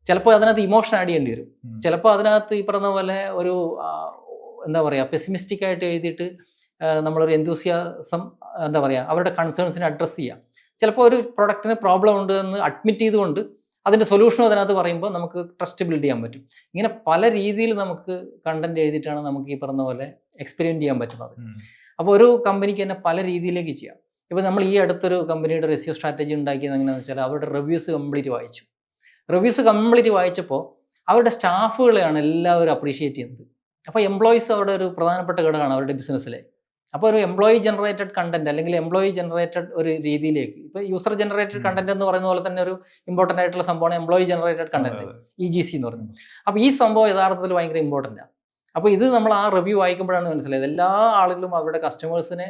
ചിലപ്പോൾ അതിനകത്ത് ഇമോഷൻ ആഡ് ചെയ്യേണ്ടി വരും, ചിലപ്പോൾ അതിനകത്ത് ഈ പറഞ്ഞ പോലെ ഒരു എന്താ പറയുക പെസിമിസ്റ്റിക് ആയിട്ട് എഴുതിയിട്ട് നമ്മളൊരു എന്തൂസിയാസം എന്താ പറയുക അവരുടെ കൺസേൺസിനെ അഡ്രസ്സ് ചെയ്യുക. ചിലപ്പോൾ ഒരു പ്രൊഡക്റ്റിന് പ്രോബ്ലം ഉണ്ട് എന്ന് അഡ്മിറ്റ് ചെയ്തുകൊണ്ട് അതിൻ്റെ സൊല്യൂഷനും അതിനകത്ത് പറയുമ്പോൾ നമുക്ക് ട്രസ്റ്റ് ബിൽഡ് ചെയ്യാൻ പറ്റും. ഇങ്ങനെ പല രീതിയിൽ നമുക്ക് കണ്ടന്റ് എഴുതിയിട്ടാണ് നമുക്ക് ഈ പറഞ്ഞ പോലെ എക്സ്പെരിമെൻറ്റ് ചെയ്യാൻ പറ്റുന്നത്. അപ്പോൾ ഒരു കമ്പനിക്ക് തന്നെ പല രീതിയിലേക്ക് ചെയ്യാം. ഇപ്പോൾ നമ്മൾ ഈ അടുത്തൊരു കമ്പനിയുടെ റെസ്യൂ സ്ട്രാറ്റജി ഉണ്ടാക്കിയത് എങ്ങനെയാണെന്ന് വെച്ചാൽ അവരുടെ റിവ്യൂസ് കംപ്ലീറ്റ് വായിച്ചു. റിവ്യൂസ് കംപ്ലീറ്റ് വായിച്ചപ്പോൾ അവരുടെ സ്റ്റാഫുകളെയാണ് എല്ലാവരും അപ്രീഷിയേറ്റ് ചെയ്യുന്നത്. അപ്പോൾ എംപ്ലോയീസ് അവരുടെ ഒരു പ്രധാനപ്പെട്ട ഘടകമാണ് അവരുടെ ബിസിനസ്സിലെ. അപ്പോൾ ഒരു എംപ്ലോയി ജനറേറ്റഡ് കണ്ടന്റ് അല്ലെങ്കിൽ എംപ്ലോയി ജനറേറ്റഡ് ഒരു രീതിയിലേക്ക്, ഇപ്പോൾ യൂസർ ജനറേറ്റഡ് കണ്ടന്റ് എന്ന് പറയുന്ന പോലെ തന്നെ ഒരു ഇമ്പോർട്ടൻ്റ് ആയിട്ടുള്ള സംഭവമാണ് എംപ്ലോയി ജനറേറ്റഡ് കണ്ടന്റ്, EGC എന്ന് പറയുന്നത്. അപ്പോൾ ഈ സംഭവം യഥാർത്ഥത്തിൽ ഭയങ്കര ഇമ്പോർട്ടൻ്റ് ആണ്. അപ്പോൾ ഇത് നമ്മൾ ആ റിവ്യൂ വായിക്കുമ്പോഴാണ് മനസ്സിലായത് എല്ലാ ആളുകളും അവരുടെ കസ്റ്റമേഴ്സിനെ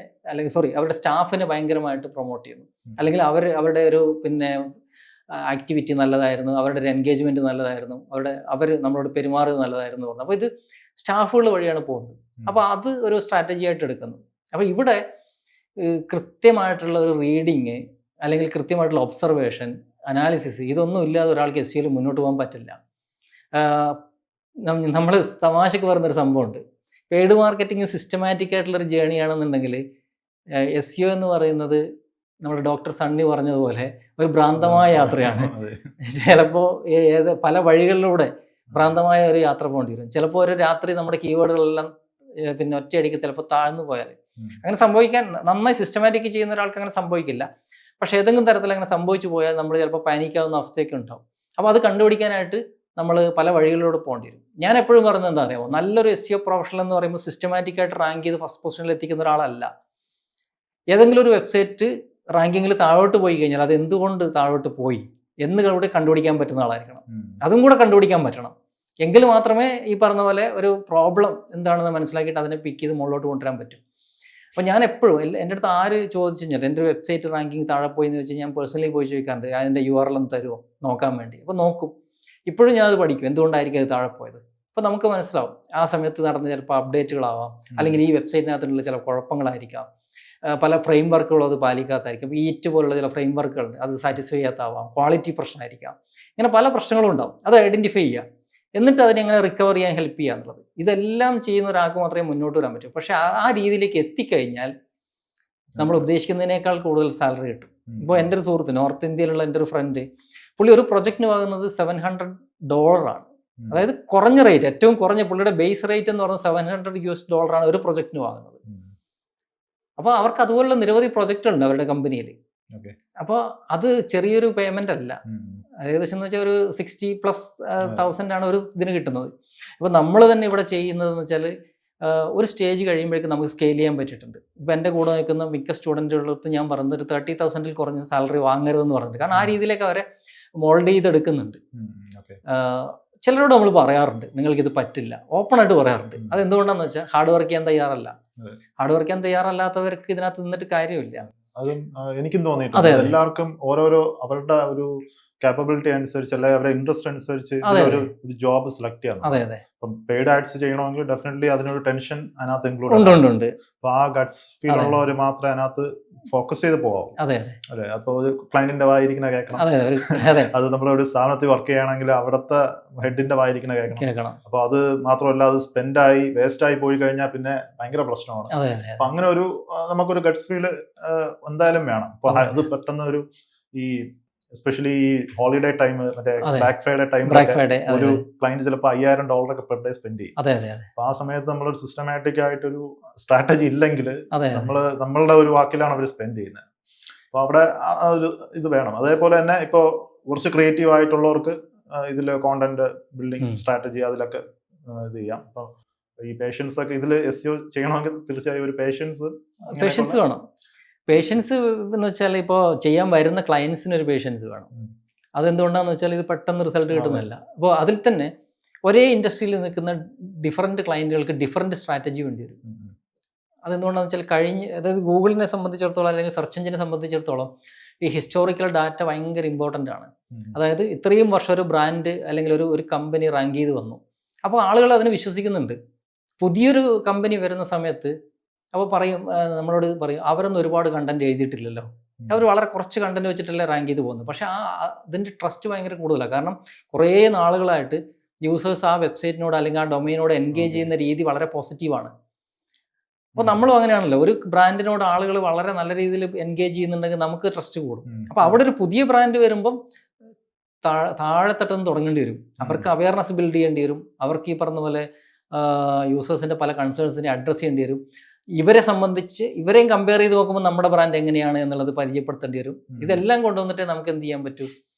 അവരുടെ സ്റ്റാഫിനെ ഭയങ്കരമായിട്ട് പ്രൊമോട്ട് ചെയ്യുന്നു, അല്ലെങ്കിൽ അവരുടെ ഒരു ആക്ടിവിറ്റി നല്ലതായിരുന്നു, അവരുടെ ഒരു എൻഗേജ്മെൻറ്റ് നല്ലതായിരുന്നു, അവർ നമ്മളോട് പെരുമാറുന്നത് നല്ലതായിരുന്നു പറഞ്ഞു. അപ്പോൾ ഇത് സ്റ്റാഫുകൾ വഴിയാണ് പോകുന്നത്. അപ്പോൾ അത് ഒരു സ്ട്രാറ്റജി ആയിട്ട് എടുക്കുന്നു. അപ്പോൾ ഇവിടെ കൃത്യമായിട്ടുള്ള ഒരു റീഡിങ് അല്ലെങ്കിൽ കൃത്യമായിട്ടുള്ള ഒബ്സർവേഷൻ, അനാലിസിസ്, ഇതൊന്നും ഇല്ലാതെ ഒരാൾക്ക് SEO മുന്നോട്ട് പോകാൻ പറ്റില്ല. നമ്മൾ തമാശക്ക് പറയുന്നൊരു സംഭവമുണ്ട്, പെയ്ഡ് മാർക്കറ്റിംഗ് സിസ്റ്റമാറ്റിക് ആയിട്ടുള്ളൊരു ജേണിയാണെന്നുണ്ടെങ്കിൽ SEO എന്ന് പറയുന്നത് നമ്മുടെ ഡോക്ടർ സണ്ണി പറഞ്ഞതുപോലെ ഒരു ഭ്രാന്തമായ യാത്രയാണ്. ചിലപ്പോൾ പല വഴികളിലൂടെ ഭ്രാന്തമായ ഒരു യാത്ര പോകേണ്ടി വരും. ചിലപ്പോൾ ഒരു രാത്രി നമ്മുടെ കീവേഡുകളെല്ലാം ഒറ്റയടിക്ക് ചിലപ്പോൾ താഴ്ന്നു പോയാൽ അങ്ങനെ സംഭവിക്കാൻ, നന്നായി സിസ്റ്റമാറ്റിക് ചെയ്യുന്ന ഒരാൾക്ക് അങ്ങനെ സംഭവിക്കില്ല. പക്ഷേ ഏതെങ്കിലും തരത്തിൽ അങ്ങനെ സംഭവിച്ചു പോയാൽ നമ്മൾ ചിലപ്പോൾ പാനിക്കാവുന്ന അവസ്ഥയൊക്കെ ഉണ്ടാവും. അപ്പോൾ അത് കണ്ടുപിടിക്കാനായിട്ട് നമ്മൾ പല വഴികളിലൂടെ പോകേണ്ടി വരും. ഞാൻ എപ്പോഴും പറയുന്നത് എന്താ അറിയാമോ, നല്ലൊരു SEO പ്രൊഫഷണൽ എന്ന് പറയുമ്പോൾ സിസ്റ്റമാറ്റിക്കായിട്ട് റാങ്ക് ചെയ്ത് ഫസ്റ്റ് പൊസിഷനിൽ എത്തിക്കുന്ന ഒരാളല്ല. ഏതെങ്കിലും ഒരു വെബ്സൈറ്റ് റാങ്കിങ്ങിൽ താഴോട്ട് പോയി കഴിഞ്ഞാൽ അത് എന്തുകൊണ്ട് താഴോട്ട് പോയി എന്ന് കൂടെ കണ്ടുപിടിക്കാൻ പറ്റുന്ന ആളായിരിക്കണം. അതും കൂടെ കണ്ടുപിടിക്കാൻ പറ്റണം. എങ്കിൽ മാത്രമേ ഈ പറഞ്ഞ പോലെ ഒരു പ്രോബ്ലം എന്താണെന്ന് മനസ്സിലാക്കിയിട്ട് അതിനെ പിക്ക് ചെയ്ത് മുകളിലോട്ട് കൊണ്ടുവരാൻ പറ്റും. അപ്പോൾ ഞാൻ എപ്പോഴും എൻ്റെ അടുത്ത് ആര് ചോദിച്ചു കഴിഞ്ഞാൽ എൻ്റെ ഒരു വെബ്സൈറ്റ് റാങ്കിങ് താഴെ പോയി എന്ന് വെച്ചാൽ ഞാൻ പേഴ്സണലി പോയി ചോദിക്കാറുണ്ട്, അതിൻ്റെ URL ഒന്ന് തരുമോ നോക്കാൻ വേണ്ടി. അപ്പോൾ നോക്കും. ഇപ്പോഴും ഞാനത് പഠിക്കും, എന്തുകൊണ്ടായിരിക്കും അത് താഴെ പോയത്. അപ്പോൾ നമുക്ക് മനസ്സിലാവും ആ സമയത്ത് നടന്ന ചിലപ്പോൾ അപ്ഡേറ്റുകളാവാം, അല്ലെങ്കിൽ ഈ വെബ്സൈറ്റിനകത്തുള്ള ചില കുഴപ്പങ്ങളായിരിക്കാം, പല ഫ്രെയിം വർക്കുകളും അത് പാലിക്കാത്തായിരിക്കും. ഈറ്റ് പോലുള്ള ചില ഫ്രെയിം വർക്കുകളുണ്ട്, അത് സാറ്റിസ്ഫൈ ചെയ്യാത്താവാം, ക്വാളിറ്റി പ്രശ്നമായിരിക്കാം, ഇങ്ങനെ പല പ്രശ്നങ്ങളും ഉണ്ടാവും. അത് ഐഡൻറ്റിഫൈ ചെയ്യുക, എന്നിട്ട് അതിനെ എങ്ങനെ റിക്കവർ ചെയ്യാൻ ഹെൽപ്പ് ചെയ്യുക എന്നുള്ളത്. ഇതെല്ലാം ചെയ്യുന്ന ഒരാൾക്ക് മാത്രമേ മുന്നോട്ട് വരാൻ പറ്റൂ. പക്ഷെ ആ രീതിയിലേക്ക് എത്തിക്കഴിഞ്ഞാൽ നമ്മൾ ഉദ്ദേശിക്കുന്നതിനേക്കാൾ കൂടുതൽ സാലറി കിട്ടും. ഇപ്പോൾ എൻ്റെ ഒരു സുഹൃത്ത്, നോർത്ത് ഇന്ത്യയിലുള്ള എൻ്റെ ഒരു ഫ്രണ്ട്, പുള്ളി ഒരു പ്രൊജക്റ്റിന് വാങ്ങുന്നത് $700. അതായത് കുറഞ്ഞ റേറ്റ്, ഏറ്റവും കുറഞ്ഞ പുള്ളിയുടെ ബേസ് റേറ്റ് എന്ന് പറയുന്നത് $700 ഒരു പ്രൊജക്റ്റിന് വാങ്ങുന്നത്. അപ്പോൾ അവർക്ക് അതുപോലുള്ള നിരവധി പ്രൊജക്റ്റ് ഉണ്ട് അവരുടെ കമ്പനിയിൽ. അപ്പോൾ അത് ചെറിയൊരു പേയ്മെൻ്റ് അല്ല, ഏകദേശം എന്ന് വെച്ചാൽ ഒരു 60,000+ ആണ് ഒരു ഇതിന് കിട്ടുന്നത്. അപ്പോൾ നമ്മൾ തന്നെ ഇവിടെ ചെയ്യുന്നതെന്ന് വെച്ചാൽ ഒരു സ്റ്റേജ് കഴിയുമ്പോഴേക്കും നമുക്ക് സ്കെയിൽ ചെയ്യാൻ പറ്റിയിട്ടുണ്ട്. ഇപ്പോൾ എൻ്റെ കൂടെ നിൽക്കുന്ന മിക്ക സ്റ്റുഡൻറ്റുകളടുത്ത് ഞാൻ പറയുന്നത് ഒരു 30,000-ൽ കുറഞ്ഞ സാലറി വാങ്ങരുതെന്ന് പറഞ്ഞിട്ട്, കാരണം ആ രീതിയിലേക്ക് അവരെ മോൾഡ് ചെയ്തെടുക്കുന്നുണ്ട്. ചിലരോട് നമ്മൾ പറയാറുണ്ട് നിങ്ങൾക്കിത് പറ്റില്ല, ഓപ്പണായിട്ട് പറയാറുണ്ട്. അതെന്തുകൊണ്ടാണെന്ന് വെച്ചാൽ ഹാർഡ് വർക്ക് ചെയ്യാൻ തയ്യാറല്ല. ഹാർഡ് വർക്ക് ചെയ്യാൻ തയ്യാറല്ലാത്തവർക്ക് ഇതിനകത്ത് നിന്നിട്ട് കാര്യമില്ല. അതും എനിക്കും തോന്നിയിട്ടുണ്ട്. എല്ലാവർക്കും ഓരോരോ അവരുടെ ഒരു കാപ്പബിലിറ്റി അനുസരിച്ച് അല്ലെങ്കിൽ അവരുടെ ഇൻട്രസ്റ്റ് അനുസരിച്ച് ഒരു ജോബ് സെലക്ട് ചെയ്യാം. ഇപ്പം പെയ്ഡ് ആഡ്സ് ചെയ്യണമെങ്കിൽ ഡെഫിനറ്റ്ലി അതിനൊരു ടെൻഷൻ അതിനകത്ത് ഇൻക്ലൂഡ് ഉണ്ട്. അപ്പൊ ആ ഗട്ട്സ് ഫീൽ ഉള്ളവർ മാത്രമേ അതിനകത്ത് ഫോക്കസ് ചെയ്ത് പോകാവൂ. അതെ. അപ്പൊ ഒരു ക്ലയന്റിന്റെ വായിരിക്കുന്ന കേൾക്കണം. അത് നമ്മളൊരു സ്ഥാപനത്തിൽ വർക്ക് ചെയ്യുകയാണെങ്കിൽ അവിടുത്തെ ഹെഡിന്റെ വായിരിക്കുന്ന കേൾക്കണം. അപ്പൊ അത് മാത്രമല്ല, അത് സ്പെൻഡായി വേസ്റ്റായി പോയി കഴിഞ്ഞാൽ പിന്നെ ഭയങ്കര പ്രശ്നമാണ്. അപ്പൊ അങ്ങനെ ഒരു നമുക്കൊരു ഗട്ട്സ് ഫീൽ എന്തായാലും വേണം. അപ്പൊ അത് പെട്ടെന്ന് ഒരു ഈ എസ്പെഷ്യലി ഈ ഹോളിഡേ ടൈം, മറ്റേ ബ്ലാക്ക് ഫ്രൈഡേ ടൈം, ഒരു ക്ലയന്റ് ചിലപ്പോൾ $5,000 പെർ ഡേ സ്പെൻഡ് ചെയ്യും. അപ്പൊ ആ സമയത്ത് നമ്മളൊരു സിസ്റ്റമാറ്റിക് ആയിട്ടൊരു സ്ട്രാറ്റജി ഇല്ലെങ്കിൽ നമ്മളുടെ ഒരു വാക്കിലാണ് അവർ സ്പെൻഡ് ചെയ്യുന്നത്. അപ്പൊ അവിടെ ഒരു ഇത് വേണം. അതേപോലെ തന്നെ ഇപ്പോൾ കുറച്ച് ക്രിയേറ്റീവ് ആയിട്ടുള്ളവർക്ക് ഇതിൽ കോണ്ടന്റ് ബിൽഡിംഗ് സ്ട്രാറ്റജി അതിലൊക്കെ ഇത് ചെയ്യാം. അപ്പൊ ഈ പേഷ്യൻസ് ഒക്കെ ഇതിൽ SEO ചെയ്യണമെങ്കിൽ തീർച്ചയായും ഒരു പേഷ്യൻസ് വേണം. പേഷ്യൻസ് എന്ന് വെച്ചാൽ ഇപ്പോൾ ചെയ്യാൻ വരുന്ന ക്ലയൻസിന് ഒരു പേഷ്യൻസ് വേണം. അതെന്തുകൊണ്ടാണെന്ന് വെച്ചാൽ ഇത് പെട്ടെന്ന് റിസൾട്ട് കിട്ടുന്നില്ല. അപ്പോൾ അതിൽ തന്നെ ഒരേ ഇൻഡസ്ട്രിയിൽ നിൽക്കുന്ന ഡിഫറൻറ്റ് ക്ലയൻറ്റുകൾക്ക് ഡിഫറൻറ്റ് സ്ട്രാറ്റജി വേണ്ടി വരും. അതെന്തുകൊണ്ടാണെന്ന് വെച്ചാൽ അതായത് ഗൂഗിളിനെ സംബന്ധിച്ചിടത്തോളം അല്ലെങ്കിൽ സെർച്ച് എഞ്ചിനെ സംബന്ധിച്ചിടത്തോളം ഈ ഹിസ്റ്റോറിക്കൽ ഡാറ്റ ഭയങ്കര ഇമ്പോർട്ടൻ്റ് ആണ്. അതായത് ഇത്രയും വർഷം ഒരു ബ്രാൻഡ് അല്ലെങ്കിൽ ഒരു കമ്പനി റാങ്ക് ചെയ്ത് വന്നു, അപ്പോൾ ആളുകൾ അതിന് വിശ്വസിക്കുന്നുണ്ട്. പുതിയൊരു കമ്പനി വരുന്ന സമയത്ത് അപ്പോൾ നമ്മളോട് പറയും അവരൊന്നും ഒരുപാട് കണ്ടന്റ് എഴുതിയിട്ടില്ലല്ലോ, അവർ വളരെ കുറച്ച് കണ്ടന്റ് വെച്ചിട്ടല്ലേ റാങ്ക് ചെയ്ത് പോകുന്നത്. പക്ഷേ അതിൻ്റെ ട്രസ്റ്റ് ഭയങ്കര കൂടുതലാണ്. കാരണം കുറേ നാളുകളായിട്ട് യൂസേഴ്സ് ആ വെബ്സൈറ്റിനോട് അല്ലെങ്കിൽ ആ ഡൊമൈനോട് എൻഗേജ് ചെയ്യുന്ന രീതി വളരെ പോസിറ്റീവാണ്. അപ്പോൾ നമ്മളും അങ്ങനെയാണല്ലോ, ഒരു ബ്രാൻഡിനോട് ആളുകൾ വളരെ നല്ല രീതിയിൽ എൻഗേജ് ചെയ്യുന്നുണ്ടെങ്കിൽ നമുക്ക് ട്രസ്റ്റ് കൂടും. അപ്പോൾ അവിടെ ഒരു പുതിയ ബ്രാൻഡ് വരുമ്പം താഴെത്തട്ടുന്ന് തുടങ്ങേണ്ടി വരും. അവർക്ക് അവയർനെസ് ബിൽഡ് ചെയ്യേണ്ടി വരും. അവർക്ക് ഈ പറഞ്ഞ പോലെ യൂസേഴ്സിൻ്റെ പല കൺസേൺസിനെ അഡ്രസ്സ് ചെയ്യേണ്ടി വരും. ഇവരെ സംബന്ധിച്ച് ഇവരെയും കമ്പയർ ചെയ്ത് നോക്കുമ്പോൾ നമ്മുടെ ബ്രാൻഡ് എങ്ങനെയാണ് എന്നുള്ളത് പരിചയപ്പെടുത്തേണ്ടി വരും. ഇതെല്ലാം കൊണ്ടുവന്നിട്ടേ നമുക്ക് എന്ത് ചെയ്യാൻ പറ്റൂ,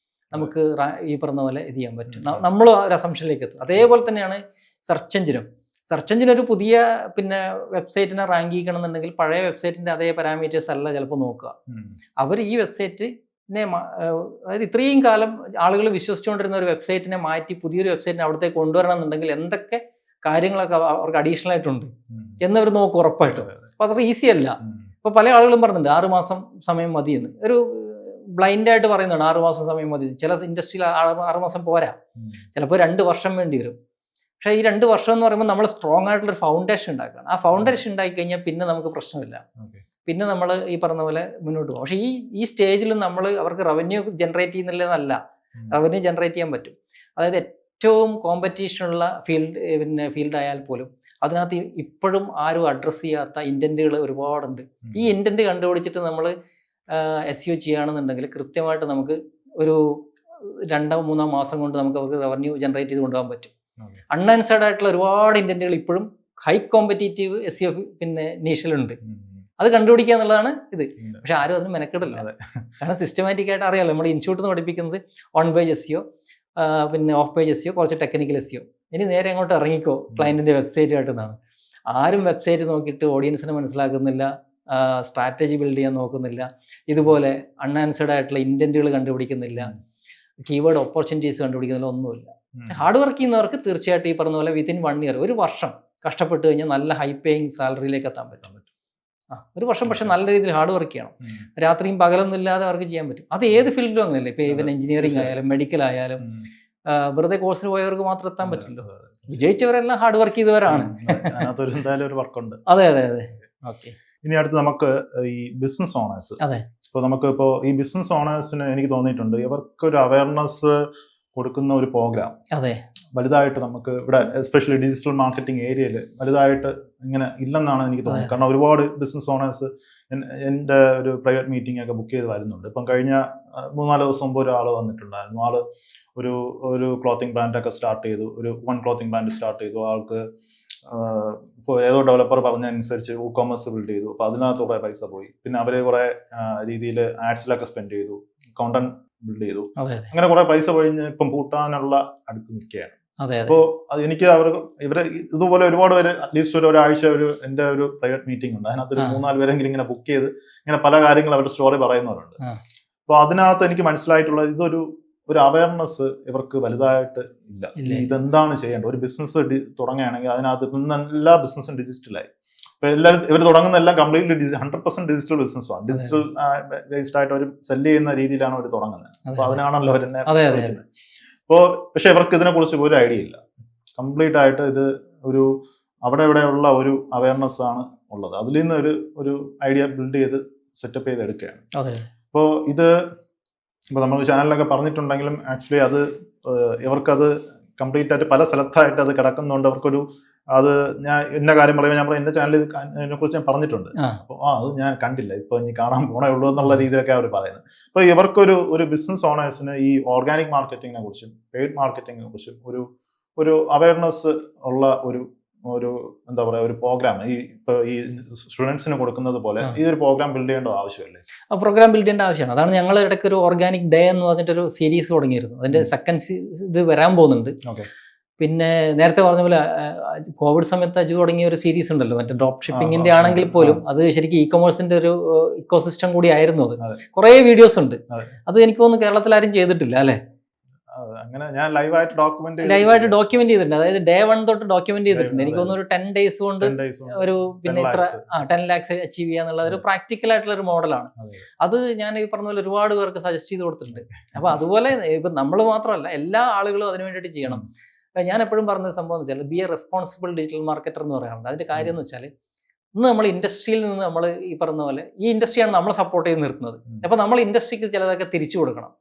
നമുക്ക് ഈ പറഞ്ഞ പോലെ ഇത് ചെയ്യാൻ പറ്റും. നമ്മൾ ഒരു അസംഷനിലേക്ക് എത്തും. അതേപോലെ തന്നെയാണ് സെർച്ച് എഞ്ചിനും. സെർച്ച് എഞ്ചിൻ ഒരു പുതിയ വെബ്സൈറ്റിനെ റാങ്ക് ചെയ്യണമെന്നുണ്ടെങ്കിൽ പഴയ വെബ്സൈറ്റിൻ്റെ അതേ പാരാമീറ്റേഴ്സ് അല്ല ചിലപ്പോൾ നോക്കുക. അവർ ഈ വെബ്സൈറ്റിനെ അതായത് ഇത്രയും കാലം ആളുകൾ വിശ്വസിച്ചുകൊണ്ടിരുന്ന ഒരു വെബ്സൈറ്റിനെ മാറ്റി പുതിയൊരു വെബ്സൈറ്റിനെ അവിടത്തേക്ക് കൊണ്ടുവരണം എന്നുണ്ടെങ്കിൽ എന്തൊക്കെ കാര്യങ്ങളൊക്കെ അവർക്ക് അഡീഷണൽ ആയിട്ടുണ്ട് എന്നവർ നോക്കും ഉറപ്പായിട്ടും. അപ്പോൾ അത്ര ഈസി അല്ല. ഇപ്പോൾ പല ആളുകളും പറയുന്നുണ്ട് 6 മാസം സമയം മതി എന്ന്. ഒരു ബ്ലൈൻഡായിട്ട് പറയുന്നതാണ് 6 മാസം സമയം മതി. ചില ഇൻഡസ്ട്രിയിൽ 6 മാസം പോരാ, ചിലപ്പോൾ 2 വർഷം വേണ്ടി വരും. പക്ഷേ ഈ 2 വർഷം എന്ന് പറയുമ്പോൾ നമ്മൾ സ്ട്രോങ് ആയിട്ടുള്ളൊരു ഫൗണ്ടേഷൻ ഉണ്ടാക്കുകയാണ്. ആ ഫൗണ്ടേഷൻ ഉണ്ടാക്കി കഴിഞ്ഞാൽ പിന്നെ നമുക്ക് പ്രശ്നമില്ല, പിന്നെ നമ്മൾ ഈ പറഞ്ഞ പോലെ മുന്നോട്ട് പോകും. പക്ഷേ ഈ സ്റ്റേജിൽ നമ്മൾ അവർക്ക് റവന്യൂ ജനറേറ്റ് ചെയ്യുന്നില്ലെന്നല്ല, റവന്യൂ ജനറേറ്റ് ചെയ്യാൻ പറ്റും. അതായത് ഏറ്റവും കോമ്പറ്റീഷനുള്ള ഫീൽഡ് ആയാൽ പോലും അതിനകത്ത് ഇപ്പോഴും ആരും അഡ്രസ്സ് ചെയ്യാത്ത ഇൻറ്റൻറ്റുകൾ ഒരുപാടുണ്ട്. ഈ ഇൻറ്റൻറ്റ് കണ്ടുപിടിച്ചിട്ട് നമ്മൾ SEO ചെയ്യുകയാണെന്നുണ്ടെങ്കിൽ കൃത്യമായിട്ട് നമുക്ക് ഒരു 2-3 മാസം കൊണ്ട് നമുക്ക് അവർക്ക് റവന്യൂ ജനറേറ്റ് ചെയ്ത് കൊണ്ടുപോകാൻ പറ്റും. അൺആൻസേർഡ് ആയിട്ടുള്ള ഒരുപാട് ഇൻറ്റൻറ്റുകൾ ഇപ്പോഴും ഹൈ കോമ്പറ്റീറ്റീവ് SEO നീഷിലുണ്ട്. അത് കണ്ടുപിടിക്കുക എന്നുള്ളതാണ് ഇത്. പക്ഷെ ആരും അതിന് മെനക്കെടില്ല. കാരണം സിസ്റ്റമാറ്റിക് ആയിട്ട് അറിയാമല്ലോ, നമ്മുടെ ഇൻസ്റ്റിറ്റ്യൂട്ടിൽ നിന്ന് പഠിപ്പിക്കുന്നത് ഓൺ പേജ് SEO, പിന്നെ ഓഫ് പേജ് SEO, കുറച്ച് ടെക്നിക്കൽ SEO. ഇനി നേരെ അങ്ങോട്ട് ഇറങ്ങിക്കോ ക്ലയൻറ്റിൻ്റെ വെബ്സൈറ്റായിട്ടെന്നാണ്. ആരും വെബ്സൈറ്റ് നോക്കിയിട്ട് ഓഡിയൻസിനെ മനസ്സിലാക്കുന്നില്ല, സ്ട്രാറ്റജി ബിൽഡ് ചെയ്യാൻ നോക്കുന്നില്ല, ഇതുപോലെ അൺആൻസേർഡ് ആയിട്ടുള്ള ഇൻറ്റൻറ്റുകൾ കണ്ടുപിടിക്കുന്നില്ല, കീവേഡ് ഓപ്പർച്യൂണിറ്റീസ് കണ്ടുപിടിക്കുന്നില്ല, ഒന്നുമില്ല. ഹാർഡ് വർക്ക് ചെയ്യുന്നവർക്ക് തീർച്ചയായിട്ടും ഈ പറഞ്ഞ പോലെ വിത്തിൻ 1 ഇയർ, ഒരു വർഷം കഷ്ടപ്പെട്ട് കഴിഞ്ഞാൽ നല്ല ഹൈ പേയിങ് സാലറിയിലേക്ക് എത്താൻ പറ്റും. ഒരു വർഷം പക്ഷെ നല്ല രീതിയിൽ ഹാർഡ് വർക്ക് ചെയ്യണം. രാത്രിയും പകലൊന്നും ഇല്ലാതെ അവർക്ക് ചെയ്യാൻ പറ്റും. അത് ഏത് ഫീൽഡിലും അങ്ങനെയല്ലേ. ഇപ്പോൾ ഈവൻ എഞ്ചിനീയറിംഗ് ആയാലും മെഡിക്കൽ ആയാലും വെറുതെ കോഴ്സിന് പോയവർക്ക് മാത്രം എത്താൻ പറ്റില്ലല്ലോ. വിജയിച്ചവരെല്ലാം ഹാർഡ് വർക്ക് ചെയ്തവരാണ്. അതെ അതെ അതെ. ഓക്കെ, ഇനി അടുത്ത് നമുക്ക് ഈ ബിസിനസ് ഓണേഴ്സ്. അതെ, ഇപ്പോൾ നമുക്കിപ്പോൾ ഈ ബിസിനസ് ഓണേഴ്സിന് എനിക്ക് തോന്നിയിട്ടുണ്ട് ഇവർക്കൊരു അവയർനെസ് കൊടുക്കുന്ന ഒരു പ്രോഗ്രാം അതെ വലുതായിട്ട് നമുക്ക് ഇവിടെ എസ്പെഷ്യലി ഡിജിറ്റൽ മാർക്കറ്റിംഗ് ഏരിയയിൽ വലുതായിട്ട് ഇങ്ങനെ ഇല്ലെന്നാണ് എനിക്ക് തോന്നുന്നത്. കാരണം ഒരുപാട് ബിസിനസ് ഓണേഴ്സ് എൻ്റെ ഒരു പ്രൈവറ്റ് മീറ്റിംഗ് ഒക്കെ ബുക്ക് ചെയ്ത് വരുന്നുണ്ട്. ഇപ്പം കഴിഞ്ഞ 3-4 ദിവസം മുമ്പ് ഒരാൾ വന്നിട്ടുണ്ടായിരുന്നു. ആൾ ഒരു ക്ലോത്തിങ് ബ്രാൻഡൊക്കെ സ്റ്റാർട്ട് ചെയ്തു, ഒരു ക്ലോത്തിങ് ബ്രാൻഡ് സ്റ്റാർട്ട് ചെയ്തു. ആൾക്ക് ഇപ്പോൾ ഏതോ ഡെവലപ്പർ പറഞ്ഞതനുസരിച്ച് e-commerce ബിൽഡ് ചെയ്തു. അപ്പോൾ അതിനകത്ത് കുറേ പൈസ പോയി. പിന്നെ അവർ കുറേ രീതിയിൽ ആഡ്സിലൊക്കെ സ്പെൻഡ് ചെയ്തു, കോണ്ടന്റ് ബിൽഡ് ചെയ്തു. അങ്ങനെ കുറെ പൈസ കഴിഞ്ഞ് ഇപ്പം പൂട്ടാനുള്ള അടുത്ത് നിൽക്കുകയാണ്. അപ്പോൾ എനിക്ക് ഇവരെ ഇതുപോലെ ഒരുപാട് പേര് അറ്റ്ലീസ്റ്റ് ഒരാഴ്ച എൻ്റെ ഒരു പ്രൈവറ്റ് മീറ്റിംഗ് ഉണ്ട്. അതിനകത്ത് ഒരു 3-4 പേരെങ്കിലും ഇങ്ങനെ ബുക്ക് ചെയ്ത് ഇങ്ങനെ പല കാര്യങ്ങൾ അവരുടെ സ്റ്റോറി പറയുന്നവരുണ്ട്. അപ്പോൾ അതിനകത്ത് എനിക്ക് മനസ്സിലായിട്ടുള്ളത് ഒരു അവയർനെസ് ഇവർക്ക് വലുതായിട്ട് ഇല്ല. ഇതെന്താണ് ചെയ്യേണ്ടത്? ഒരു ബിസിനസ് തുടങ്ങുകയാണെങ്കിൽ അതിനകത്ത് എല്ലാ ബിസിനസ്സും ഡിജിറ്റലായി. ഇപ്പൊ എല്ലാവരും ഇവർ തുടങ്ങുന്ന എല്ലാം കംപ്ലീറ്റ്ലി 100% ഡിജിറ്റൽ ബിസിനസ്സാണ്. ഡിജിറ്റൽ ബേസ്ഡ് ആയിട്ട് അവർ സെല് ചെയ്യുന്ന രീതിയിലാണ് അവർ തുടങ്ങുന്നത്. അപ്പൊ അതിനാണല്ലോ അവരെന്നെ വിളിക്കുന്നത്. അപ്പോൾ പക്ഷെ ഇവർക്ക് ഇതിനെ കുറിച്ച് ഒരു ഐഡിയ ഇല്ല. കംപ്ലീറ്റ് ആയിട്ട് ഇത് അവിടെ ഇവിടെയുള്ള ഒരു അവയർനെസ് ആണ് ഉള്ളത്. അതിൽ നിന്ന് ഒരു ഐഡിയ ബിൽഡ് ചെയ്ത് സെറ്റപ്പ് ചെയ്ത് എടുക്കുകയാണ്. അപ്പോൾ ഇപ്പോൾ നമ്മൾ ചാനലിലൊക്കെ പറഞ്ഞിട്ടുണ്ടെങ്കിലും ആക്ച്വലി ഇവർക്കത് കംപ്ലീറ്റ് ആയിട്ട് പല സ്ഥലത്തായിട്ട് അത് കിടക്കുന്നുണ്ട്. അവർക്കൊരു ഞാൻ ഇന്ന കാര്യം പറയുമ്പോൾ ഞാൻ എൻ്റെ ചാനലിൽ ഇതിനെ കുറിച്ച് ഞാൻ പറഞ്ഞിട്ടുണ്ട്. അപ്പോൾ അത് ഞാൻ കണ്ടില്ല, ഇപ്പൊ ഇനി കാണാൻ പോണേ ഉള്ളൂ എന്നുള്ള രീതിയിലൊക്കെ അവർ പറയുന്നത്. അപ്പോൾ ഇവർക്കൊരു ബിസിനസ് ഓണേഴ്സിന് ഈ ഓർഗാനിക് മാർക്കറ്റിങ്ങിനെ കുറിച്ചും പെയ്ഡ് മാർക്കറ്റിങ്ങിനെ കുറിച്ചും ഒരു അവയർനെസ് ഉള്ള ഒരു എന്താ പറയുക ഒരു പ്രോഗ്രാം ഈ സ്റ്റുഡൻസിന് കൊടുക്കുന്നത് പോലെ ഈ ഒരു പ്രോഗ്രാം ബിൽഡ് ചെയ്യേണ്ട ആവശ്യമല്ലേ? പ്രോഗ്രാം ബിൽഡ് ചെയ്യേണ്ട ആവശ്യമാണ്. അതാണ് ഞങ്ങൾ ഇടയ്ക്ക് ഒരു ഓർഗാനിക് ഡേ എന്ന് പറഞ്ഞിട്ടൊരു സീരീസ് തുടങ്ങിയിരുന്നു. അതിന്റെ സെക്കൻഡ് ഇത് വരാൻ പോകുന്നുണ്ട്. പിന്നെ നേരത്തെ പറഞ്ഞ പോലെ കോവിഡ് സമയത്ത് അജു തുടങ്ങിയ ഒരു സീരീസ് ഉണ്ടല്ലോ, മറ്റേ ഡ്രോപ്പ് ഷിപ്പിങ്ങിന്റെ ആണെങ്കിൽ പോലും അത് ശരിക്കും ഇ-കൊമേഴ്സിന്റെ ഒരു ഇക്കോസിസ്റ്റം കൂടി ആയിരുന്നു. അത് കുറേ വീഡിയോസ് ഉണ്ട്. അത് എനിക്ക് തോന്നുന്നു കേരളത്തിൽ ആരും ചെയ്തിട്ടില്ല അല്ലേ? അങ്ങനെ ഞാൻ ലൈവായിട്ട് ഡോക്യുമെന്റ് ചെയ്തിട്ടുണ്ട്. അതായത് ഡേ 1 തൊട്ട് ഡോക്യുമെന്റ് ചെയ്തിട്ടുണ്ട്. എനിക്ക് തോന്നുന്നു ഒരു 10 days കൊണ്ട് ഒരു പിന്നെ ഇത്ര 10 lakhs അച്ചീവ് ചെയ്യാന്നുള്ള ഒരു പ്രാക്ടിക്കൽ ആയിട്ടുള്ള ഒരു മോഡലാണ്. അത് ഞാൻ ഈ പറഞ്ഞ പോലെ ഒരുപാട് പേർക്ക് സജസ്റ്റ് ചെയ്ത് കൊടുത്തിട്ടുണ്ട്. അപ്പൊ അതുപോലെ ഇപ്പൊ നമ്മൾ മാത്രമല്ല, എല്ലാ ആളുകളും അതിനു വേണ്ടിയിട്ട് ചെയ്യണം. ഞാൻ എപ്പോഴും പറഞ്ഞ സംഭവം എന്ന് വെച്ചാൽ B A responsible digital marketer എന്ന് പറയാറുണ്ട്. അതിന്റെ കാര്യം എന്ന് വെച്ചാൽ ഇന്ന് നമ്മൾ ഇൻഡസ്ട്രിയിൽ നിന്ന് നമ്മൾ ഈ പറഞ്ഞ പോലെ ഈ ഇൻഡസ്ട്രിയാണ് നമ്മളെ സപ്പോർട്ട് ചെയ്ത് നിർത്തുന്നത്. അപ്പൊ നമ്മൾ ഇൻഡസ്ട്രിക്ക് ചിലതൊക്കെ തിരിച്ചു കൊടുക്കണം.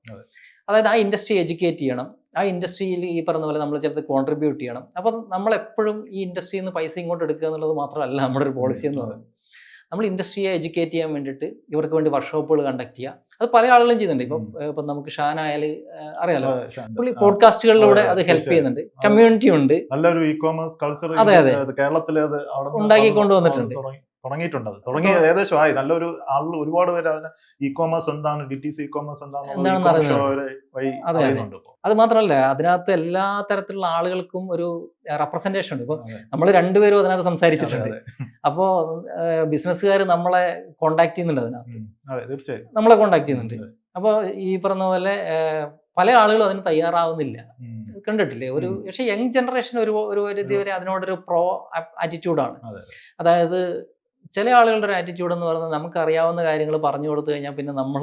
അതായത് ആ ഇൻഡസ്ട്രി എഡ്യൂക്കേറ്റ് ചെയ്യണം, ആ ഇൻഡസ്ട്രിയിൽ ഈ പറഞ്ഞ പോലെ നമ്മൾ ചിലത് കോൺട്രിബ്യൂട്ട് ചെയ്യണം. അപ്പോൾ നമ്മളെപ്പോഴും ഈ ഇൻഡസ്ട്രിയിൽ നിന്ന് പൈസ ഇങ്ങോട്ട് എടുക്കുക എന്നുള്ളത് മാത്രമല്ല നമ്മുടെ ഒരു പോളിസി എന്ന് പറയുന്നത്. നമ്മൾ ഇൻഡസ്ട്രിയെ എഡ്യൂക്കേറ്റ് ചെയ്യാൻ വേണ്ടിയിട്ട് ഇവർക്ക് വേണ്ടി വർക്ക്ഷോപ്പുകൾ കണ്ടക്ട് ചെയ്യുക. അത് പല ആളുകളും ചെയ്യുന്നുണ്ട്. ഇപ്പം നമുക്ക് ഷാനായാൽ അറിയാലോ, പുള്ളി പോഡ്കാസ്റ്റുകളിലൂടെ അത് ഹെൽപ്പ് ചെയ്യുന്നുണ്ട്. കമ്മ്യൂണിറ്റി ഉണ്ട്, നല്ലൊരു ഇ-കോമേഴ്സ് കൾച്ചർ കേരളത്തിൽ ഉണ്ടാക്കി കൊണ്ടുവന്നിട്ടുണ്ട്. തുടങ്ങിയിട്ടുണ്ട്. അത് തുടങ്ങി ഏകദേശം ആയി. നല്ലൊരു ആളുകൾ ഒരുപാട് പേര് അതിന് ഇ-കോമേഴ്സ് എന്താണ്, DTC ഇ-കോമേഴ്സ് എന്താണെന്ന് അറിയുന്നുണ്ട്. അത് മാത്രമല്ല, അതിനകത്ത് എല്ലാ തരത്തിലുള്ള ആളുകൾക്കും ഒരു റെപ്രസെന്റേഷൻ ഉണ്ട്. ഇപ്പൊ നമ്മൾ രണ്ടുപേരും അതിനകത്ത് സംസാരിച്ചിട്ടുണ്ട്. അപ്പോ ബിസിനസ്സുകാർ നമ്മളെ കോണ്ടാക്ട് ചെയ്യുന്നുണ്ട്, അതിനകത്ത് നമ്മളെ കോണ്ടാക്ട് ചെയ്യുന്നുണ്ട്. അപ്പോൾ ഈ പറഞ്ഞ പോലെ പല ആളുകളും അതിന് തയ്യാറാവുന്നില്ല, കണ്ടിട്ടില്ലേ? പക്ഷെ യങ് ജനറേഷൻ ഒരു പരിധി വരെ അതിനോടൊരു പ്രോ ആറ്റിറ്റ്യൂഡാണ്. അതായത് ചില ആളുകളുടെ ഒരു ആറ്റിറ്റ്യൂഡ് എന്ന് പറയുന്നത് നമുക്കറിയാവുന്ന കാര്യങ്ങൾ പറഞ്ഞു കൊടുത്തു കഴിഞ്ഞാൽ പിന്നെ നമ്മൾ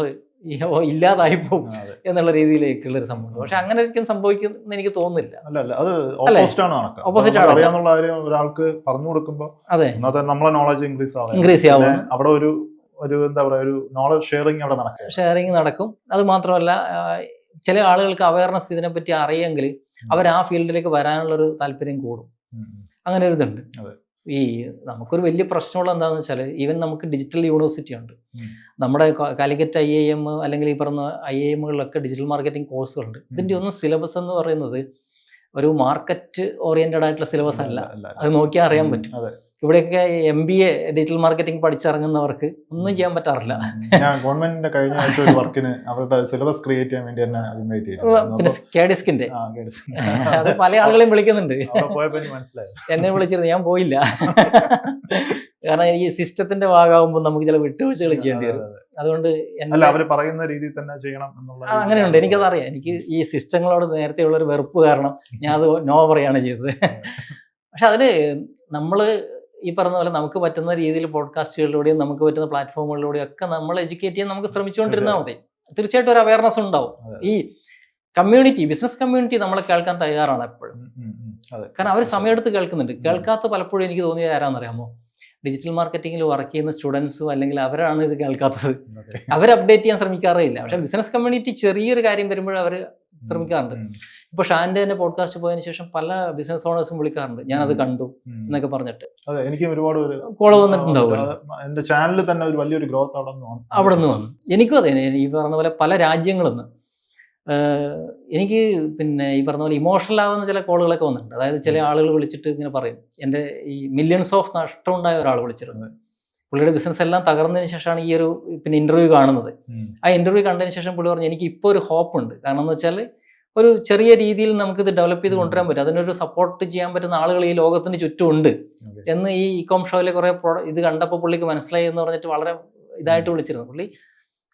ഇല്ലാതായി പോകും എന്നുള്ള രീതിയിലേക്കുള്ള ഒരു സംഭവം. പക്ഷെ അങ്ങനെ ഒരിക്കലും സംഭവിക്കുന്ന എനിക്ക് തോന്നുന്നില്ല. ഓപ്പോസിറ്റ് ആണ്. അറിയാവുന്ന കാര്യം ഒരാൾക്ക് പറഞ്ഞു കൊടുക്കുമ്പോൾ അതെ നമ്മളെ നോളജ് ഇൻക്രീസ് ആവും. അവിടെ ഒരു എന്താ പറയാ, ഒരു നോളജ് ഷെയറിംഗ് നടക്കും. അത് മാത്രമല്ല, ചില ആളുകൾക്ക് അവയർനെസ് ഇതിനെപ്പറ്റി അറിയെങ്കിൽ അവർ ആ ഫീൽഡിലേക്ക് വരാനുള്ളൊരു താല്പര്യം കൂടും. അങ്ങനെ ഒരു ഇതുണ്ട്. ഈ നമുക്കൊരു വലിയ പ്രശ്നമുള്ള എന്താണെന്ന് വെച്ചാൽ, ഈവൻ നമുക്ക് ഡിജിറ്റൽ യൂണിവേഴ്സിറ്റി ഉണ്ട്. നമ്മുടെ കാലിക്കറ്റ് IIM അല്ലെങ്കിൽ ഈ പറഞ്ഞ IIMകളിലൊക്കെ ഡിജിറ്റൽ മാർക്കറ്റിംഗ് കോഴ്സുകളുണ്ട്. ഇതിൻ്റെ ഒന്നും സിലബസ് എന്ന് പറയുന്നത് ഒരു മാർക്കറ്റ് ഓറിയന്റഡ് ആയിട്ടുള്ള സിലബസ് അല്ല. അത് നോക്കിയാൽ അറിയാൻ പറ്റും. ഇവിടെയൊക്കെ MBA ഡിജിറ്റൽ മാർക്കറ്റിംഗ് പഠിച്ചിറങ്ങുന്നവർക്ക് ഒന്നും ചെയ്യാൻ പറ്റാറില്ല. ഞാൻ ഗവൺമെന്റിന്റെ കഴിഞ്ഞ ആഴ്ച ഒരു വർക്കിന് അവരുടെ സിലബസ് ക്രിയേറ്റ് ചെയ്യാൻ വേണ്ടി എന്നെ ഇൻവൈറ്റ് ചെയ്തു. പിന്നെ KDISCന്റെ അത് പല ആളുകളെയും വിളിക്കുന്നുണ്ട്. മനസ്സിലായി, എന്നെ വിളിച്ചിരുന്നു, ഞാൻ പോയില്ല. കാരണം ഈ സിസ്റ്റത്തിന്റെ ഭാഗമാകുമ്പോൾ നമുക്ക് ചില വിട്ടുവീഴ്ചകൾ ചെയ്യേണ്ടി വരും. അതുകൊണ്ട് അവര് പറയുന്ന രീതിയിൽ തന്നെ ചെയ്യണം എന്നുള്ള അങ്ങനെയുണ്ട്. എനിക്കതറിയാം. എനിക്ക് ഈ സിസ്റ്റങ്ങളോട് നേരത്തെ ഉള്ളൊരു വെറുപ്പ് കാരണം ഞാൻ അത് നോ പറയാണ് ചെയ്തത്. പക്ഷെ അതിന് നമ്മൾ ഈ പറഞ്ഞ പോലെ നമുക്ക് പറ്റുന്ന രീതിയിൽ പോഡ്കാസ്റ്റുകളിലൂടെയും നമുക്ക് പറ്റുന്ന പ്ലാറ്റ്ഫോമുകളിലൂടെയും ഒക്കെ നമ്മൾ എഡ്യൂക്കേറ്റ് ചെയ്യാൻ നമുക്ക് ശ്രമിച്ചുകൊണ്ടിരുന്നാൽ മതി. തീർച്ചയായിട്ടും ഒരു അവയർനെസ് ഉണ്ടാവും. ഈ കമ്മ്യൂണിറ്റി, ബിസിനസ് കമ്മ്യൂണിറ്റി നമ്മളെ കേൾക്കാൻ തയ്യാറാണ് എപ്പോഴും. കാരണം അവർ സമയമെടുത്ത് കേൾക്കുന്നുണ്ട്. കേൾക്കാത്ത പലപ്പോഴും എനിക്ക് തോന്നിയത് ആരാന്നറിയാമോ? ഡിജിറ്റൽ മാർക്കറ്റിംഗിൽ വർക്ക് ചെയ്യുന്ന സ്റ്റുഡൻസും അല്ലെങ്കിൽ അവരാണ് ഇത് കേൾക്കാത്തത്. അവർ അപ്ഡേറ്റ് ചെയ്യാൻ ശ്രമിക്കാറേ ഇല്ല. പക്ഷെ ബിസിനസ് കമ്മ്യൂണിറ്റി ചെറിയൊരു കാര്യം വരുമ്പോഴും അവർ ശ്രമിക്കാറുണ്ട്. ഇപ്പൊ ഷാന്റെ തന്നെ പോഡ്കാസ്റ്റ് പോയതിനു ശേഷം പല ബിസിനസ് ഓണേഴ്സും വിളിക്കാറുണ്ട്, ഞാനത് കണ്ടു എന്നൊക്കെ പറഞ്ഞിട്ട്. അതെ, എനിക്ക് ഒരുപാട് കോള് വന്നിട്ടുണ്ടാവും. എന്റെ ചാനലിൽ തന്നെ ഒരു വലിയൊരു ഗ്രോത്ത് അവിടെ നിന്ന് വന്നു. എനിക്കും അതെ, ഈ പറഞ്ഞ പോലെ പല രാജ്യങ്ങളിൽ നിന്ന് എനിക്ക് പിന്നെ ഈ പറഞ്ഞ പോലെ ഇമോഷണൽ ആകുന്ന ചില കോളുകളൊക്കെ വന്നിട്ടുണ്ട്. അതായത് ചില ആളുകൾ വിളിച്ചിട്ട് ഇങ്ങനെ പറയും, എൻ്റെ ഈ മില്യൺസ് ഓഫ് നഷ്ടം ഉണ്ടായ ഒരാൾ വിളിച്ചിരുന്നത്. പുള്ളിയുടെ ബിസിനസ് എല്ലാം തകർന്നതിന് ശേഷമാണ് ഈ ഒരു പിന്നെ ഇന്റർവ്യൂ കാണുന്നത്. ആ ഇന്റർവ്യൂ കണ്ടതിന് ശേഷം പുള്ളി പറഞ്ഞു, എനിക്ക് ഇപ്പോൾ ഒരു ഹോപ്പ് ഉണ്ട്. കാരണം എന്ന് വെച്ചാൽ ഒരു ചെറിയ രീതിയിൽ നമുക്കിത് ഡെവലപ്പ് ചെയ്ത് കൊണ്ടുവരാൻ പറ്റും, അതിനൊരു സപ്പോർട്ട് ചെയ്യാൻ പറ്റുന്ന ആളുകൾ ഈ ലോകത്തിന് ചുറ്റുമുണ്ട് എന്ന് ഈ ഇ-കോം ഷോയിലെ കുറേ ഇത് കണ്ടപ്പോൾ പുള്ളിക്ക് മനസ്സിലായി എന്ന് പറഞ്ഞിട്ട് വളരെ ഇതായിട്ട് വിളിച്ചിരുന്നു.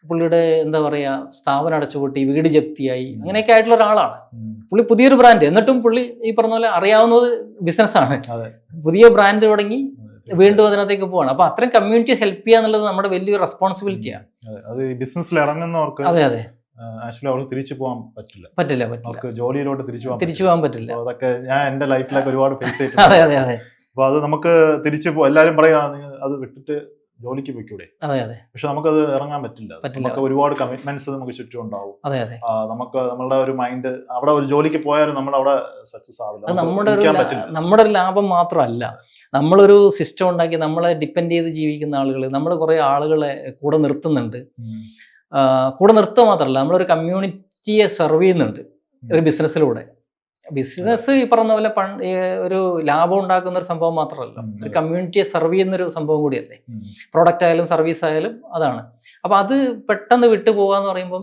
പുള്ളിയുടെ എന്താ പറയുക, സ്ഥാപനം അടച്ചുപൂട്ടി, വീട് ജപ്തിയായി, അങ്ങനെയൊക്കെ ആയിട്ടുള്ള ഒരാളാണ്. പുള്ളി പുതിയൊരു ബ്രാൻഡ്, എന്നിട്ടും പുള്ളി ഈ പറഞ്ഞ പോലെ അറിയാവുന്നത് ബിസിനസ്സാണ്, പുതിയ ബ്രാൻഡ് തുടങ്ങി വീണ്ടും അതിനകത്തേക്ക് പോവാണ്. അപ്പൊ അത്രയും കമ്മ്യൂണിറ്റി ഹെൽപ്പ് ചെയ്യുക എന്നുള്ളത് നമ്മുടെ വലിയൊരു റെസ്പോൺസിബിലിറ്റിയാണ്. അത് ബിസിനസ്സിൽ ഇറങ്ങുന്നവർക്ക് അതെ അതെ ആക്ച്വലി അവർക്ക് തിരിച്ചു പോകാൻ പറ്റില്ല. അവർക്ക് ജോലിയിലോട്ട് തിരിച്ചു പോകാൻ പറ്റില്ല. അതൊക്കെ ഞാൻ എന്റെ ലൈഫിലൊക്കെ ഒരുപാട് ഫേസ് ചെയ്തിട്ടുണ്ട്. അതെ അതെ അതെ. അപ്പൊ അത് നമുക്ക് തിരിച്ചു എല്ലാരും പറയാ, അത് വിട്ടിട്ട് ജോലിക്ക് പോയിക്കൂടെ? അതെ അതെ. പക്ഷെ നമുക്കത് ഇറങ്ങാൻ പറ്റില്ല. നമുക്ക് ഒരുപാട് കമ്മിറ്റ്മെന്റ്സ് നമുക്ക് ചുറ്റും ഉണ്ടാവും. അതെ അതെ. നമുക്ക് നമ്മളുടെ ഒരു മൈൻഡ് അവിടെ ഒരു ജോലിക്ക് പോയാലും നമ്മൾ അവിടെ സക്സസ് ആവില്ല. നമ്മുടെ ഒരു ലാഭം മാത്രമല്ല, നമ്മളൊരു സിസ്റ്റം ഉണ്ടാക്കി നമ്മളെ ഡിപ്പെൻഡ് ചെയ്ത് ജീവിക്കുന്ന ആളുകൾ, നമ്മൾ കുറെ ആളുകളെ കൂടെ നിർത്തുന്നുണ്ട്. കൂടെ നിർത്തുക മാത്രമല്ല, നമ്മളൊരു കമ്മ്യൂണിറ്റിയെ സെർവ് ചെയ്യുന്നുണ്ട് ഒരു ബിസിനസ്സിലൂടെ. ബിസിനസ് ഈ പറഞ്ഞ പോലെ ഒരു ലാഭം ഉണ്ടാക്കുന്ന ഒരു സംഭവം മാത്രമല്ല, ഒരു കമ്മ്യൂണിറ്റിയെ സെർവ് ചെയ്യുന്ന ഒരു സംഭവം കൂടിയല്ലേ. പ്രോഡക്റ്റ് ആയാലും സർവീസ് ആയാലും അതാണ്. അപ്പൊ അത് പെട്ടെന്ന് വിട്ടു പോകാന്ന് പറയുമ്പോൾ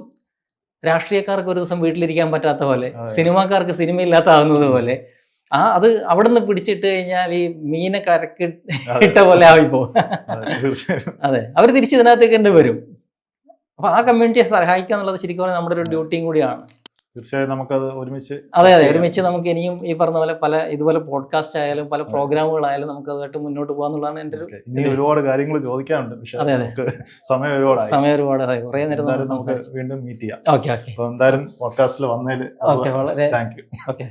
രാഷ്ട്രീയക്കാർക്ക് ഒരു ദിവസം വീട്ടിലിരിക്കാൻ പറ്റാത്ത പോലെ, സിനിമാക്കാർക്ക് സിനിമ ഇല്ലാത്താവുന്നത് പോലെ, അത് അവിടെ നിന്ന് പിടിച്ചിട്ട് കഴിഞ്ഞാൽ ഈ മീനെ കരക്ക് ഇട്ട പോലെ ആയിപ്പോ. അതെ, അവർ തിരിച്ച് ഇതിനകത്തേക്ക് തന്നെ വരും. അപ്പൊ ആ കമ്മ്യൂണിറ്റിയെ സഹായിക്കുക എന്നുള്ളത് ശരിക്കും പറഞ്ഞാൽ നമ്മുടെ ഒരു ഡ്യൂട്ടിയും കൂടിയാണ്. തീർച്ചയായും നമുക്കത് ഒരുമിച്ച് അതെ ഒരുമിച്ച് നമുക്ക് ഇനിയും ഈ പറഞ്ഞ പോലെ പല ഇതുപോലെ പോഡ്കാസ്റ്റ് ആയാലും പല പ്രോഗ്രാമുകളായാലും നമുക്ക് അതുമായിട്ട് മുന്നോട്ട് പോകാന്നുള്ളതാണ് എൻ്റെ ഒരു ഇനി ഒരുപാട് കാര്യങ്ങൾ ചോദിക്കാനുണ്ട്, പക്ഷേ നമുക്ക് സമയം ഒരുപാടായി. സമയം ഒരുപാട് കുറേ നേരം നമുക്ക് വീണ്ടും മീറ്റ് ചെയ്യാം. ഓക്കെ അപ്പൊ എന്തായാലും പോഡ്കാസ്റ്റിൽ വന്നതിൽ ഓക്കെ വളരെ താങ്ക് യു. ഓക്കെ.